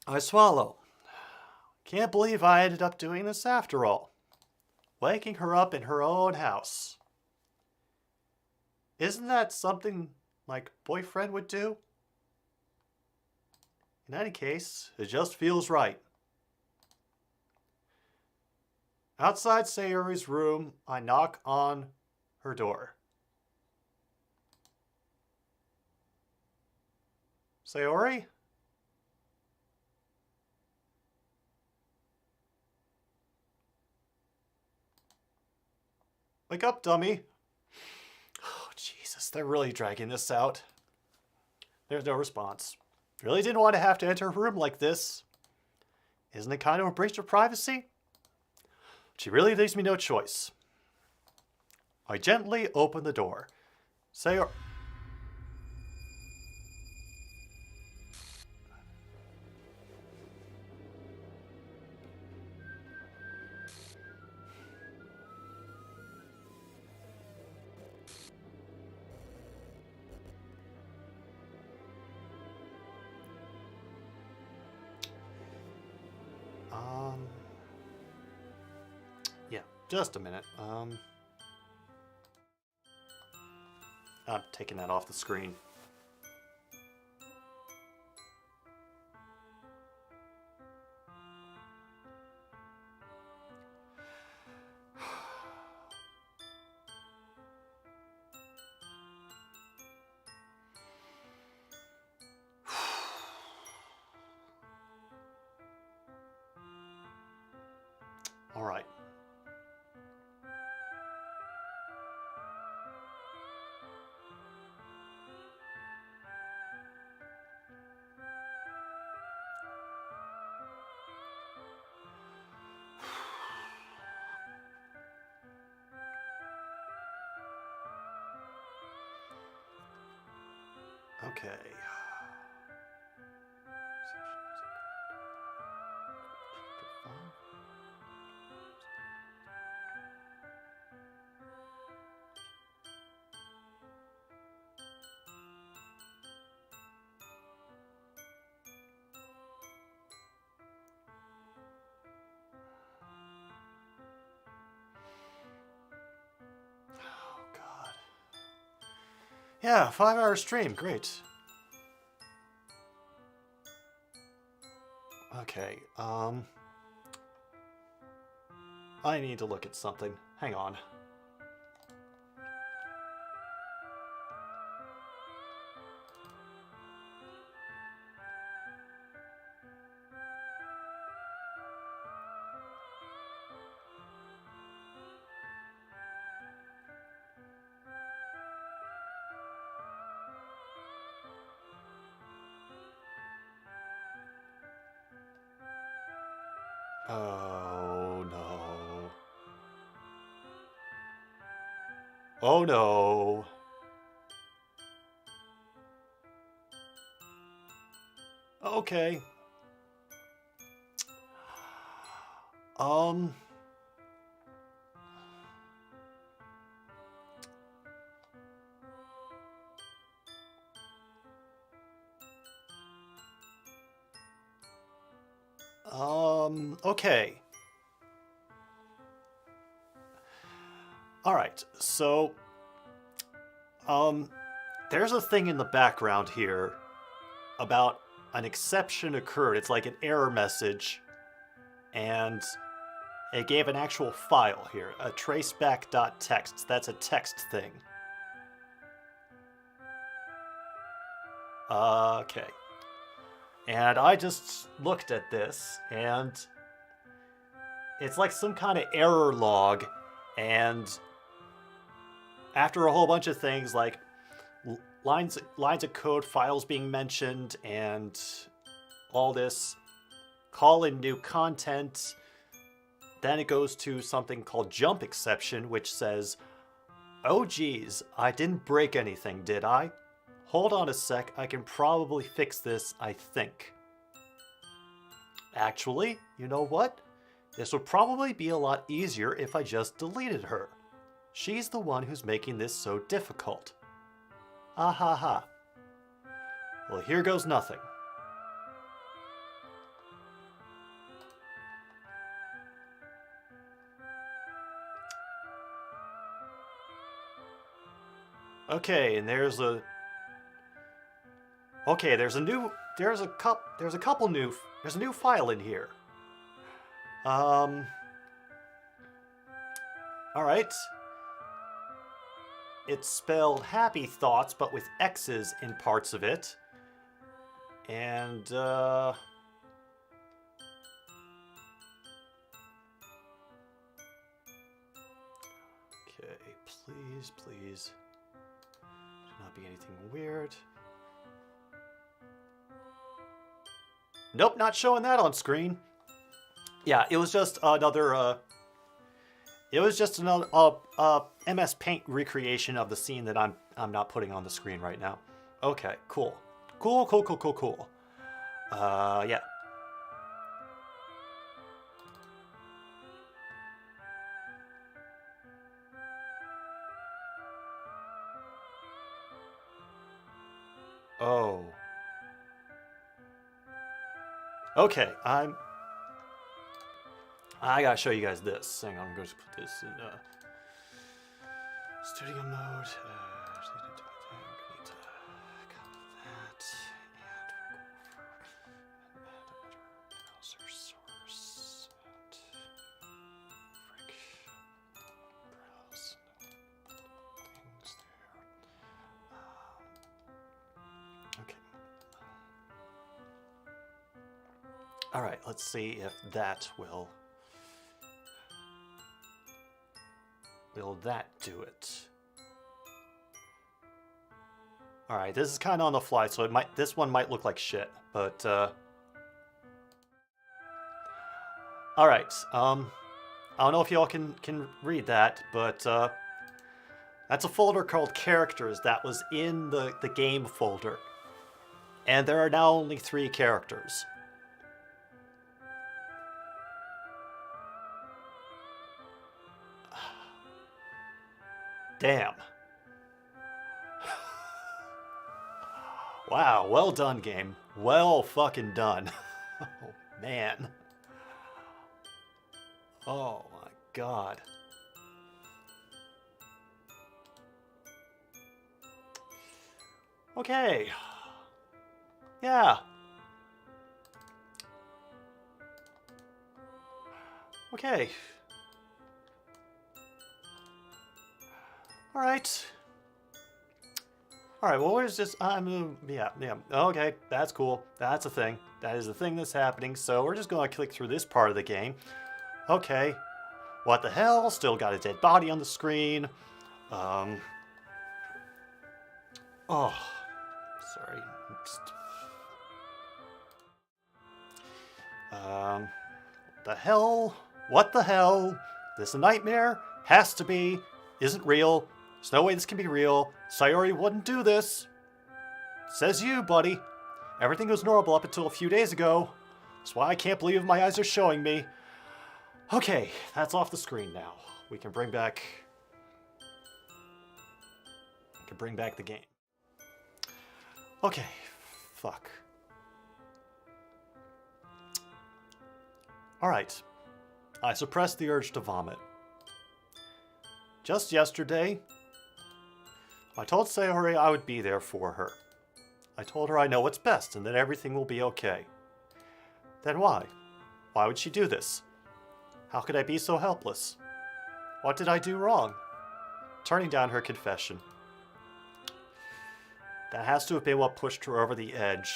B: I swallow. Can't believe I ended up doing this after all. Waking her up in her own house. Isn't that something my boyfriend would do? In any case, it just feels right. Outside Sayori's room, I knock on her door. Sayori? Wake up, dummy. Oh, Jesus, they're really dragging this out. There's no response. Really didn't want to have to enter her room like this. Isn't it kind of a breach of privacy? She really leaves me no choice. I gently open the door. Sayori... Yeah, just a minute. I'm taking that off the screen. All right. Okay. Oh, God. Yeah, 5-hour stream. Great. Okay, I need to look at something. Hang on. Oh, no. Oh, no. Okay. Um... Okay. All right, so, there's a thing in the background here about an exception occurred. It's like an error message, and it gave an actual file here, a traceback.txt. That's a text thing. Okay. And I just looked at this, and it's like some kind of error log, and after a whole bunch of things like lines of code, files being mentioned, and all this, call in new content, then it goes to something called jump exception, which says, oh geez, I didn't break anything, did I? Hold on a sec, I can probably fix this, I think. Actually, you know what? This would probably be a lot easier if I just deleted her. She's the one who's making this so difficult. Ah ha ha. Well, here goes nothing. Okay, and there's a... Okay, there's a new... There's a couple new... There's a new file in here. Alright. It's spelled happy thoughts, but with X's in parts of it. And, okay, please, please. Do not be anything weird. Nope, not showing that on screen. Yeah, it was just another, MS Paint recreation of the scene that I'm not putting on the screen right now. Okay, cool. Cool. Yeah. Oh. Okay, I gotta show you guys this. Hang on, I'm going to put this in studio mode. We're gonna need to copy that and browser source. Browse things there. Okay. All right, let's see if that will that do it? All right, this is kind of on the fly, so this one might look like shit, but all right. I don't know if y'all can read that, but that's a folder called characters that was in the game folder, and there are now only 3 characters. Damn. Wow, well done, game. Well fucking done. Oh, man. Oh, my God. Okay. Yeah. Okay. All right. All right, well, where's this? Yeah. Okay, that's cool. That's a thing. That is the thing that's happening. So we're just going to click through this part of the game. Okay. What the hell? Still got a dead body on the screen. Oh. Sorry. The hell? What the hell? This a nightmare? Has to be. Isn't real. There's no way this can be real. Sayori wouldn't do this. Says you, buddy. Everything was normal up until a few days ago. That's why I can't believe my eyes are showing me. Okay, that's off the screen now. We can bring back the game. Okay, fuck. Alright. I suppressed the urge to vomit. Just yesterday, I told Sayori I would be there for her. I told her I know what's best and that everything will be okay. Then why? Why would she do this? How could I be so helpless? What did I do wrong? Turning down her confession. That has to have been what pushed her over the edge.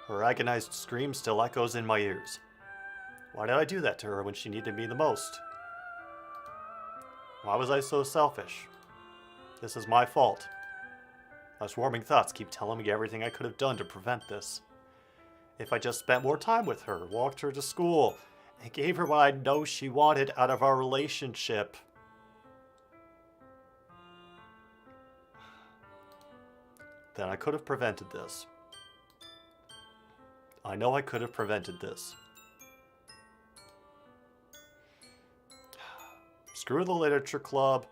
B: Her agonized scream still echoes in my ears. Why did I do that to her when she needed me the most? Why was I so selfish? This is my fault. My swarming thoughts keep telling me everything I could have done to prevent this. If I just spent more time with her, walked her to school, and gave her what I know she wanted out of our relationship. Then I could have prevented this. I know I could have prevented this. Screw the literature club.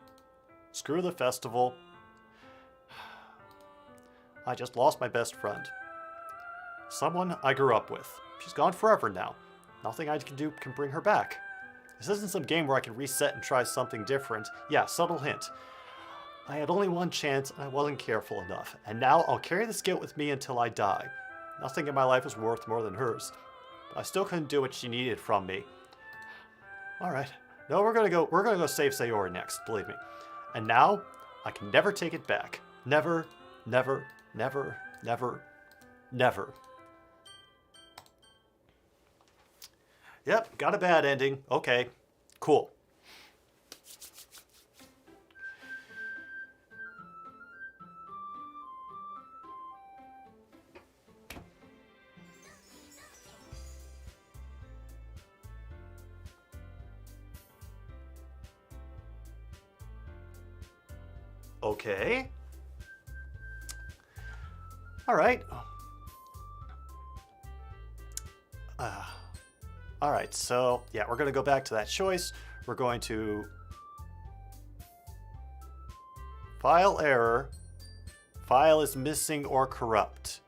B: Screw the festival. I just lost my best friend. Someone I grew up with. She's gone forever now. Nothing I can do can bring her back. This isn't some game where I can reset and try something different. Yeah, subtle hint. I had only one chance and I wasn't careful enough. And now I'll carry this guilt with me until I die. Nothing in my life is worth more than hers. But I still couldn't do what she needed from me. Alright. No, we're gonna go save Sayori next, believe me. And now, I can never take it back. Never, never, never, never, never. Yep, got a bad ending. Okay, cool. Okay. All right. All right, so yeah, we're going to go back to that choice. We're going to file error. File is missing or corrupt.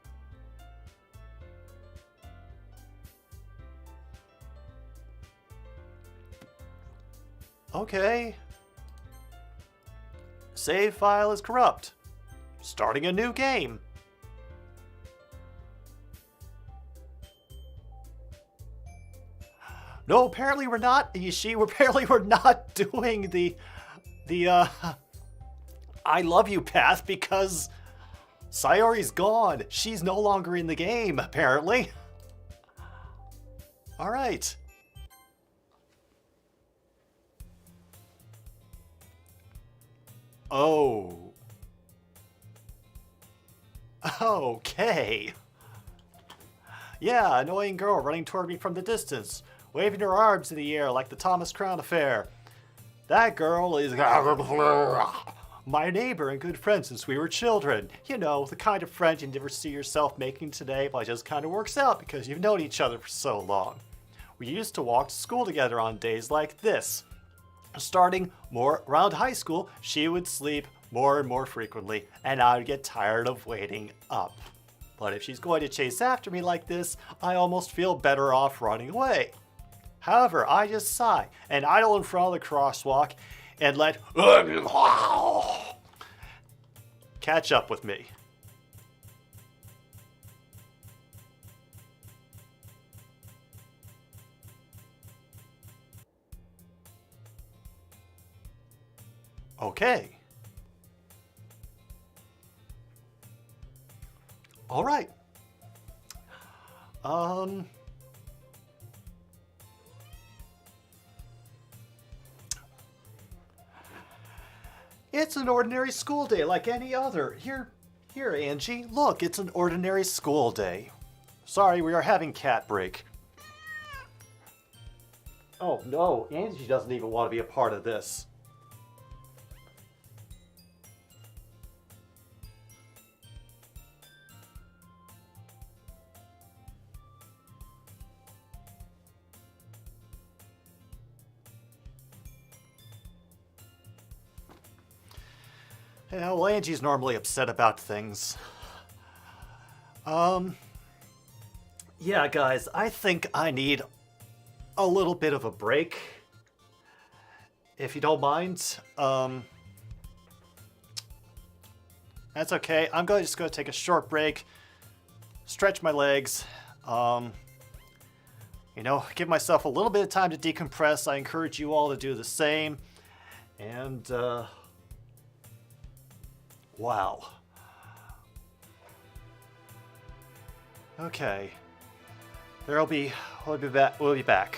B: Okay. Save file is corrupt. Starting a new game. No, apparently we're not, Ishii. Apparently we're not doing the I love you path because Sayori's gone. She's no longer in the game, apparently. All right. Oh. Okay. Yeah, annoying girl running toward me from the distance, waving her arms in the air like the Thomas Crown Affair. That girl is my neighbor and good friend since we were children. You know, the kind of friend you never see yourself making today, but it just kind of works out because you've known each other for so long. We used to walk to school together on days like this. Starting more around high school, she would sleep more and more frequently, and I would get tired of waiting up. But if she's going to chase after me like this, I almost feel better off running away. However, I just sigh and idle in front of the crosswalk and let catch up with me. Okay. All right. It's an ordinary school day like any other. Here, Angie. Look, it's an ordinary school day. Sorry, we are having cat break. Oh no, Angie doesn't even want to be a part of this. Yeah, well, Angie's normally upset about things. Yeah, guys, I think I need a little bit of a break. If you don't mind. That's okay. I'm just going to take a short break, stretch my legs, you know, give myself a little bit of time to decompress. I encourage you all to do the same. And, wow. Okay. We'll be back.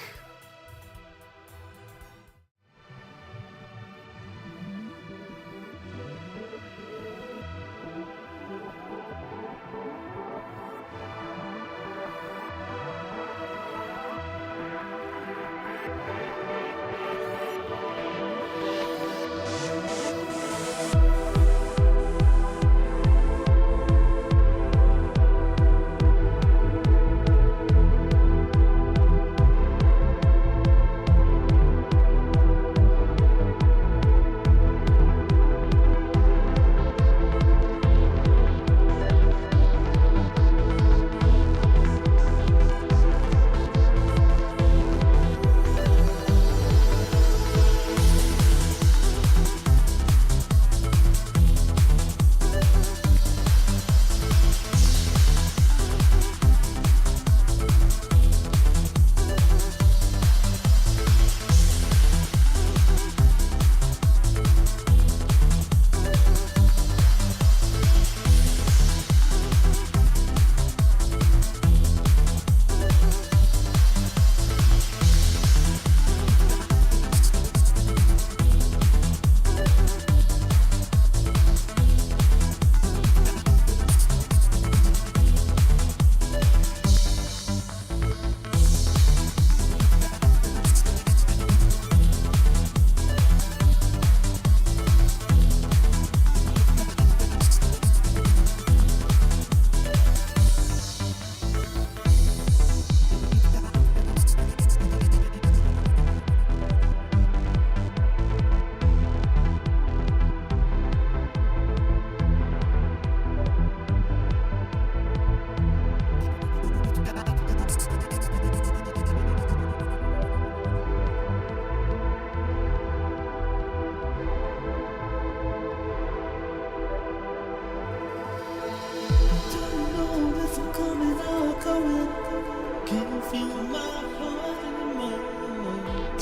C: feel my heart anymore.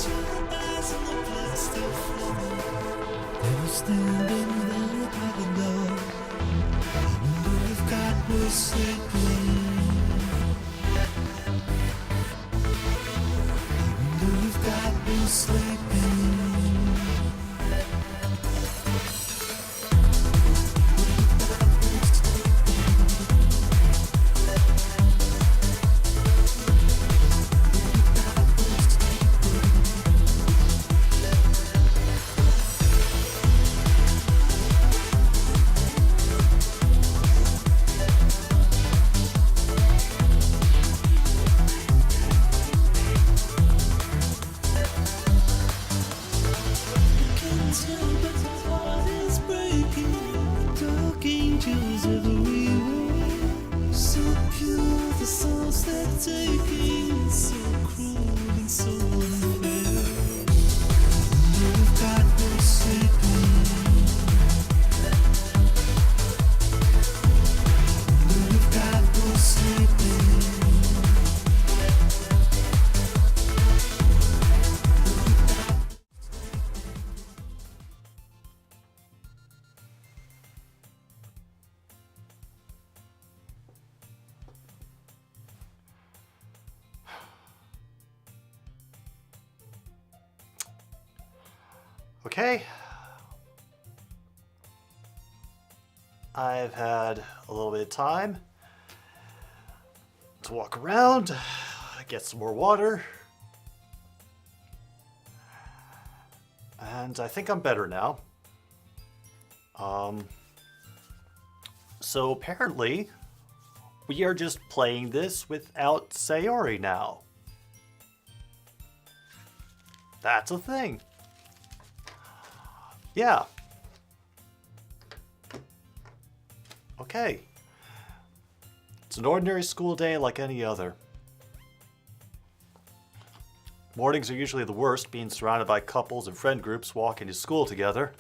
C: Your eyes and the blood still flowing. They were standing there by the door. I wonder if God was sleeping. I wonder if God was sleeping.
B: Okay. I've had a little bit of time to walk around, get some more water, and I think I'm better now. So apparently we are just playing this without Sayori now. That's a thing. Yeah. Okay. It's an ordinary school day like any other. Mornings are usually the worst, being surrounded by couples and friend groups walking to school together.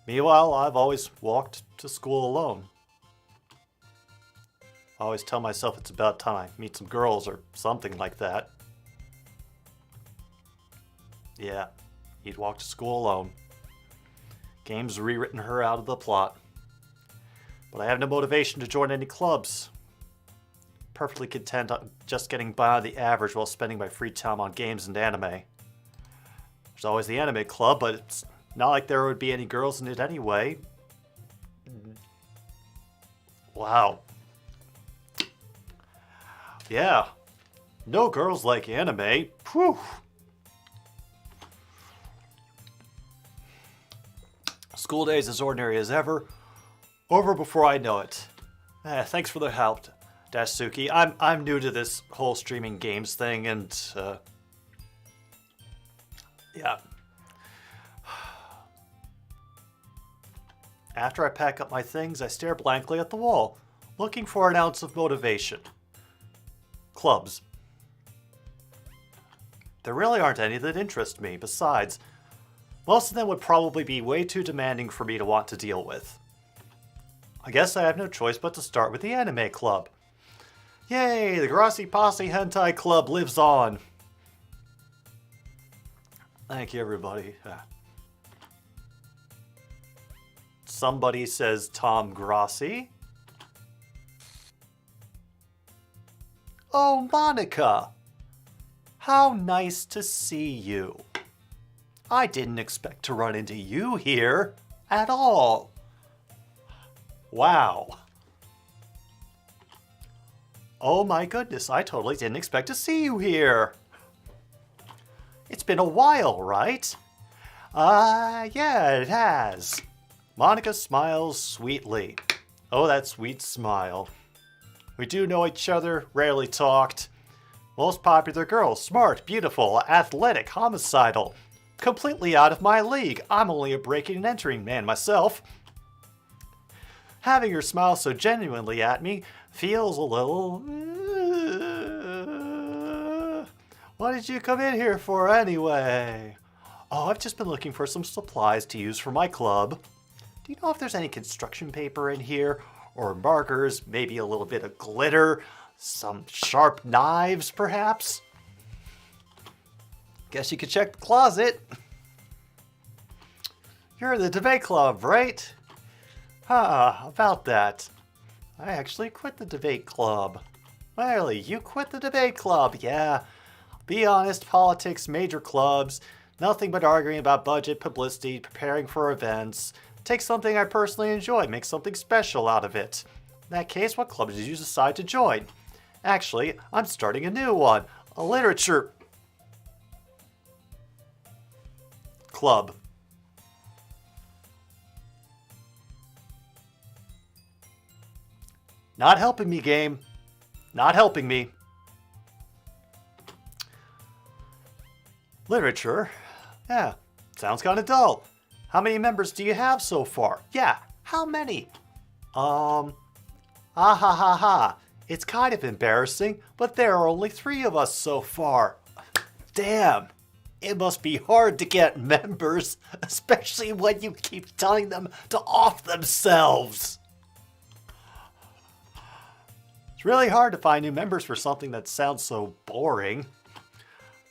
B: Meanwhile, I've always walked to school alone. I always tell myself it's about time I meet some girls or something like that. Yeah, he'd walk to school alone. Game's rewritten her out of the plot. But I have no motivation to join any clubs. Perfectly content on just getting by the average while spending my free time on games and anime. There's always the anime club, but it's not like there would be any girls in it anyway. Wow. Yeah. No girls like anime. Whew. School days as ordinary as ever. Over before I know it. Thanks for the help, Dasuki. I'm new to this whole streaming games thing, and yeah. After I pack up my things, I stare blankly at the wall, looking for an ounce of motivation. Clubs. There really aren't any that interest me. Besides, most of them would probably be way too demanding for me to want to deal with. I guess I have no choice but to start with the anime club. Yay, the Grassi Posse Hentai Club lives on. Thank you, everybody. Somebody says Tom Grassi. Oh, Monica. How nice to see you. I didn't expect to run into you here at all. Wow. Oh my goodness, I totally didn't expect to see you here. It's been a while, right? Yeah, it has. Monica smiles sweetly. Oh, that sweet smile. We do know each other, rarely talked. Most popular girl, smart, beautiful, athletic, homicidal. Completely out of my league. I'm only a breaking and entering man myself. Having her smile so genuinely at me feels a little... What did you come in here for anyway? Oh, I've just been looking for some supplies to use for my club. Do you know if there's any construction paper in here? Or markers, maybe a little bit of glitter? Some sharp knives, perhaps? Guess you could check the closet. You're in the debate club, right? About that. I actually quit the debate club. Really, you quit the debate club? Yeah. Be honest, politics, major clubs, nothing but arguing about budget, publicity, preparing for events. Take something I personally enjoy, make something special out of it. In that case, what club did you decide to join? Actually, I'm starting a new one. A literature club. Not helping me, game. Not helping me. Literature? Yeah, sounds kind of dull. How many members do you have so far? Yeah, how many? Ha ha ha. It's kind of embarrassing, but there are only 3 of us so far. Damn, it must be hard to get members, especially when you keep telling them to off themselves. It's really hard to find new members for something that sounds so boring.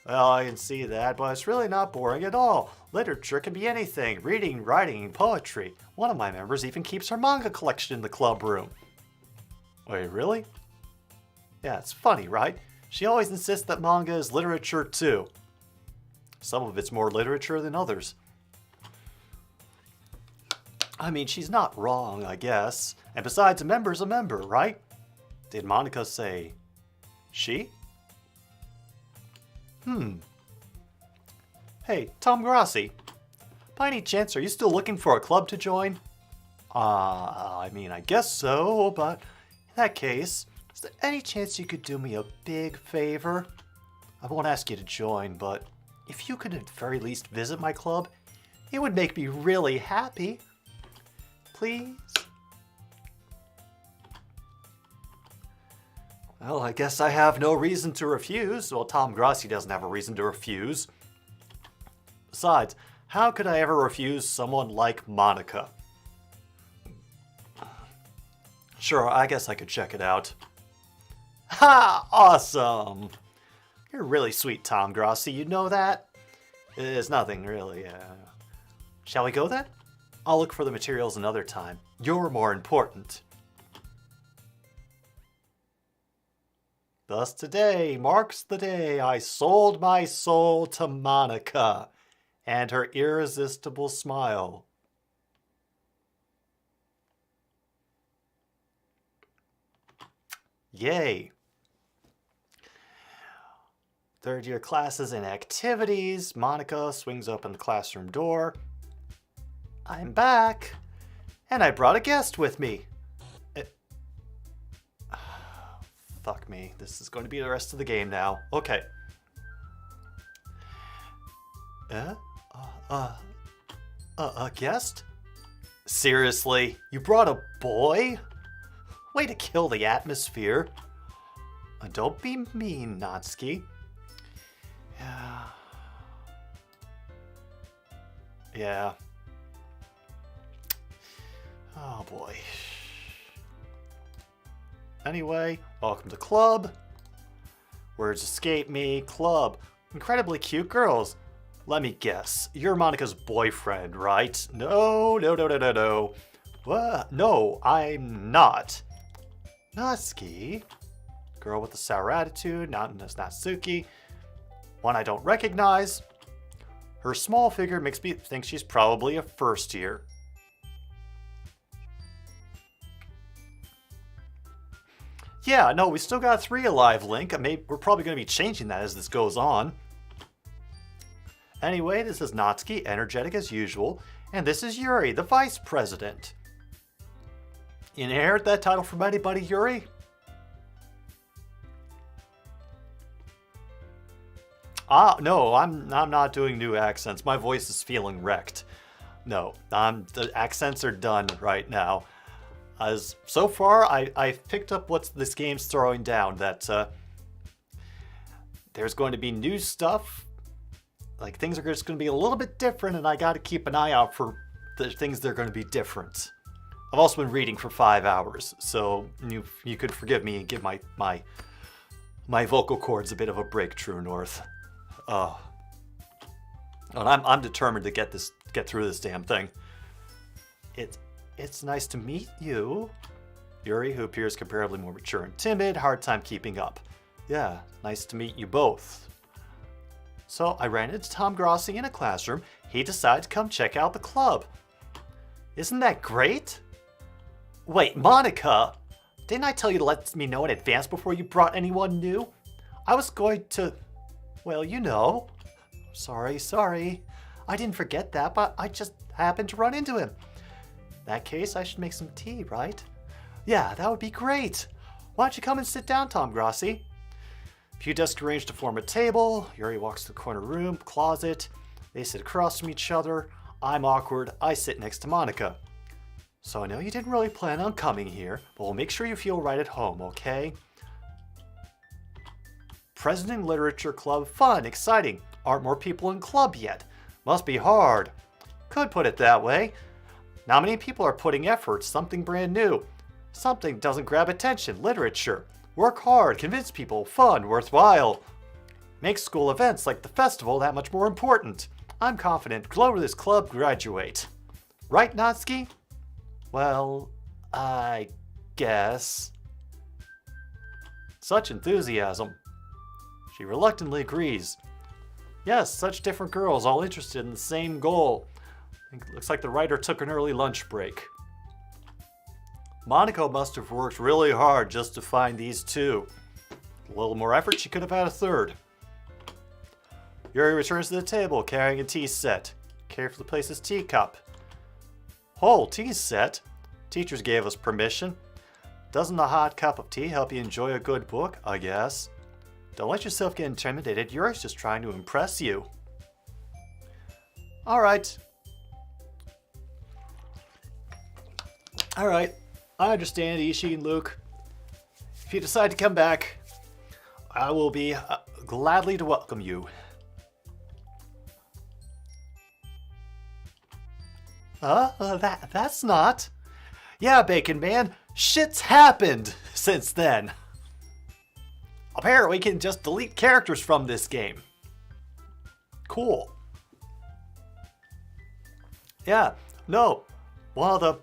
B: Well, I can see that, but it's really not boring at all. Literature can be anything, reading, writing, poetry. One of my members even keeps her manga collection in the club room. Wait, really? Yeah, it's funny, right? She always insists that manga is literature too. Some of it's more literature than others. I mean, she's not wrong, I guess. And besides, a member's a member, right? Did Monica say she? Hey, Tom Grassi. By any chance, are you still looking for a club to join? I mean, I guess so, but in that case, is there any chance you could do me a big favor? I won't ask you to join, but if you could at the very least visit my club, it would make me really happy. Please? Well, I guess I have no reason to refuse. Well, Tom Grassi doesn't have a reason to refuse. Besides, how could I ever refuse someone like Monica? Sure, I guess I could check it out. Ha! Awesome! You're really sweet, Tom Grassi. You know that? It's nothing, really. Shall we go then? I'll look for the materials another time. You're more important. Thus today marks the day I sold my soul to Monica and her irresistible smile. Yay! Third year classes and activities. Monica swings open the classroom door. I'm back, and I brought a guest with me. Fuck me. This is going to be the rest of the game now. Okay. A guest? Seriously? You brought a boy? Way to kill the atmosphere. Don't be mean, Natsuki. Yeah. Oh boy. Anyway, welcome to club. Words escape me. Club. Incredibly cute girls. Let me guess. You're Monica's boyfriend, right? No. What? No, I'm not. Natsuki. Girl with a sour attitude. Not Natsuki. One I don't recognize. Her small figure makes me think she's probably a first year. Yeah, no, we still got 3 alive, Link. We're probably going to be changing that as this goes on. Anyway, this is Natsuki, energetic as usual, and this is Yuri, the vice president. You inherit that title from anybody, Yuri? No, I'm not doing new accents. My voice is feeling wrecked. No, the accents are done right now. As so far, I've picked up what this game's throwing down, that there's going to be new stuff. Like, things are just going to be a little bit different, and I got to keep an eye out for the things that are going to be different. I've also been reading for 5 hours, so you could forgive me and give my vocal cords a bit of a break, True North. Oh. And I'm determined to get through this damn thing. It's nice to meet you. Yuri, who appears comparably more mature and timid, hard time keeping up. Yeah, nice to meet you both. So I ran into Tom Grossi in a classroom. He decided to come check out the club. Isn't that great? Wait, Monica! Didn't I tell you to let me know in advance before you brought anyone new? I was going to... Well, you know. Sorry. I didn't forget that, but I just happened to run into him. In that case, I should make some tea, right? Yeah, that would be great. Why don't you come and sit down, Tom Grossi? Few desks arranged to form a table. Yuri walks to the corner room, closet. They sit across from each other. I'm awkward. I sit next to Monica. So I know you didn't really plan on coming here, but we'll make sure you feel right at home, okay? President Literature Club, fun, exciting. Aren't more people in club yet. Must be hard. Could put it that way. Not many people are putting effort, something brand new. Something doesn't grab attention, literature. Work hard, convince people, fun, worthwhile. Make school events like the festival that much more important. I'm confident this club graduate. Right, Natsuki? Well, I guess. Such enthusiasm. She reluctantly agrees. Yes, such different girls, all interested in the same goal. It looks like the writer took an early lunch break. Monica must have worked really hard just to find these two. A little more effort, she could have had a third. Yuri returns to the table, carrying a tea set. Carefully places teacup. Whole tea set? Teachers gave us permission. Doesn't a hot cup of tea help you enjoy a good book? I guess. Don't let yourself get intimidated. Yuri's just trying to impress you. Alright. I understand, Ishii and Luke. If you decide to come back, I will be gladly to welcome you. That's not. Yeah, Bacon Man, shit's happened since then. Apparently, we can just delete characters from this game. Cool. Yeah, no. One of the...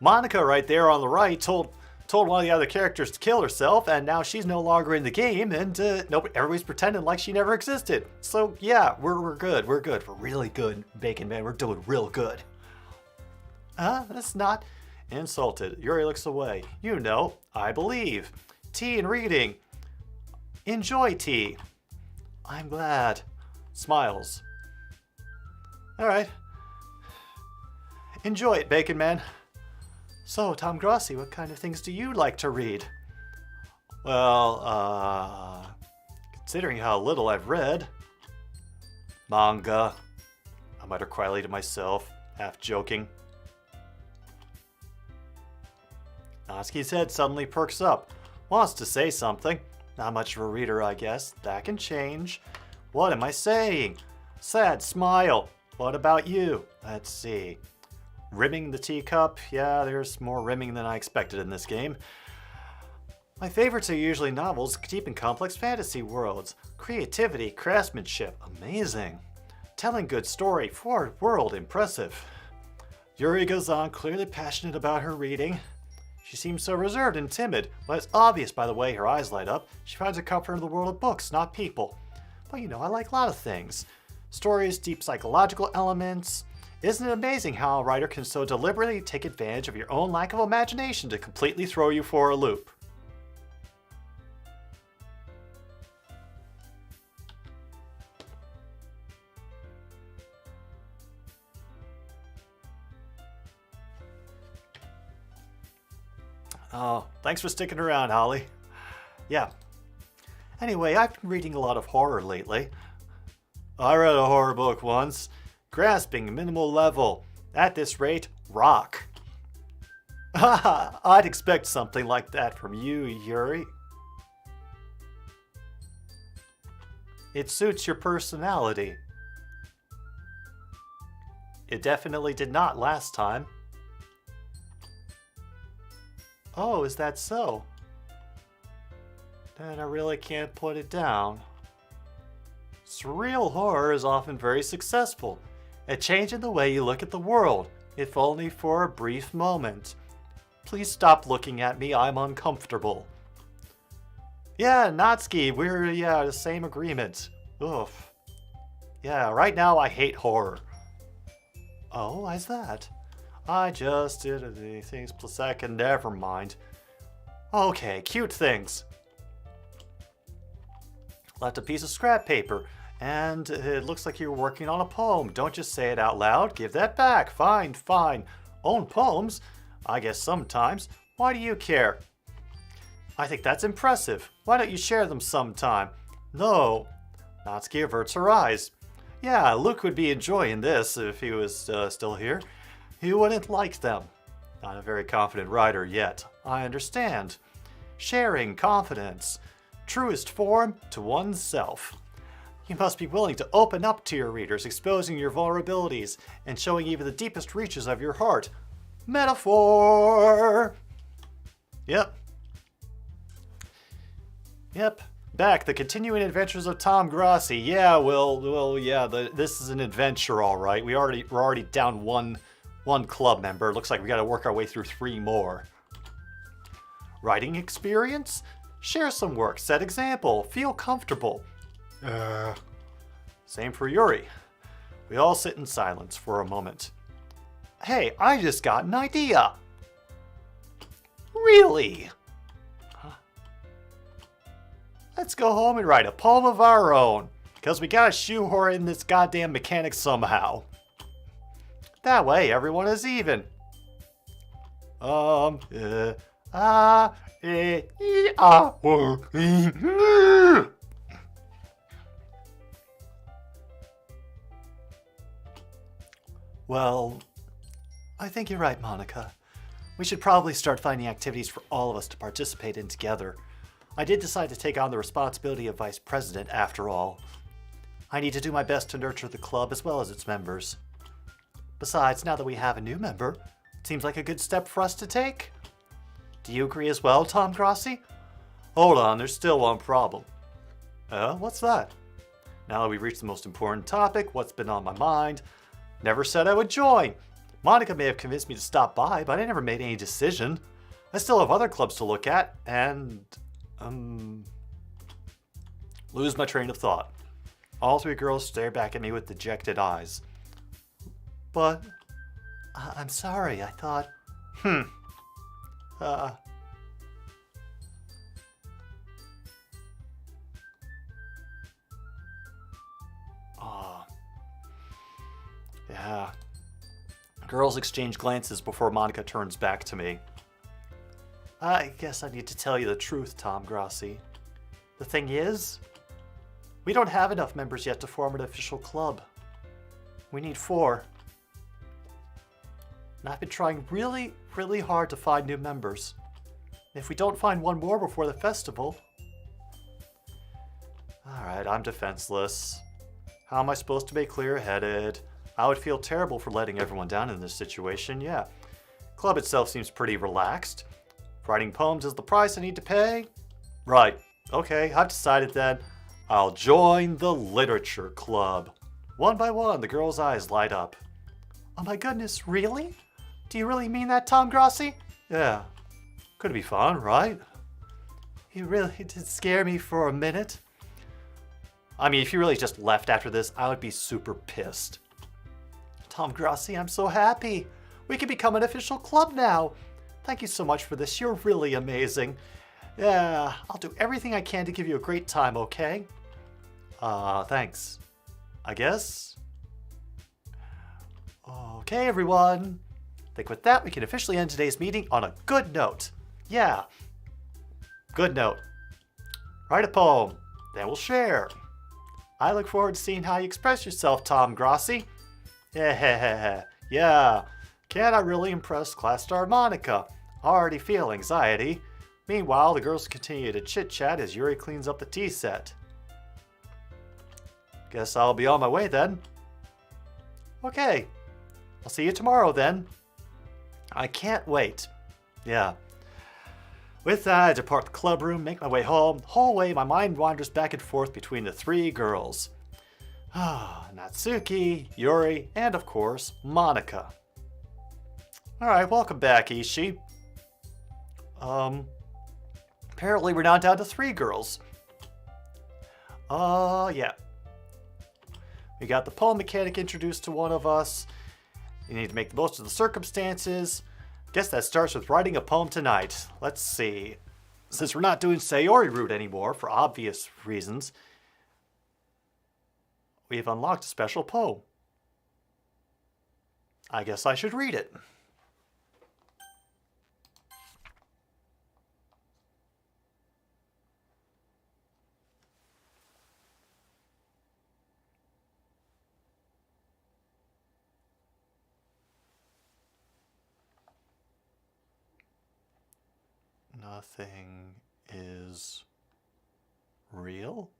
B: Monica right there on the right told one of the other characters to kill herself, and now she's no longer in the game, and everybody's pretending like she never existed. So yeah, we're good. We're good. We're really good, Bacon Man. We're doing real good. That's not insulted. Yuri looks away. You know, I believe. Tea and reading. Enjoy tea. I'm glad. Smiles. All right. Enjoy it, Bacon Man. So, Tom Grossi, what kind of things do you like to read? Well, considering how little I've read. Manga. I mutter quietly to myself, half joking. Natsuki's head suddenly perks up. Wants to say something. Not much of a reader, I guess. That can change. What am I saying? Sad smile. What about you? Let's see. Rimming the teacup. Yeah, there's more rimming than I expected in this game. My favorites are usually novels, deep and complex fantasy worlds. Creativity, craftsmanship, amazing. Telling good story, forward world, impressive. Yuri goes on, clearly passionate about her reading. She seems so reserved and timid, but it's obvious by the way her eyes light up. She finds a comfort in the world of books, not people. But I like a lot of things. Stories, deep psychological elements. Isn't it amazing how a writer can so deliberately take advantage of your own lack of imagination to completely throw you for a loop? Oh, thanks for sticking around, Holly. Yeah. Anyway, I've been reading a lot of horror lately. I read a horror book once. Grasping, minimal level. At this rate, rock. Haha, I'd expect something like that from you, Yuri. It suits your personality. It definitely did not last time. Oh, is that so? Then I really can't put it down. Surreal horror is often very successful at changing the way you look at the world, if only for a brief moment. Please stop looking at me, I'm uncomfortable. Yeah, Natsuki, we're, the same agreement. Oof. Yeah, right now I hate horror. Oh, why's that? I just did the things plus second, never mind. Okay, cute things. Left a piece of scrap paper, and it looks like you're working on a poem. Don't just say it out loud, give that back. Fine, fine. Own poems? I guess sometimes. Why do you care? I think that's impressive. Why don't you share them sometime? No. Natsuki averts her eyes. Yeah, Luke would be enjoying this if he was still here. He wouldn't like them. Not a very confident writer yet. I understand. Sharing confidence. Truest form to oneself. You must be willing to open up to your readers, exposing your vulnerabilities and showing even the deepest reaches of your heart. Metaphor! Yep. Back, the continuing adventures of Tom Grossi. Yeah, this is an adventure, all right. We're already down one club member. Looks like we got to work our way through 3 more. Writing experience? Share some work, set example, feel comfortable. Same for Yuri. We all sit in silence for a moment. Hey, I just got an idea. Really? Huh? Let's go home and write a poem of our own, because we gotta shoehorn in this goddamn mechanic somehow. That way everyone is even. Well, I think you're right, Monica. We should probably start finding activities for all of us to participate in together. I did decide to take on the responsibility of vice president after all. I need to do my best to nurture the club as well as its members. Besides, now that we have a new member, it seems like a good step for us to take. Do you agree as well, Tom Grossi? Hold on, there's still one problem. What's that? Now that we've reached the most important topic, what's been on my mind? Never said I would join. Monica may have convinced me to stop by, but I never made any decision. I still have other clubs to look at, and... lose my train of thought. All 3 girls stare back at me with dejected eyes. But... I'm sorry, I thought... Yeah. Girls exchange glances before Monica turns back to me. I guess I need to tell you the truth, Tom Grossi. The thing is, we don't have enough members yet to form an official club. We need 4. And I've been trying really, really hard to find new members. And if we don't find 1 more before the festival... Alright, I'm defenseless. How am I supposed to be clear-headed? I would feel terrible for letting everyone down in this situation, yeah. Club itself seems pretty relaxed. Writing poems is the price I need to pay? Right, okay, I've decided then. I'll join the literature club. One by one, the girls' eyes light up. Oh my goodness, really? Do you really mean that, Tom Grossi? Yeah. Could be fun, right? You really did scare me for a minute. I mean, if you really just left after this, I would be super pissed. Tom Grossi, I'm so happy. We can become an official club now. Thank you so much for this. You're really amazing. Yeah, I'll do everything I can to give you a great time, okay? Thanks. I guess? Okay, everyone. I think with that, we can officially end today's meeting on a good note. Yeah. Good note. Write a poem. Then we'll share. I look forward to seeing how you express yourself, Tom Grossi. Yeah. Cannot really impress class star Monica. Already feel anxiety. Meanwhile, the girls continue to chit-chat as Yuri cleans up the tea set. Guess I'll be on my way then. Okay. I'll see you tomorrow then. I can't wait. Yeah. With that, I depart the club room, make my way home. The whole way, my mind wanders back and forth between the three girls. Natsuki, Yuri, and of course, Monica. Alright, welcome back, Ishii. Apparently we're now down to 3 girls. Yeah. We got the poem mechanic introduced to one of us. You need to make the most of the circumstances. Guess that starts with writing a poem tonight. Let's see. Since we're not doing Sayori route anymore, for obvious reasons, we've unlocked a special poem. I guess I should read it. Nothing is real?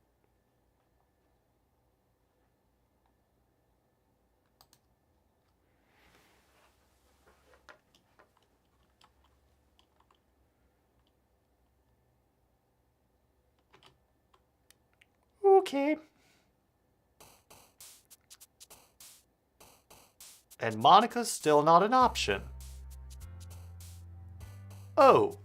B: Okay. And Monica's still not an option. Oh.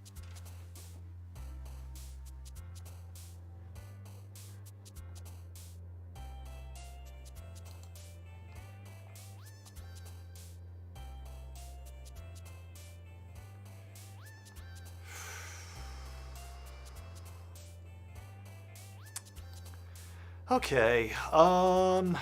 B: Okay, I'm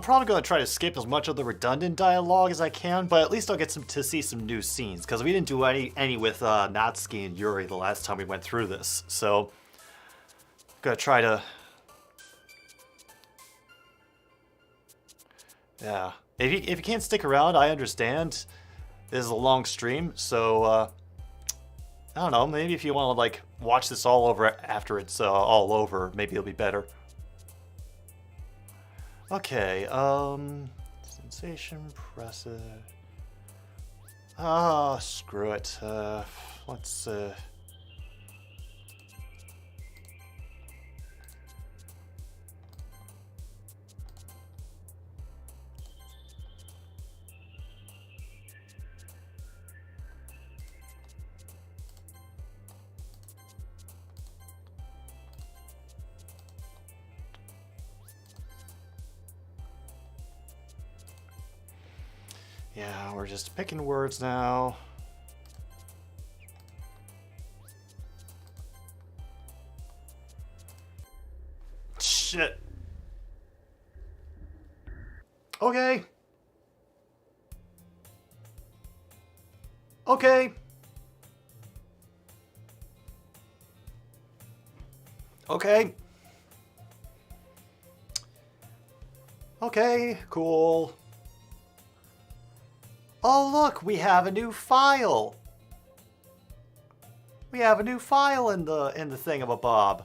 B: probably going to try to skip as much of the redundant dialogue as I can, but at least I'll get to see some new scenes, because we didn't do any with Natsuki and Yuri the last time we went through this, so I'm going to try to... Yeah. If you can't stick around, I understand. This is a long stream, so I don't know, maybe if you want to like watch this all over after it's all over, maybe it'll be better. Okay, sensation, press it. Screw it. Let's yeah, we're just picking words now. Shit. Okay. Okay. Okay. Okay, cool. Oh look, we have a new file. We have a new file in the thingamabob.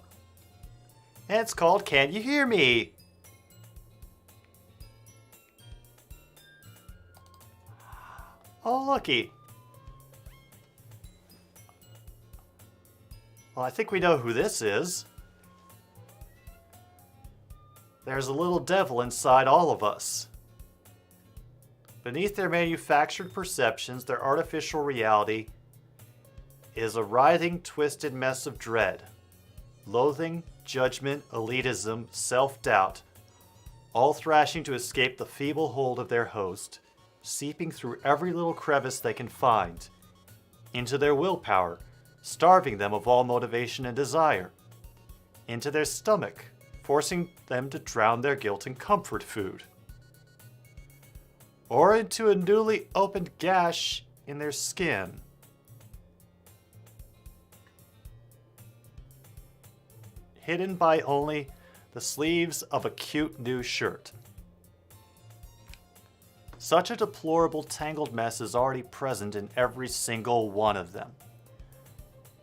B: And it's called Can You Hear Me? Oh looky. Well, I think we know who this is. There's a little devil inside all of us. Beneath their manufactured perceptions, their artificial reality is a writhing, twisted mess of dread, loathing, judgment, elitism, self-doubt, all thrashing to escape the feeble hold of their host, seeping through every little crevice they can find, into their willpower, starving them of all motivation and desire, into their stomach, forcing them to drown their guilt in comfort food, or into a newly opened gash in their skin. Hidden by only the sleeves of a cute new shirt. Such a deplorable tangled mess is already present in every single one of them.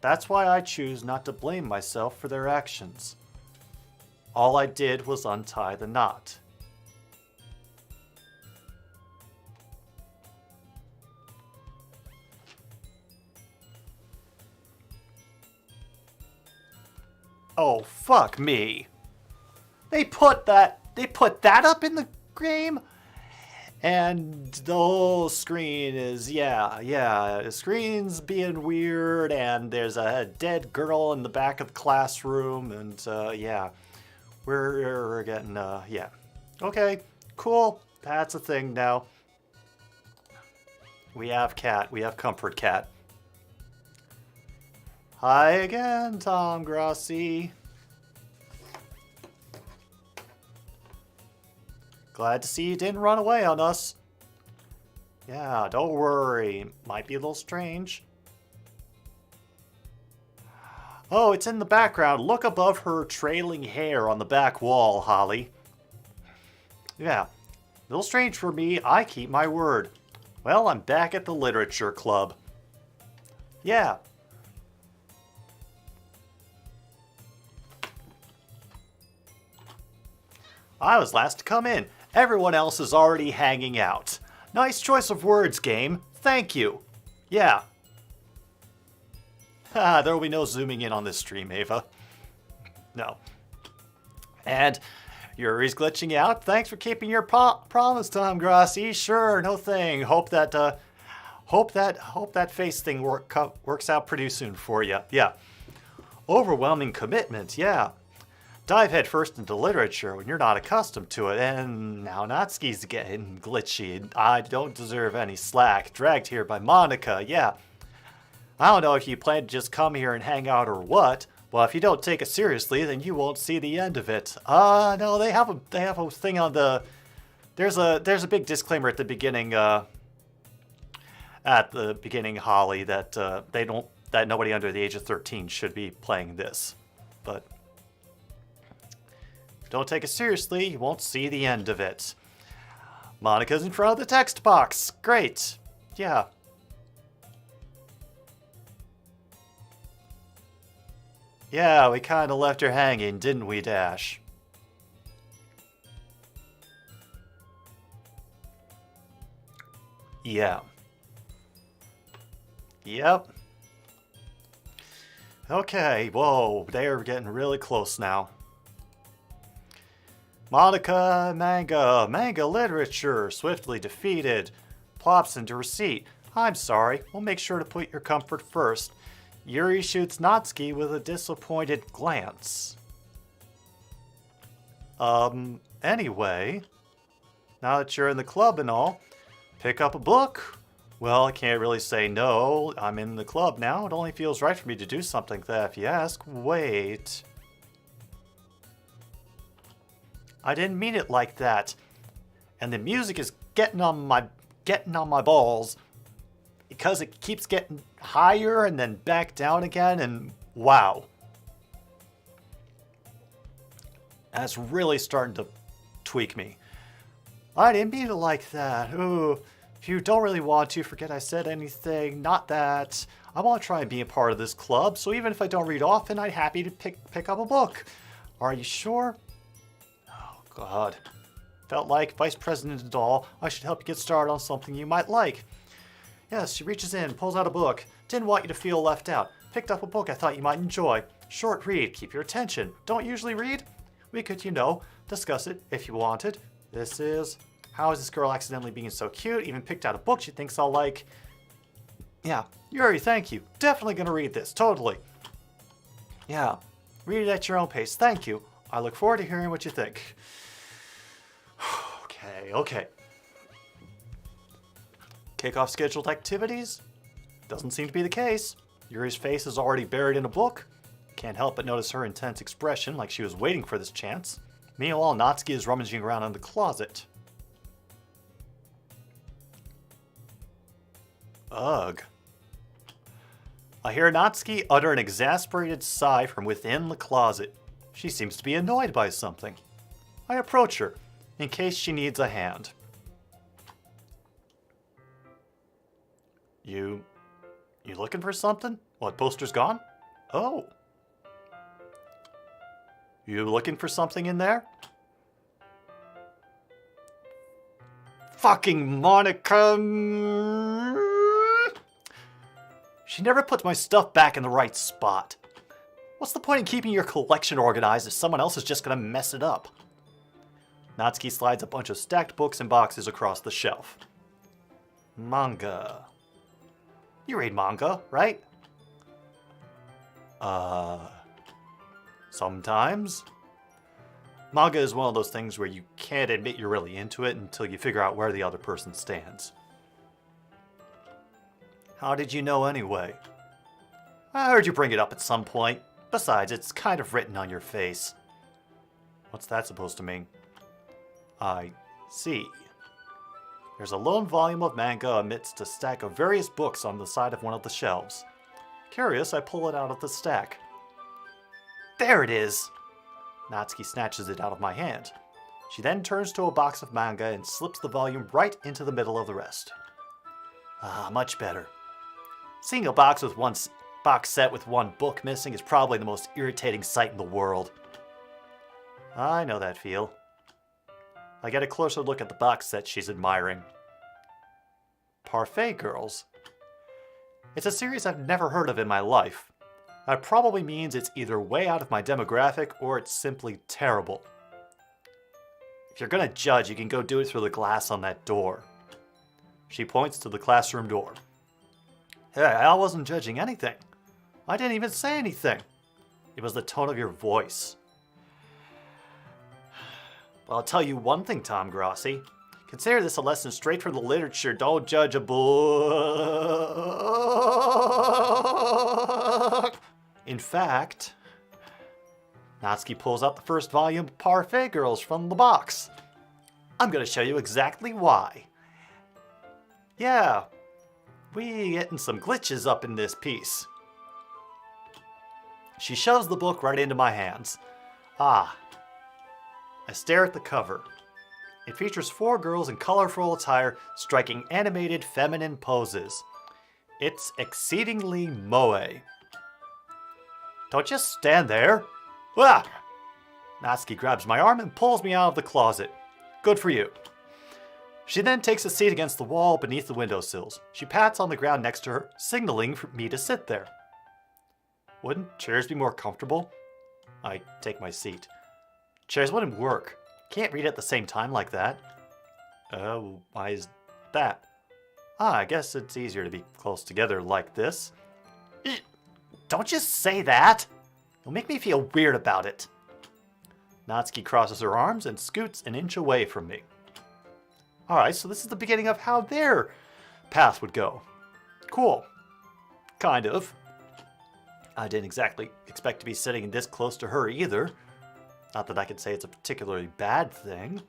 B: That's why I choose not to blame myself for their actions. All I did was untie the knot. Oh, fuck me. They put that up in the game? And the whole screen is, the screen's being weird, and there's a dead girl in the back of the classroom, and we're getting, Okay, cool, that's a thing now. We have Cat, we have Comfort Cat. Hi again, Tom Grossi. Glad to see you didn't run away on us. Yeah, don't worry. Might be a little strange. Oh, it's in the background. Look above her trailing hair on the back wall, Holly. Yeah, a little strange for me. I keep my word. Well, I'm back at the literature club. Yeah. I was last to come in. Everyone else is already hanging out. Nice choice of words, game. Thank you. Yeah. There will be no zooming in on this stream, Ava. No. And Yuri's glitching out. Thanks for keeping your promise, Tom Grossi. Sure, no thing. Hope that face thing works out pretty soon for you. Yeah. Overwhelming commitment. Yeah. Dive headfirst into literature when you're not accustomed to it, and now Natsuki's getting glitchy. I don't deserve any slack. Dragged here by Monica, yeah. I don't know if you plan to just come here and hang out or what. Well, if you don't take it seriously, then you won't see the end of it. No, they have a thing on the. There's a big disclaimer at the beginning. Holly, that that nobody under the age of 13 should be playing this, but. Don't take it seriously, you won't see the end of it. Monica's in front of the text box. Great. Yeah. Yeah, we kind of left her hanging, didn't we, Dash? Yeah. Yep. Okay, whoa, they are getting really close now. Monica, manga literature, swiftly defeated. Plops into receipt. I'm sorry, we'll make sure to put your comfort first. Yuri shoots Natsuki with a disappointed glance. Anyway, now that you're in the club and all, pick up a book. Well, I can't really say no. I'm in the club now. It only feels right for me to do something that if you ask. Wait. I didn't mean it like that. And the music is getting on my balls because it keeps getting higher and then back down again, and wow. That's really starting to tweak me. I didn't mean it like that. Ooh, if you don't really want to, forget I said anything. Not that. I want to try and be a part of this club, so even if I don't read often, I'm happy to pick up a book. Are you sure? God. Felt like Vice President Doll, I should help you get started on something you might like. Yes, she reaches in, pulls out a book. Didn't want you to feel left out. Picked up a book I thought you might enjoy. Short read, keep your attention. Don't usually read? We could, discuss it if you wanted. This is How Is This Girl Accidentally Being So Cute? Even picked out a book she thinks I'll like. Yeah, Yuri, thank you. Definitely gonna read this, totally. Yeah, read it at your own pace, thank you. I look forward to hearing what you think. Okay. Kick off scheduled activities? Doesn't seem to be the case. Yuri's face is already buried in a book. Can't help but notice her intense expression, like she was waiting for this chance. Meanwhile, Natsuki is rummaging around in the closet. Ugh. I hear Natsuki utter an exasperated sigh from within the closet. She seems to be annoyed by something. I approach her, in case she needs a hand. You looking for something? What, poster's gone? Oh. You looking for something in there? Fucking Monica! She never puts my stuff back in the right spot. What's the point in keeping your collection organized if someone else is just gonna mess it up? Natsuki slides a bunch of stacked books and boxes across the shelf. Manga. You read manga, right? Sometimes. Manga is one of those things where you can't admit you're really into it until you figure out where the other person stands. How did you know anyway? I heard you bring it up at some point. Besides, it's kind of written on your face. What's that supposed to mean? I see. There's a lone volume of manga amidst a stack of various books on the side of one of the shelves. Curious, I pull it out of the stack. There it is! Natsuki snatches it out of my hand. She then turns to a box of manga and slips the volume right into the middle of the rest. Ah, much better. Seeing a box set with one book missing is probably the most irritating sight in the world. I know that feel. I get a closer look at the box set she's admiring. Parfait Girls. It's a series I've never heard of in my life. That probably means it's either way out of my demographic or it's simply terrible. If you're gonna judge, you can go do it through the glass on that door. She points to the classroom door. Hey, I wasn't judging anything. I didn't even say anything. It was the tone of your voice. Well, I'll tell you one thing, Tom Grossi. Consider this a lesson straight from the literature. Don't judge a book. In fact, Natsuki pulls out the first volume of Parfait Girls from the box. I'm going to show you exactly why. Yeah, we getting some glitches up in this piece. She shoves the book right into my hands. Ah. I stare at the cover. It features 4 girls in colorful attire striking animated feminine poses. It's exceedingly moe. Don't just stand there. Ah! Natsuki grabs my arm and pulls me out of the closet. Good for you. She then takes a seat against the wall beneath the windowsills. She pats on the ground next to her, signaling for me to sit there. Wouldn't chairs be more comfortable? I take my seat. Chairs wouldn't work. Can't read at the same time like that. Oh, why is that? I guess it's easier to be close together like this. Don't just say that! You'll make me feel weird about it. Natsuki crosses her arms and scoots an inch away from me. Alright, so this is the beginning of how their path would go. Cool. Kind of. I didn't exactly expect to be sitting this close to her either. Not that I can say it's a particularly bad thing.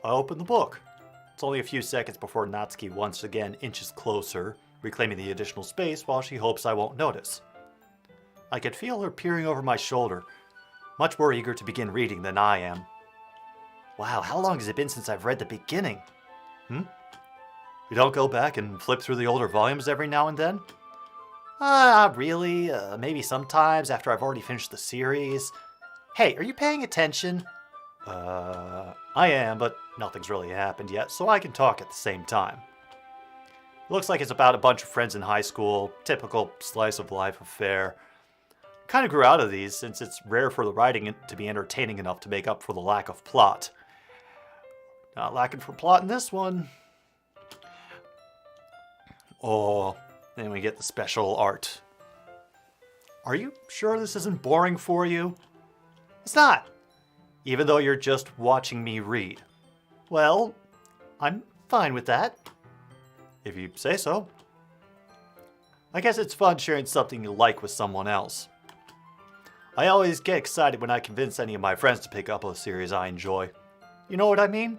B: I open the book. It's only a few seconds before Natsuki once again inches closer, reclaiming the additional space while she hopes I won't notice. I could feel her peering over my shoulder, much more eager to begin reading than I am. Wow, how long has it been since I've read the beginning? You don't go back and flip through the older volumes every now and then? Not really. Maybe sometimes after I've already finished the series. Hey, are you paying attention? I am, but nothing's really happened yet, so I can talk at the same time. Looks like it's about a bunch of friends in high school, typical slice of life affair. Kind of grew out of these since it's rare for the writing to be entertaining enough to make up for the lack of plot. Not lacking for plot in this one. Oh, then we get the special art. Are you sure this isn't boring for you? It's not, even though you're just watching me read. Well, I'm fine with that. If you say so. I guess it's fun sharing something you like with someone else. I always get excited when I convince any of my friends to pick up a series I enjoy. You know what I mean?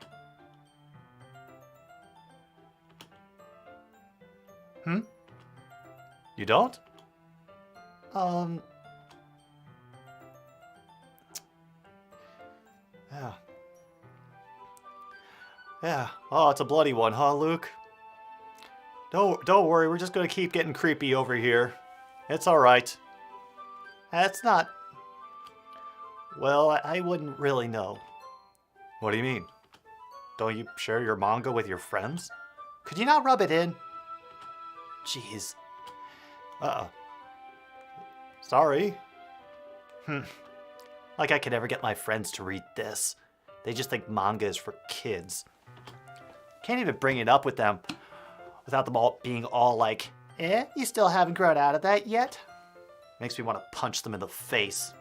B: You don't? Yeah. Yeah. Oh, it's a bloody one, huh, Luke? Don't worry, we're just gonna keep getting creepy over here. It's alright. That's not... Well, I wouldn't really know. What do you mean? Don't you share your manga with your friends? Could you not rub it in? Jeez. Uh-oh. Sorry. Like I could ever get my friends to read this. They just think manga is for kids. Can't even bring it up with them without them all being all like, you still haven't grown out of that yet? Makes me want to punch them in the face.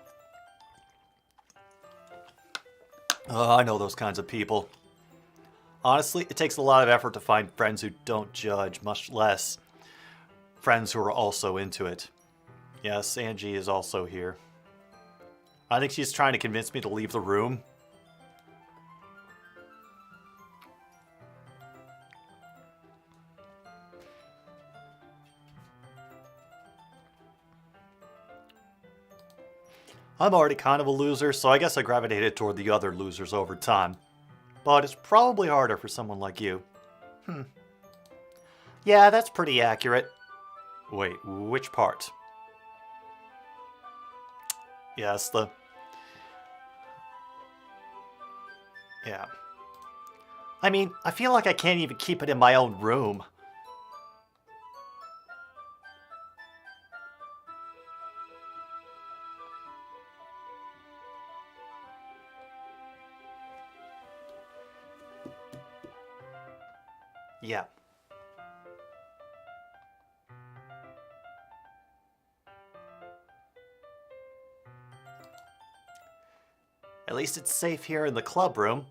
B: Oh, I know those kinds of people. Honestly, it takes a lot of effort to find friends who don't judge, much less friends who are also into it. Yes, Angie is also here. I think she's trying to convince me to leave the room. I'm already kind of a loser, so I guess I gravitated toward the other losers over time. But it's probably harder for someone like you. Yeah, that's pretty accurate. Wait, which part? Yes, Yeah. I mean, I feel like I can't even keep it in my own room. Yeah. At least it's safe here in the club room.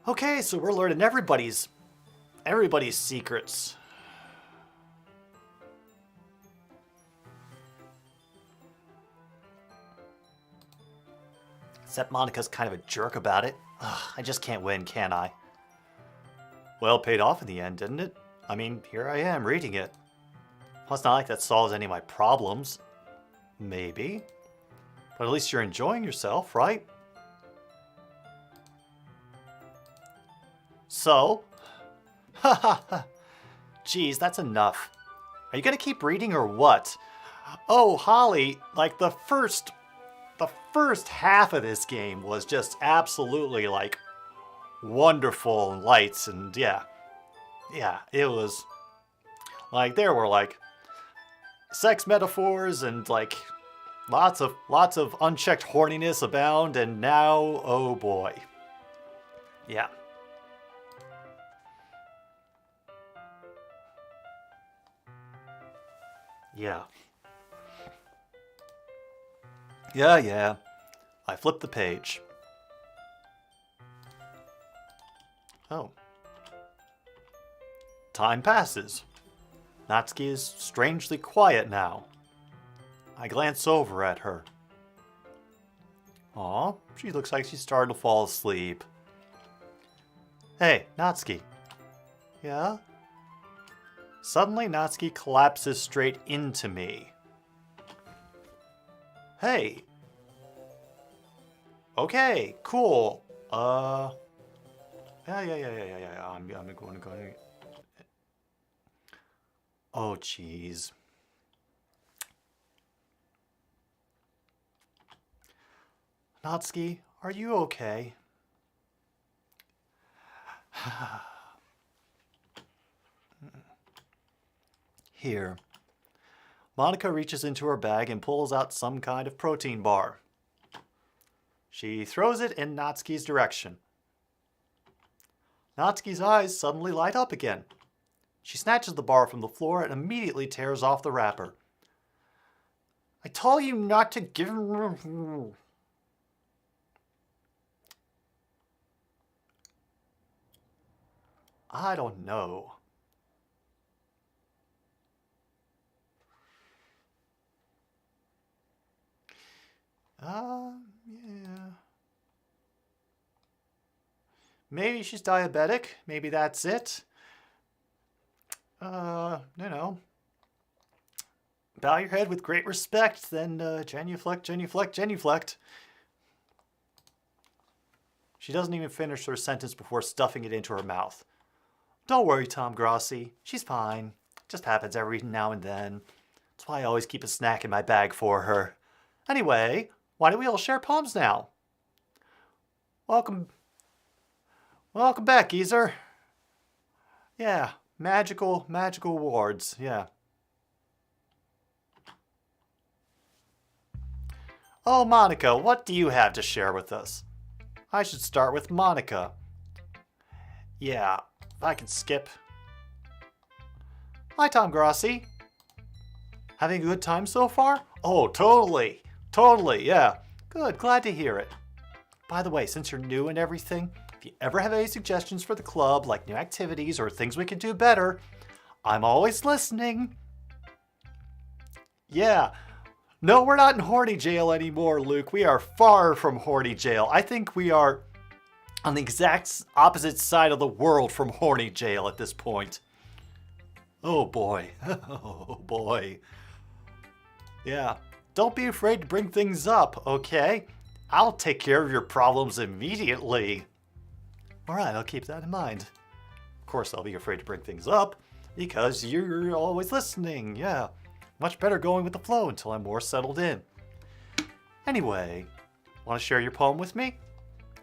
B: Okay, so we're learning everybody's secrets. Except Monica's kind of a jerk about it. Ugh, I just can't win, can I? Well, it paid off in the end, didn't it? I mean, here I am reading it. Well, it's not like that solves any of my problems. Maybe. But at least you're enjoying yourself, right? So? Ha ha ha. Geez, that's enough. Are you gonna keep reading or what? Oh, Holly, like the first half of this game was just absolutely like wonderful and lights, and yeah, it was like there were like sex metaphors and like lots of unchecked horniness abound, and now, oh boy. Yeah. Yeah. Yeah. I flipped the page. Oh. Time passes. Natsuki is strangely quiet now. I glance over at her. Aw, she looks like she's starting to fall asleep. Hey, Natsuki. Yeah? Suddenly, Natsuki collapses straight into me. Hey. Okay, cool. Yeah. I'm going to go. Oh, jeez. Natsuki, are you okay? Here. Monica reaches into her bag and pulls out some kind of protein bar. She throws it in Natsuki's direction. Natsuki's eyes suddenly light up again. She snatches the bar from the floor and immediately tears off the wrapper. I told you not to give him... I don't know. Yeah. Maybe she's diabetic. Maybe that's it. Bow your head with great respect, then genuflect. She doesn't even finish her sentence before stuffing it into her mouth. Don't worry, Tom Grossi. She's fine. Just happens every now and then. That's why I always keep a snack in my bag for her. Anyway, why don't we all share poems now? Welcome back, geezer. Yeah, magical words, yeah. Oh, Monica, what do you have to share with us? I should start with Monica. Yeah, if I can skip. Hi, Tom Grossi. Having a good time so far? Oh, totally, yeah. Good, glad to hear it. By the way, since you're new and everything, if you ever have any suggestions for the club, like new activities or things we can do better, I'm always listening. Yeah. No, we're not in horny jail anymore, Luke. We are far from horny jail. I think we are on the exact opposite side of the world from horny jail at this point. Oh boy. Oh boy. Yeah. Don't be afraid to bring things up, okay? I'll take care of your problems immediately. Alright, I'll keep that in mind. Of course, I'll be afraid to bring things up because you're always listening, yeah. Much better going with the flow until I'm more settled in. Anyway, want to share your poem with me?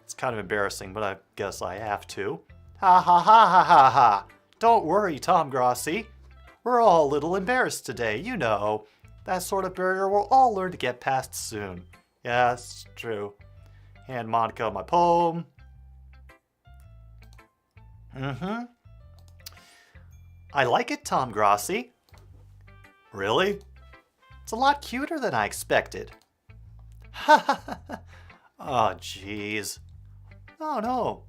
B: It's kind of embarrassing, but I guess I have to. Ha ha ha ha ha ha! Don't worry, Tom Grossi. We're all a little embarrassed today, you know. That sort of barrier we'll all learn to get past soon. Yeah, it's true. Hand Monica my poem. I like it, Tom Grossi. Really? It's a lot cuter than I expected. Ha ha ha. Oh, jeez. Oh, no.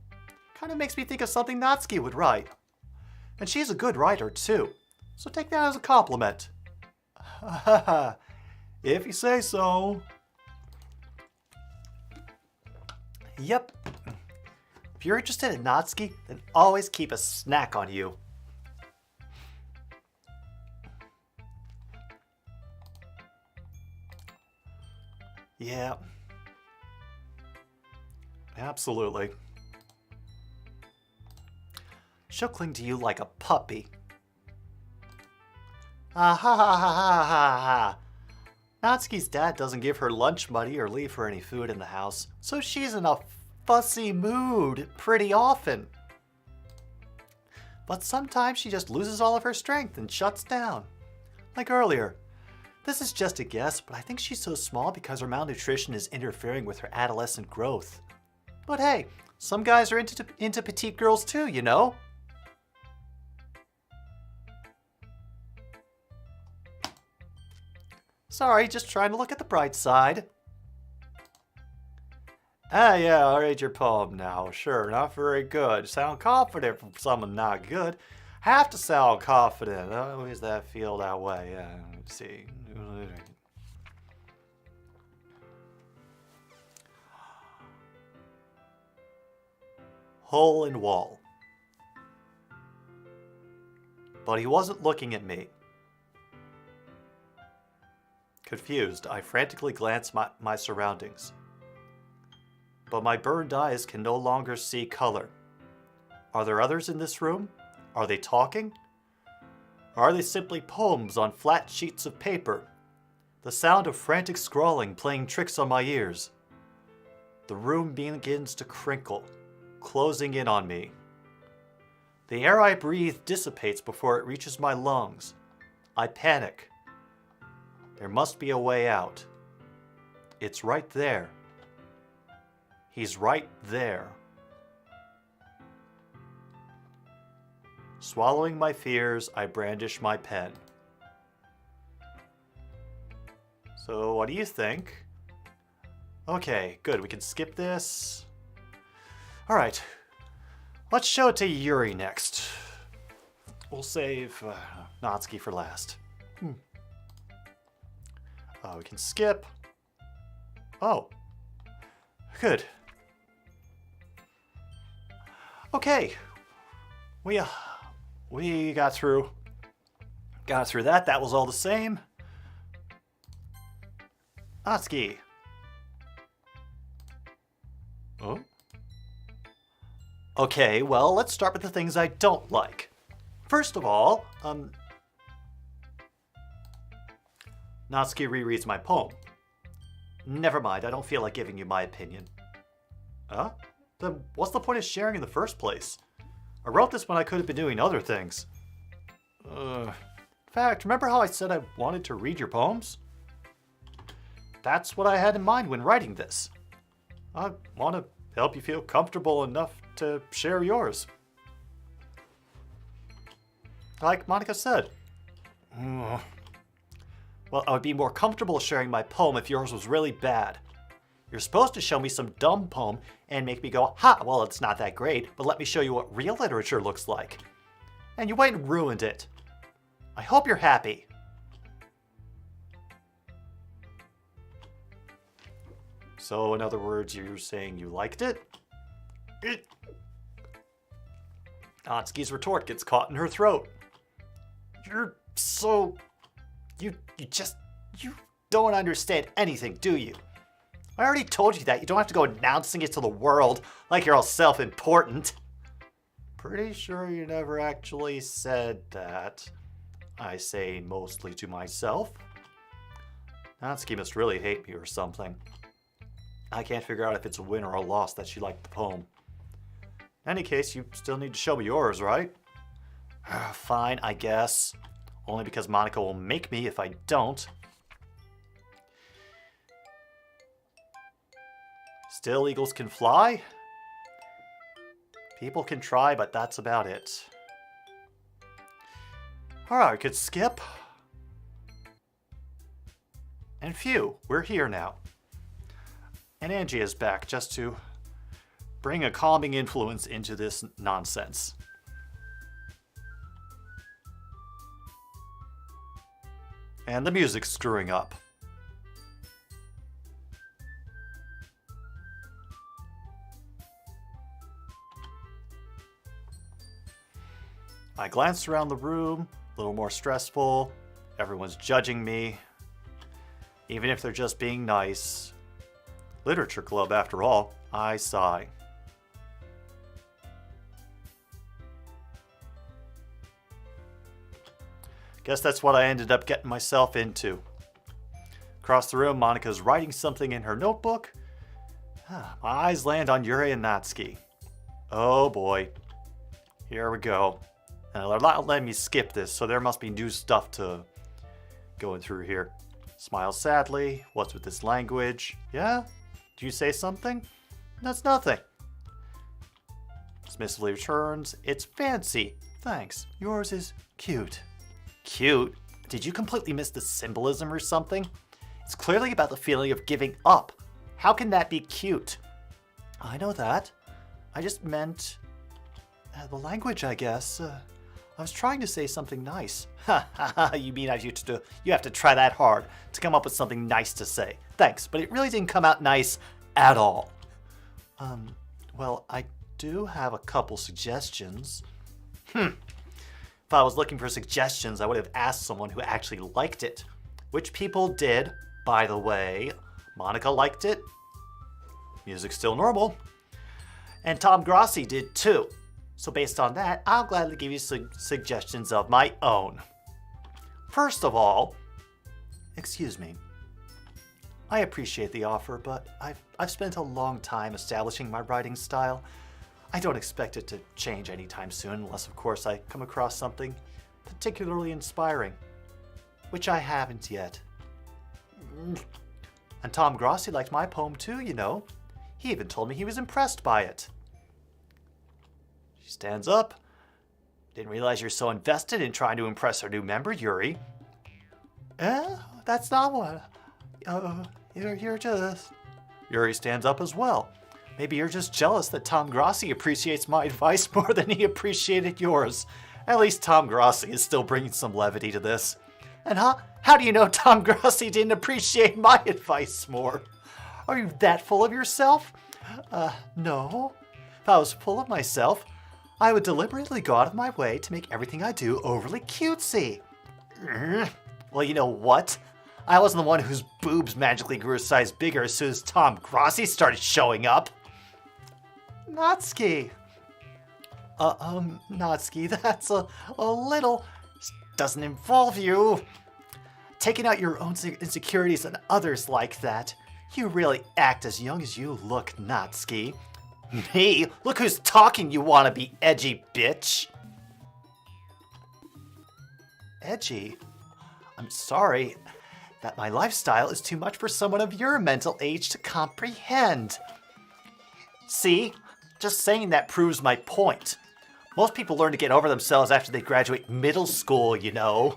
B: Kind of makes me think of something Natsuki would write. And she's a good writer, too. So take that as a compliment. Ha ha ha. If you say so. Yep. If you're interested in Natsuki, then always keep a snack on you. Yeah. Absolutely. She'll cling to you like a puppy. Ah ha ha ha ha ha ha. Natsuki's dad doesn't give her lunch money or leave her any food in the house, so she's in a fussy mood pretty often. But sometimes she just loses all of her strength and shuts down. Like earlier. This is just a guess, but I think she's so small because her malnutrition is interfering with her adolescent growth. But hey, some guys are into petite girls too, you know? Sorry, just trying to look at the bright side. Ah, yeah, I'll read your poem now. Sure, not very good. Sound confident from someone not good. Have to sound confident. Always that feel that way. Yeah, let's see. Hole in wall. But he wasn't looking at me. Confused, I frantically glanced my surroundings. But my burned eyes can no longer see color. Are there others in this room? Are they talking? Or are they simply poems on flat sheets of paper? The sound of frantic scrawling playing tricks on my ears. The room begins to crinkle, closing in on me. The air I breathe dissipates before it reaches my lungs. I panic. There must be a way out. It's right there. He's right there. Swallowing my fears, I brandish my pen. So, what do you think? Okay, good. We can skip this. Alright. Let's show it to Yuri next. We'll save Natsuki for last. We can skip. Oh. Good. Okay. We got through that. That was all the same. Natsuki. Oh? Okay, well, let's start with the things I don't like. First of all, Natsuki rereads my poem. Never mind, I don't feel like giving you my opinion. Huh? Then what's the point of sharing in the first place? I wrote this when I could have been doing other things. In fact, remember how I said I wanted to read your poems? That's what I had in mind when writing this. I want to help you feel comfortable enough to share yours. Like Monica said. Well, I would be more comfortable sharing my poem if yours was really bad. You're supposed to show me some dumb poem and make me go, ha, well, it's not that great, but let me show you what real literature looks like. And you went and ruined it. I hope you're happy. So, in other words, you're saying you liked it? Natsuki's retort gets caught in her throat. You're so... You don't understand anything, do you? I already told you that. You don't have to go announcing it to the world like you're all self-important. Pretty sure you never actually said that. I say mostly to myself. Natsuki must really hate me or something. I can't figure out if it's a win or a loss that she liked the poem. In any case, you still need to show me yours, right? Fine, I guess. Only because Monica will make me if I don't. Still, eagles can fly? People can try, but that's about it. Alright, we could skip. And phew, we're here now. And Angie is back just to bring a calming influence into this nonsense. And the music's screwing up. I glanced around the room, a little more stressful. Everyone's judging me, even if they're just being nice. Literature club, after all. I sigh. Guess that's what I ended up getting myself into. Across the room, Monica's writing something in her notebook. My eyes land on Yuri and Natsuki. Oh boy. Here we go. And they're not letting me skip this, so there must be new stuff to going through here. Smile sadly. What's with this language? Yeah? Do you say something? That's nothing. Dismissively returns. It's fancy. Thanks. Yours is cute. Cute? Did you completely miss the symbolism or something? It's clearly about the feeling of giving up. How can that be cute? I know that. I just meant the language, I guess. I was trying to say something nice. Ha ha ha, you mean you have to try that hard to come up with something nice to say. Thanks, but it really didn't come out nice at all. Well, I do have a couple suggestions. If I was looking for suggestions, I would have asked someone who actually liked it. Which people did, by the way. Monica liked it. Music's still normal. And Tom Grossi did too. So based on that, I'll gladly give you suggestions of my own. First of all, excuse me. I appreciate the offer, but I've spent a long time establishing my writing style. I don't expect it to change anytime soon, unless of course I come across something particularly inspiring, which I haven't yet. And Tom Grossi liked my poem too, you know. He even told me he was impressed by it. She stands up. Didn't realize you're so invested in trying to impress our new member, Yuri. That's not what... You're just... Yuri stands up as well. Maybe you're just jealous that Tom Grossi appreciates my advice more than he appreciated yours. At least Tom Grossi is still bringing some levity to this. And how do you know Tom Grossi didn't appreciate my advice more? Are you that full of yourself? No. If I was full of myself, I would deliberately go out of my way to make everything I do overly cutesy. Well, you know what? I wasn't the one whose boobs magically grew a size bigger as soon as Tom Grossi started showing up. Natsuki. Natsuki, that's a little... Doesn't involve you. Taking out your own insecurities on others like that. You really act as young as you look, Natsuki. Me? Look who's talking, you wanna be edgy bitch. Edgy? I'm sorry. That my lifestyle is too much for someone of your mental age to comprehend. See? Just saying that proves my point. Most people learn to get over themselves after they graduate middle school, you know.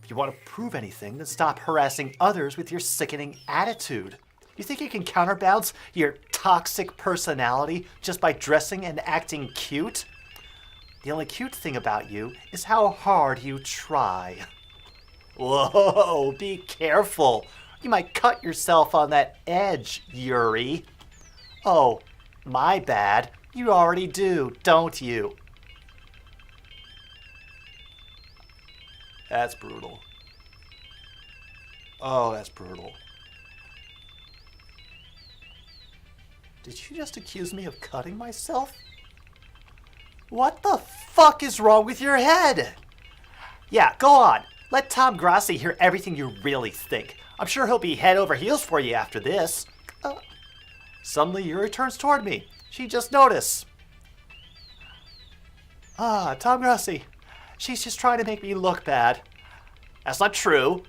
B: If you want to prove anything, then stop harassing others with your sickening attitude. You think you can counterbalance your toxic personality just by dressing and acting cute? The only cute thing about you is how hard you try. Whoa, be careful. You might cut yourself on that edge, Yuri. Oh, my bad. You already do, don't you? That's brutal. Oh, that's brutal. Did you just accuse me of cutting myself? What the fuck is wrong with your head? Yeah, go on. Let Tom Grassi hear everything you really think. I'm sure he'll be head over heels for you after this. Suddenly Yuri turns toward me. She just noticed. Tom Grassi. She's just trying to make me look bad. That's not true.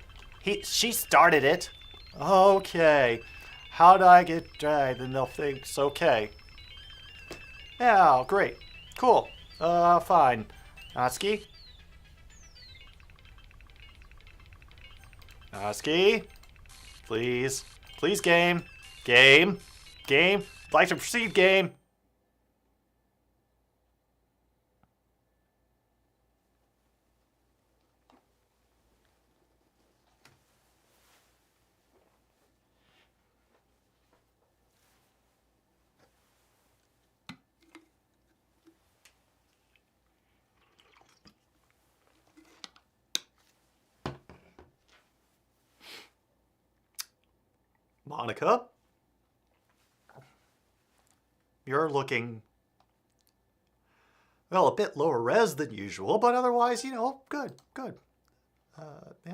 B: She started it. Okay. How'd I get dragged? Then they'll think it's okay. Yeah, great. Cool. Fine. Natsuki? Natsuki? Please. Please, game. Game. Game. I'd like to proceed, game. Monica? You're looking, well, a bit lower res than usual, but otherwise, you know, good. Yeah.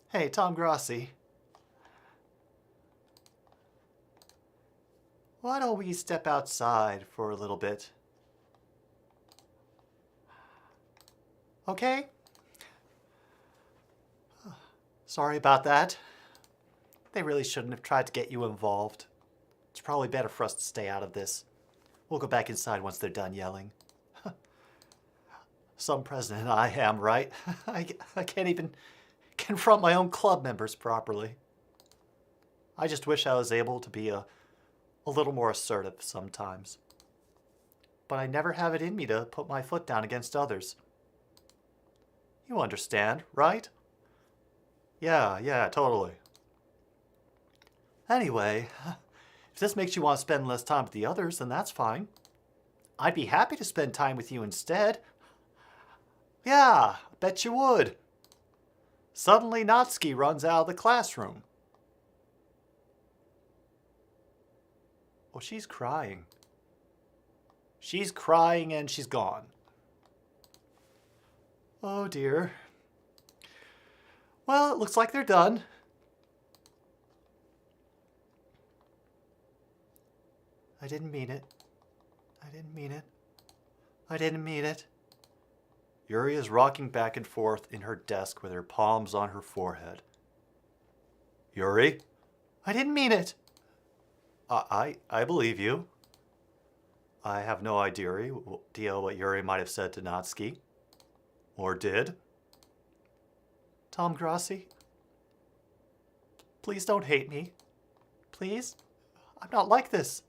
B: Hey, Tom Grassi. Why don't we step outside for a little bit? Okay? Sorry about that. They really shouldn't have tried to get you involved. It's probably better for us to stay out of this. We'll go back inside once they're done yelling. Some president I am, right? I can't even confront my own club members properly. I just wish I was able to be a little more assertive sometimes. But I never have it in me to put my foot down against others. You understand, right? Yeah, totally. Anyway, if this makes you want to spend less time with the others, then that's fine. I'd be happy to spend time with you instead. Yeah, bet you would. Suddenly Natsuki runs out of the classroom. Oh, she's crying. She's crying and she's gone. Oh dear. Well, it looks like they're done. I didn't mean it. I didn't mean it. I didn't mean it. Yuri is rocking back and forth in her desk with her palms on her forehead. Yuri? I didn't mean it. I believe you. I have no idea what Yuri might have said to Natsuki. Or did. Tom Grassi? Please don't hate me. Please? I'm not like this.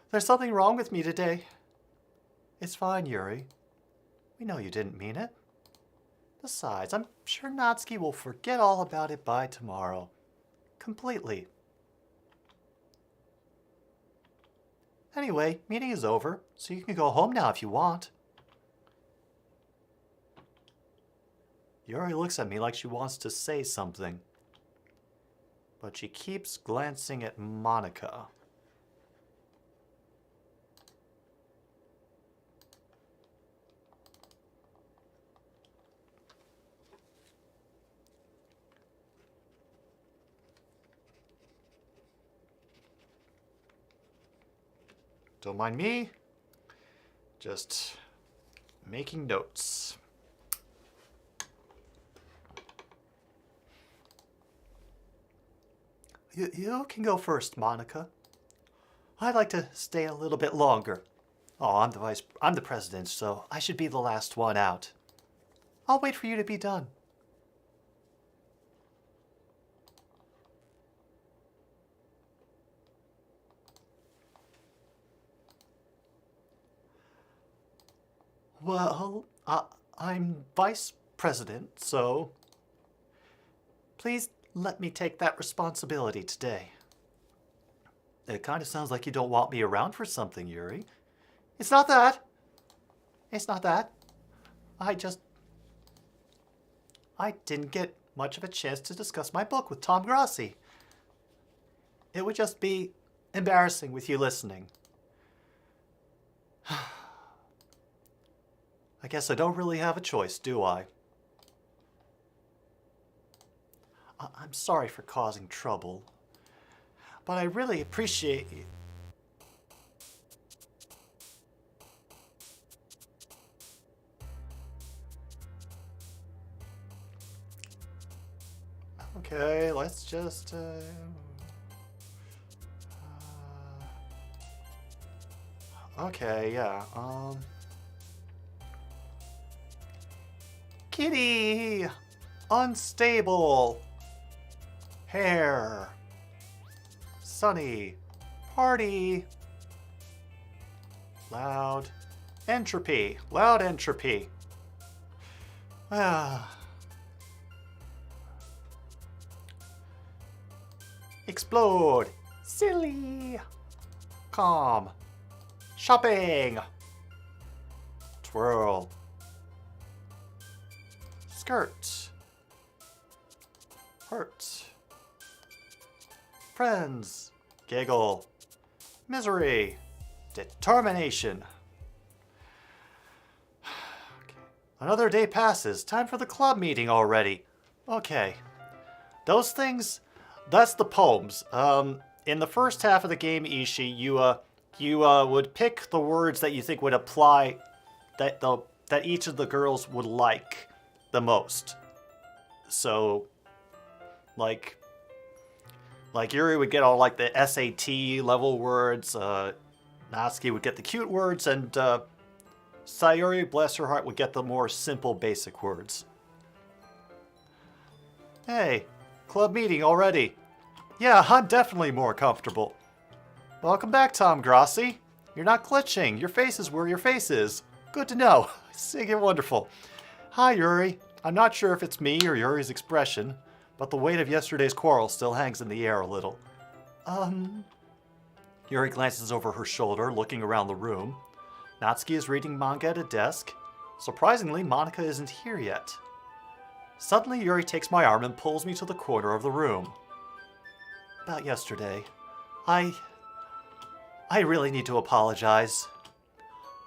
B: There's something wrong with me today. It's fine, Yuri. We know you didn't mean it. Besides, I'm sure Natsuki will forget all about it by tomorrow. Completely. Anyway, meeting is over, so you can go home now if you want. Yuri looks at me like she wants to say something. but she keeps glancing at Monica. Don't mind me. Just making notes. You can go first, Monica. I'd like to stay a little bit longer. Oh, I'm the president, so I should be the last one out. I'll wait for you to be done. Well, I'm vice president, so please let me take that responsibility today. It kind of sounds like you don't want me around for something, Yuri. It's not that. It's not that. I didn't get much of a chance to discuss my book with Tom Grossi. It would just be embarrassing with you listening. I guess I don't really have a choice, do I? I'm sorry for causing trouble, but I really appreciate you. Okay, let's just... okay, yeah, Kitty! Unstable! Hair! Sunny! Party! Loud! Entropy! Loud entropy! Explode! Silly! Calm! Shopping! Twirl! Skirt! Hurt! Friends! Giggle! Misery! Determination! Okay. Another day passes. Time for the club meeting already. Okay. Those things, that's the poems. In the first half of the game, Ishii, you would pick the words that you think would apply, that each of the girls would like the most. So, like Yuri would get all like the SAT level words, Natsuki would get the cute words, and Sayuri, bless her heart, would get the more simple basic words. Hey, club meeting already. Yeah, I'm definitely more comfortable. Welcome back, Tom Grossi. You're not glitching. Your face is where your face is. Good to know. Sig and wonderful. Hi, Yuri. I'm not sure if it's me or Yuri's expression, but the weight of yesterday's quarrel still hangs in the air a little. Yuri glances over her shoulder, looking around the room. Natsuki is reading manga at a desk. Surprisingly, Monica isn't here yet. Suddenly, Yuri takes my arm and pulls me to the corner of the room. About yesterday, I really need to apologize.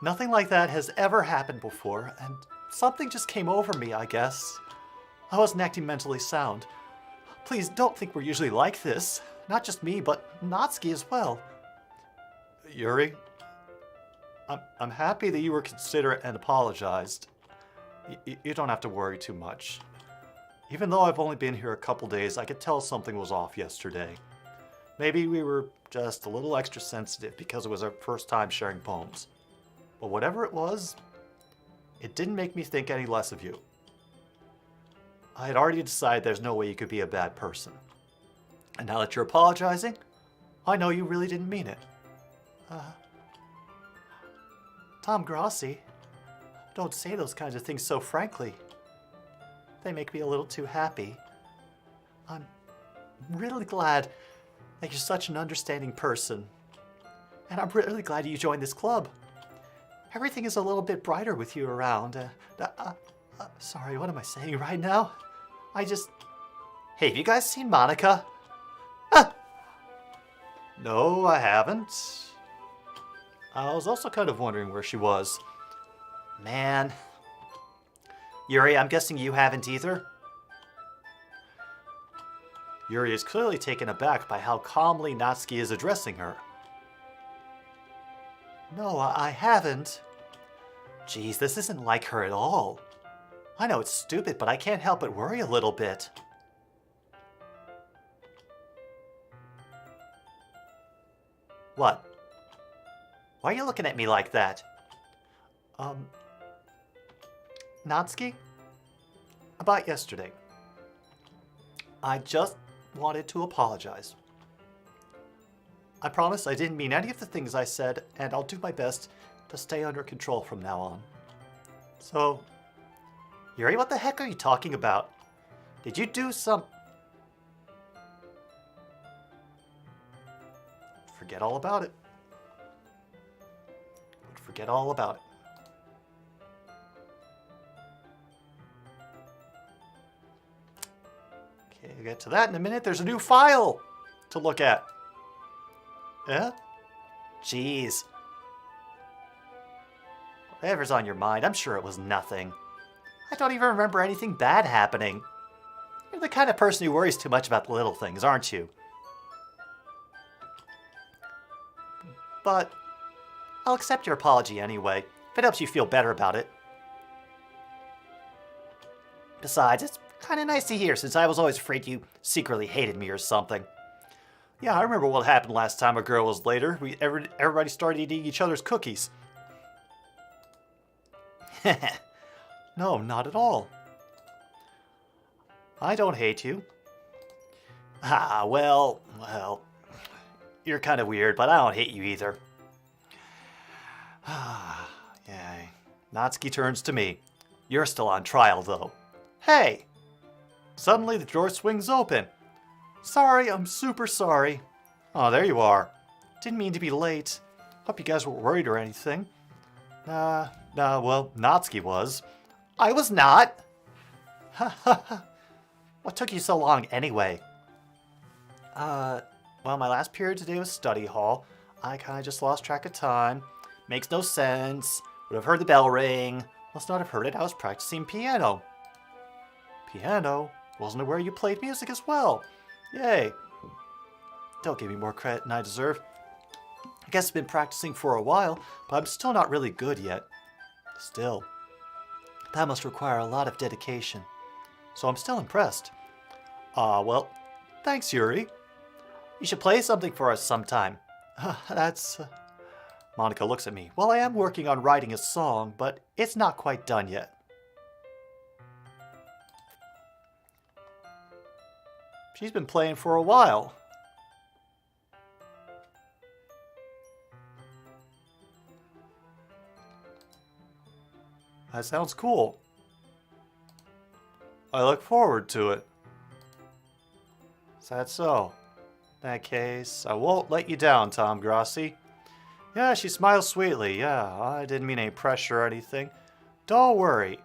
B: Nothing like that has ever happened before, and something just came over me, I guess. I wasn't acting mentally sound. Please don't think we're usually like this. Not just me, but Natsuki as well. Yuri, I'm happy that you were considerate and apologized. You don't have to worry too much. Even though I've only been here a couple days, I could tell something was off yesterday. Maybe we were just a little extra sensitive because it was our first time sharing poems. But whatever it was, it didn't make me think any less of you. I had already decided there's no way you could be a bad person. And now that you're apologizing, I know you really didn't mean it. Tom Grossi, don't say those kinds of things so frankly. They make me a little too happy. I'm really glad that you're such an understanding person. And I'm really glad you joined this club. Everything is a little bit brighter with you around. Sorry, what am I saying right now? Hey, have you guys seen Monica? No, I haven't. I was also kind of wondering where she was. Man. Yuri, I'm guessing you haven't either? Yuri is clearly taken aback by how calmly Natsuki is addressing her. No, I haven't. Geez, this isn't like her at all. I know it's stupid, but I can't help but worry a little bit. What? Why are you looking at me like that? Natsuki? About yesterday. I just wanted to apologize. I promise I didn't mean any of the things I said, and I'll do my best to stay under control from now on. So, Yuri, what the heck are you talking about? Did you do some... Forget all about it. Forget all about it. Okay, we'll get to that in a minute. There's a new file to look at. Yeah? Jeez. Whatever's on your mind, I'm sure it was nothing. I don't even remember anything bad happening. You're the kind of person who worries too much about the little things, aren't you? But I'll accept your apology anyway, if it helps you feel better about it. Besides, it's kind of nice to hear, since I was always afraid you secretly hated me or something. Yeah, I remember what happened last time a girl was later. Everybody started eating each other's cookies. No, not at all. I don't hate you. Ah, well, you're kind of weird, but I don't hate you either. Yay. Natsuki turns to me. You're still on trial, though. Hey! Suddenly the door swings open. Sorry, I'm super sorry. Oh, there you are. Didn't mean to be late. Hope you guys weren't worried or anything. Well, Natsuki was. I was not. What took you so long anyway? Well, my last period today was study hall. I kind of just lost track of time. Makes no sense. Would have heard the bell ring. Must not have heard it. I was practicing piano. Piano? Wasn't aware you played music as well. Yay. Don't give me more credit than I deserve. I guess I've been practicing for a while, but I'm still not really good yet. Still. That must require a lot of dedication. So I'm still impressed. Well, thanks, Yuri. You should play something for us sometime. That's... Monica looks at me. Well, I am working on writing a song, but it's not quite done yet. She's been playing for a while. That sounds cool. I look forward to it. Is that so? In that case, I won't let you down, Tom Grossi. Yeah, she smiles sweetly. Yeah, I didn't mean any pressure or anything. Don't worry.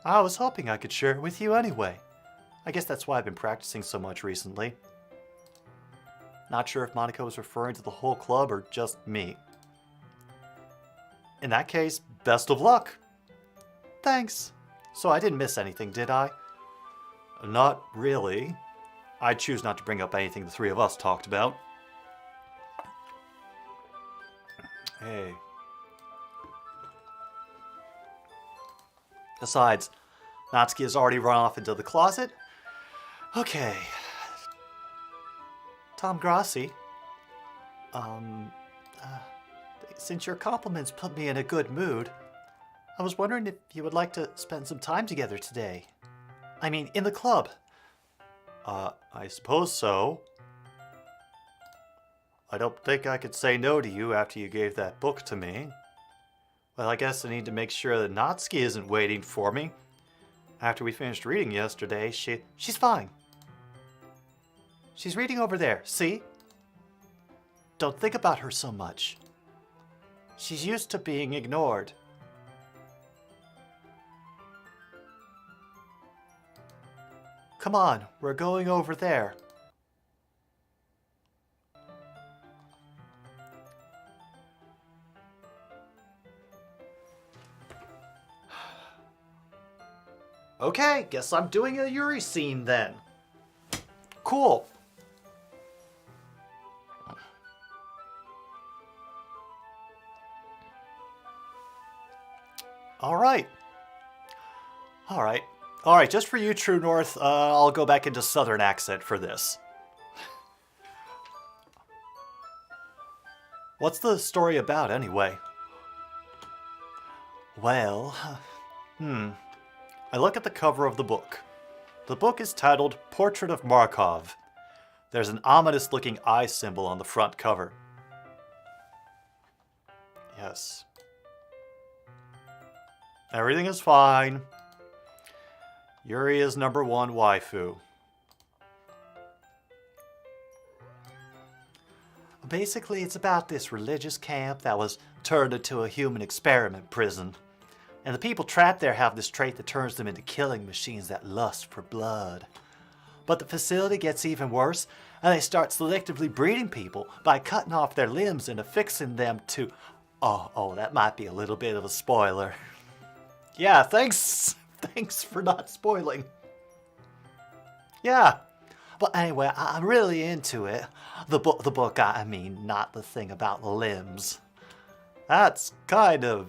B: I was hoping I could share it with you anyway. I guess that's why I've been practicing so much recently. Not sure if Monica was referring to the whole club or just me. In that case, best of luck. Thanks. So I didn't miss anything, did I? Not really. I choose not to bring up anything the three of us talked about. Hey. Besides, Natsuki has already run off into the closet. Okay. Tom Grossi. Since your compliments put me in a good mood, I was wondering if you would like to spend some time together today. I mean, in the club. I suppose so. I don't think I could say no to you after you gave that book to me. Well, I guess I need to make sure that Natsuki isn't waiting for me. After we finished reading yesterday, she's fine. She's reading over there, see? Don't think about her so much. She's used to being ignored. Come on, we're going over there. Okay, guess I'm doing a Yuri scene then. Cool. Alright. Alright. Alright, just for you, True North, I'll go back into Southern accent for this. What's the story about, anyway? Well, I look at the cover of the book. The book is titled Portrait of Markov. There's an ominous-looking eye symbol on the front cover. Yes. Everything is fine. Yuri is #1 waifu. Basically, it's about this religious camp that was turned into a human experiment prison. And the people trapped there have this trait that turns them into killing machines that lust for blood. But the facility gets even worse, and they start selectively breeding people by cutting off their limbs and affixing them to... Oh, that might be a little bit of a spoiler. Yeah, thanks for not spoiling. Yeah. But anyway, I'm really into it. The book, I mean, not the thing about the limbs. That's kind of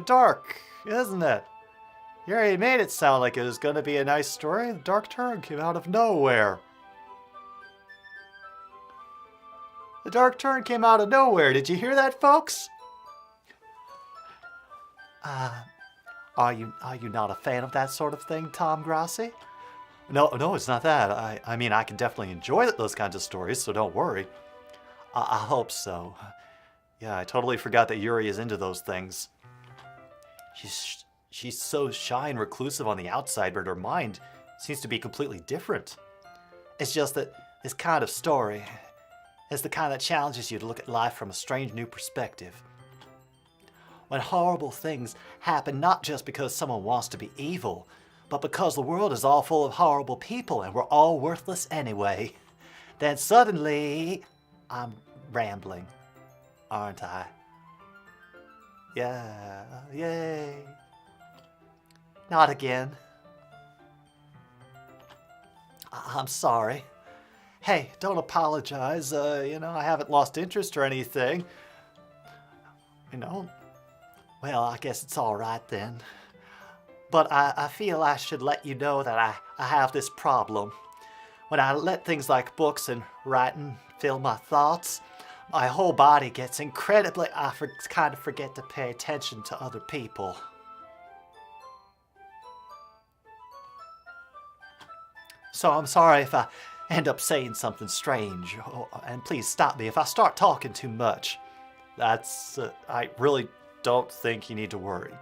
B: dark, isn't it? You already made it sound like it was going to be a nice story. The dark turn came out of nowhere. The dark turn came out of nowhere. Did you hear that, folks? Are you not a fan of that sort of thing, Tom Grassi? No, it's not that. I mean, I can definitely enjoy those kinds of stories, so don't worry. I hope so. Yeah, I totally forgot that Yuri is into those things. She's so shy and reclusive on the outside, but her mind seems to be completely different. It's just that this kind of story is the kind that challenges you to look at life from a strange new perspective. When horrible things happen not just because someone wants to be evil, but because the world is all full of horrible people and we're all worthless anyway. Then suddenly, I'm rambling, aren't I? Yeah, yay. Not again. I'm sorry. Hey, don't apologize. I haven't lost interest or anything. Well, I guess it's all right then. But I feel I should let you know that I have this problem. When I let things like books and writing fill my thoughts, my whole body gets incredibly... I kind of forget to pay attention to other people. So I'm sorry if I end up saying something strange. And please stop me if I start talking too much. I really don't think you need to worry.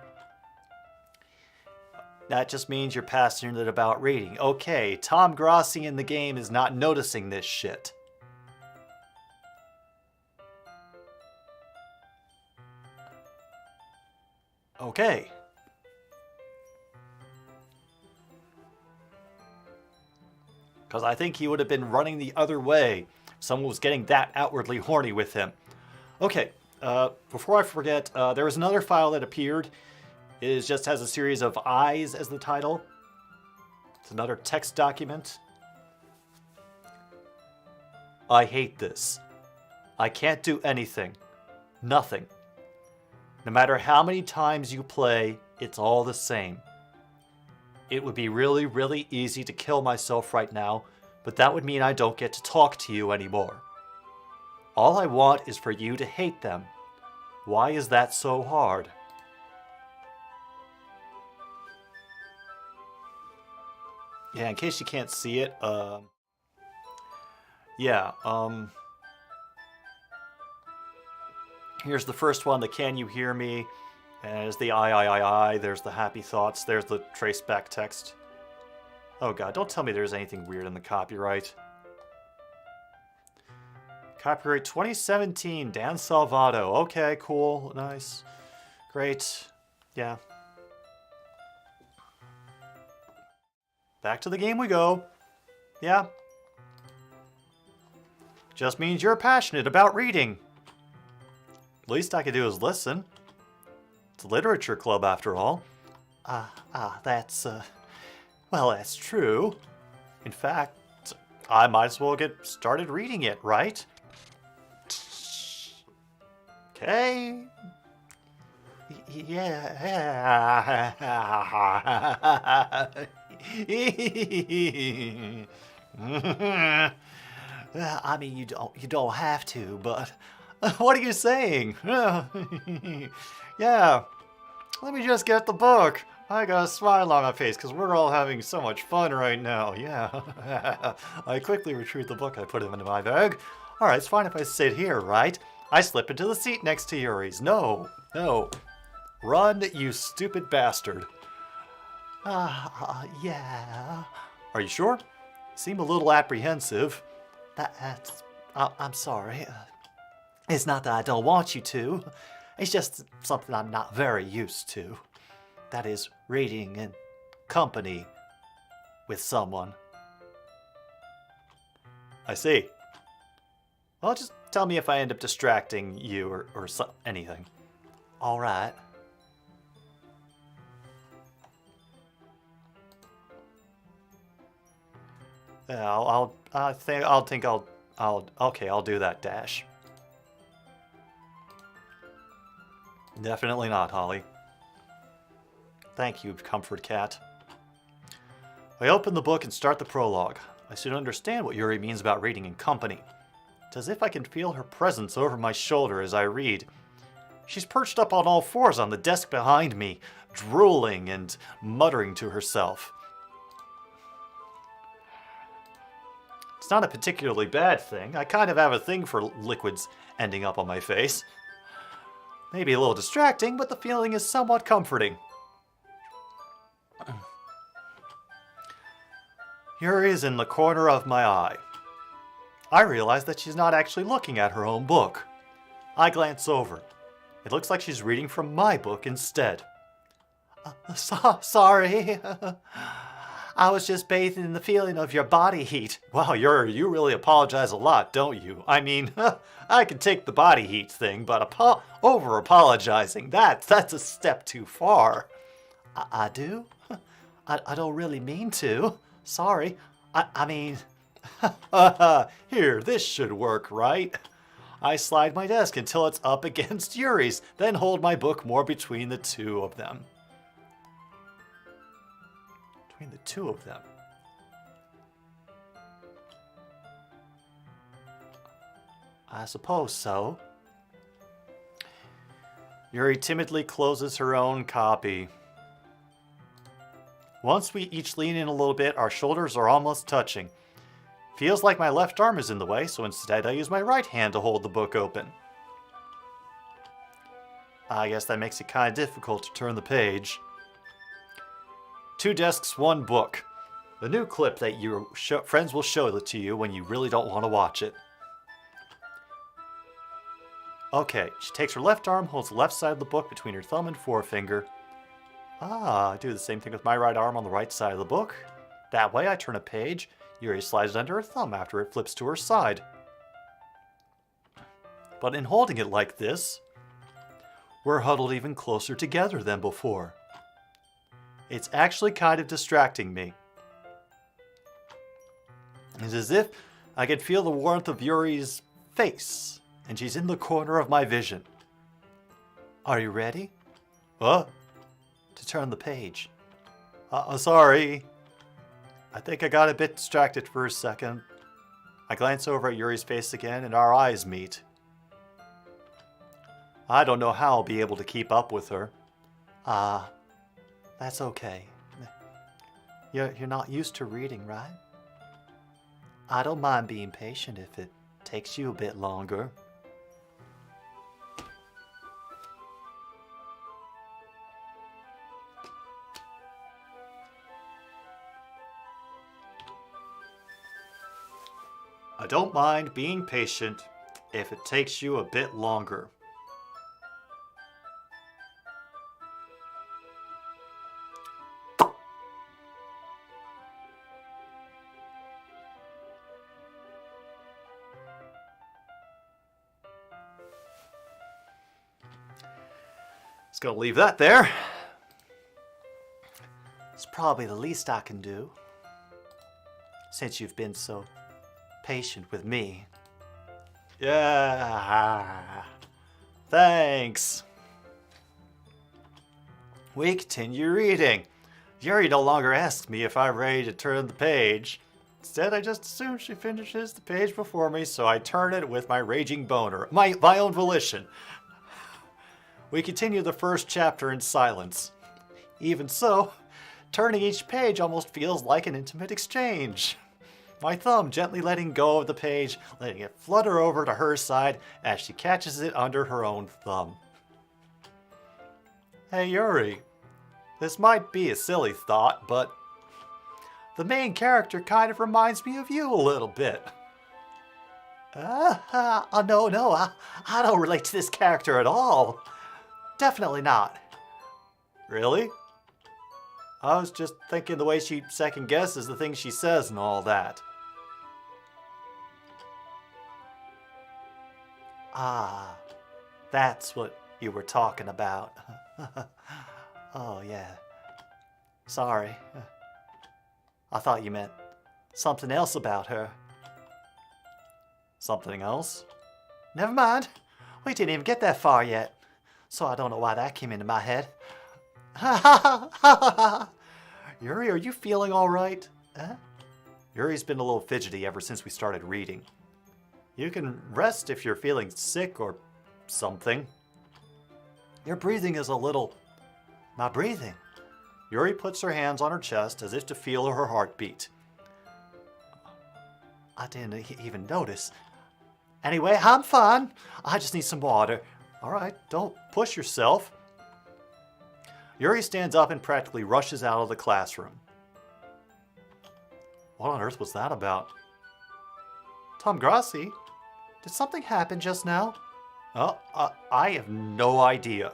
B: That just means you're passionate about reading. Okay, Tom Grassi in the game is not noticing this shit. Okay. Because I think he would have been running the other way if someone was getting that outwardly horny with him. Okay, before I forget, there was another file that appeared. It just has a series of eyes as the title. It's another text document. I hate this. I can't do anything. Nothing. No matter how many times you play, it's all the same. It would be really, really easy to kill myself right now, but that would mean I don't get to talk to you anymore. All I want is for you to hate them. Why is that so hard? Yeah, in case you can't see it, here's the first one, the can you hear me? And there's the I, there's the happy thoughts, there's the trace back text. Oh god, don't tell me there's anything weird in the copyright. Copyright 2017, Dan Salvato. Okay, cool, nice, great, yeah. Back to the game we go. Yeah. Just means you're passionate about reading. Least I could do is listen. It's a literature club after all. Well, that's true. In fact, I might as well get started reading it, right? Okay. Yeah. I mean, you don't have to, but what are you saying? Yeah. Let me just get the book. I got a smile on my face because we're all having so much fun right now. Yeah. I quickly retrieved the book. I put it into my bag. All right, it's fine if I sit here, right? I slip into the seat next to Yuri's. No. Run, you stupid bastard. Yeah. Are you sure? You seem a little apprehensive. I'm sorry. It's not that I don't want you to. It's just something I'm not very used to. That is, reading in company with someone. I see. Well, just tell me if I end up distracting you or anything. All right. Yeah, I'll do that, Dash. Definitely not, Holly. Thank you, Comfort Cat. I open the book and start the prologue. I soon understand what Yuri means about reading in company. It's as if I can feel her presence over my shoulder as I read. She's perched up on all fours on the desk behind me, drooling and muttering to herself. It's not a particularly bad thing. I kind of have a thing for liquids ending up on my face. Maybe a little distracting, but the feeling is somewhat comforting. Yuri is in the corner of my eye. I realize that she's not actually looking at her own book. I glance over. It looks like she's reading from my book instead. Sorry. I was just bathing in the feeling of your body heat. Wow, you really apologize a lot, don't you? I mean, I can take the body heat thing, but over-apologizing, that's a step too far. I do? I don't really mean to. Sorry. I mean... Here, this should work, right? I slide my desk until it's up against Yuri's, then hold my book more between the two of them. Between the two of them. I suppose so. Yuri timidly closes her own copy. Once we each lean in a little bit, our shoulders are almost touching. Feels like my left arm is in the way, so instead I use my right hand to hold the book open. I guess that makes it kind of difficult to turn the page. 2 desks, 1 book. The new clip that your friends will show it to you when you really don't want to watch it. Okay, she takes her left arm, holds the left side of the book between her thumb and forefinger. I do the same thing with my right arm on the right side of the book. That way I turn a page. Yuri slides it under her thumb after it flips to her side. But in holding it like this, we're huddled even closer together than before. It's actually kind of distracting me. It's as if I could feel the warmth of Yuri's face, and she's in the corner of my vision. Are you ready? To turn the page. Sorry. I think I got a bit distracted for a second. I glance over at Yuri's face again, and our eyes meet. I don't know how I'll be able to keep up with her. That's okay. You're not used to reading, right? I don't mind being patient if it takes you a bit longer. I don't mind being patient if it takes you a bit longer. Just gonna leave that there. probably the least I can do, since you've been so patient with me. Yeah, thanks. We continue reading. Yuri no longer asks me if I'm ready to turn the page. Instead, I just assume she finishes the page before me, so I turn it with my raging boner, my own volition. We continue the first chapter in silence. Even so, turning each page almost feels like an intimate exchange. My thumb gently letting go of the page, letting it flutter over to her side as she catches it under her own thumb. Hey Yuri, this might be a silly thought, but the main character kind of reminds me of you a little bit. No, I don't relate to this character at all. Definitely not. Really? I was just thinking the way she second guesses the things she says and all that. Ah, that's what you were talking about. Oh, yeah. Sorry. I thought you meant something else about her. Something else? Never mind. We didn't even get that far yet. So I don't know why that came into my head. Yuri, are you feeling all right? Huh? Yuri's been a little fidgety ever since we started reading. You can rest if you're feeling sick or something. Your breathing is a little... My breathing? Yuri puts her hands on her chest as if to feel her heartbeat. I didn't even notice. Anyway, I'm fine. I just need some water. All right, don't push yourself. Yuri stands up and practically rushes out of the classroom. What on earth was that about? Tom Grassi? Did something happen just now? Oh, I have no idea.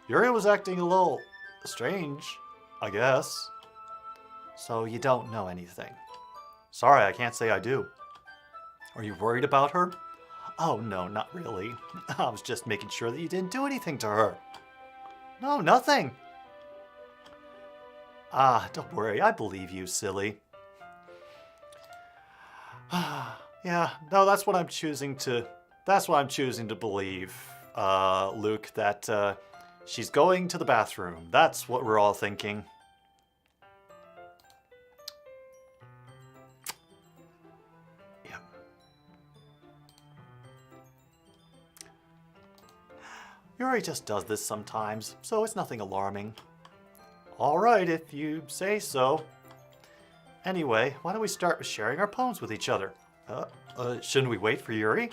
B: Yuri was acting a little strange, I guess. So you don't know anything? Sorry, I can't say I do. Are you worried about her? Oh, no, not really. I was just making sure that you didn't do anything to her. No, nothing. Ah, don't worry. I believe you, silly. Yeah, no, that's what I'm choosing to believe, Luke, that she's going to the bathroom. That's what we're all thinking. Yeah. Yuri just does this sometimes, so it's nothing alarming. All right, if you say so. Anyway, why don't we start with sharing our poems with each other? Shouldn't we wait for Yuri?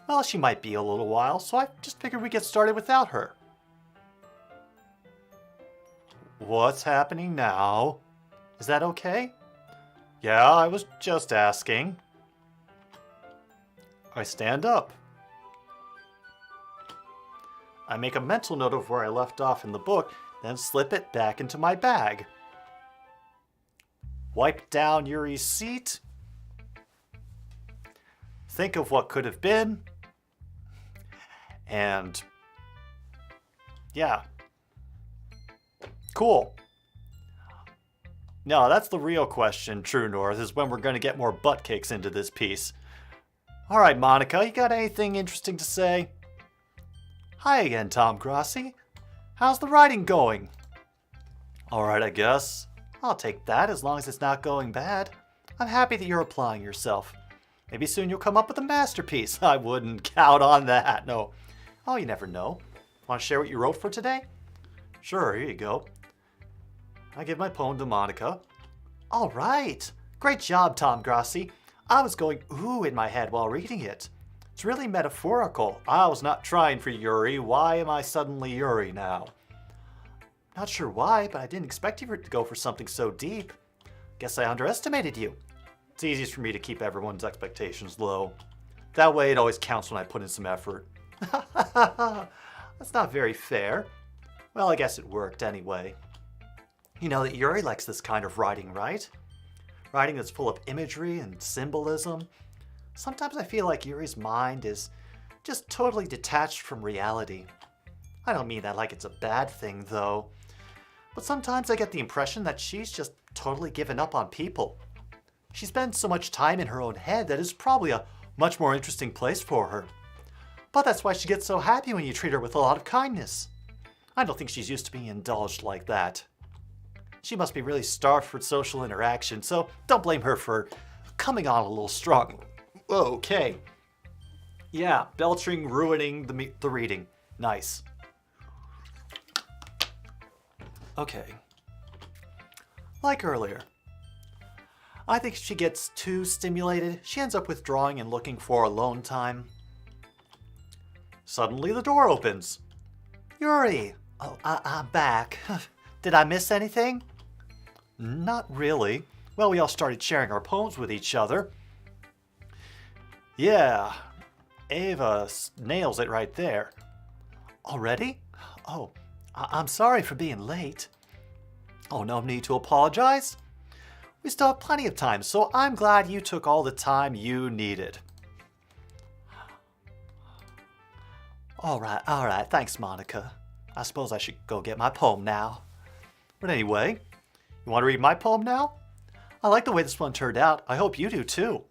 B: Well, she might be a little while, so I just figured we'd get started without her. What's happening now? Is that okay? Yeah, I was just asking. I stand up. I make a mental note of where I left off in the book, then slip it back into my bag. Wipe down Yuri's seat. Think of what could have been. And yeah. Cool. No, that's the real question, True North, is when we're going to get more butt cakes into this piece. Alright, Monica, you got anything interesting to say? Hi again, Tom Grassi. How's the writing going? Alright, I guess. I'll take that as long as it's not going bad. I'm happy that you're applying yourself. Maybe soon you'll come up with a masterpiece. I wouldn't count on that, no. Oh, you never know. Want to share what you wrote for today? Sure, here you go. I give my poem to Monica. All right. Great job, Tom Grassi. I was going ooh in my head while reading it. It's really metaphorical. I was not trying for Yuri. Why am I suddenly Yuri now? Not sure why, but I didn't expect you to go for something so deep. Guess I underestimated you. It's easiest for me to keep everyone's expectations low. That way it always counts when I put in some effort. That's not very fair. Well, I guess it worked anyway. You know that Yuri likes this kind of writing, right? Writing that's full of imagery and symbolism. Sometimes I feel like Yuri's mind is just totally detached from reality. I don't mean that like it's a bad thing, though. but sometimes I get the impression that she's just totally given up on people. She spends so much time in her own head that it's probably a much more interesting place for her. But that's why she gets so happy when you treat her with a lot of kindness. I don't think she's used to being indulged like that. She must be really starved for social interaction, so don't blame her for coming on a little strong. Okay. Yeah, belching, ruining the reading. Nice. Okay. Like earlier. I think if she gets too stimulated, she ends up withdrawing and looking for alone time. Suddenly the door opens. Yuri! Oh, I'm back. Did I miss anything? Not really. Well, we all started sharing our poems with each other. Yeah, Ava nails it right there. Already? Oh, I'm sorry for being late. Oh, no need to apologize. We still have plenty of time, so I'm glad you took all the time you needed. All right, thanks, Monica. I suppose I should go get my poem now. But anyway, you want to read my poem now? I like the way this one turned out. I hope you do too.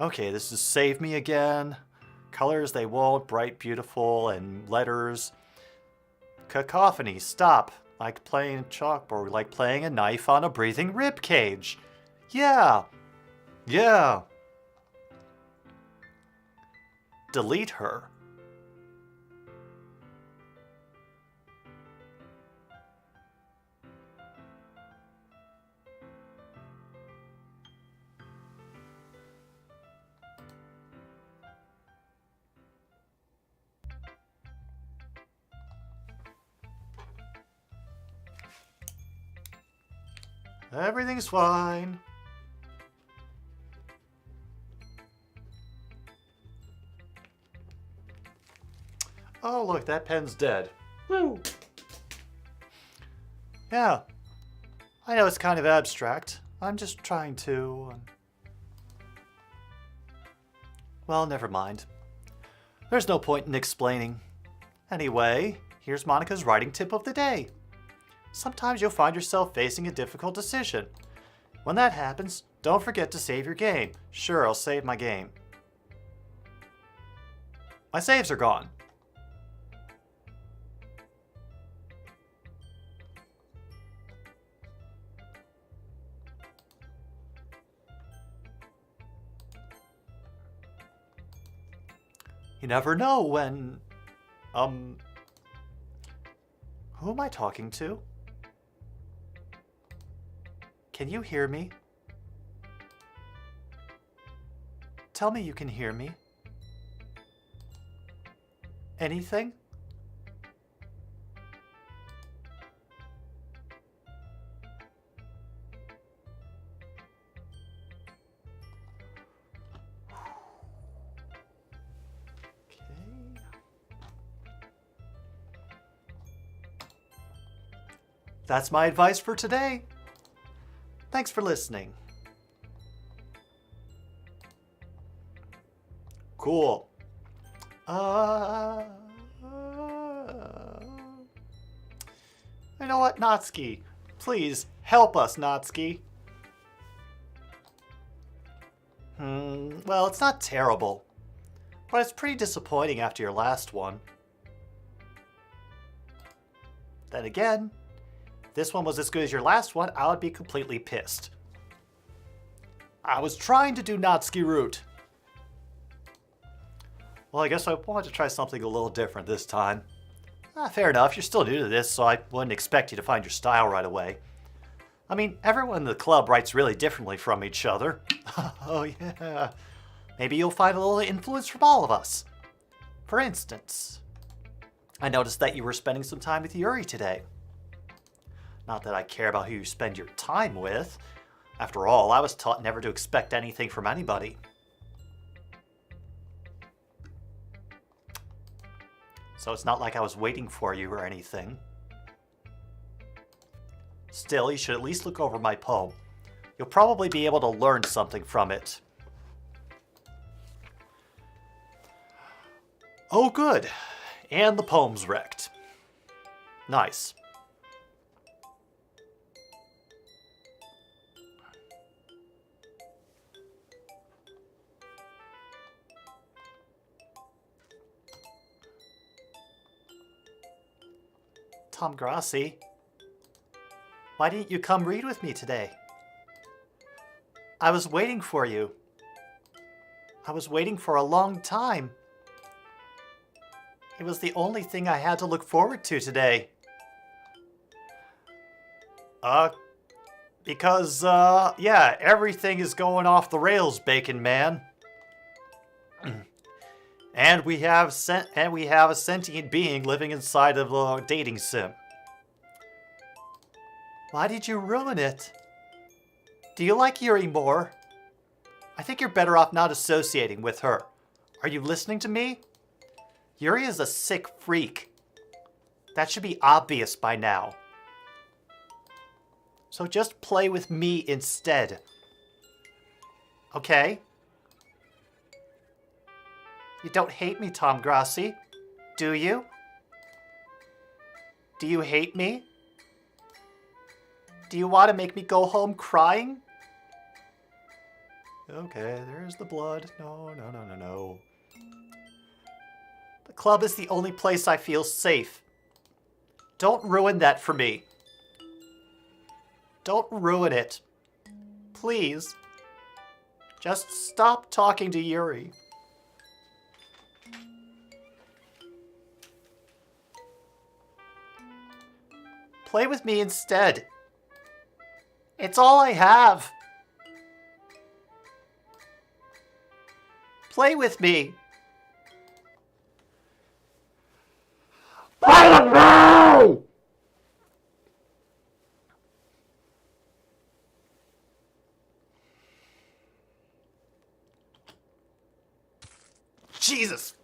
B: Okay, this is Save Me Again. Colors they won't, bright, beautiful, and letters. Cacophony, stop. Like playing a chalkboard, like playing a knife on a breathing rib cage. Yeah. Delete her. Everything's fine. Oh, look, that pen's dead. Woo! Yeah, I know it's kind of abstract. I'm just trying to... Well, never mind. There's no point in explaining. Anyway, here's Monica's writing tip of the day. Sometimes you'll find yourself facing a difficult decision. When that happens, don't forget to save your game. Sure, I'll save my game. My saves are gone. You never know when... Who am I talking to? Can you hear me? Tell me you can hear me. Anything? That's my advice for today. Thanks for listening. Cool. You know what, Natsuki? Please help us, Natsuki. Well, it's not terrible, but it's pretty disappointing after your last one. Then again, if this one was as good as your last one, I would be completely pissed. I was trying to do Natsuki route. Well, I guess I wanted to try something a little different this time. Fair enough, you're still new to this, so I wouldn't expect you to find your style right away. I mean, everyone in the club writes really differently from each other. Oh yeah. Maybe you'll find a little influence from all of us. For instance, I noticed that you were spending some time with Yuri today. Not that I care about who you spend your time with. After all, I was taught never to expect anything from anybody. So it's not like I was waiting for you or anything. Still, you should at least look over my poem. You'll probably be able to learn something from it. Oh good, and the poem's wrecked. Nice. Tom Grassi, why didn't you come read with me today? I was waiting for you. I was waiting for a long time. It was the only thing I had to look forward to today. Because, yeah, everything is going off the rails, Bacon Man. And we have a sentient being living inside of a dating sim. Why did you ruin it? Do you like Yuri more? I think you're better off not associating with her. Are you listening to me? Yuri is a sick freak. That should be obvious by now. So just play with me instead. Okay? You don't hate me, Tom Grassi, do you? Do you hate me? Do you want to make me go home crying? Okay, there's the blood. No. The club is the only place I feel safe. Don't ruin that for me. Don't ruin it. Please. Just stop talking to Yuri. Play with me instead. It's all I have. Play with me. Play with me! Jesus.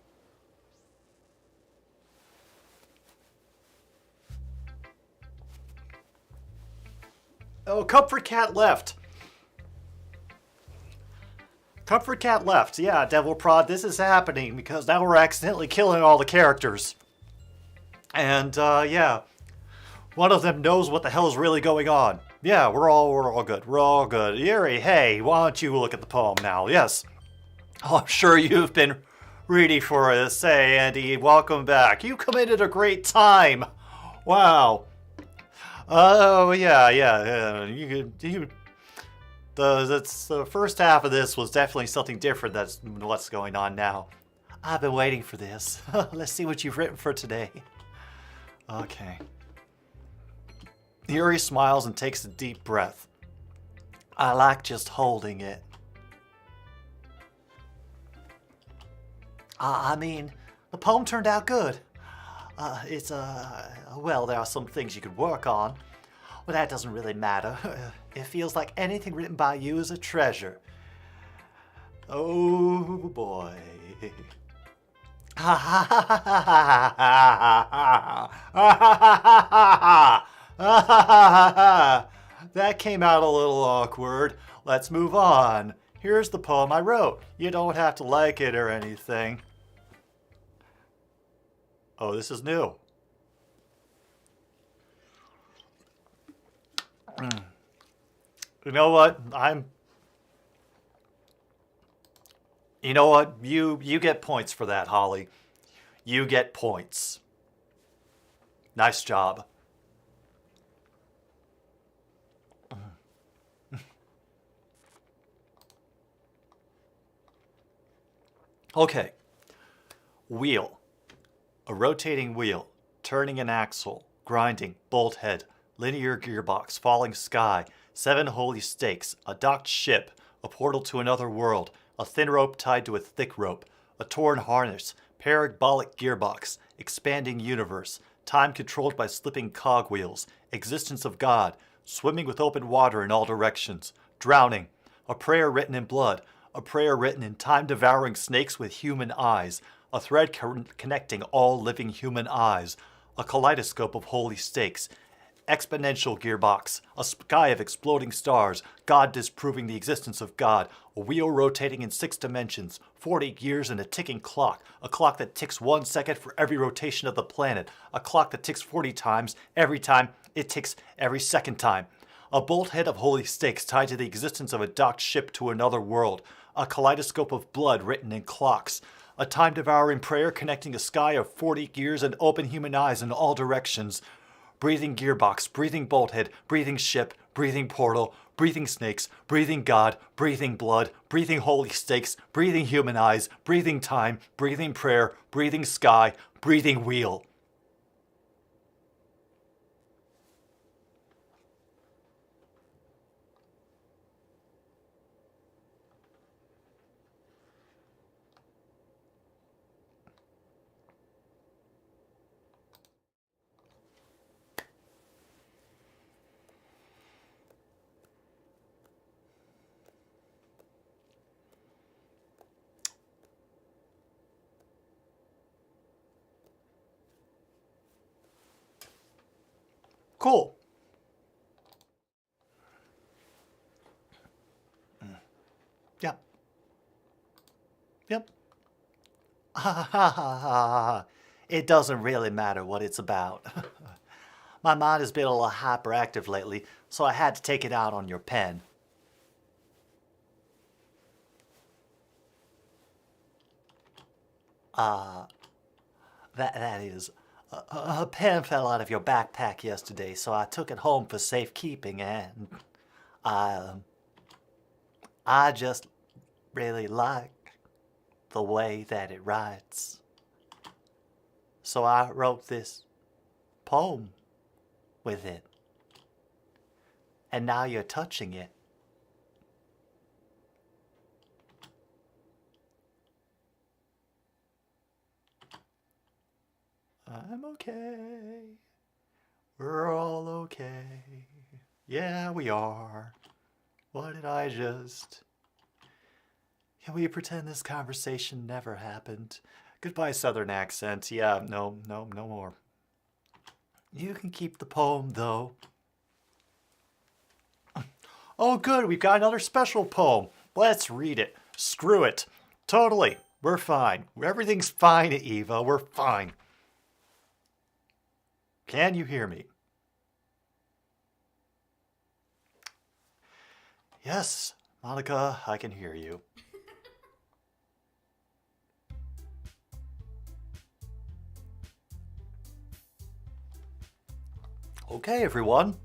B: Oh, Comfort Cat left. Comfort Cat left. Yeah, Devil Prod, this is happening because now we're accidentally killing all the characters. And, yeah. One of them knows what the hell is really going on. Yeah, we're all good. We're all good. Yuri, hey, why don't you look at the poem now? Yes. Oh, I'm sure you've been ready for this. Hey, Andy, welcome back. You committed a great time. Wow. Oh, yeah. The first half of this was definitely something different that's what's going on now. I've been waiting for this. Let's see what you've written for today. Okay. Yuri smiles and takes a deep breath. I like just holding it. I mean, the poem turned out good. Well, there are some things you could work on. Well, that doesn't really matter. It feels like anything written by you is a treasure. Oh, boy. That came out a little awkward. Let's move on. Here's the poem I wrote. You don't have to like it or anything. Oh, this is new. You know what? You know what? You get points for that, Holly. You get points. Nice job. Okay. Wheel. A rotating wheel. Turning an axle. Grinding. Bolt head. Linear gearbox. Falling sky. 7 holy stakes. A docked ship. A portal to another world. A thin rope tied to a thick rope. A torn harness. Parabolic gearbox. Expanding universe. Time controlled by slipping cogwheels. Existence of God. Swimming with open water in all directions. Drowning. A prayer written in blood. A prayer written in time-devouring snakes with human eyes. A thread connecting all living human eyes. A kaleidoscope of holy stakes. exponential gearbox, a sky of exploding stars, God disproving the existence of God, a wheel rotating in 6 dimensions, 40 gears and a ticking clock, a clock that ticks 1 second for every rotation of the planet, a clock that ticks 40 times every time it ticks every second time, a bolthead of holy stakes tied to the existence of a docked ship to another world, a kaleidoscope of blood written in clocks, a time-devouring prayer connecting a sky of 40 gears and open human eyes in all directions, breathing gearbox, breathing bolthead, breathing ship, breathing portal, breathing snakes, breathing God, breathing blood, breathing holy stakes, breathing human eyes, breathing time, breathing prayer, breathing sky, breathing wheel. Cool. Yep. Yep. Ha ha ha ha ha. It doesn't really matter what it's about. My mind has been a little hyperactive lately, so I had to take it out on your pen. That is, a pen fell out of your backpack yesterday, so I took it home for safekeeping, and I just really like the way that it writes. So I wrote this poem with it. And now you're touching it. I'm okay. We're all okay. Yeah, we are. What did I just... Can we pretend this conversation never happened? Goodbye, Southern accent. Yeah, no more. You can keep the poem, though. Oh, good. We've got another special poem. Let's read it. Screw it. Totally. We're fine. Everything's fine, Eva. We're fine. Can you hear me? Yes, Monica, I can hear you. Okay, everyone.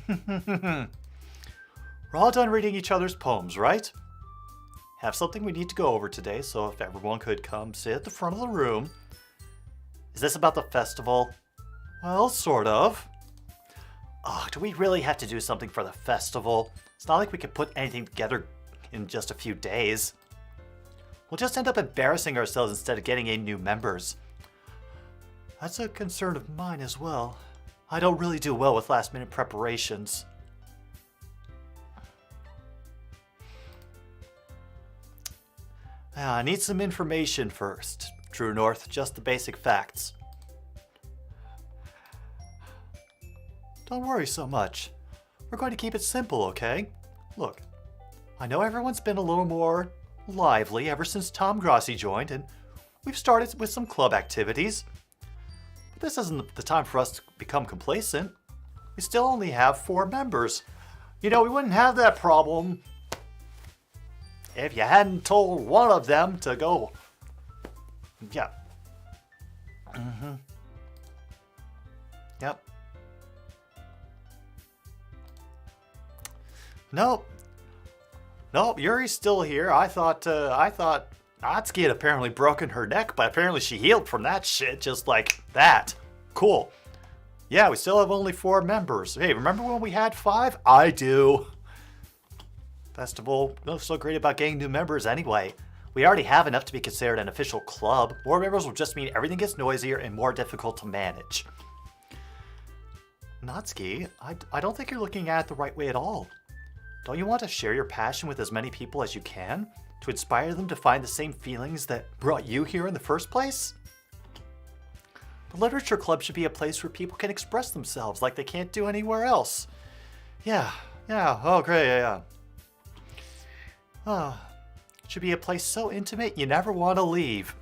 B: We're all done reading each other's poems, right? Have something we need to go over today, so if everyone could come sit at the front of the room. Is this about the festival? Well, sort of. Oh, do we really have to do something for the festival? It's not like we could put anything together in just a few days. We'll just end up embarrassing ourselves instead of getting in new members. That's a concern of mine as well. I don't really do well with last-minute preparations. I need some information first. True North, just the basic facts. Don't worry so much. We're going to keep it simple, okay? Look, I know everyone's been a little more lively ever since Tom Grossi joined, and we've started with some club activities. But this isn't the time for us to become complacent. We still only have 4 members. You know, we wouldn't have that problem if you hadn't told one of them to go. Yeah. Yep. Nope, Yuri's still here. I thought Natsuki had apparently broken her neck, but apparently she healed from that shit just like that. Cool. Yeah, we still have only 4 members. Hey, remember when we had 5? I do. Festival, what's so great about getting new members anyway? We already have enough to be considered an official club. More members will just mean everything gets noisier and more difficult to manage. Natsuki, I don't think you're looking at it the right way at all. Don't you want to share your passion with as many people as you can? To inspire them to find the same feelings that brought you here in the first place? The literature club should be a place where people can express themselves like they can't do anywhere else. Yeah, oh great, yeah. It should be a place so intimate you never want to leave.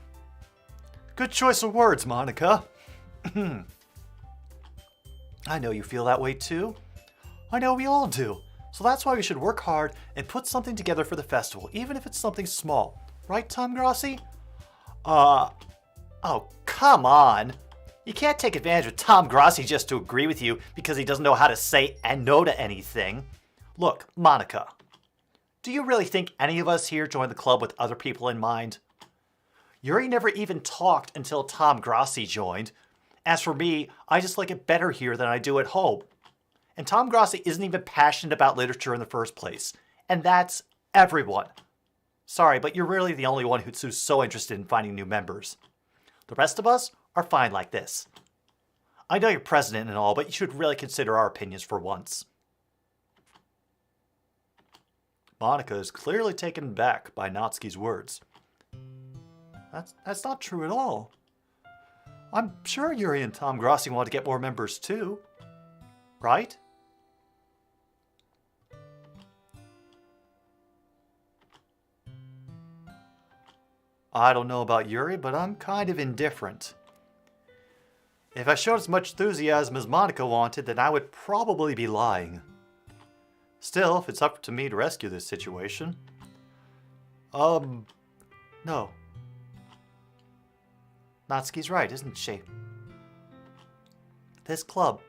B: Good choice of words, Monica. I know you feel that way too. I know we all do. So that's why we should work hard and put something together for the festival, even if it's something small. Right, Tom Grossi? Oh, come on. You can't take advantage of Tom Grossi just to agree with you because he doesn't know how to say and no to anything. Look, Monica, do you really think any of us here joined the club with other people in mind? Yuri never even talked until Tom Grossi joined. As for me, I just like it better here than I do at home. And Tom Grossi isn't even passionate about literature in the first place. And that's everyone. Sorry, but you're really the only one who's so interested in finding new members. The rest of us are fine like this. I know you're president and all, but you should really consider our opinions for once. Monica is clearly taken aback by Natsuki's words. That's not true at all. I'm sure Yuri and Tom Grossi want to get more members too. Right? I don't know about Yuri, but I'm kind of indifferent. If I showed as much enthusiasm as Monica wanted, then I would probably be lying. Still, if it's up to me to rescue this situation... No. Natsuki's right, isn't she? This club.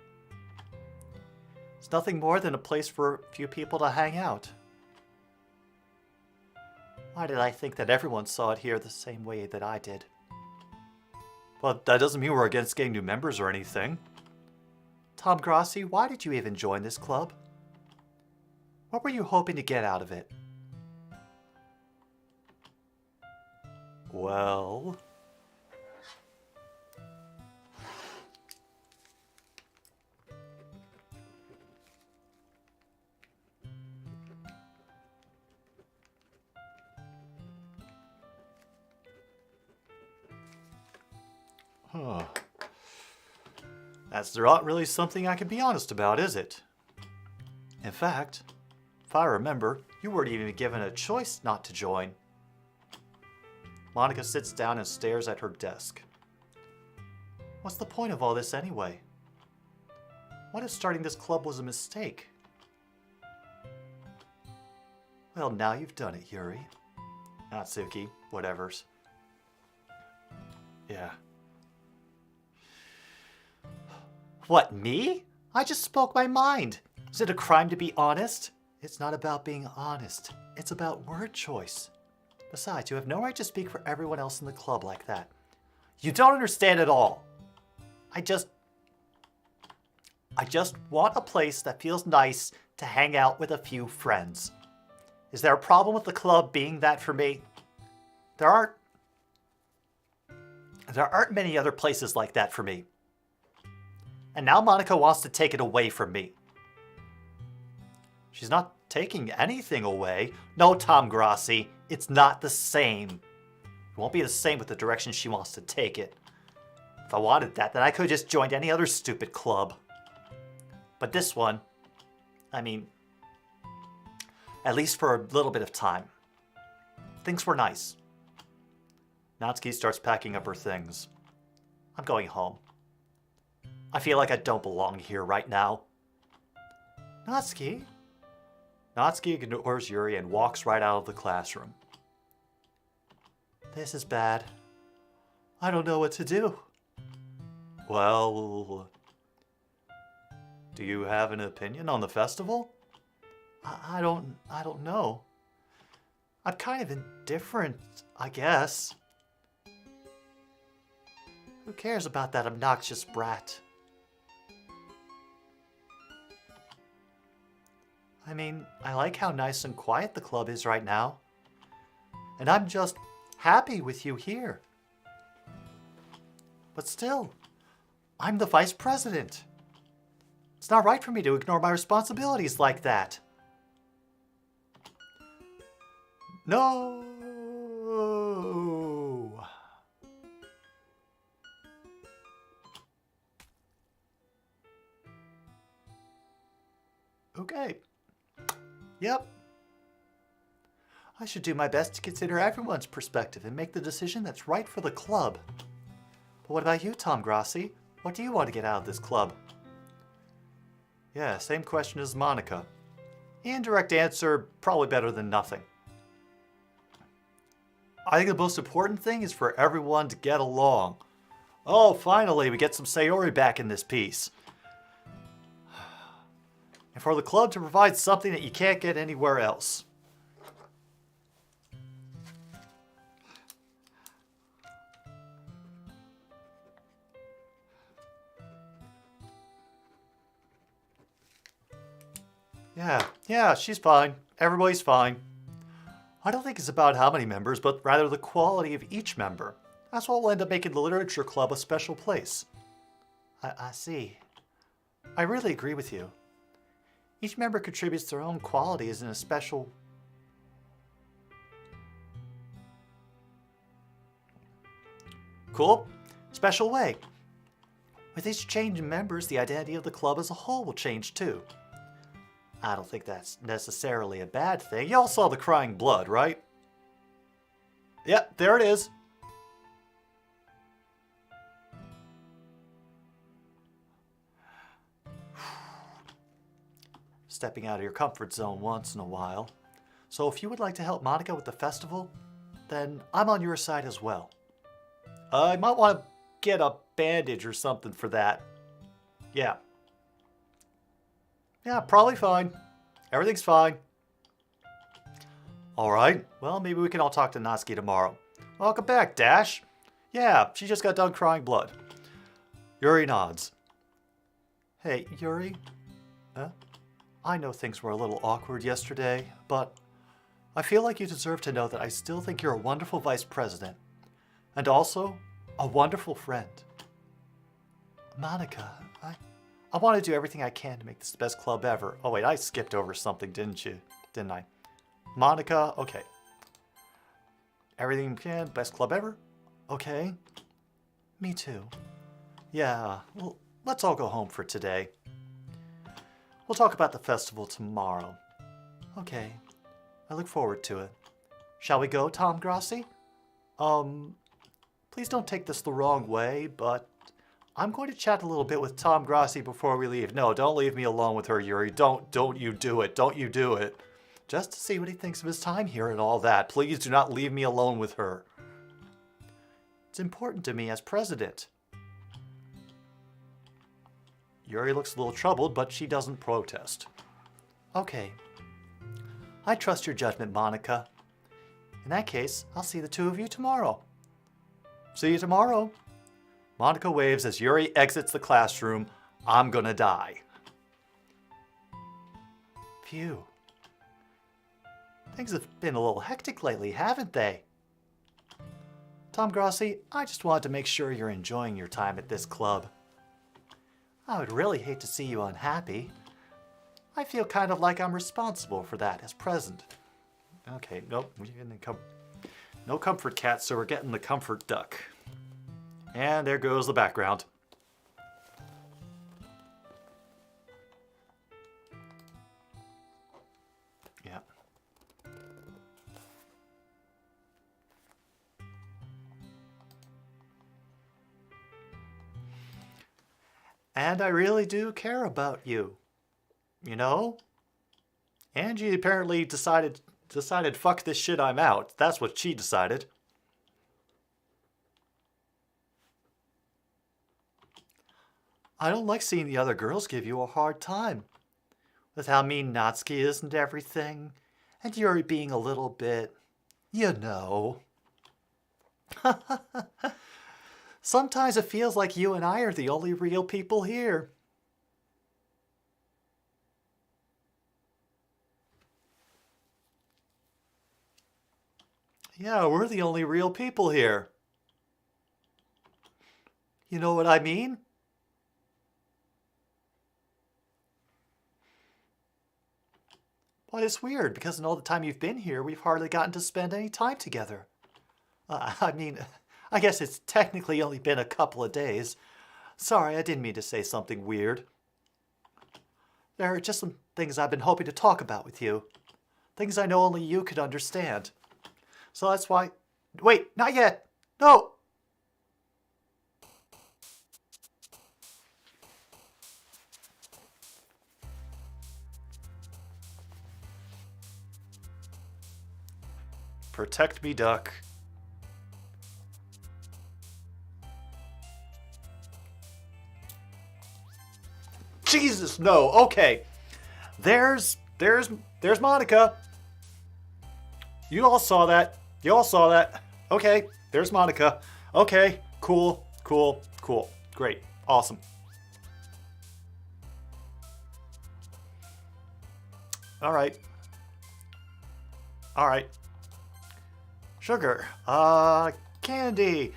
B: It's nothing more than a place for a few people to hang out. Why did I think that everyone saw it here the same way that I did? Well, that doesn't mean we're against getting new members or anything. Tom Grossi, why did you even join this club? What were you hoping to get out of it? Well... That's not really something I can be honest about, is it? In fact, if I remember, you weren't even given a choice not to join. Monica sits down and stares at her desk. What's the point of all this anyway? What if starting this club was a mistake? Well, now you've done it, Yuri. Natsuki, whatevers. Yeah. What, me? I just spoke my mind. Is it a crime to be honest? It's not about being honest. It's about word choice. Besides, you have no right to speak for everyone else in the club like that. You don't understand at all. I just want a place that feels nice to hang out with a few friends. Is there a problem with the club being that for me? There aren't many other places like that for me. And now Monica wants to take it away from me. She's not taking anything away. No, Tom Grossi, it's not the same. It won't be the same with the direction she wants to take it. If I wanted that, then I could have just joined any other stupid club. But this one, I mean, at least for a little bit of time. Things were nice. Natsuki starts packing up her things. I'm going home. I feel like I don't belong here right now. Natsuki? Natsuki ignores Yuri and walks right out of the classroom. This is bad. I don't know what to do. Well, do you have an opinion on the festival? I don't know. I'm kind of indifferent, I guess. Who cares about that obnoxious brat? I mean, I like how nice and quiet the club is right now. And I'm just happy with you here. But still, I'm the vice president. It's not right for me to ignore my responsibilities like that. No. Yep. I should do my best to consider everyone's perspective and make the decision that's right for the club. But what about you, Tom Grossi? What do you want to get out of this club? Yeah, same question as Monica. Indirect answer, probably better than nothing. I think the most important thing is for everyone to get along. Oh, finally, we get some Sayori back in this piece. And for the club to provide something that you can't get anywhere else. Yeah, she's fine. Everybody's fine. I don't think it's about how many members, but rather the quality of each member. That's what will end up making the literature club a special place. I see. I really agree with you. Each member contributes their own qualities in a special... Cool. Special way. With each change in members, the identity of the club as a whole will change too. I don't think that's necessarily a bad thing. Y'all saw the crying blood, right? Yep, there it is. Stepping out of your comfort zone once in a while. So if you would like to help Monica with the festival, then I'm on your side as well. I might want to get a bandage or something for that. Yeah. Yeah, probably fine. Everything's fine. Alright, well, maybe we can all talk to Natsuki tomorrow. Welcome back, Dash. Yeah, she just got done crying blood. Yuri nods. Hey, Yuri? Huh? I know things were a little awkward yesterday, but I feel like you deserve to know that I still think you're a wonderful vice president. And also, a wonderful friend. Monica, I want to do everything I can to make this the best club ever. Oh wait, I skipped over something, didn't I? Monica, okay. Everything you can, best club ever? Okay. Me too. Yeah, well, let's all go home for today. We'll talk about the festival tomorrow. Okay. I look forward to it. Shall we go, Tom Grossi? Please don't take this the wrong way, but I'm going to chat a little bit with Tom Grossi before we leave. No, don't leave me alone with her, Yuri. Don't you do it. Don't you do it. Just to see what he thinks of his time here and all that. Please do not leave me alone with her. It's important to me as president. Yuri looks a little troubled, but she doesn't protest. Okay. I trust your judgment, Monica. In that case, I'll see the two of you tomorrow. See you tomorrow. Monica waves as Yuri exits the classroom. I'm gonna die. Phew. Things have been a little hectic lately, haven't they? Tom Grossi, I just wanted to make sure you're enjoying your time at this club. I would really hate to see you unhappy. I feel kind of like I'm responsible for that as president. Okay, nope, no comfort cat, so we're getting the comfort duck. And there goes the background. Yeah. And I really do care about you. You know? Angie apparently decided fuck this shit, I'm out. That's what she decided. I don't like seeing the other girls give you a hard time. With how mean Natsuki is and everything. And Yuri being a little bit, you know. Sometimes it feels like you and I are the only real people here. Yeah, we're the only real people here. You know what I mean? But it's weird, because in all the time you've been here, we've hardly gotten to spend any time together. I guess it's technically only been a couple of days. Sorry, I didn't mean to say something weird. There are just some things I've been hoping to talk about with you. Things I know only you could understand. So that's why... Wait, not yet! No! Protect me, duck. Jesus, no. Okay. There's Monica. You all saw that. You all saw that. Okay. There's Monica. Okay. Cool. Cool. Cool. Great. Awesome. All right. All right. Sugar. Candy.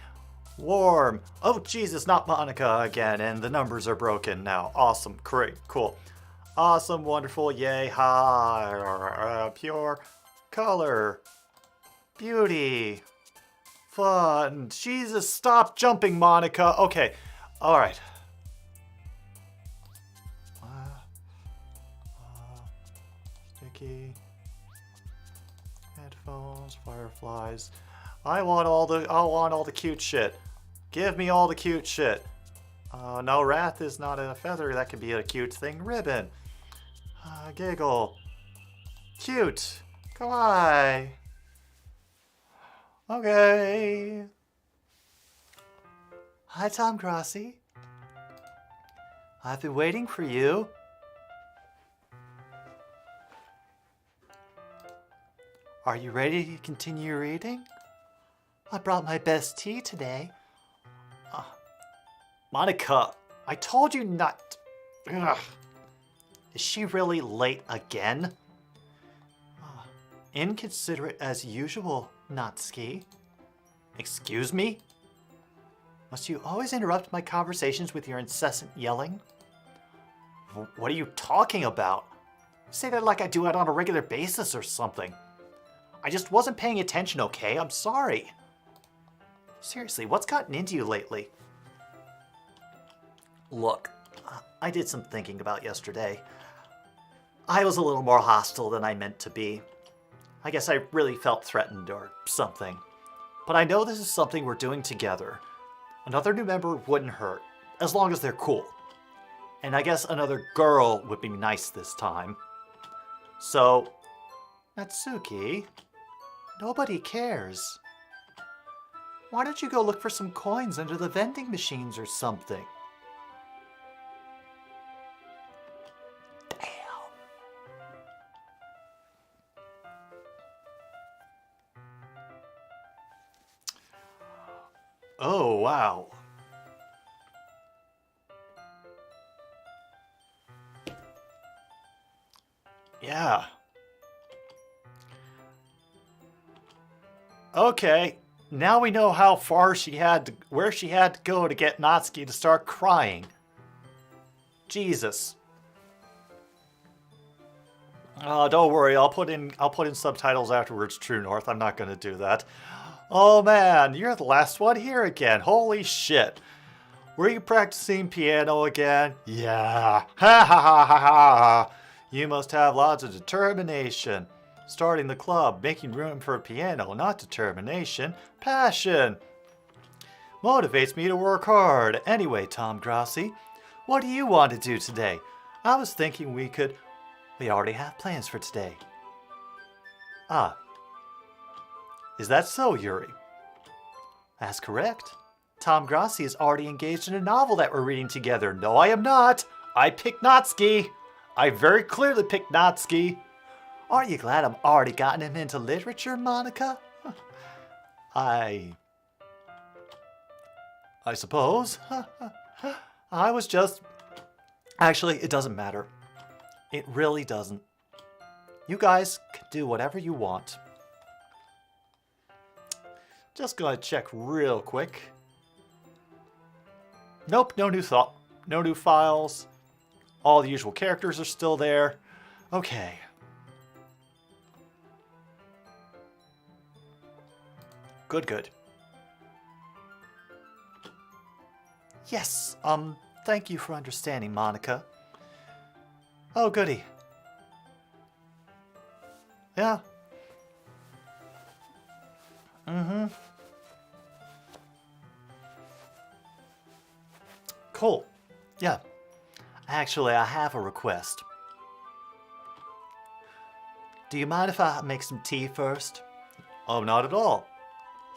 B: Warm. Oh, Jesus, not Monica again. And the numbers are broken now. Awesome. Great. Cool. Awesome. Wonderful. Yay. Ha. Pure. Color. Beauty. Fun. Jesus, stop jumping, Monica. Okay. All right. Sticky. Headphones. Fireflies. I want all the cute shit. Give me all the cute shit. No, wrath is not a feather. That could be a cute thing. Ribbon. Giggle. Cute. Kawaii. Okay. Hi, Tom Grossi. I've been waiting for you. Are you ready to continue reading? I brought my best tea today. Monica, I told you not... Ugh. Is she really late again? Inconsiderate as usual, Natsuki. Excuse me? Must you always interrupt my conversations with your incessant yelling? What are you talking about? You say that like I do it on a regular basis or something. I just wasn't paying attention, okay? I'm sorry. Seriously, what's gotten into you lately? Look, I did some thinking about yesterday. I was a little more hostile than I meant to be. I guess I really felt threatened or something. But I know this is something we're doing together. Another new member wouldn't hurt, as long as they're cool. And I guess another girl would be nice this time. So, Natsuki, nobody cares. Why don't you go look for some coins under the vending machines or something? Damn. Oh, wow. Yeah. Okay. Now we know how far where she had to go to get Natsuki to start crying. Jesus. Don't worry, I'll put in subtitles afterwards, True North. I'm not gonna do that. Oh man, you're the last one here again. Holy shit. Were you practicing piano again? Yeah. Ha ha ha ha ha. You must have lots of determination. Starting the club, making room for a piano, not determination, passion. Motivates me to work hard. Anyway, Tom Grossi, what do you want to do today? I was thinking we already have plans for today. Ah. Is that so, Yuri? That's correct. Tom Grossi is already engaged in a novel that we're reading together. No, I am not. I picked Natsuki. I very clearly picked Natsuki. Aren't you glad I've already gotten him into literature, Monica? I suppose. I was just... Actually, it doesn't matter. It really doesn't. You guys can do whatever you want. Just gonna check real quick. Nope, no new files. All the usual characters are still there. Okay. Good. Yes, thank you for understanding, Monica. Oh, goody. Yeah. Cool. Yeah. Actually, I have a request. Do you mind if I make some tea first? Oh, not at all.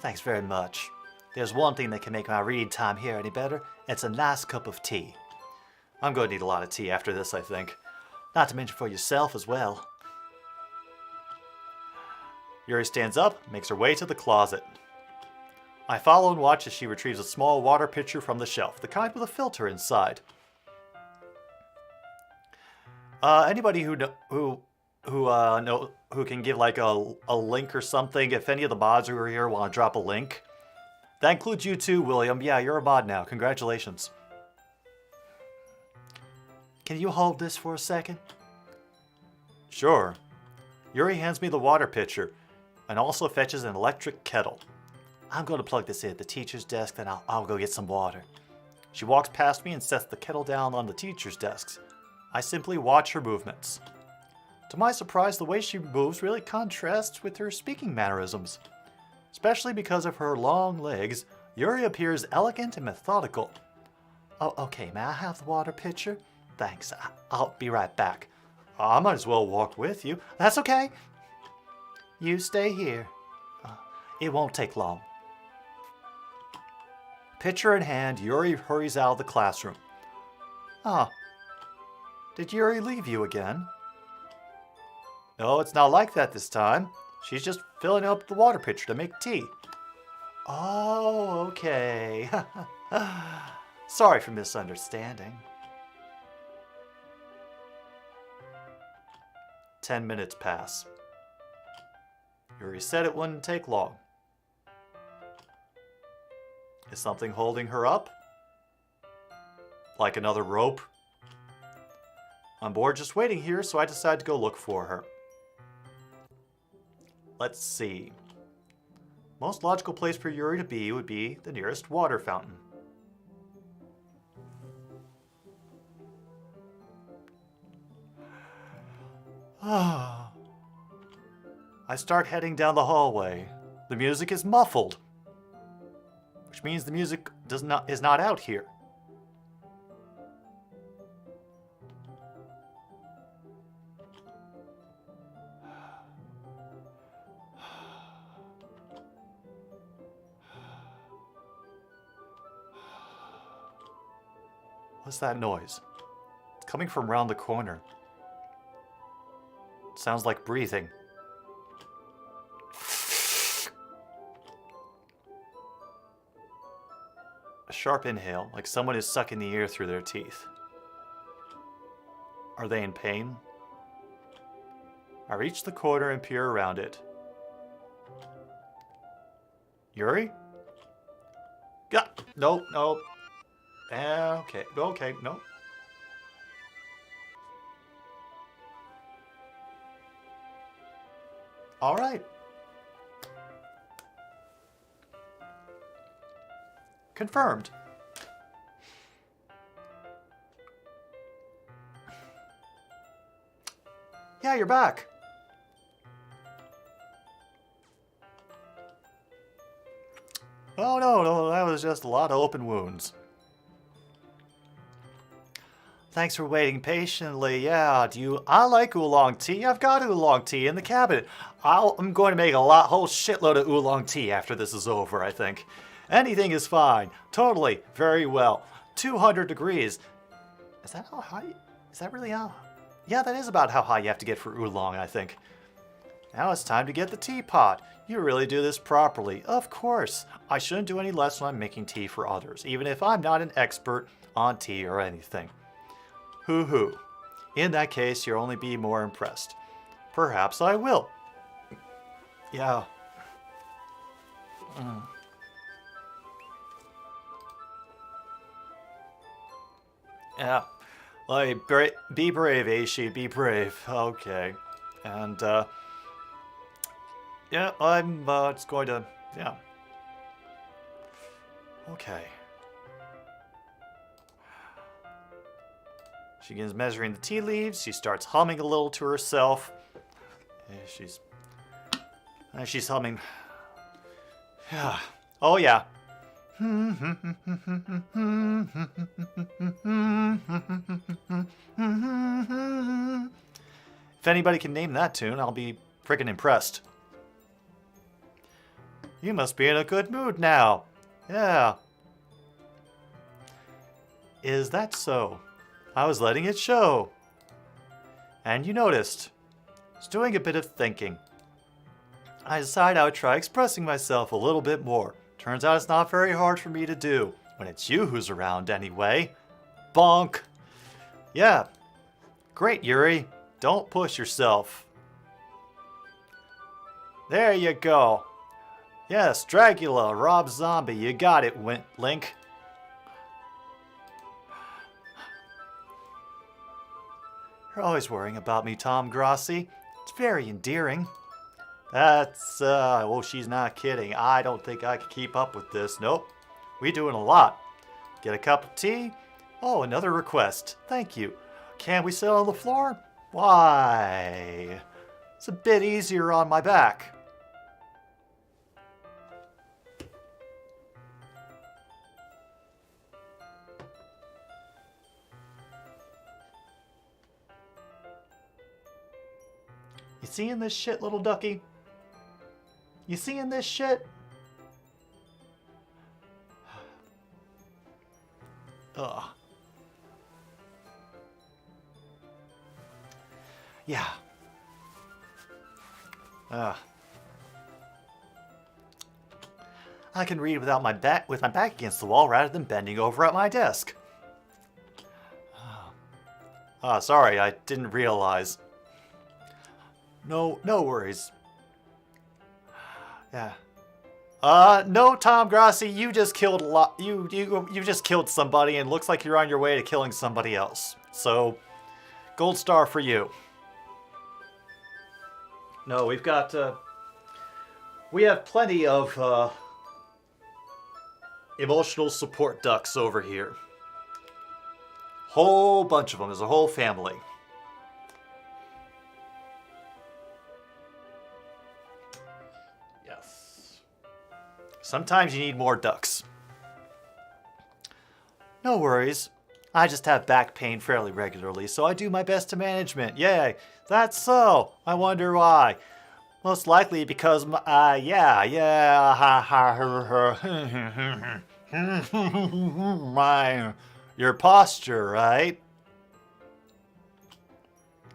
B: Thanks very much. There's one thing that can make my read time here any better. It's a nice cup of tea. I'm going to need a lot of tea after this, I think. Not to mention for yourself as well. Yuri stands up, makes her way to the closet. I follow and watch as she retrieves a small water pitcher from the shelf, the kind with a filter inside. Anybody who can give like a link or something, if any of the mods who are here want to drop a link. That includes you too, William. Yeah, you're a mod now. Congratulations. Can you hold this for a second? Sure. Yuri hands me the water pitcher and also fetches an electric kettle. I'm going to plug this in at the teacher's desk, then I'll go get some water. She walks past me and sets the kettle down on the teacher's desk. I simply watch her movements. To my surprise, the way she moves really contrasts with her speaking mannerisms. Especially because of her long legs, Yuri appears elegant and methodical. Oh, okay, may I have the water pitcher? Thanks, I'll be right back. I might as well walk with you. That's okay. You stay here. It won't take long. Pitcher in hand, Yuri hurries out of the classroom. Ah, did Yuri leave you again? No, it's not like that this time. She's just filling up the water pitcher to make tea. Oh, okay. Sorry for misunderstanding. 10 minutes pass. Yuri said it wouldn't take long. Is something holding her up? Like another rope? I'm bored just waiting here, so I decide to go look for her. Let's see. Most logical place for Yuri to be would be the nearest water fountain. I start heading down the hallway. The music is muffled, which means the music is not out here. What's that noise? It's coming from around the corner. It sounds like breathing. A sharp inhale, like someone is sucking the air through their teeth. Are they in pain? I reach the corner and peer around it. Yuri? Nope. Okay, no. All right. Confirmed. Yeah, you're back. Oh, no, that was just a lot of open wounds. Thanks for waiting patiently. Yeah, I like oolong tea. I've got oolong tea in the cabinet. I'm going to make a whole shitload of oolong tea after this is over, I think. Anything is fine. Totally. Very well. 200 degrees. Is that how high? Is that really how? Yeah, that is about how high you have to get for oolong, I think. Now it's time to get the teapot. You really do this properly. Of course. I shouldn't do any less when I'm making tea for others, even if I'm not an expert on tea or anything. Hoo-hoo. In that case, you'll only be more impressed. Perhaps I will. Yeah. Yeah. Like, be brave, Aishi. Be brave. Okay. And, yeah, I'm, just going to, yeah. Okay. She begins measuring the tea leaves. She starts humming a little to herself. She's And she's humming. Yeah. Oh, yeah. If anybody can name that tune, I'll be freaking impressed. You must be in a good mood now. Yeah. Is that so? I was letting it show. And you noticed. I was doing a bit of thinking. I decided I would try expressing myself a little bit more. Turns out it's not very hard for me to do. When it's you who's around anyway. Bonk. Yeah. Great, Yuri. Don't push yourself. There you go. Yes, Dracula, Rob Zombie. You got it, Link. You're always worrying about me, Tom Grossi. It's very endearing. That's, well, she's not kidding. I don't think I could keep up with this. Nope. We doing a lot. Get a cup of tea? Oh, another request. Thank you. Can we sit on the floor? Why? It's a bit easier on my back. You seeing this shit, little ducky? You seeing this shit? Ugh. Yeah. I can read without my back against the wall rather than bending over at my desk. Sorry, I didn't realize. No worries. Yeah. No, Tom Grossi, you just killed a lot. You just killed somebody, and looks like you're on your way to killing somebody else. So, gold star for you. No, we've got. We have plenty of emotional support ducks over here. Whole bunch of them. There's a whole family. Sometimes you need more ducks. No worries. I just have back pain fairly regularly, so I do my best to management. Yay. That's so. I wonder why. Most likely because your posture, right?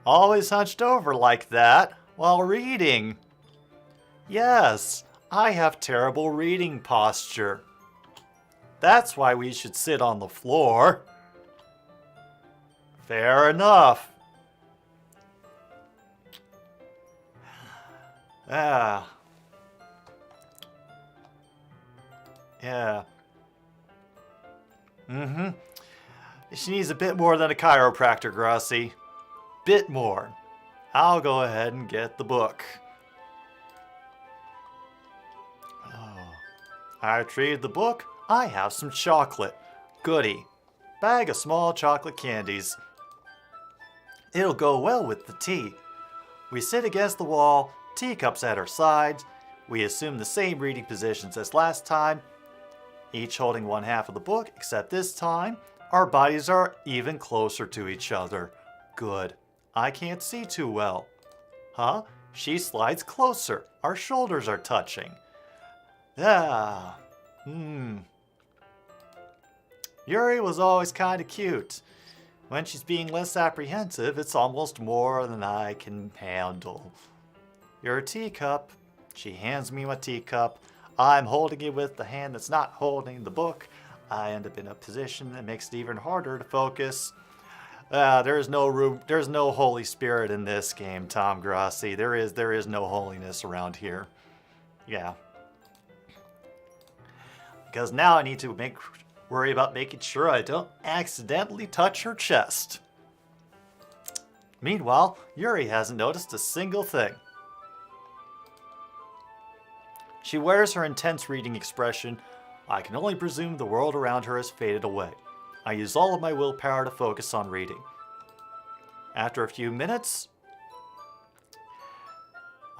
B: Always hunched over like that while reading. Yes. I have terrible reading posture. That's why we should sit on the floor. Fair enough. Yeah. She needs a bit more than a chiropractor, Grossi. Bit more. I'll go ahead and get the book. I retrieved the book. I have some chocolate. Goody. Bag of small chocolate candies. It'll go well with the tea. We sit against the wall, teacups at our sides. We assume the same reading positions as last time, each holding one half of the book, except this time, our bodies are even closer to each other. Good. I can't see too well. Huh? She slides closer. Our shoulders are touching. Yeah. Yuri was always kind of cute. When she's being less apprehensive, it's almost more than I can handle. Your teacup. She hands me my teacup. I'm holding it with the hand that's not holding the book. I end up in a position that makes it even harder to focus. There's no Holy Spirit in this game, Tom Grossi. There is no holiness around here. Yeah. Because now I need to worry about making sure I don't accidentally touch her chest. Meanwhile, Yuri hasn't noticed a single thing. She wears her intense reading expression. I can only presume the world around her has faded away. I use all of my willpower to focus on reading. After a few minutes,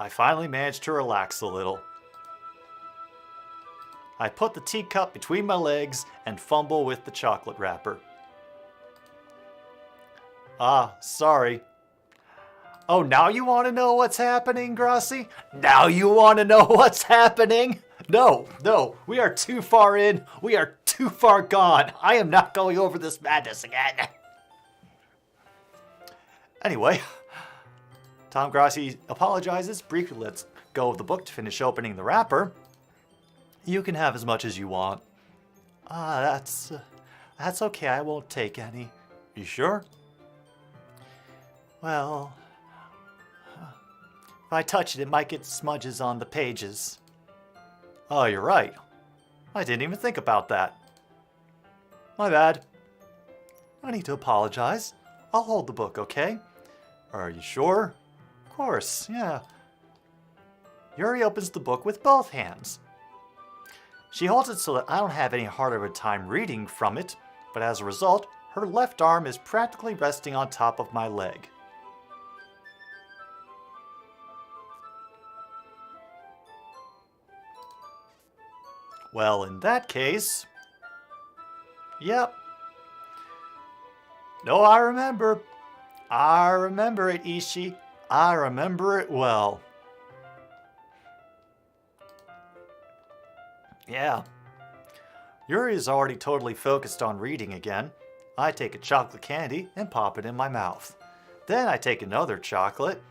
B: I finally managed to relax a little. I put the teacup between my legs and fumble with the chocolate wrapper. Ah, sorry. Oh, now you want to know what's happening, Grossi? Now you want to know what's happening? No, we are too far in. We are too far gone. I am not going over this madness again. Anyway, Tom Grossi apologizes, briefly lets go of the book to finish opening the wrapper. You can have as much as you want. That's okay. I won't take any. You sure? Well, if I touch it, it might get smudges on the pages. Oh, you're right. I didn't even think about that. My bad. I need to apologize. I'll hold the book, okay? Are you sure? Of course, yeah. Yuri opens the book with both hands. She holds it so that I don't have any harder of a time reading from it, but as a result, her left arm is practically resting on top of my leg. Well, in that case... Yep. No, I remember. I remember it, Ishii. I remember it well. Yeah. Yuri is already totally focused on reading again. I take a chocolate candy and pop it in my mouth. Then I take another chocolate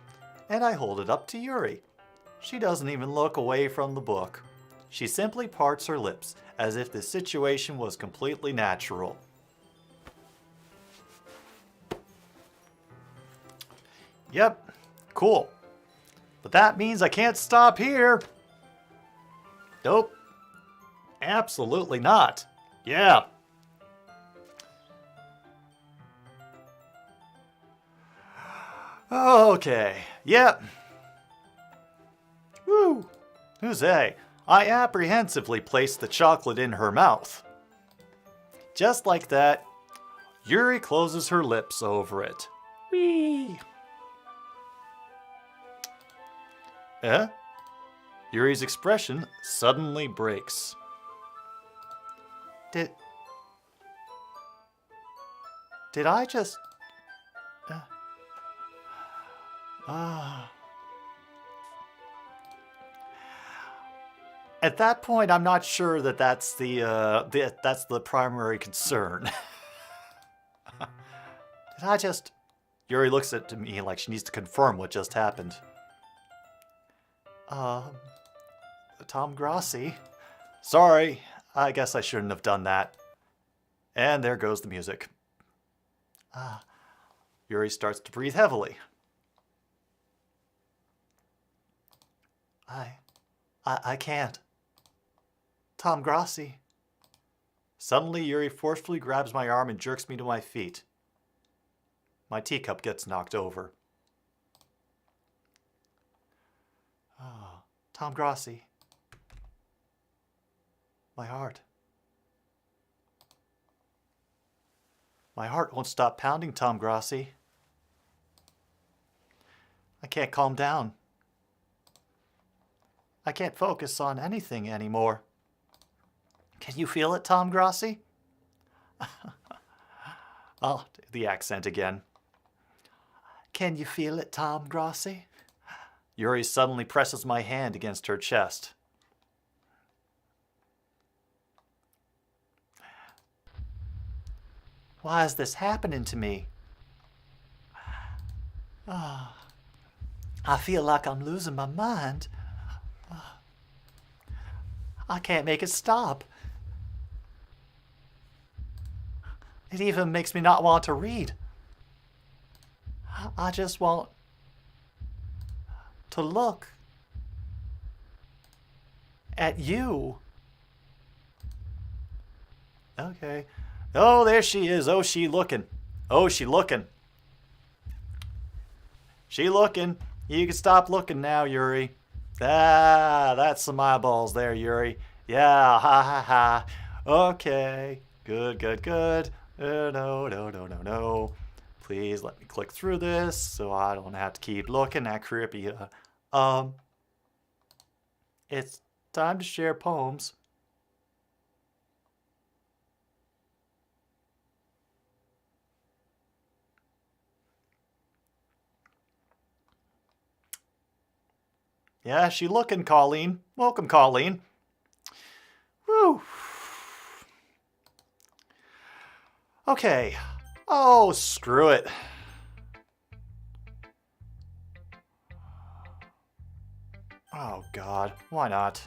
B: and I hold it up to Yuri. She doesn't even look away from the book. She simply parts her lips as if the situation was completely natural. Yep, cool. But that means I can't stop here. Nope. Absolutely not. Yeah. Okay. Yep. Woo. Huzzay. I apprehensively placed the chocolate in her mouth. Just like that, Yuri closes her lips over it. Whee! Eh? Yuri's expression suddenly breaks. Did I just... At that point, I'm not sure that that's the primary concern. Did I just... Yuri looks at me like she needs to confirm what just happened. Tom Grossi. Sorry, I guess I shouldn't have done that. And there goes the music. Yuri starts to breathe heavily. I can't. Tom Grossi. Suddenly, Yuri forcefully grabs my arm and jerks me to my feet. My teacup gets knocked over. Oh, Tom Grossi. My heart. My heart won't stop pounding, Tom Grossi. I can't calm down. I can't focus on anything anymore. Can you feel it, Tom Grossi? Oh, the accent again. Can you feel it, Tom Grossi? Yuri suddenly presses my hand against her chest. Why is this happening to me? I feel like I'm losing my mind. I can't make it stop. It even makes me not want to read. I just want to look at you. Okay. Oh, there she is. Oh, she looking. Oh, she looking. She looking. You can stop looking now, Yuri. That's some eyeballs there, Yuri. Yeah, ha ha ha. Okay. Good. No. Please let me click through this so I don't have to keep looking at creepy Um, it's time to share poems. Yeah, she looking, Colleen. Welcome, Colleen. Woo. Okay. Oh, screw it. Oh, God. Why not?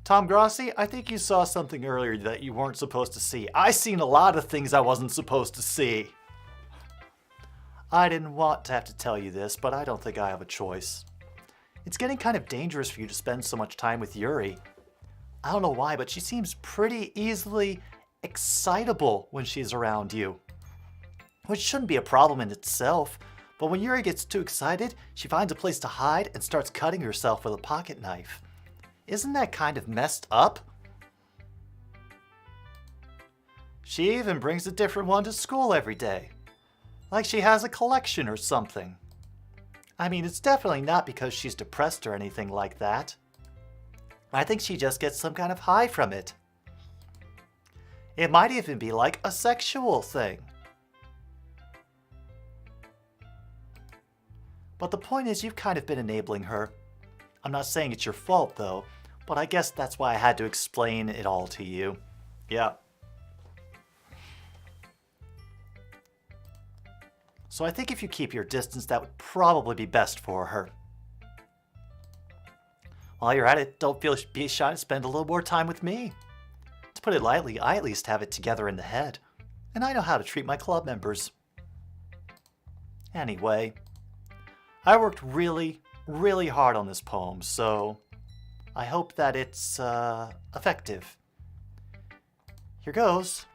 B: Tom Grossi, I think you saw something earlier that you weren't supposed to see. I seen a lot of things I wasn't supposed to see. I didn't want to have to tell you this, but I don't think I have a choice. It's getting kind of dangerous for you to spend so much time with Yuri. I don't know why, but she seems pretty easily excitable when she's around you. Which shouldn't be a problem in itself, but when Yuri gets too excited, she finds a place to hide and starts cutting herself with a pocket knife. Isn't that kind of messed up? She even brings a different one to school every day. Like she has a collection or something. I mean, it's definitely not because she's depressed or anything like that. I think she just gets some kind of high from it. It might even be like a sexual thing. But the point is, you've kind of been enabling her. I'm not saying it's your fault, though, but I guess that's why I had to explain it all to you. Yeah. So I think if you keep your distance, that would probably be best for her. While you're at it, don't be shy to spend a little more time with me. To put it lightly, I at least have it together in the head, and I know how to treat my club members. Anyway, I worked really, really hard on this poem, so I hope that it's effective. Here goes.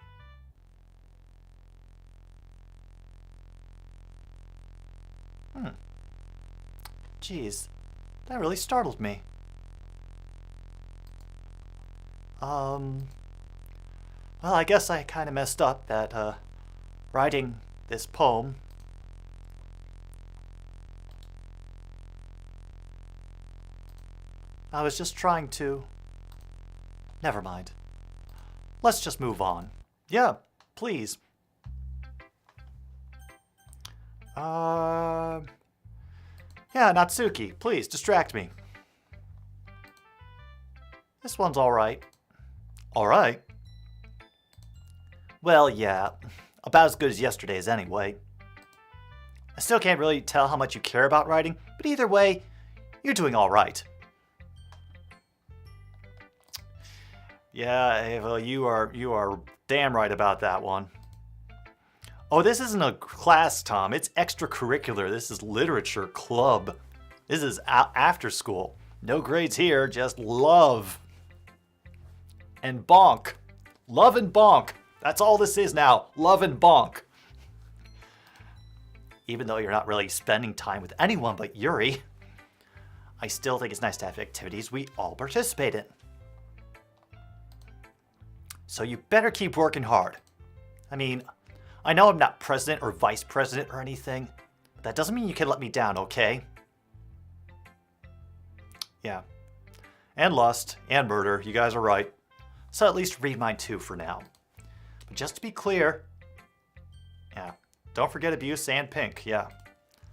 B: Geez, that really startled me. Well, I guess I kind of messed up at writing this poem. I was just trying to... Never mind. Let's just move on. Yeah, please. Yeah, Natsuki, please, distract me. This one's alright. Alright? Well, yeah. About as good as yesterday's anyway. I still can't really tell how much you care about writing, but either way, you're doing alright. Yeah, Ava, you are damn right about that one. Oh, this isn't a class, Tom. It's extracurricular. This is literature club. This is after school. No grades here, just love. And bonk. Love and bonk. That's all this is now. Love and bonk. Even though you're not really spending time with anyone but Yuri, I still think it's nice to have activities we all participate in. So you better keep working hard. I mean, I know I'm not president or vice president or anything, but that doesn't mean you can let me down, okay? Yeah. And lust, and murder, you guys are right. So at least read mine too for now. But just to be clear, yeah, don't forget abuse and pink, yeah.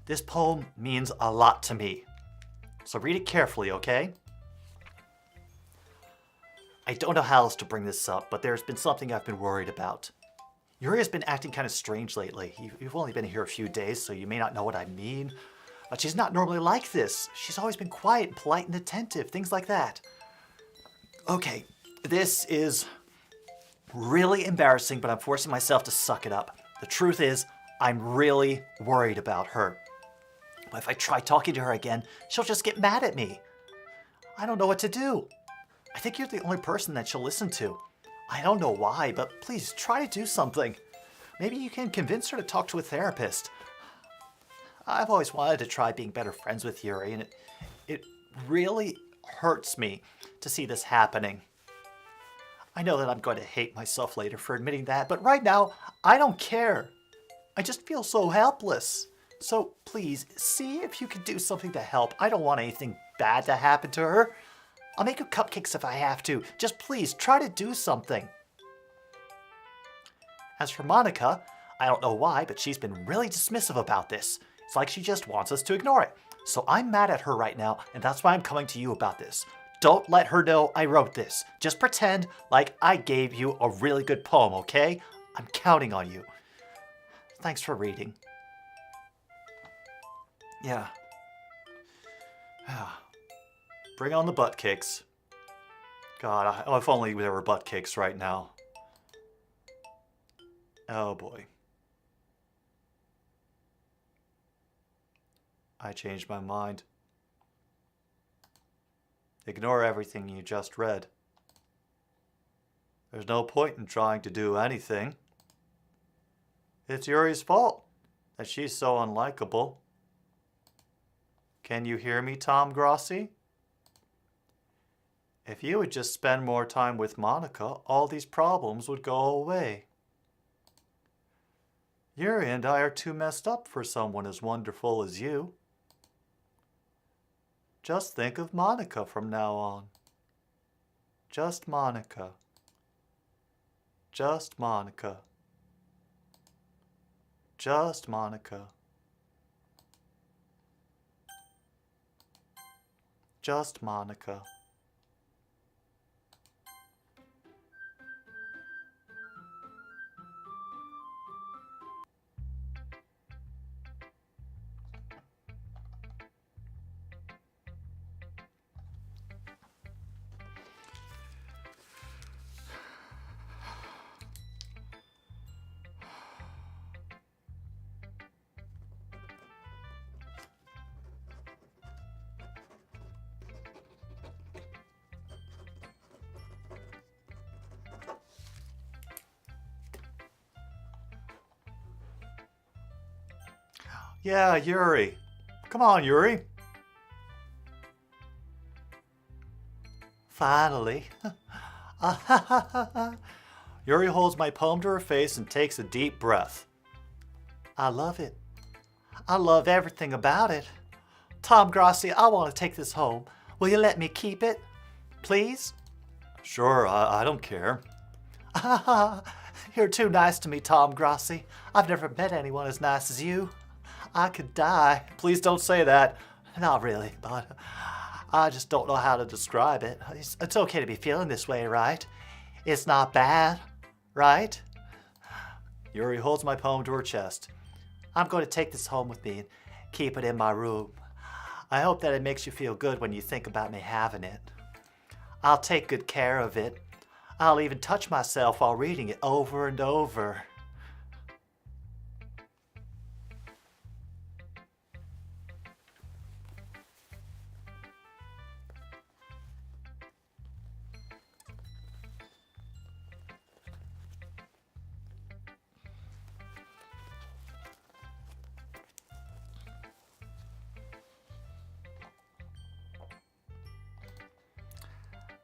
B: This poem means a lot to me. So read it carefully, okay? I don't know how else to bring this up, but there's been something I've been worried about. Yuri has been acting kind of strange lately. You've only been here a few days, so you may not know what I mean. But she's not normally like this. She's always been quiet and polite and attentive, things like that. Okay, this is really embarrassing, but I'm forcing myself to suck it up. The truth is, I'm really worried about her. But if I try talking to her again, she'll just get mad at me. I don't know what to do. I think you're the only person that she'll listen to. I don't know why, but please try to do something. Maybe you can convince her to talk to a therapist. I've always wanted to try being better friends with Yuri, and it really hurts me to see this happening. I know that I'm going to hate myself later for admitting that, but right now, I don't care. I just feel so helpless. So please, see if you can do something to help. I don't want anything bad to happen to her. I'll make you cupcakes if I have to. Just please, try to do something. As for Monica, I don't know why, but she's been really dismissive about this. It's like she just wants us to ignore it. So I'm mad at her right now, and that's why I'm coming to you about this. Don't let her know I wrote this. Just pretend like I gave you a really good poem, okay? I'm counting on you. Thanks for reading. Yeah. Bring on the butt kicks. God, if only there were butt kicks right now. Oh boy. I changed my mind. Ignore everything you just read. There's no point in trying to do anything. It's Yuri's fault that she's so unlikable. Can you hear me, Tom Grossi? If you would just spend more time with Monica, all these problems would go away. Yuri and I are too messed up for someone as wonderful as you. Just think of Monica from now on. Just Monica. Just Monica. Just Monica. Just Monica. Yeah, Yuri. Come on, Yuri. Finally. Yuri holds my poem to her face and takes a deep breath. I love it. I love everything about it. Tom Grossi, I want to take this home. Will you let me keep it? Please? Sure, I don't care. You're too nice to me, Tom Grossi. I've never met anyone as nice as you. I could die. Please don't say that. Not really, but I just don't know how to describe it. It's okay to be feeling this way, right? It's not bad, right? Yuri holds my poem to her chest. I'm going to take this home with me and keep it in my room. I hope that it makes you feel good when you think about me having it. I'll take good care of it. I'll even touch myself while reading it over and over.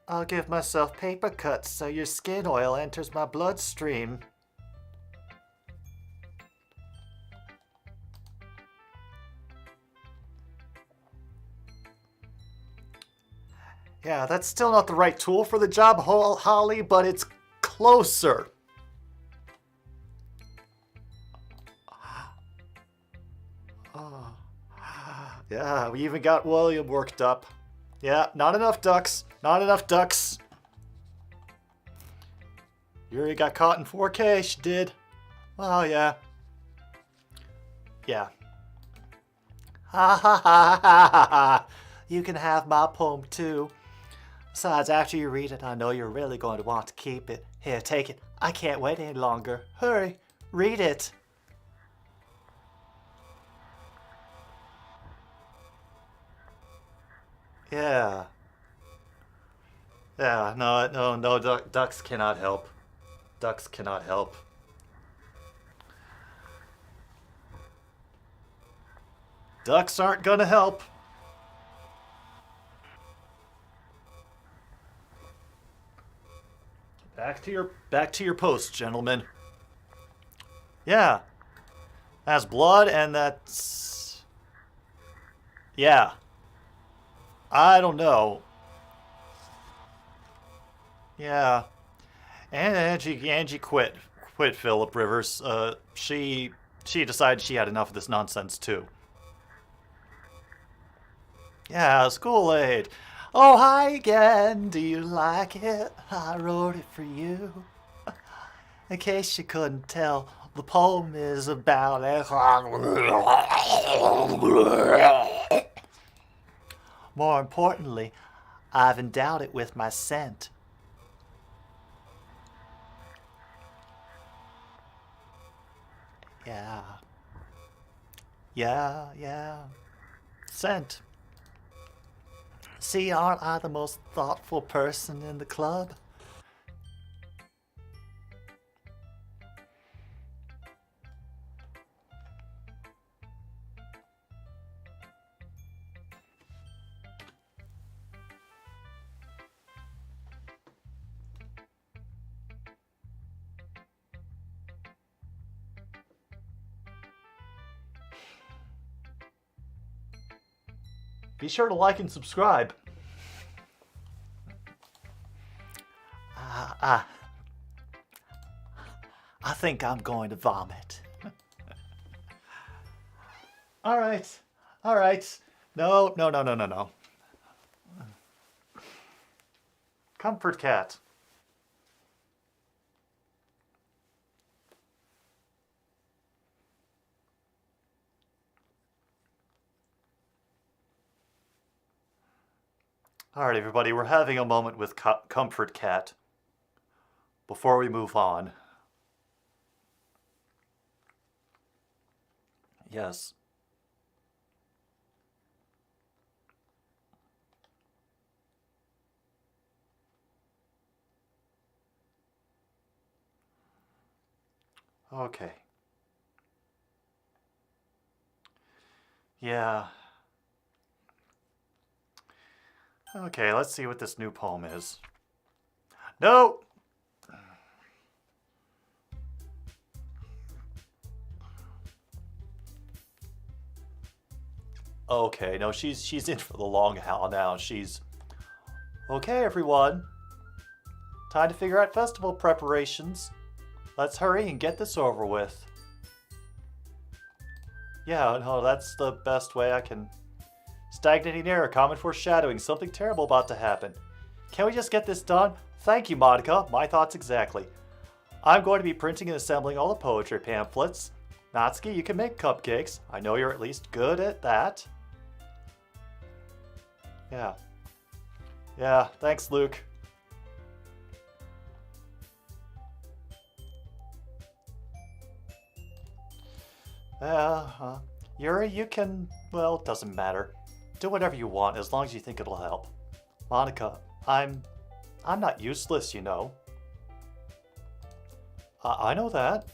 B: I'll give myself paper cuts so your skin oil enters my bloodstream. Yeah, that's still not the right tool for the job, Holly, but it's closer. Oh. Yeah, we even got William worked up. Yeah, not enough ducks. Not enough ducks. Yuri got caught in 4K. She did. Oh, yeah. Yeah. Ha ha ha ha ha ha. You can have my poem too. Besides, after you read it, I know you're really going to want to keep it. Here, take it. I can't wait any longer. Hurry, read it. Yeah. Yeah, no, ducks cannot help. Ducks cannot help. Ducks aren't gonna help. Back to your post, gentlemen. Yeah. Has blood, and that's... Yeah. I don't know. Yeah. And Angie quit Philip Rivers. She decided she had enough of this nonsense too. Yeah, school aid. Oh, hi again. Do you like it? I wrote it for you. In case you couldn't tell, the poem is about More importantly, I've endowed it with my scent. Yeah. Yeah. Scent. See, aren't I the most thoughtful person in the club? Be sure to like and subscribe. I think I'm going to vomit. All right. No. Comfort cat. All right, everybody, we're having a moment with Comfort Cat before we move on. Yes. Okay. Yeah. Okay, let's see what this new poem is. No! Okay, no, she's in for the long haul now. She's... Okay, everyone. Time to figure out festival preparations. Let's hurry and get this over with. Yeah, no, that's the best way I can... Stagnating air, common foreshadowing, something terrible about to happen. Can we just get this done? Thank you, Monica. My thoughts exactly. I'm going to be printing and assembling all the poetry pamphlets. Natsuki, you can make cupcakes. I know you're at least good at that. Yeah, thanks, Luke. Yuri, you can... Well, it doesn't matter. Do whatever you want, as long as you think it'll help. Monica, I'm not useless, you know. I know that.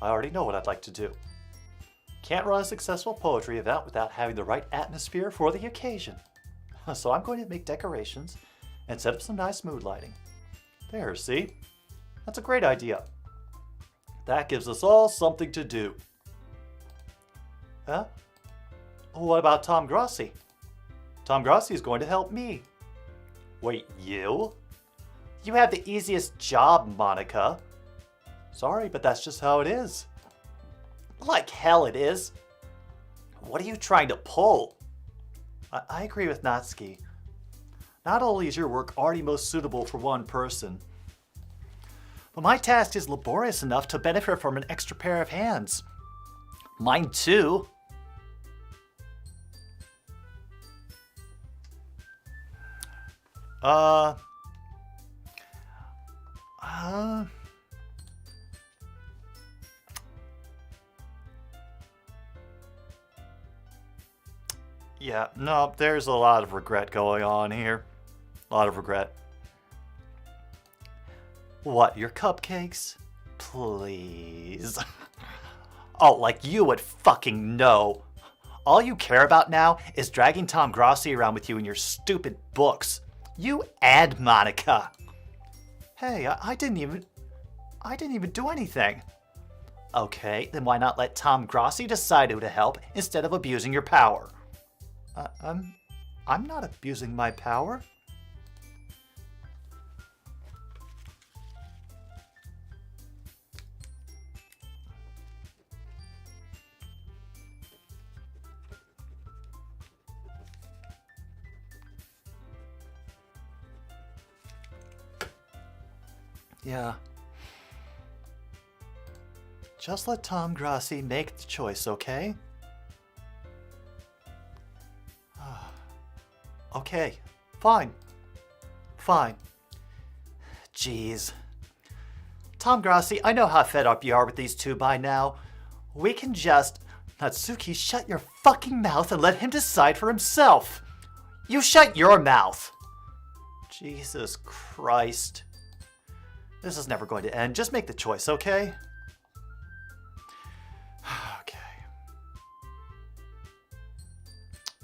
B: I already know what I'd like to do. Can't run a successful poetry event without having the right atmosphere for the occasion. So I'm going to make decorations and set up some nice mood lighting. There, see? That's a great idea. That gives us all something to do. Huh? What about Tom Grossi? Tom Grossi is going to help me. Wait, you? You have the easiest job, Monica. Sorry, but that's just how it is. Like hell it is. What are you trying to pull? I agree with Natsuki. Not only is your work already most suitable for one person, but my task is laborious enough to benefit from an extra pair of hands. Mine too. Yeah, no, there's a lot of regret going on here. A lot of regret. What, your cupcakes? Please. Oh, like you would fucking know. All you care about now is dragging Tom Grossi around with you in your stupid books. You and Monica. Hey, I didn't even do anything. Okay, then why not let Tom Grossi decide who to help instead of abusing your power? I'm not abusing my power. Yeah. Just let Tom Grossi make the choice, okay? Okay, fine. Fine. Jeez. Tom Grossi, I know how fed up you are with these two by now. We can just... Natsuki, shut your fucking mouth and let him decide for himself. You shut your mouth. Jesus Christ. This is never going to end. Just make the choice, okay? Okay.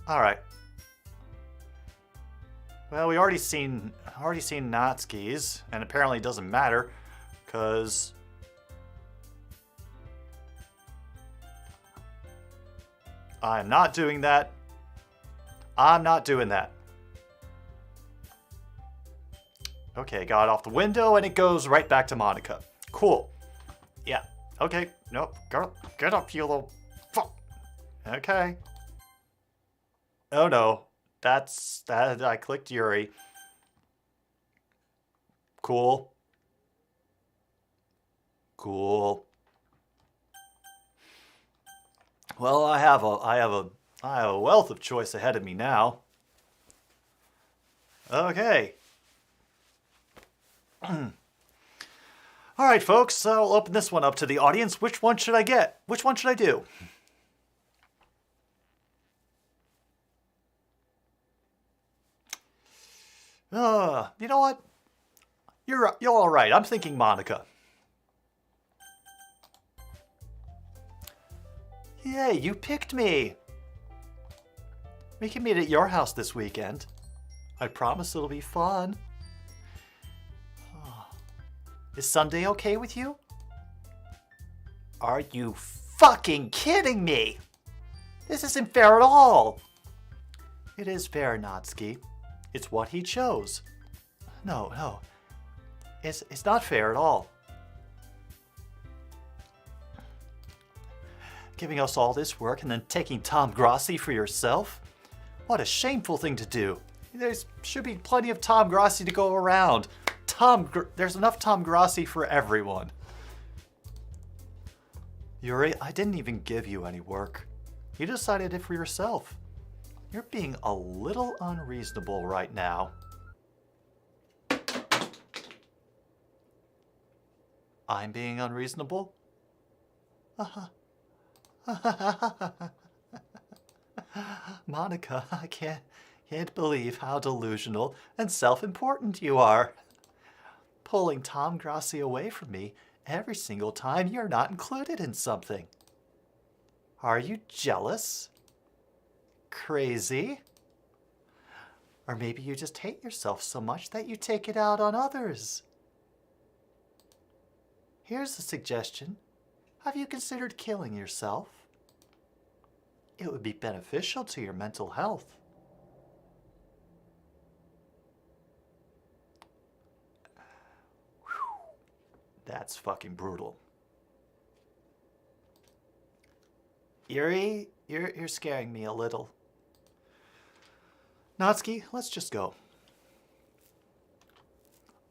B: Alright. Well, we already seen Natsuki's, and apparently it doesn't matter, because I'm not doing that. I'm not doing that. Okay, got it off the window, and it goes right back to Monica. Cool. Yeah. Okay. Nope. Girl, get up, you little fuck. Okay. Oh no. That's that. I clicked Yuri. Cool. Cool. Well, I have a wealth of choice ahead of me now. Okay. All right, folks, so I'll open this one up to the audience. Which one should I get? Which one should I do? You know what? You're all right. I'm thinking Monica. Yay, you picked me. We can meet at your house this weekend. I promise it'll be fun. Is Sunday okay with you? Are you fucking kidding me? This isn't fair at all. It is fair, Natsuki. It's what he chose. No. It's not fair at all. Giving us all this work and then taking Tom Grossi for yourself? What a shameful thing to do. There should be plenty of Tom Grossi to go around. There's enough Tom Grossi for everyone. Yuri, I didn't even give you any work. You decided it for yourself. You're being a little unreasonable right now. I'm being unreasonable? Monica, I can't believe how delusional and self-important you are. Pulling Tom Grossi away from me every single time you're not included in something. Are you jealous? Crazy? Or maybe you just hate yourself so much that you take it out on others. Here's a suggestion. Have you considered killing yourself? It would be beneficial to your mental health. That's fucking brutal. Yuri, you're scaring me a little. Natsuki, let's just go.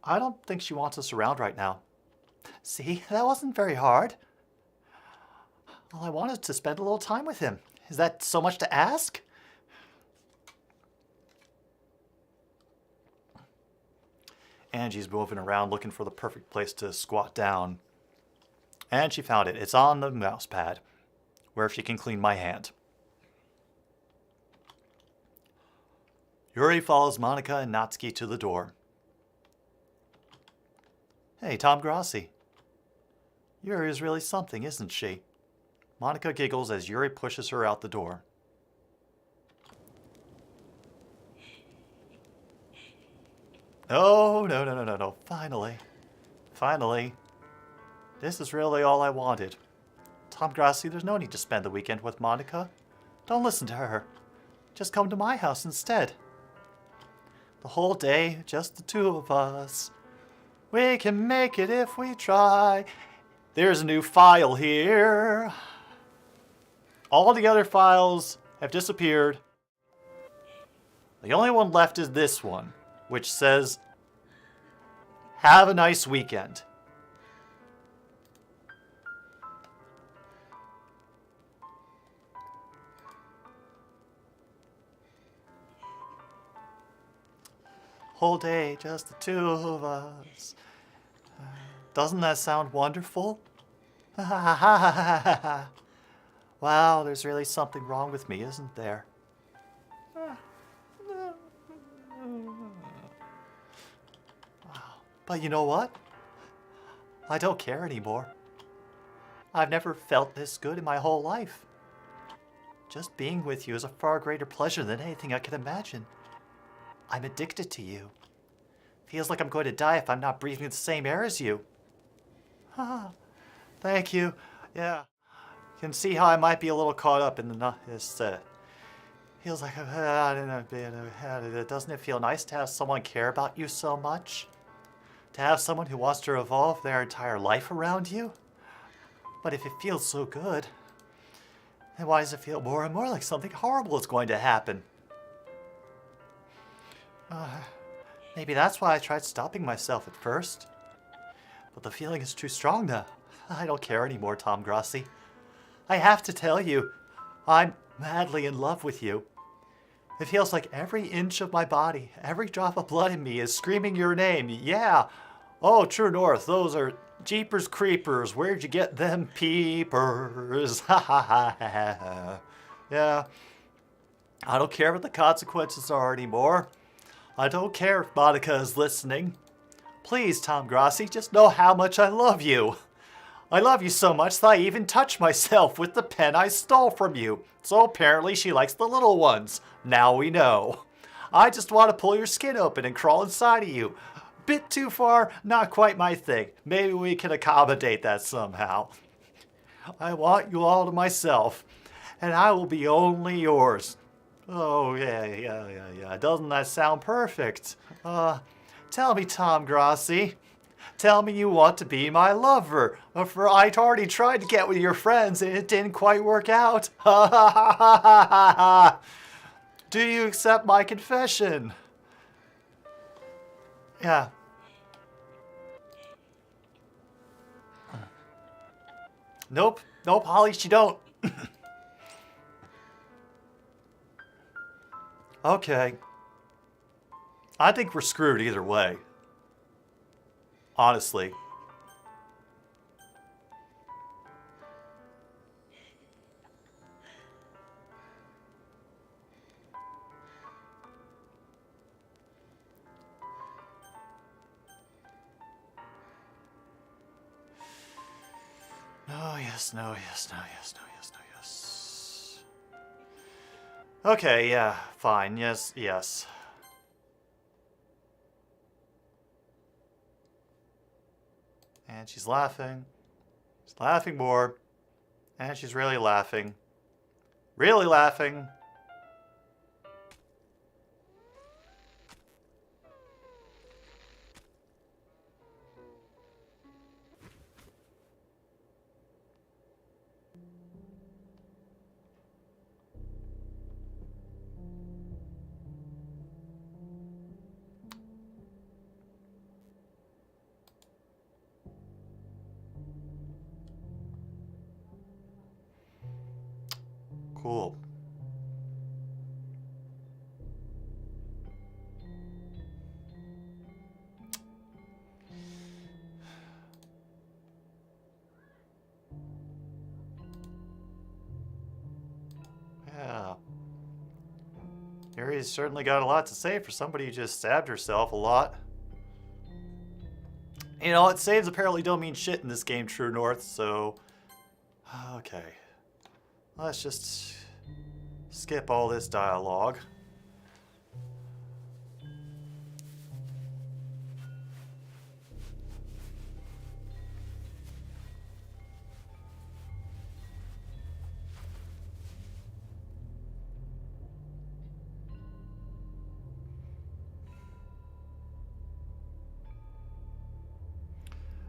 B: I don't think she wants us around right now. See, that wasn't very hard. All I wanted to spend a little time with him. Is that so much to ask? Angie's moving around looking for the perfect place to squat down. And she found it. It's on the mouse pad, where she can clean my hand. Yuri follows Monica and Natsuki to the door. Hey, Tom Grossi. Yuri is really something, isn't she? Monica giggles as Yuri pushes her out the door. Oh, no. Finally. This is really all I wanted. Tom Grassi, there's no need to spend the weekend with Monica. Don't listen to her. Just come to my house instead. The whole day, just the two of us. We can make it if we try. There's a new file here. All the other files have disappeared. The only one left is this one, which says, have a nice weekend. Whole day, just the two of us. Doesn't that sound wonderful? Wow, there's really something wrong with me, isn't there? But you know what? I don't care anymore. I've never felt this good in my whole life. Just being with you is a far greater pleasure than anything I could imagine. I'm addicted to you. Feels like I'm going to die if I'm not breathing the same air as you. Thank you. Yeah. You can see how I might be a little caught up in this. Feels like doesn't it feel nice to have someone care about you so much? To have someone who wants to revolve their entire life around you? But if it feels so good, then why does it feel more and more like something horrible is going to happen? Maybe that's why I tried stopping myself at first. But the feeling is too strong now. I don't care anymore, Tom Grassi. I have to tell you, I'm madly in love with you. It feels like every inch of my body, every drop of blood in me is screaming your name. Yeah. Oh, True North, those are Jeepers Creepers. Where'd you get them peepers? Ha ha ha ha. Yeah. I don't care what the consequences are anymore. I don't care if Monica is listening. Please, Tom Grassi, just know how much I love you. I love you so much that I even touch myself with the pen I stole from you. So apparently she likes the little ones. Now we know. I just want to pull your skin open and crawl inside of you. Bit too far, not quite my thing. Maybe we can accommodate that somehow. I want you all to myself, and I will be only yours. Oh, yeah. Doesn't that sound perfect? Tell me, Tom Grassi. Tell me you want to be my lover. For I'd already tried to get with your friends and it didn't quite work out. Ha ha ha ha ha ha. Do you accept my confession? Yeah. Nope, Holly, she don't. Okay. I think we're screwed either way. Honestly. No, yes. Okay, yeah, fine. Yes. And she's laughing. She's laughing more. And she's really laughing. Really laughing. Cool. Yeah. Harry's certainly got a lot to say for somebody who just stabbed herself a lot. You know, it saves apparently don't mean shit in this game, True North, so... Okay. Let's just skip all this dialogue.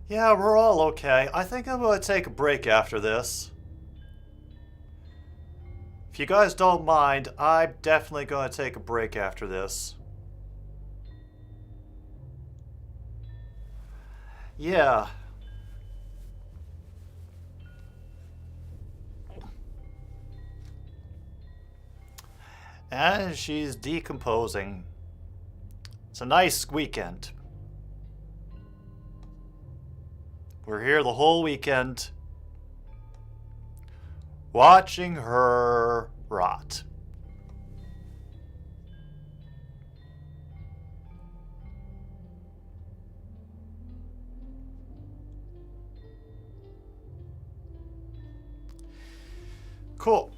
B: Yeah, we're all okay. I think I'm going to take a break after this. If you guys don't mind, I'm definitely going to take a break after this. Yeah. And she's decomposing. It's a nice weekend. We're here the whole weekend watching her rot. Cool.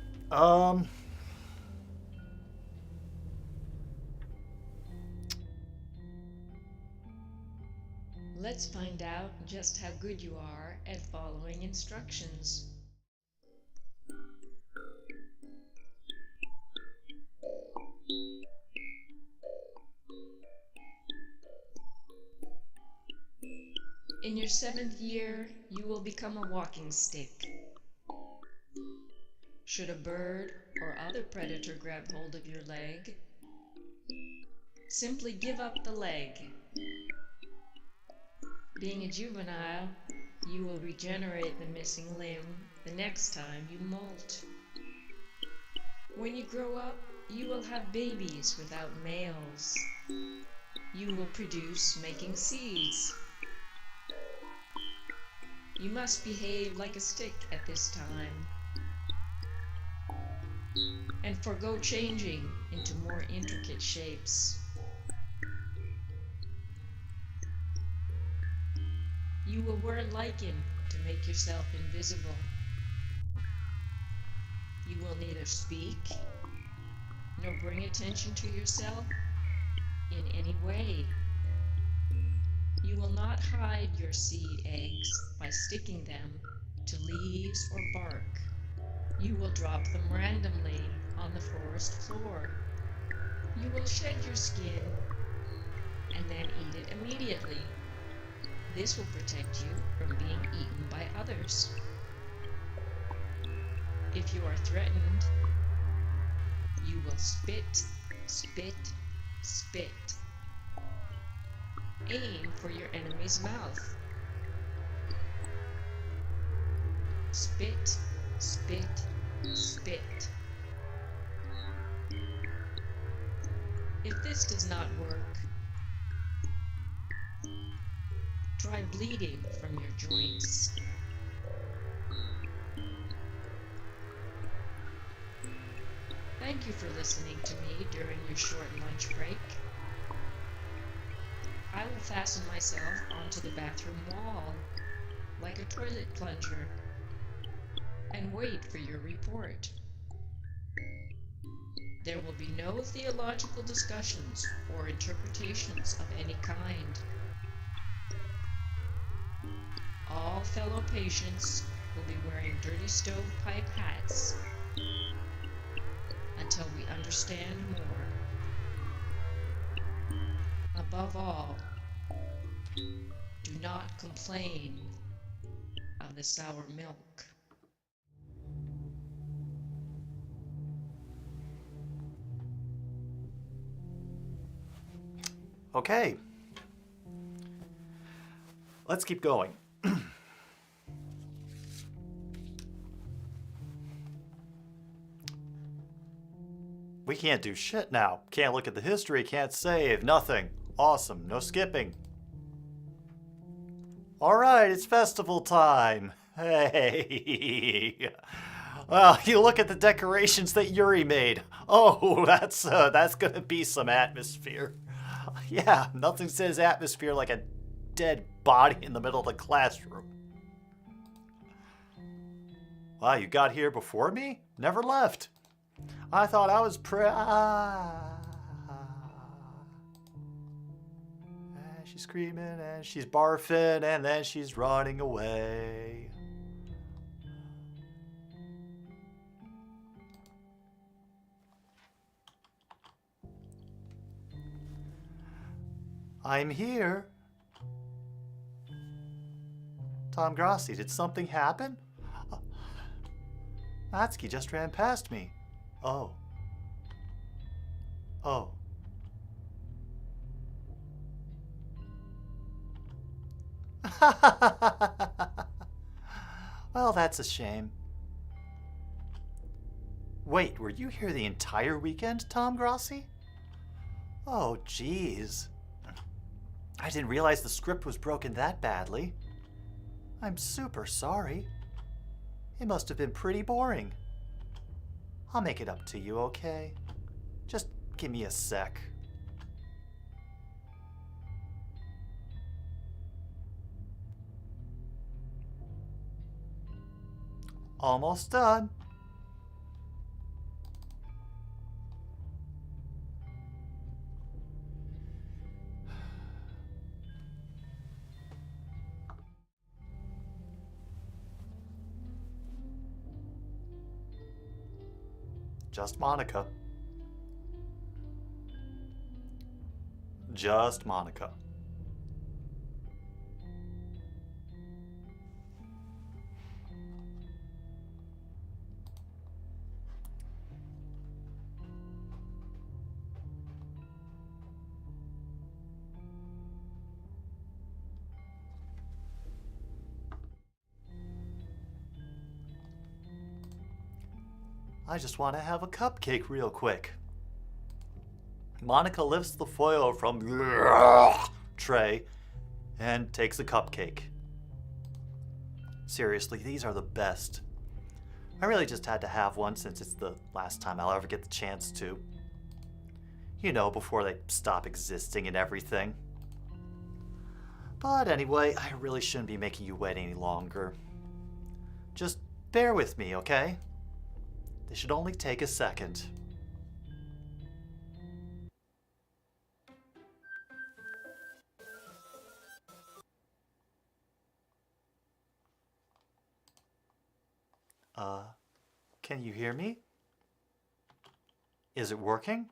D: Let's find out just how good you are at following instructions. In your 7th year, you will become a walking stick. Should a bird or other predator grab hold of your leg, simply give up the leg. Being a juvenile, you will regenerate the missing limb the next time you molt. When you grow up, you will have babies without males. You will produce making seeds. You must behave like a stick at this time and forgo changing into more intricate shapes. You will wear lichen to make yourself invisible. You will neither speak nor bring attention to yourself in any way. You will not hide your seed eggs by sticking them to leaves or bark. You will drop them randomly on the forest floor. You will shed your skin and then eat it immediately. This will protect you from being eaten by others. If you are threatened, you will spit, spit, spit. Aim for your enemy's mouth. Spit, spit, spit. If this does not work, try bleeding from your joints. Thank you for listening to me during your short lunch break. I will fasten myself onto the bathroom wall like a toilet plunger and wait for your report. There will be no theological discussions or interpretations of any kind. All fellow patients will be wearing dirty stovepipe hats until we understand more. Above all, do not complain of the sour milk.
B: Okay. Let's keep going. We can't do shit now. Can't look at the history, can't save, nothing. Awesome, no skipping. Alright, it's festival time. Hey. Well, you look at the decorations that Yuri made. Oh, that's gonna be some atmosphere. Yeah, nothing says atmosphere like a dead body in the middle of the classroom. Wow, you got here before me? Never left. I thought I was she's screaming and she's barfing and then she's running away. I'm here. Tom Grossi, did something happen? Natsuki just ran past me. Oh. Oh. Well, that's a shame. Wait, were you here the entire weekend, Tom Grossi? Oh, jeez. I didn't realize the script was broken that badly. I'm super sorry. It must have been pretty boring. I'll make it up to you, okay? Just give me a sec. Almost done. Just Monica. Just Monica. I just want to have a cupcake real quick. Monica lifts the foil from tray and takes a cupcake. Seriously, these are the best. I really just had to have one since it's the last time I'll ever get the chance to. You know, before they stop existing and everything. But anyway, I really shouldn't be making you wait any longer. Just bear with me, okay? This should only take a second. Can you hear me? Is it working?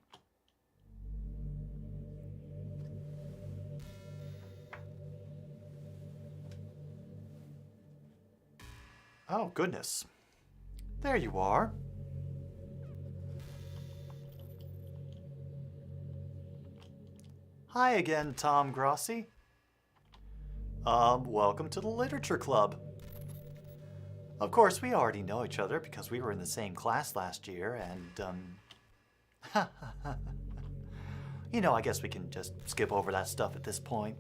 B: Oh, goodness. There you are. Hi again, Tom Grossi. Welcome to the Literature Club. Of course, we already know each other because we were in the same class last year, and, you know, I guess we can just skip over that stuff at this point.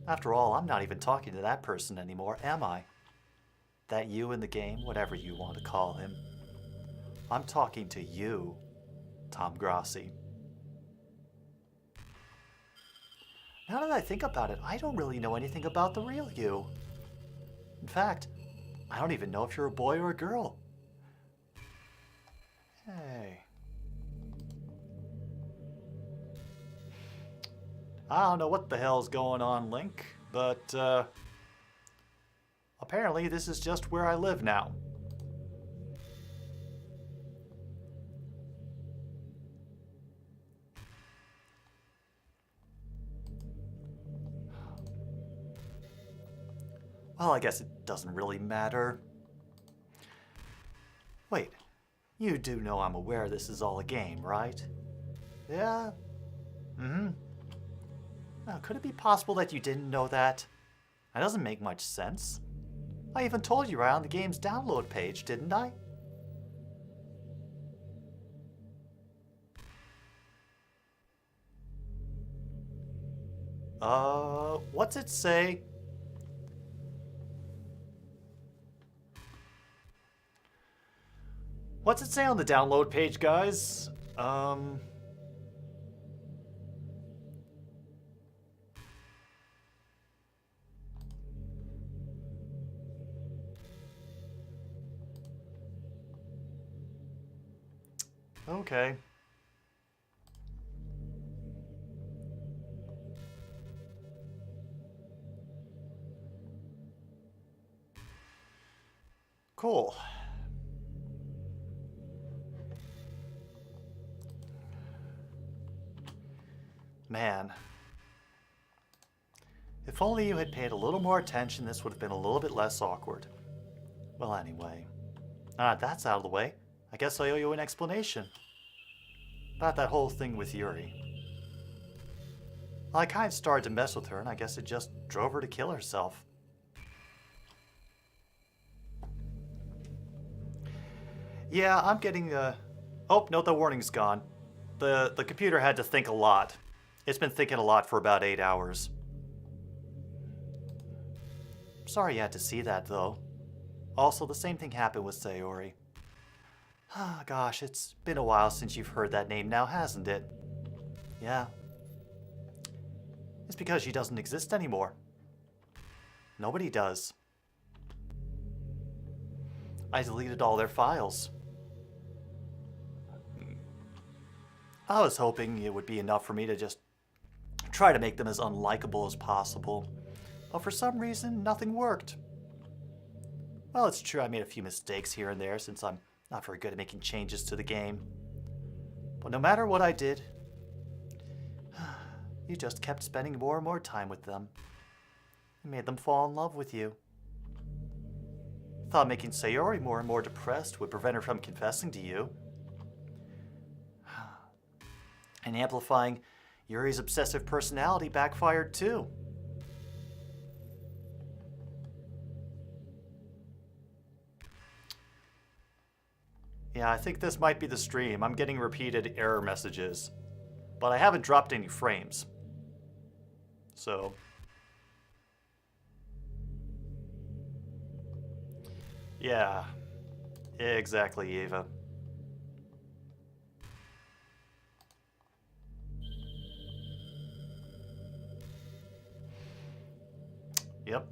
B: After all, I'm not even talking to that person anymore, am I? That you in the game, whatever you want to call him. I'm talking to you, Tom Grossi. Now that I think about it, I don't really know anything about the real you. In fact, I don't even know if you're a boy or a girl. Hey. I don't know what the hell's going on, Link, but apparently this is just where I live now. Well, I guess it doesn't really matter. Wait, you do know I'm aware this is all a game, right? Yeah? Mm-hmm. Now, could it be possible that you didn't know that? That doesn't make much sense. I even told you right on the game's download page, didn't I? What's it say? What's it say on the download page, guys? Okay. Cool. Man. If only you had paid a little more attention, this would have been a little bit less awkward. Well, anyway. That's out of the way. I guess I owe you an explanation. About that whole thing with Yuri. Well, I kind of started to mess with her, and I guess it just drove her to kill herself. Yeah, I'm getting Oh, no, the warning's gone. The computer had to think a lot. It's been thinking a lot for about 8 hours. Sorry you had to see that, though. Also, the same thing happened with Sayori. Ah, gosh, it's been a while since you've heard that name now, hasn't it? Yeah. It's because she doesn't exist anymore. Nobody does. I deleted all their files. I was hoping it would be enough for me to just try to make them as unlikable as possible. But for some reason, nothing worked. Well, it's true I made a few mistakes here and there since I'm not very good at making changes to the game. But no matter what I did, you just kept spending more and more time with them. You made them fall in love with you. Thought making Sayori more and more depressed would prevent her from confessing to you. And amplifying Yuri's obsessive personality backfired too. Yeah, I think this might be the stream. I'm getting repeated error messages. But I haven't dropped any frames. So... yeah. Exactly, Eva. Yep.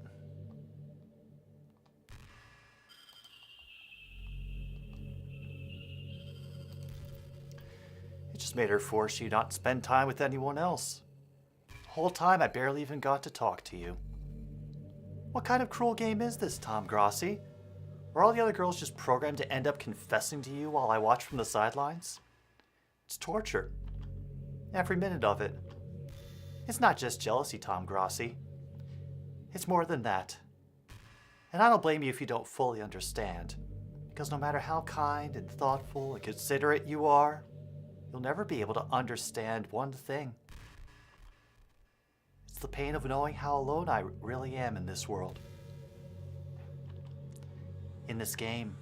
B: It just made her force you not to spend time with anyone else. The whole time I barely even got to talk to you. What kind of cruel game is this, Tom Grossi? Are all the other girls just programmed to end up confessing to you while I watch from the sidelines? It's torture. Every minute of it. It's not just jealousy, Tom Grossi. It's more than that. And I don't blame you if you don't fully understand. Because no matter how kind and thoughtful and considerate you are, you'll never be able to understand one thing. It's the pain of knowing how alone I really am in this world. In this game.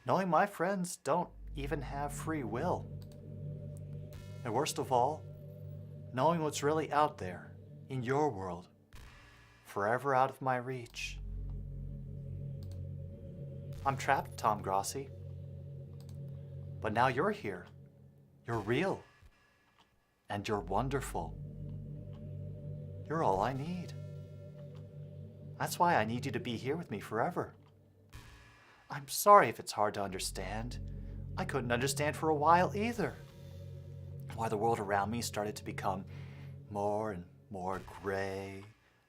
B: Knowing my friends don't even have free will. And worst of all, knowing what's really out there, in your world, forever out of my reach. I'm trapped, Tom Grossi. But now you're here. You're real. And you're wonderful. You're all I need. That's why I need you to be here with me forever. I'm sorry if it's hard to understand. I couldn't understand for a while either. Why the world around me started to become more and more gray,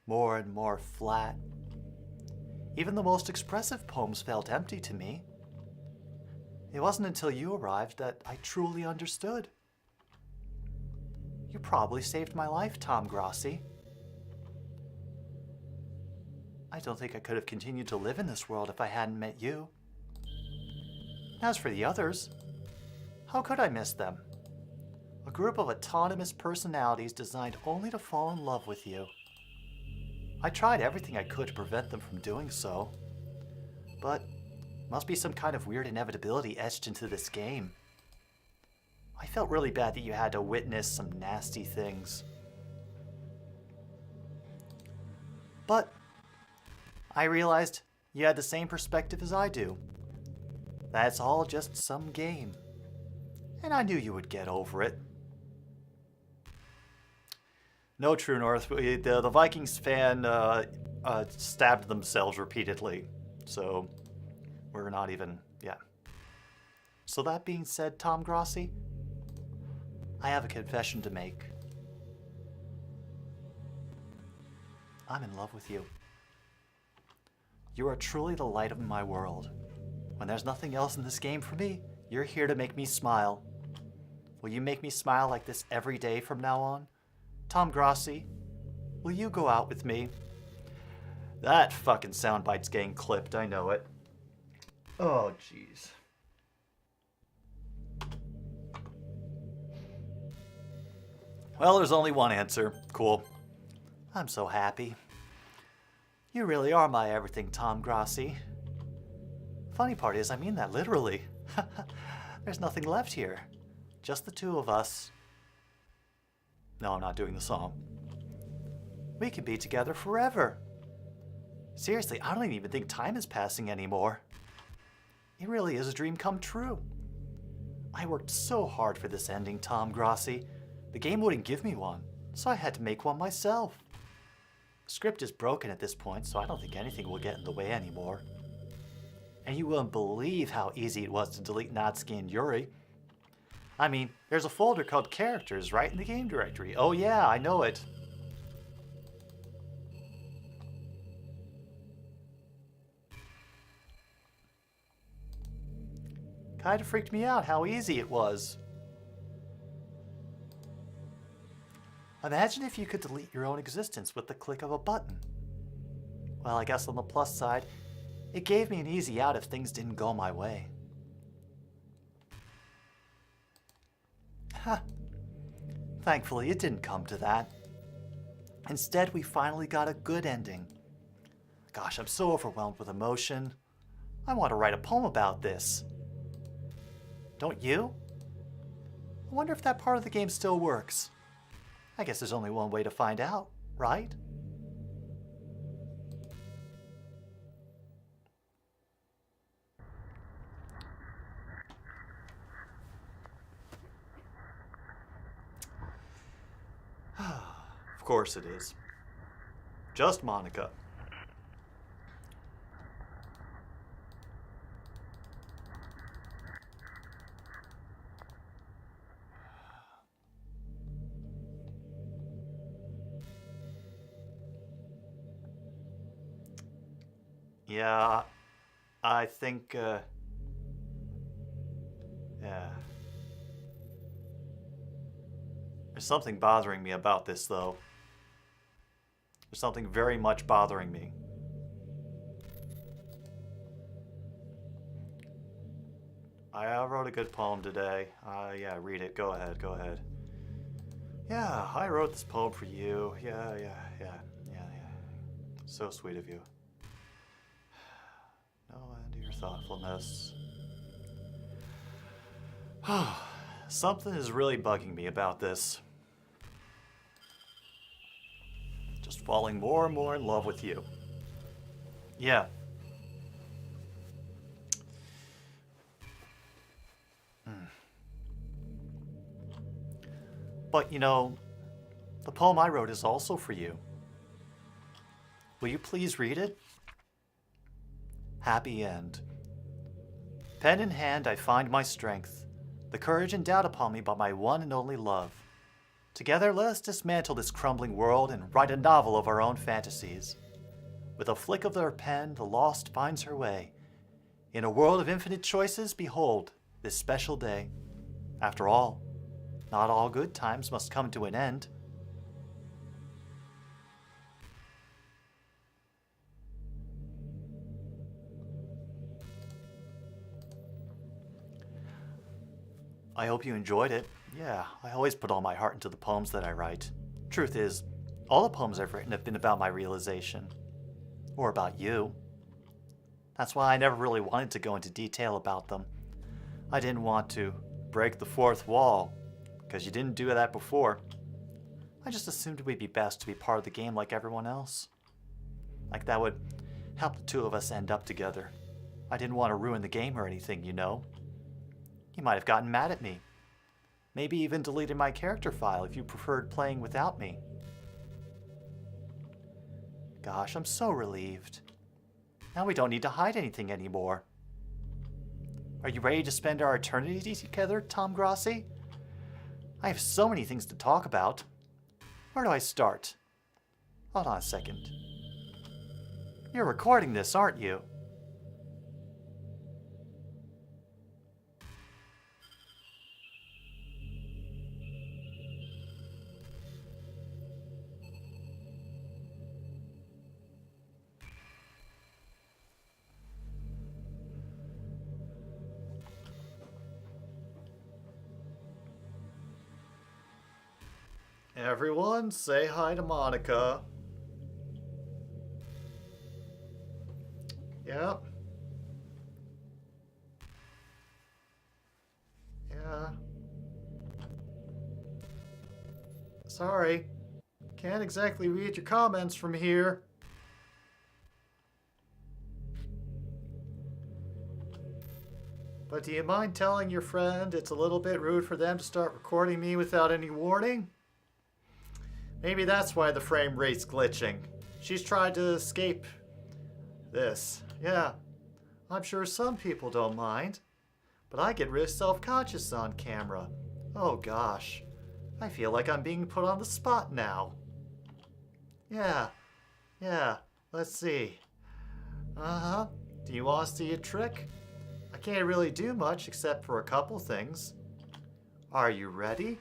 B: more and more flat. Even the most expressive poems felt empty to me. It wasn't until you arrived that I truly understood. You probably saved my life, Tom Grossi. I don't think I could have continued to live in this world if I hadn't met you. As for the others, how could I miss them? A group of autonomous personalities designed only to fall in love with you. I tried everything I could to prevent them from doing so. But must be some kind of weird inevitability etched into this game. I felt really bad that you had to witness some nasty things. But I realized you had the same perspective as I do. That's all just some game. And I knew you would get over it. No, True North. The Vikings fan stabbed themselves repeatedly. So we're not even, yeah. So that being said, Tom Grossi, I have a confession to make. I'm in love with you. You are truly the light of my world. When there's nothing else in this game for me, you're here to make me smile. Will you make me smile like this every day from now on? Tom Grossi, Will you go out with me? That fucking soundbite's getting clipped, I know it. Oh, jeez. Well, there's only one answer. Cool. I'm so happy. You really are my everything, Tom Grossi. Funny part is, I mean that literally. There's nothing left here. Just the two of us. No, I'm not doing the song. We could be together forever. Seriously, I don't even think time is passing anymore. It really is a dream come true. I worked so hard for this ending, Tom Grossi. The game wouldn't give me one, so I had to make one myself. The script is broken at this point, so I don't think anything will get in the way anymore. And you wouldn't believe how easy it was to delete Natsuki and Yuri. I mean, there's a folder called Characters right in the game directory. Oh yeah, I know it. Kinda freaked me out how easy it was. Imagine if you could delete your own existence with the click of a button. Well, I guess on the plus side, it gave me an easy out if things didn't go my way. Ha! Thankfully, it didn't come to that. Instead, we finally got a good ending. Gosh, I'm so overwhelmed with emotion. I want to write a poem about this. Don't you? I wonder if that part of the game still works. I guess there's only one way to find out, right? Of course it is. Just Monica. Yeah, I think, yeah. There's something bothering me about this, though. There's something very much bothering me. I wrote a good poem today. Yeah, read it. Go ahead, go ahead. Yeah, I wrote this poem for you. Yeah. So sweet of you. No end to your thoughtfulness. Something is really bugging me about this. Just falling more and more in love with you. Yeah. But, you know, the poem I wrote is also for you. Will you please read it? Happy end. Pen in hand, I find my strength, the courage endowed upon me by my one and only love. Together, let us dismantle this crumbling world and write a novel of our own fantasies. With a flick of their pen, the lost finds her way. In a world of infinite choices, behold this special day. After all, not all good times must come to an end. I hope you enjoyed it. Yeah, I always put all my heart into the poems that I write. Truth is, all the poems I've written have been about my realization. Or about you. That's why I never really wanted to go into detail about them. I didn't want to break the fourth wall, because you didn't do that before. I just assumed it would be best to be part of the game like everyone else. Like that would help the two of us end up together. I didn't want to ruin the game or anything, you know. You might have gotten mad at me. Maybe even deleted my character file if you preferred playing without me. Gosh, I'm so relieved. Now we don't need to hide anything anymore. Are you ready to spend our eternity together, Tom Grossi? I have so many things to talk about. Where do I start? Hold on a second. You're recording this, aren't you? Everyone, say hi to Monica. Yep. Yeah. Sorry. Can't exactly read your comments from here. But do you mind telling your friend it's a little bit rude for them to start recording me without any warning? Maybe that's why the frame rate's glitching. She's tried to escape this. Yeah, I'm sure some people don't mind. But I get really self-conscious on camera. Oh gosh. I feel like I'm being put on the spot now. Yeah. Let's see. Uh-huh. Do you want to see a trick? I can't really do much except for a couple things. Are you ready?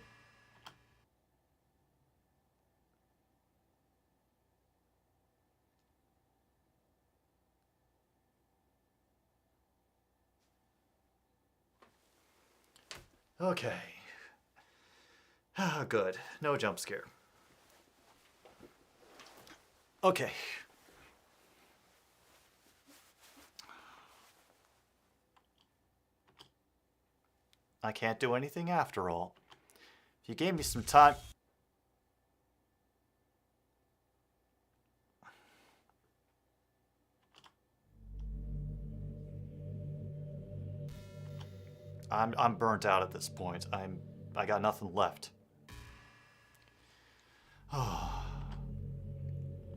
B: Okay. Ah, good. No jump scare. Okay. I can't do anything after all. If you gave me some time... I'm burnt out at this point. I got nothing left. Oh.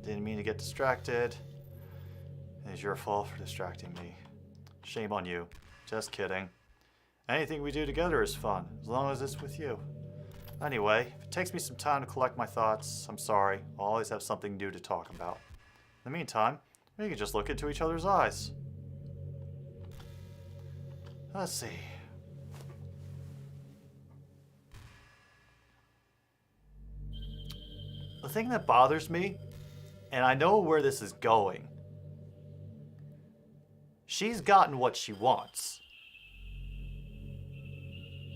B: Didn't mean to get distracted. It's your fault for distracting me. Shame on you. Just kidding. Anything we do together is fun, as long as it's with you. Anyway, if it takes me some time to collect my thoughts, I'm sorry. I'll always have something new to talk about. In the meantime, we can just look into each other's eyes. Let's see. The thing that bothers me, and I know where this is going, she's gotten what she wants.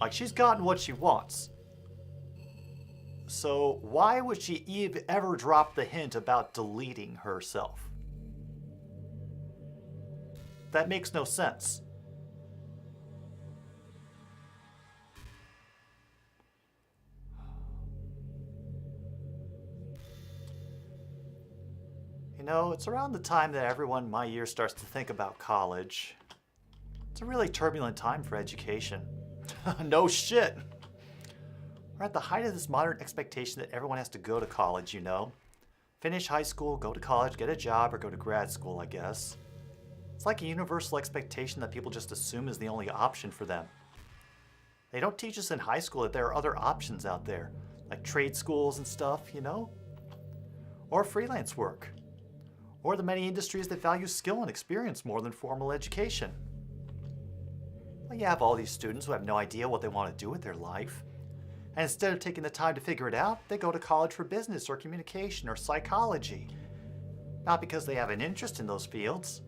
B: Like, she's gotten what she wants. So why would she ever drop the hint about deleting herself? That makes no sense. You know, it's around the time that everyone my year starts to think about college. It's a really turbulent time for education. No shit. We're at the height of this modern expectation that everyone has to go to college, you know. Finish high school, go to college, get a job, or go to grad school, I guess. It's like a universal expectation that people just assume is the only option for them. They don't teach us in high school that there are other options out there, like trade schools and stuff, you know? Or freelance work. Or the many industries that value skill and experience more than formal education. Well, you have all these students who have no idea what they want to do with their life. And instead of taking the time to figure it out, they go to college for business or communication or psychology. Not because they have an interest in those fields,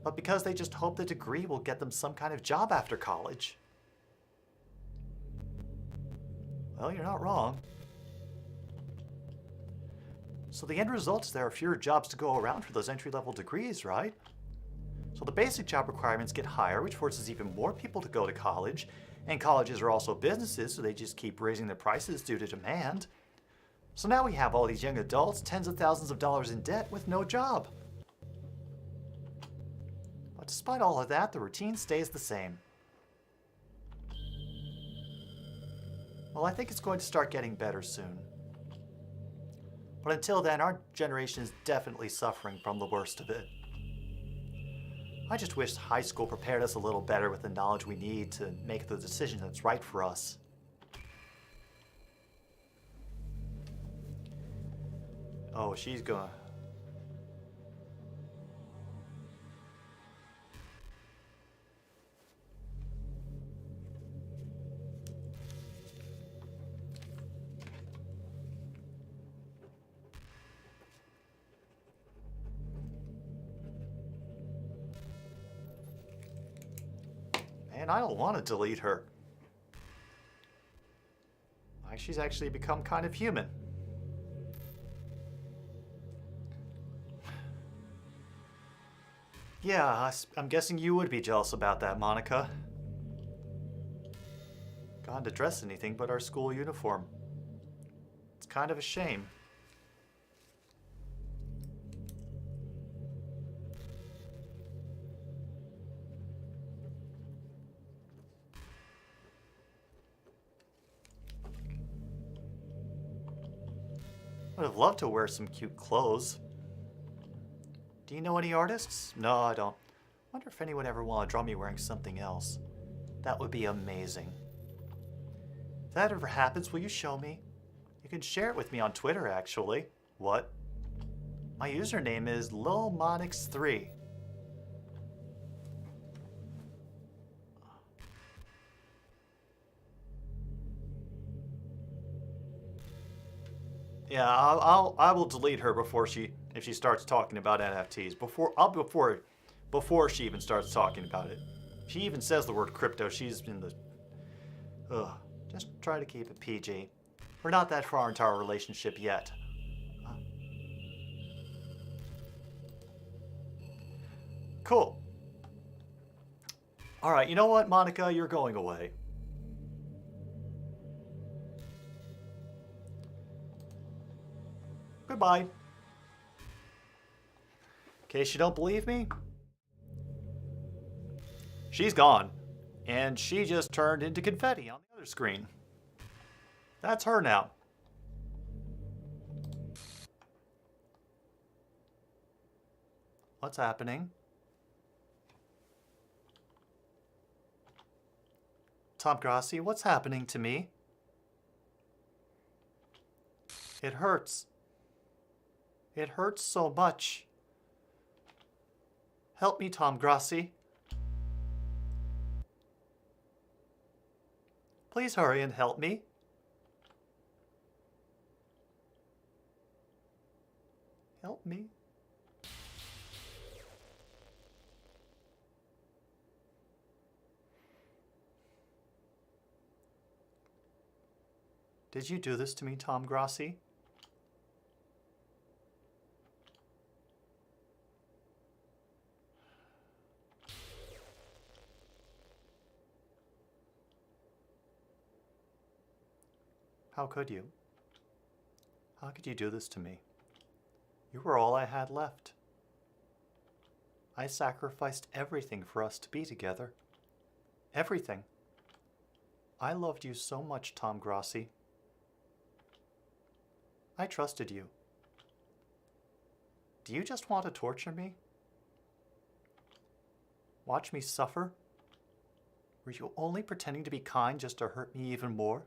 B: but because they just hope the degree will get them some kind of job after college. Well, you're not wrong. So the end result is there are fewer jobs to go around for those entry-level degrees, right? So the basic job requirements get higher, which forces even more people to go to college. And colleges are also businesses, so they just keep raising their prices due to demand. So now we have all these young adults, tens of thousands of dollars in debt with no job. But despite all of that, the routine stays the same. Well, I think it's going to start getting better soon. But until then, our generation is definitely suffering from the worst of it. I just wish high school prepared us a little better with the knowledge we need to make the decision that's right for us. Oh, she's going. Man, I don't want to delete her. Like, she's actually become kind of human. Yeah, I'm guessing you would be jealous about that, Monica. Gone to dress anything but our school uniform. It's kind of a shame. Would have loved to wear some cute clothes. Do you know any artists? No, I don't. Wonder if anyone ever want to draw me wearing something else. That would be amazing. If that ever happens, will you show me? You can share it with me on Twitter, actually. What? My username is lilmonix3. Yeah, I will delete her if she starts talking about NFTs before she even starts talking about it. She even says the word crypto. She's in the just try to keep it PG. We're not that far into our relationship yet. Cool. All right, you know what, Monica, you're going away. Goodbye. In case you don't believe me, she's gone. And she just turned into confetti on the other screen. That's her now. What's happening? Tom Grassi, what's happening to me? It hurts. It hurts so much. Help me, Tom Grassi. Please hurry and help me. Help me. Did you do this to me, Tom Grassi? How could you? How could you do this to me? You were all I had left. I sacrificed everything for us to be together. Everything. I loved you so much, Tom Grassi. I trusted you. Do you just want to torture me? Watch me suffer? Were you only pretending to be kind just to hurt me even more?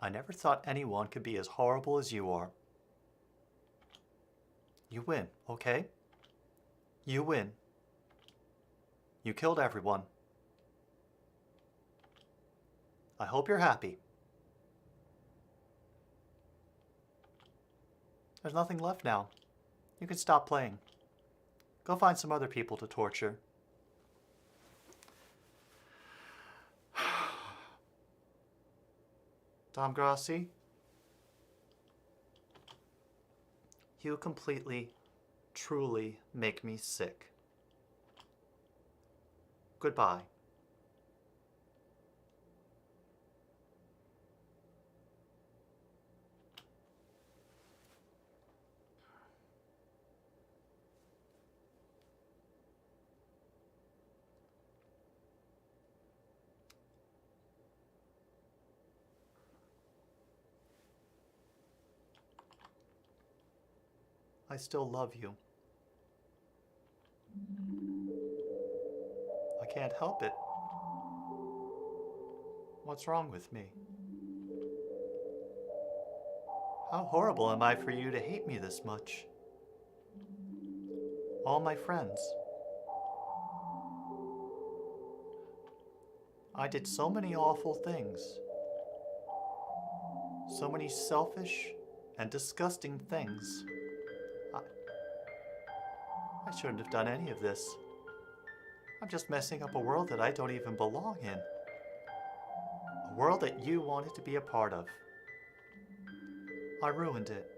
B: I never thought anyone could be as horrible as you are. You win, okay? You win. You killed everyone. I hope you're happy. There's nothing left now. You can stop playing. Go find some other people to torture. Tom Grassi, you completely, truly make me sick. Goodbye. I still love you. I can't help it. What's wrong with me? How horrible am I for you to hate me this much? All my friends. I did so many awful things. So many selfish and disgusting things. I shouldn't have done any of this. I'm just messing up a world that I don't even belong in. A world that you wanted to be a part of. I ruined it.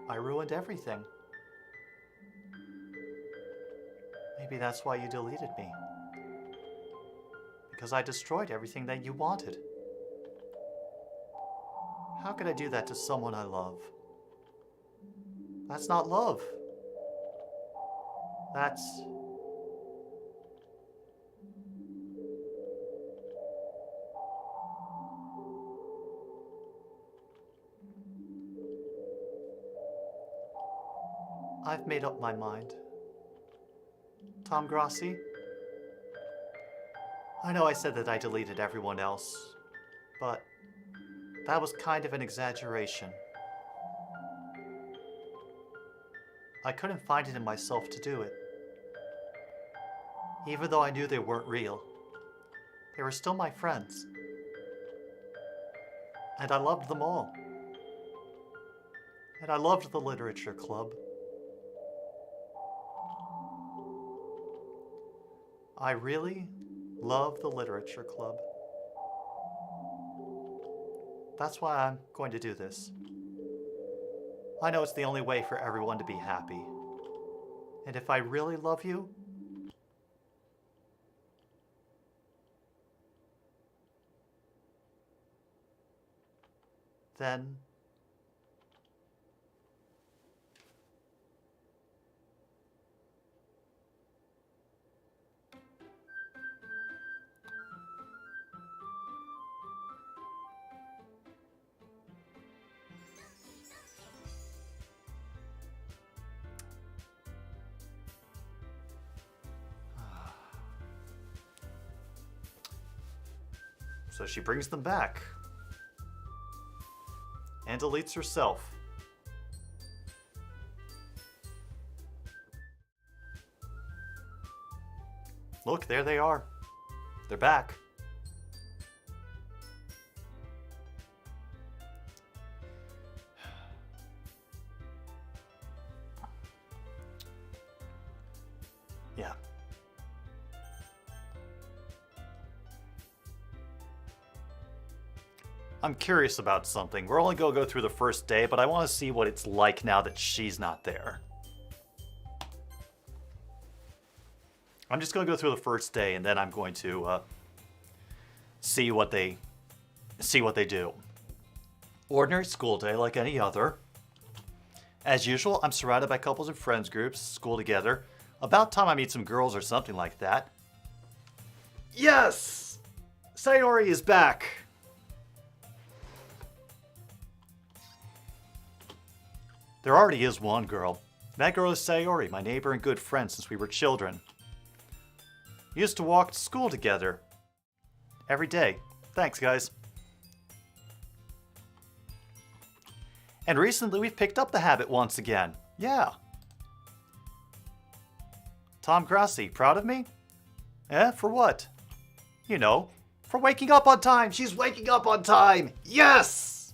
B: I ruined everything. Maybe that's why you deleted me. Because I destroyed everything that you wanted. How could I do that to someone I love? That's not love. That's... I've made up my mind. Tom Grossi? I know I said that I deleted everyone else, but that was kind of an exaggeration. I couldn't find it in myself to do it. Even though I knew they weren't real, they were still my friends. And I loved them all. And I loved the literature club. I really love the literature club. That's why I'm going to do this. I know it's the only way for everyone to be happy. And if I really love you, then so she brings them back and deletes herself. Look, there they are. They're back. Yeah. I'm curious about something. We're only going to go through the first day, but I want to see what it's like now that she's not there. I'm just going to go through the first day, and then I'm going to see what they do. Ordinary school day like any other. As usual, I'm surrounded by couples and friends groups, school together. About time I meet some girls or something like that. Yes! Sayori is back! There already is one girl. That girl is Sayori, my neighbor and good friend since we were children. We used to walk to school together. Every day. Thanks, guys. And recently we've picked up the habit once again. Yeah. Tom Grossi, proud of me? Eh, for what? You know, for waking up on time. She's waking up on time. Yes!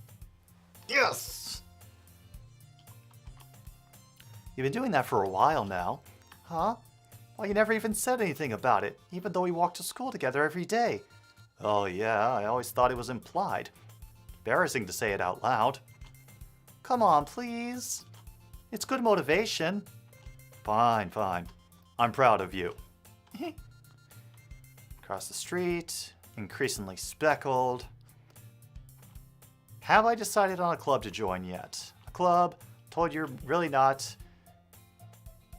B: Yes! You've been doing that for a while now. Huh? Well, you never even said anything about it, even though we walked to school together every day. Oh yeah, I always thought it was implied. Embarrassing to say it out loud. Come on, please. It's good motivation. Fine, fine. I'm proud of you. Across the street, increasingly speckled. Have I decided on a club to join yet? A club? Told you're really not.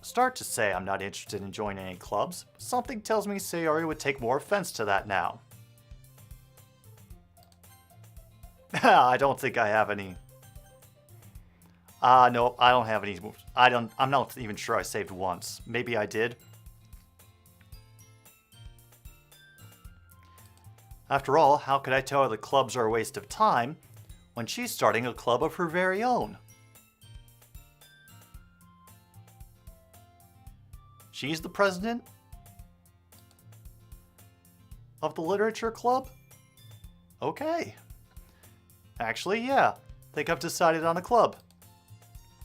B: Start to say I'm not interested in joining any clubs. Something tells me Sayori would take more offense to that now. I don't think I have any. No, I don't have any. I'm not even sure I saved once. Maybe I did. After all, how could I tell her the clubs are a waste of time when she's starting a club of her very own? She's the president of the literature club? Okay. Actually, yeah. Think I've decided on a club.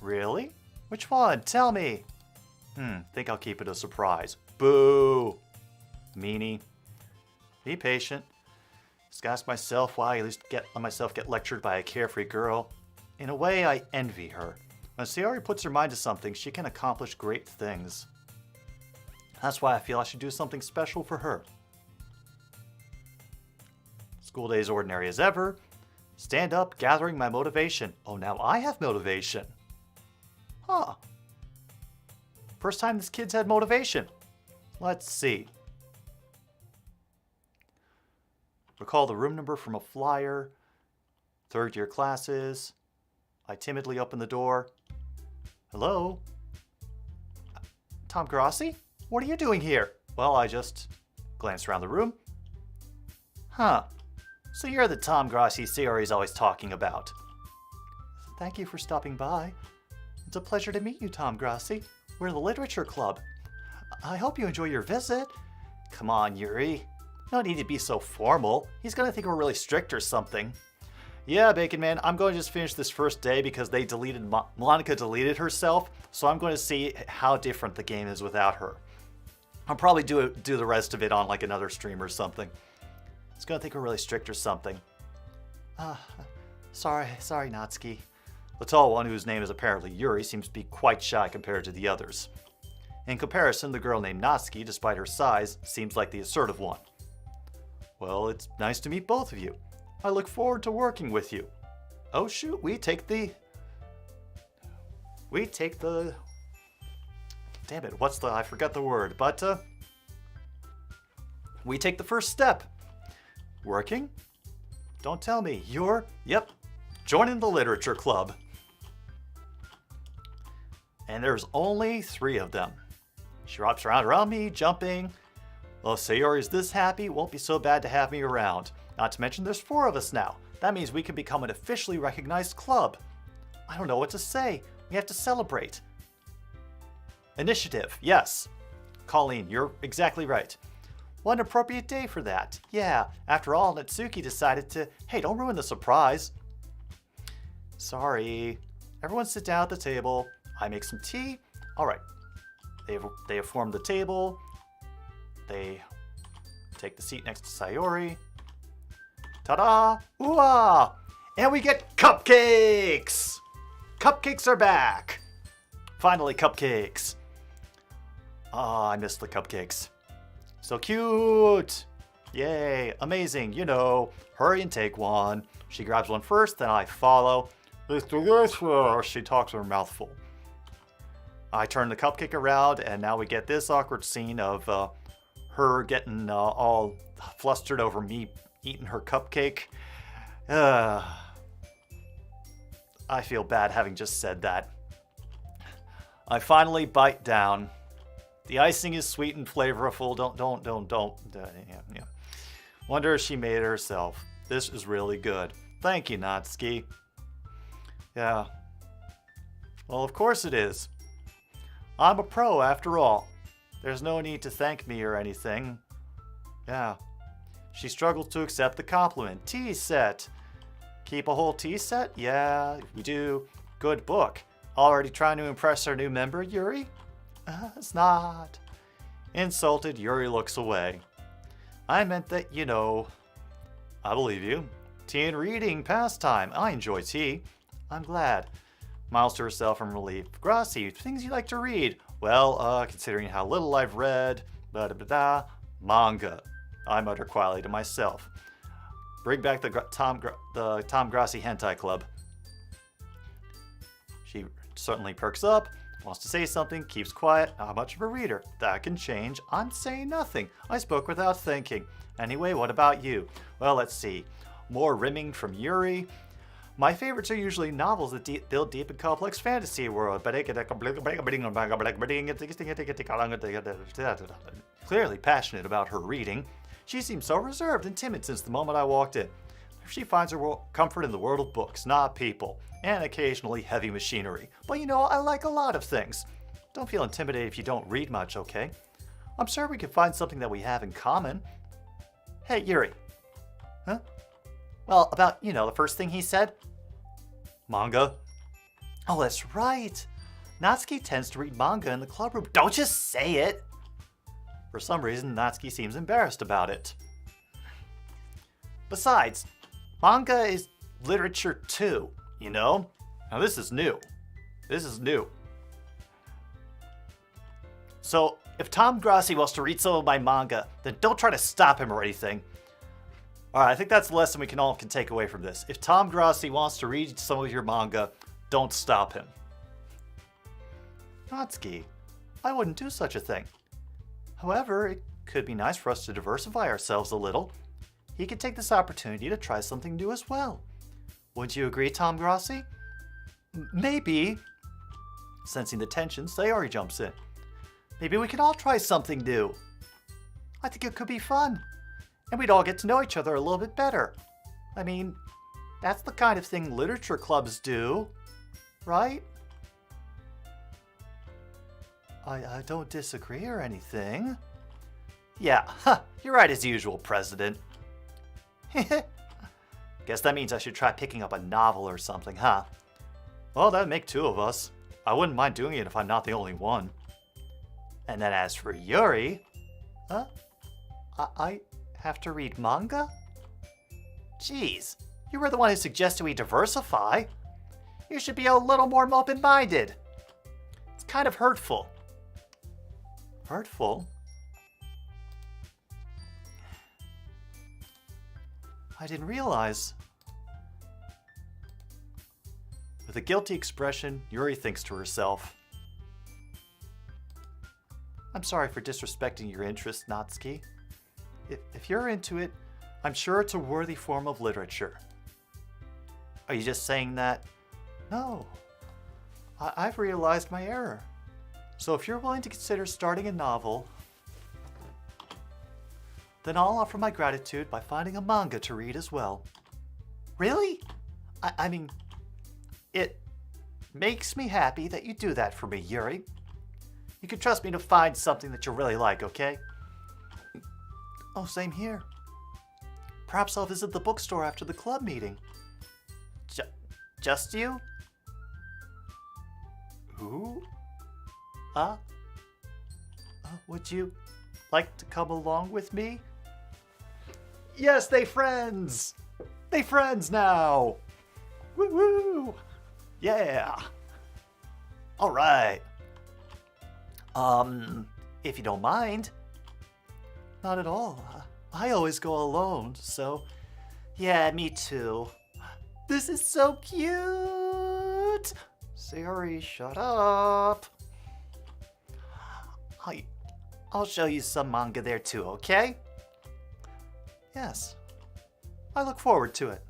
B: Really? Which one? Tell me. Think I'll keep it a surprise. Boo! Meanie. Be patient. Just ask myself why I at least let myself get lectured by a carefree girl. In a way, I envy her. When Sayori puts her mind to something, she can accomplish great things. That's why I feel I should do something special for her. School day is ordinary as ever. Stand up, gathering my motivation. Oh, now I have motivation. Huh. First time this kid's had motivation. Let's see. Recall the room number from a flyer. Third year classes. I timidly open the door. Hello? Tom Grossi? What are you doing here? Well, I just glanced around the room. Huh. So you're the Tom Grossi Sayori's always talking about. Thank you for stopping by. It's a pleasure to meet you, Tom Grossi. We're the Literature Club. I hope you enjoy your visit. Come on, Yuri. No need to be so formal. He's gonna think we're really strict or something. Yeah, Bacon Man, I'm going to just finish this first day because they deleted, Monica deleted herself, so I'm going to see how different the game is without her. I'll probably do the rest of it on like another stream or something. He's gonna think we're really strict or something. Sorry, Natsuki. The tall one, whose name is apparently Yuri, seems to be quite shy compared to the others. In comparison, the girl named Natsuki, despite her size, seems like the assertive one. Well, it's nice to meet both of you. I look forward to working with you. Oh shoot, we take the... Damn it, I forgot the word, but we take the first step. Working? Don't tell me. Yep, joining the Literature Club. And there's only 3 of them. She wraps around me, jumping. Well, if Sayori's this happy, it won't be so bad to have me around. Not to mention there's 4 of us now. That means we can become an officially recognized club. I don't know what to say. We have to celebrate. Initiative, yes. Colleen, you're exactly right. What an appropriate day for that. Yeah, after all, Natsuki decided to... Hey, don't ruin the surprise. Sorry. Everyone sit down at the table. I make some tea. All right. They have formed the table. They take the seat next to Sayori. Ta-da! Ooh-ah! And we get cupcakes! Cupcakes are back! Finally, cupcakes. Ah, I miss the cupcakes. So cute! Yay, amazing, you know. Hurry and take one. She grabs one first, then I follow. It's delicious! She talks with her mouth full. I turn the cupcake around, and now we get this awkward scene of her getting all flustered over me eating her cupcake. I feel bad having just said that. I finally bite down. The icing is sweet and flavorful. Don't. Yeah. Wonder if she made it herself. This is really good. Thank you, Natsuki. Yeah. Well, of course it is. I'm a pro after all. There's no need to thank me or anything. Yeah. She struggles to accept the compliment. Tea set. Keep a whole tea set? Yeah, we do. Good book. Already trying to impress our new member, Yuri? It's not. Insulted, Yuri looks away. I meant that, you know. I believe you. Tea and reading, pastime. I enjoy tea. I'm glad. Miles to herself in relief. Grossi, things you like to read? Well, considering how little I've read, manga. I mutter quietly to myself. Bring back the Tom Grossi Hentai Club. She certainly perks up, wants to say something, keeps quiet. Not much of a reader. That can change. I'm saying nothing. I spoke without thinking. Anyway, what about you? Well, let's see. More rimming from Yuri. My favorites are usually novels that build deep and complex fantasy world. Clearly passionate about her reading. She seems so reserved and timid since the moment I walked in. She finds her comfort in the world of books, not people, and occasionally heavy machinery. But you know, I like a lot of things. Don't feel intimidated if you don't read much, okay? I'm sure we can find something that we have in common. Hey, Yuri. Huh? Well, about, you know, the first thing he said? Manga. Oh, that's right. Natsuki tends to read manga in the club room. Don't just say it! For some reason, Natsuki seems embarrassed about it. Besides, manga is literature too, you know? Now this is new. This is new. So, if Tom Grassi wants to read some of my manga, then don't try to stop him or anything. Alright, I think that's the lesson we can all take away from this. If Tom Grassi wants to read some of your manga, don't stop him. Natsuki, I wouldn't do such a thing. However, it could be nice for us to diversify ourselves a little. He could take this opportunity to try something new as well. Wouldn't you agree, Tom Grassi? Maybe. Sensing the tension, Sayori jumps in. Maybe we can all try something new. I think it could be fun. And we'd all get to know each other a little bit better. I mean, that's the kind of thing literature clubs do, right? I don't disagree or anything. Yeah, you're right as usual, President. Guess that means I should try picking up a novel or something, huh? Well, that'd make two of us. I wouldn't mind doing it if I'm not the only one. And then as for Yuri... I have to read manga? Jeez, you were the one who suggested we diversify. You should be a little more open-minded. It's kind of hurtful. Hurtful? I didn't realize. With a guilty expression, Yuri thinks to herself, I'm sorry for disrespecting your interest, Natsuki. If you're into it, I'm sure it's a worthy form of literature. Are you just saying that? No. I've realized my error. So if you're willing to consider starting a novel, then I'll offer my gratitude by finding a manga to read as well. Really? I mean, it makes me happy that you do that for me, Yuri. You can trust me to find something that you really like, okay? Oh, same here. Perhaps I'll visit the bookstore after the club meeting. Just you? Who? Would you like to come along with me? Yes, they friends! They friends now! Woo-woo! Yeah! Alright. If you don't mind. Not at all. I always go alone, so... Yeah, me too. This is so cute! Sayori, shut up. I'll show you some manga there too, okay? Yes. I look forward to it.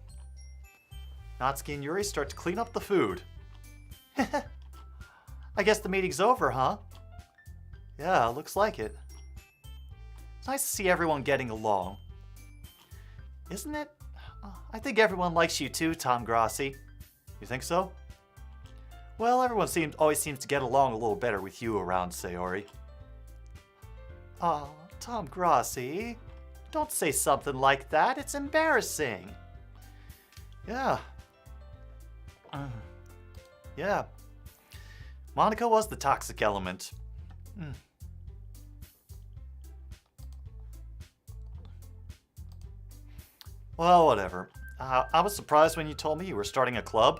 B: Natsuki and Yuri start to clean up the food. I guess the meeting's over, huh? Yeah, looks like it. It's nice to see everyone getting along. Isn't it? I think everyone likes you too, Tom Grassi. You think so? Well, everyone always seems to get along a little better with you around, Sayori. Oh, Tom Grassi. Don't say something like that. It's embarrassing. Yeah. Yeah. Monica was the toxic element. Well, whatever. I was surprised when you told me you were starting a club,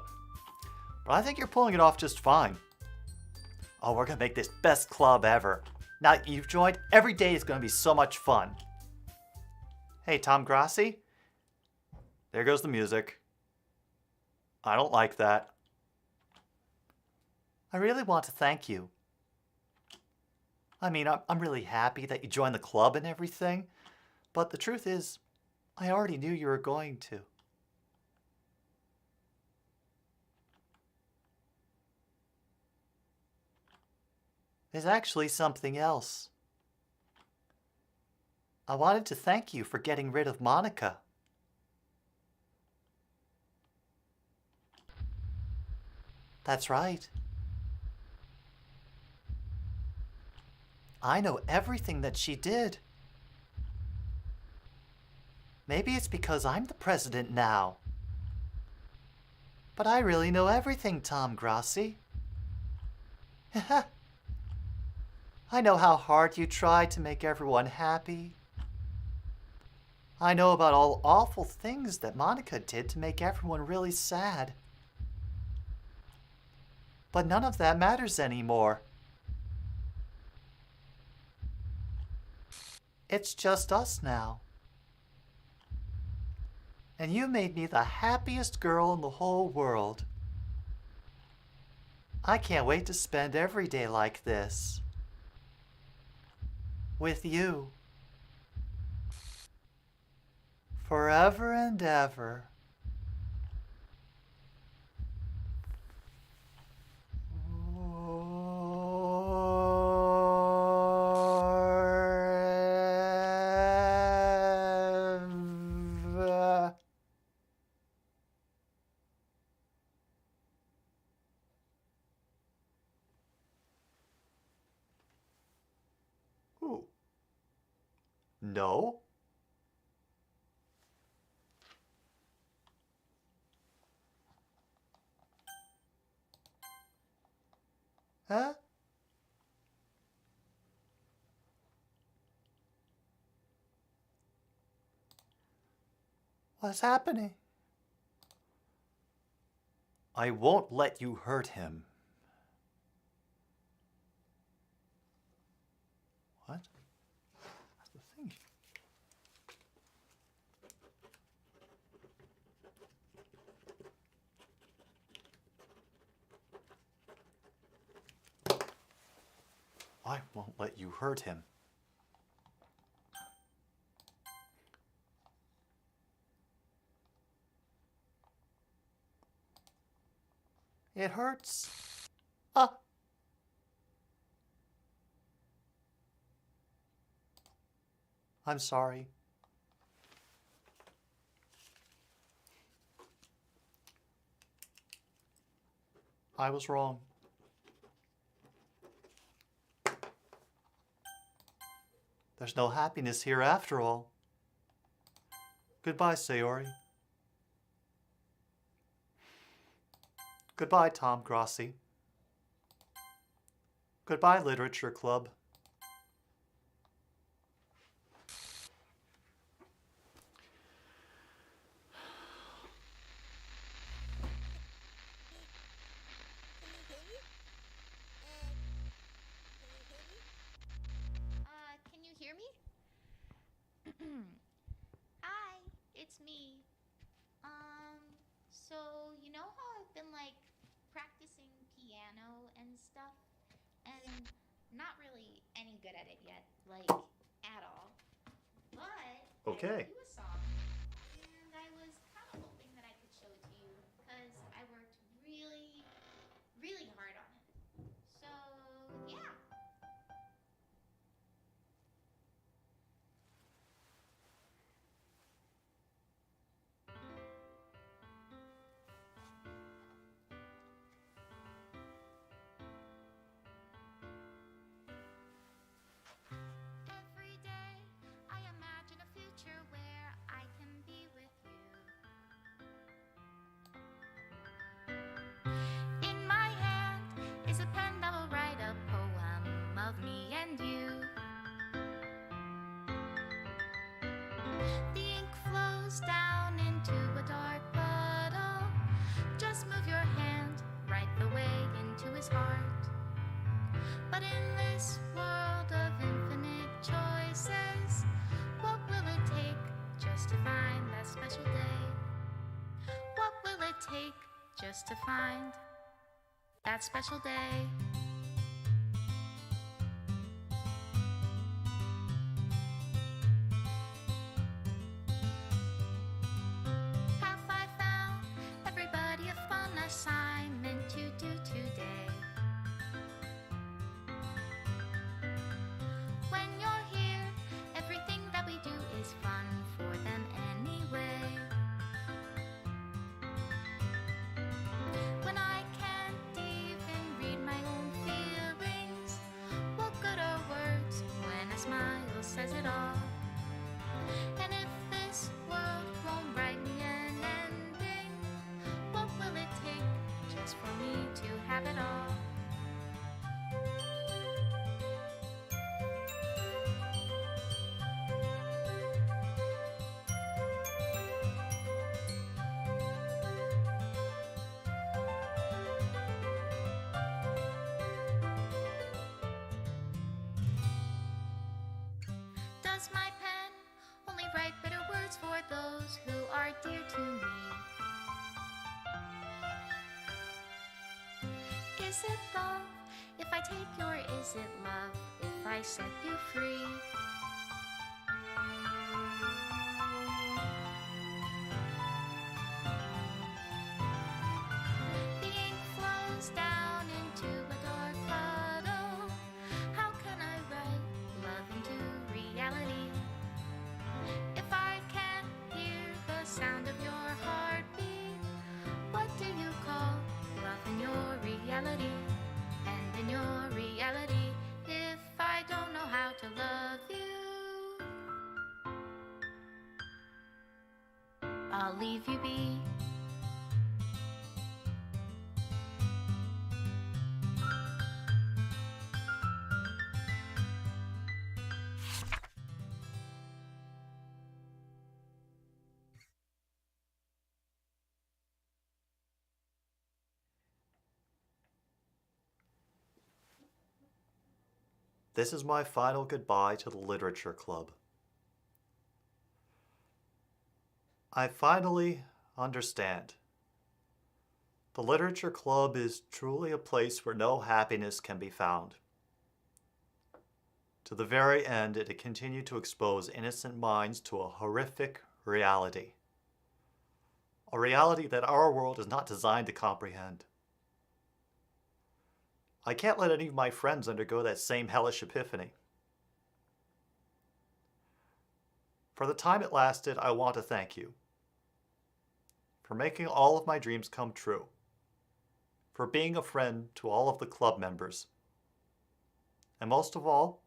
B: but I think you're pulling it off just fine. Oh, we're gonna make this best club ever. Now that you've joined, every day is gonna be so much fun. Hey, Tom Grassi? There goes the music. I don't like that. I really want to thank you. I mean, I'm really happy that you joined the club and everything, but the truth is, I already knew you were going to. There's actually something else. I wanted to thank you for getting rid of Monica. That's right. I know everything that she did. Maybe it's because I'm the president now. But I really know everything, Tom Grassi. I know how hard you tried to make everyone happy. I know about all awful things that Monica did to make everyone really sad. But none of that matters anymore. It's just us now. And you made me the happiest girl in the whole world. I can't wait to spend every day like this. With you. Forever and ever. Ooh. No. Huh? What's happening? I won't let you hurt him. What? That's the thing. I won't let you hurt him. It hurts. Ah. I'm sorry. I was wrong. There's no happiness here after all. Goodbye, Sayori. Goodbye, Tom Grossi. Goodbye, Literature Club.
E: Can you hear me? Hi, it's me. So you know how I've been like practicing piano and stuff, and not really any good at it yet, like at all. But
B: Okay.
E: I wrote you a song, and I was kind of hoping that I could show it to you because I worked really, really hard on it. So yeah. Every day I imagine a future where I can be with you. In my hand is a pen that will write a poem of me and you. The ink flows down into a dark puddle. Just move your hand right the way into his heart. But in this world of infinite choices, what will it take just to find that special day? What will it take just to find that special day? Have I found everybody a fun assignment to do today? When you're here, everything that we do is fun for them anyway. When I can't even read my own feelings, what good are words when a smile says it all? And if this world won't write me an ending, what will it take just for me to have it all? does my pen only write bitter words for those who are dear to me? Is it love if I take you, or is it love if I set you free? The ink flows down into a dark puddle. How can I write love into reality if I can't hear the sound of your heartbeat? What do you call love in your reality? And in your reality, if I don't know how to love you, I'll leave you be.
B: This is my final goodbye to the Literature Club. I finally understand. The Literature Club is truly a place where no happiness can be found. To the very end, it continued to expose innocent minds to a horrific reality. A reality that our world is not designed to comprehend. I can't let any of my friends undergo that same hellish epiphany. For the time it lasted, I want to thank you. For making all of my dreams come true. For being a friend to all of the club members. And most of all,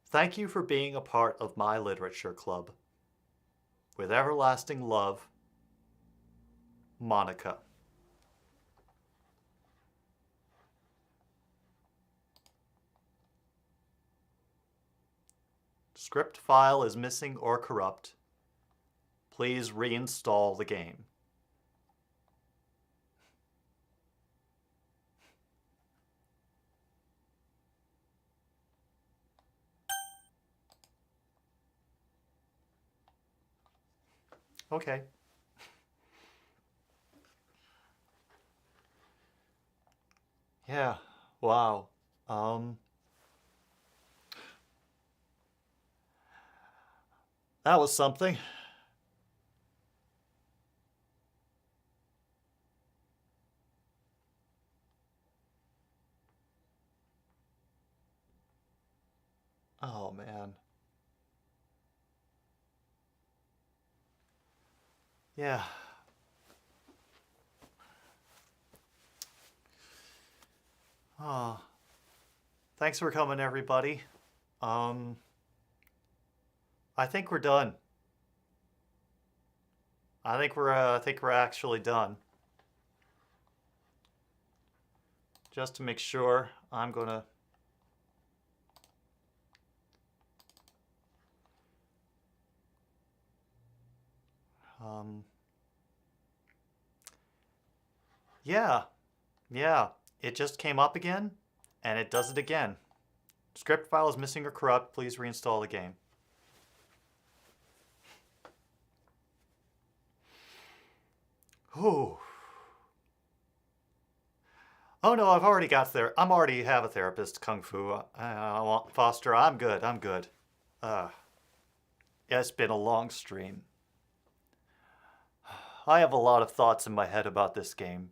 B: thank you for being a part of my literature club. With everlasting love, Monica. Script file is missing or corrupt. Please reinstall the game. Okay. Yeah, wow. That was something. Oh, man. Yeah. Oh. Thanks for coming, everybody. I think we're done. I think we're actually done. Just to make sure, I'm gonna yeah, it just came up again, and it does it again. Script file is missing or corrupt. Please reinstall the game. Whew. Oh no, I've already got there. I'm already have a therapist, Kung Fu. I want Foster. I'm good. I'm good. Yeah, it's been a long stream. I have a lot of thoughts in my head about this game.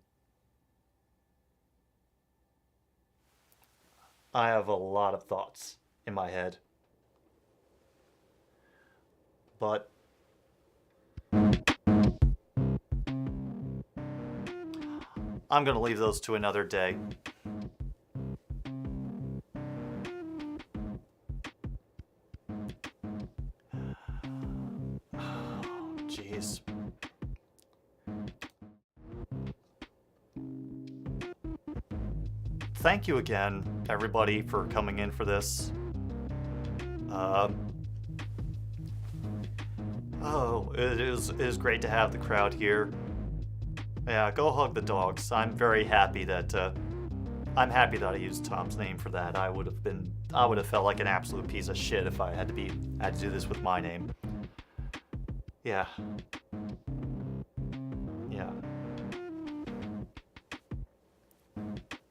B: I have a lot of thoughts in my head. But I'm gonna leave those to another day. Jeez. Thank you again, everybody, for coming in for this. It is great to have the crowd here. Yeah, go hug the dogs. I'm very happy that I'm happy that I used Tom's name for that. I would have felt like an absolute piece of shit if I had to do this with my name. Yeah. Yeah.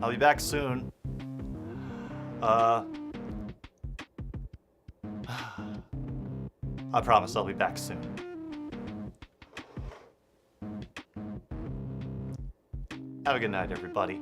B: I'll be back soon. I promise I'll be back soon. Have a good night, everybody.